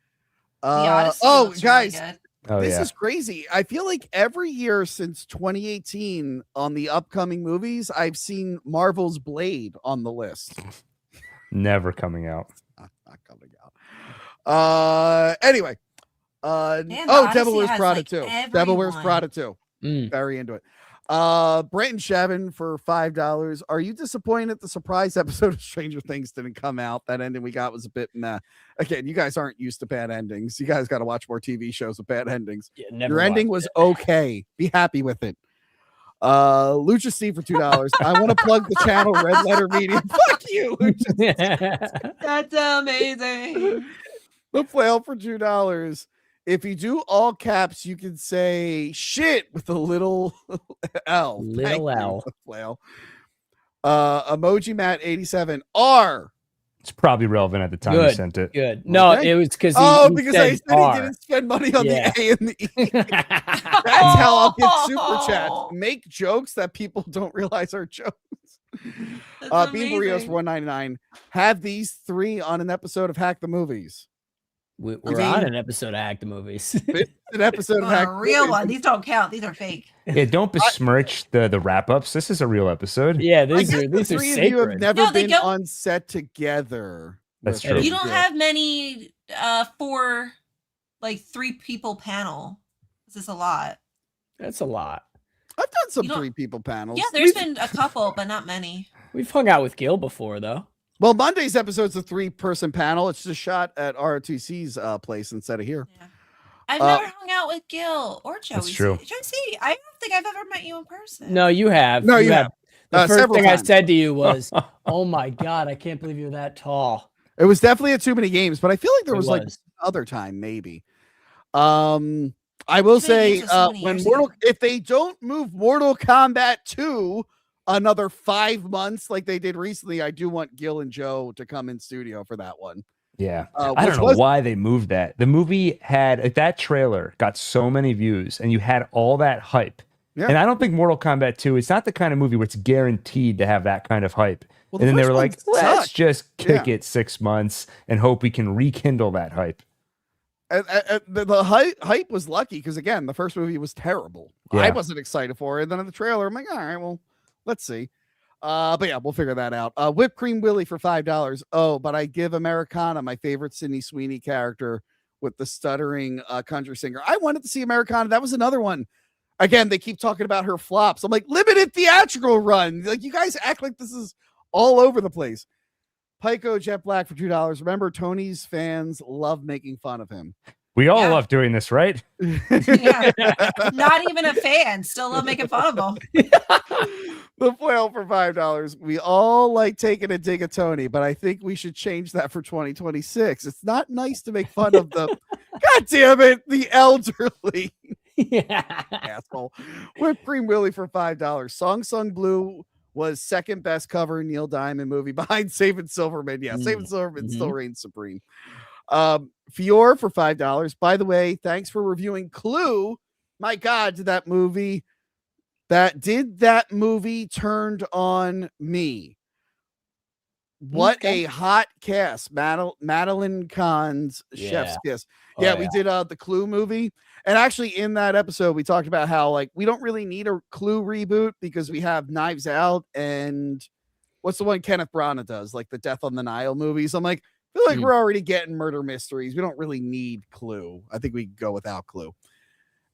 Speaker 4: Odyssey
Speaker 1: Oh,
Speaker 4: looks
Speaker 1: guys,
Speaker 4: really good.
Speaker 1: this is crazy. I feel like every year since 2018 on the upcoming movies, I've seen Marvel's Blade on the list.
Speaker 3: Never coming out.
Speaker 1: Not coming out. Anyway.
Speaker 4: Man,
Speaker 1: Devil
Speaker 4: Odyssey
Speaker 1: Wears
Speaker 4: has,
Speaker 1: Prada
Speaker 4: like,
Speaker 1: 2. Devil Wears
Speaker 4: everyone.
Speaker 1: Prada 2. Very into it. Brenton Shevin for $5. Are you disappointed the surprise episode of Stranger Things didn't come out? That ending we got was a bit meh. Again, you guys aren't used to bad endings. You guys got to watch more TV shows with bad endings.
Speaker 2: Yeah,
Speaker 1: your ending was okay. Be happy with it. Lucha Steve for $2. I want to plug the channel Red Letter Media. Fuck you, Lucha.
Speaker 4: That's amazing.
Speaker 1: The Flail for $2. If you do all caps, you can say shit with a little L.
Speaker 2: Little
Speaker 1: Thank you,
Speaker 2: L.
Speaker 1: The Flail. Emoji Matt 87 R.
Speaker 3: It's probably relevant at the time you sent it.
Speaker 2: Good. No,
Speaker 1: Okay.
Speaker 2: it was because
Speaker 1: because I said he didn't spend money on the A and the E. That's how I'll get super chats. Make jokes that people don't realize are jokes. Bean Burritos for $1.99. Have these 3 on an episode of Hack the Movies.
Speaker 2: We're on an episode of Hack the Movies.
Speaker 1: An episode of Hack
Speaker 4: A
Speaker 1: the
Speaker 4: real
Speaker 1: Movies.
Speaker 4: one. These don't count. These are fake.
Speaker 3: Yeah, don't besmirch the wrap-ups. This is a real episode.
Speaker 2: Yeah,
Speaker 1: I
Speaker 2: these
Speaker 1: guess
Speaker 2: are
Speaker 1: the 3 of you have
Speaker 2: sacred.
Speaker 1: never
Speaker 4: No, they
Speaker 1: been
Speaker 4: don't-
Speaker 1: on set together.
Speaker 3: That's
Speaker 1: with
Speaker 3: true.
Speaker 4: You
Speaker 1: us.
Speaker 4: don't have many for like 3 people panel. This is a lot.
Speaker 2: That's a lot.
Speaker 1: I've done some
Speaker 4: You don't-
Speaker 1: 3 people panels.
Speaker 4: Yeah, there's been a couple, but not many.
Speaker 2: We've hung out with Gil before, though.
Speaker 1: Well, Monday's episode's a 3-person panel. It's just shot at ROTC's place instead of here.
Speaker 4: Yeah. I've never hung out with Gil or Joey.
Speaker 3: That's true.
Speaker 4: Joey, I don't think I've ever met you in person.
Speaker 2: No, you have.
Speaker 1: No, you have.
Speaker 2: The first
Speaker 1: Several
Speaker 2: thing I
Speaker 1: times.
Speaker 2: said to you was, "Oh my god, I can't believe you're that tall."
Speaker 1: It was definitely a too many games, but I feel like there
Speaker 2: It
Speaker 1: was like
Speaker 2: was.
Speaker 1: other time maybe. I will
Speaker 4: Too many
Speaker 1: say
Speaker 4: games was so many
Speaker 1: when
Speaker 4: years ago.
Speaker 1: if they don't move Mortal Kombat 2 another 5 months like they did recently, I do want Gil and Joe to come in studio for that one.
Speaker 3: Yeah. I
Speaker 1: which
Speaker 3: don't know
Speaker 1: was-
Speaker 3: why they moved that. The movie had that trailer got so many views and you had all that hype.
Speaker 1: Yeah.
Speaker 3: And I don't think Mortal Kombat 2, it's not the kind of movie where it's guaranteed to have that kind of hype.
Speaker 1: Well,
Speaker 3: and then they
Speaker 1: first
Speaker 3: were
Speaker 1: one
Speaker 3: like, let's
Speaker 1: sucked.
Speaker 3: just kick
Speaker 1: Yeah.
Speaker 3: it 6 months and hope we can rekindle that hype.
Speaker 1: The hype was lucky because again, the first movie was terrible.
Speaker 3: Yeah.
Speaker 1: I wasn't excited for it. And then in the trailer, I'm like, all right, well, let's see. But yeah, we'll figure that out. Whipped Cream Willie for $5. Oh, but I give Americana, my favorite Sydney Sweeney character with the stuttering country singer. I wanted to see Americana. That was another one. Again, they keep talking about her flops. I'm like, limited theatrical run. Like, you guys act like this is all over the place. Pico Jet Black for $2. Remember, Tony's fans love making fun of him.
Speaker 3: We all
Speaker 4: Yeah.
Speaker 3: love doing this, right?
Speaker 4: Yeah. Not even a fan. Still love making fun of him.
Speaker 1: The foil for $5. We all like taking a dig at Tony, but I think we should change that for 2026. It's not nice to make fun of the God damn it, the elderly.
Speaker 2: Yeah.
Speaker 1: Asshole. Whipped Cream Willie for $5. Song Sung Blue was second best cover in Neil Diamond movie behind Saving Silverman. Yeah, Saving Silverman still reigns supreme. Fior for $5. By the way, thanks for reviewing Clue. My God, did that movie turned on me. What a hot cast. Madeline Kahn's Chef's Kiss. Yeah, we did the Clue movie. And actually in that episode, we talked about how like we don't really need a Clue reboot because we have Knives Out and what's the one Kenneth Branagh does, like the Death on the Nile movies. I'm like, I feel like we're already getting murder mysteries. We don't really need Clue. I think we can go without Clue.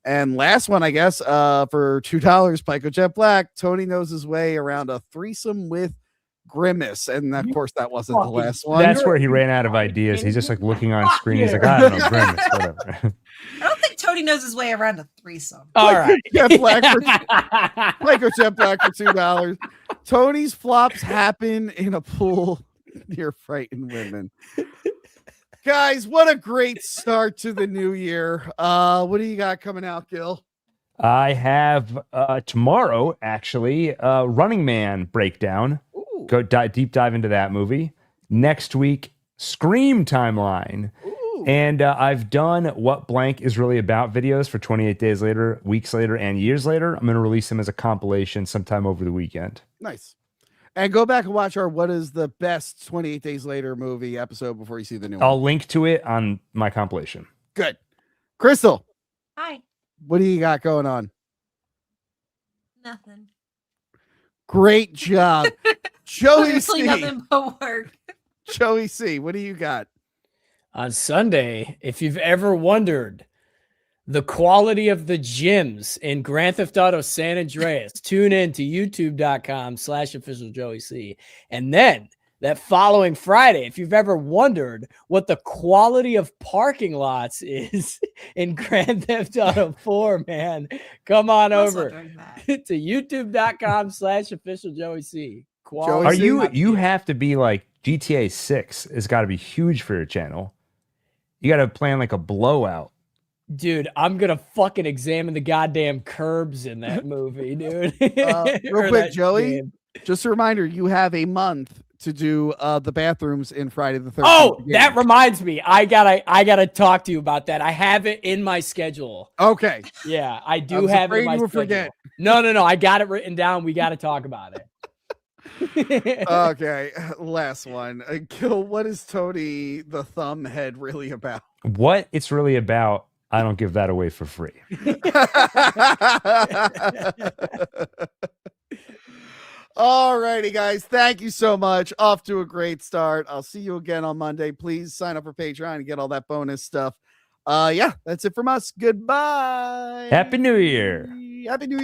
Speaker 1: And last one, I guess, for $2, Pico Jet Black. Tony knows his way around a threesome with Grimace. And of course, that wasn't the last one.
Speaker 3: That's where he ran out of ideas. He's just like looking on screen. He's like, I don't know, Grimace, whatever.
Speaker 4: I don't think Tony knows his way around a threesome.
Speaker 2: All right.
Speaker 1: Jet Black for Pico Jet Black for $2. Tony's flops happen in a pool near frightened women. Guys, what a great start to the new year. What do you got coming out, Gil?
Speaker 3: I have tomorrow, actually, Running Man breakdown.
Speaker 1: Ooh.
Speaker 3: Go deep dive into that movie. Next week, Scream timeline.
Speaker 1: Ooh.
Speaker 3: And I've done What Blank is Really About videos for 28 days later, weeks later, and years later. I'm going to release them as a compilation sometime over the weekend.
Speaker 1: Nice. And go back and watch our What is the Best 28 Days Later movie episode before you see the new one.
Speaker 3: I'll link to it on my compilation.
Speaker 1: Good. Crystal,
Speaker 4: Hi.
Speaker 1: what do you got going on?
Speaker 4: Nothing.
Speaker 1: Great job. Joey
Speaker 4: Literally
Speaker 1: C.
Speaker 4: nothing but work.
Speaker 1: Joey C, what do you got?
Speaker 2: On Sunday, if you've ever wondered the quality of the gyms in Grand Theft Auto San Andreas, tune in to youtube.com/official Joey C. And then that following Friday, if you've ever wondered what the quality of parking lots is in Grand Theft Auto 4, man, come on
Speaker 4: Also
Speaker 2: over
Speaker 4: doing that.
Speaker 2: to youtube.com/official Joey C.
Speaker 1: Joey
Speaker 3: Are
Speaker 1: C.
Speaker 3: you have to be like GTA 6 has got to be huge for your channel. You got to plan like a blowout.
Speaker 2: Dude, I'm gonna fucking examine the goddamn curbs in that movie, dude.
Speaker 1: Real
Speaker 2: Or
Speaker 1: quick,
Speaker 2: that
Speaker 1: Joey,
Speaker 2: game.
Speaker 1: just a reminder, you have a month to do the bathrooms in Friday the 13th.
Speaker 2: Oh,
Speaker 1: game.
Speaker 2: that reminds me. I gotta talk to you about that. I have it in my schedule.
Speaker 1: Okay.
Speaker 2: Yeah, I
Speaker 1: I
Speaker 2: do
Speaker 1: was
Speaker 2: have it
Speaker 1: afraid
Speaker 2: in my
Speaker 1: you would
Speaker 2: schedule.
Speaker 1: forget.
Speaker 2: No. I got it written down. We got to talk about it.
Speaker 1: Okay. Last one. Gil, what is Tony the Thumbhead really about?
Speaker 3: What it's really about, I don't give that away for free.
Speaker 1: All righty, guys. Thank you so much. Off to a great start. I'll see you again on Monday. Please sign up for Patreon and get all that bonus stuff. Yeah, that's it from us. Goodbye.
Speaker 3: Happy New Year.
Speaker 1: Happy New Year.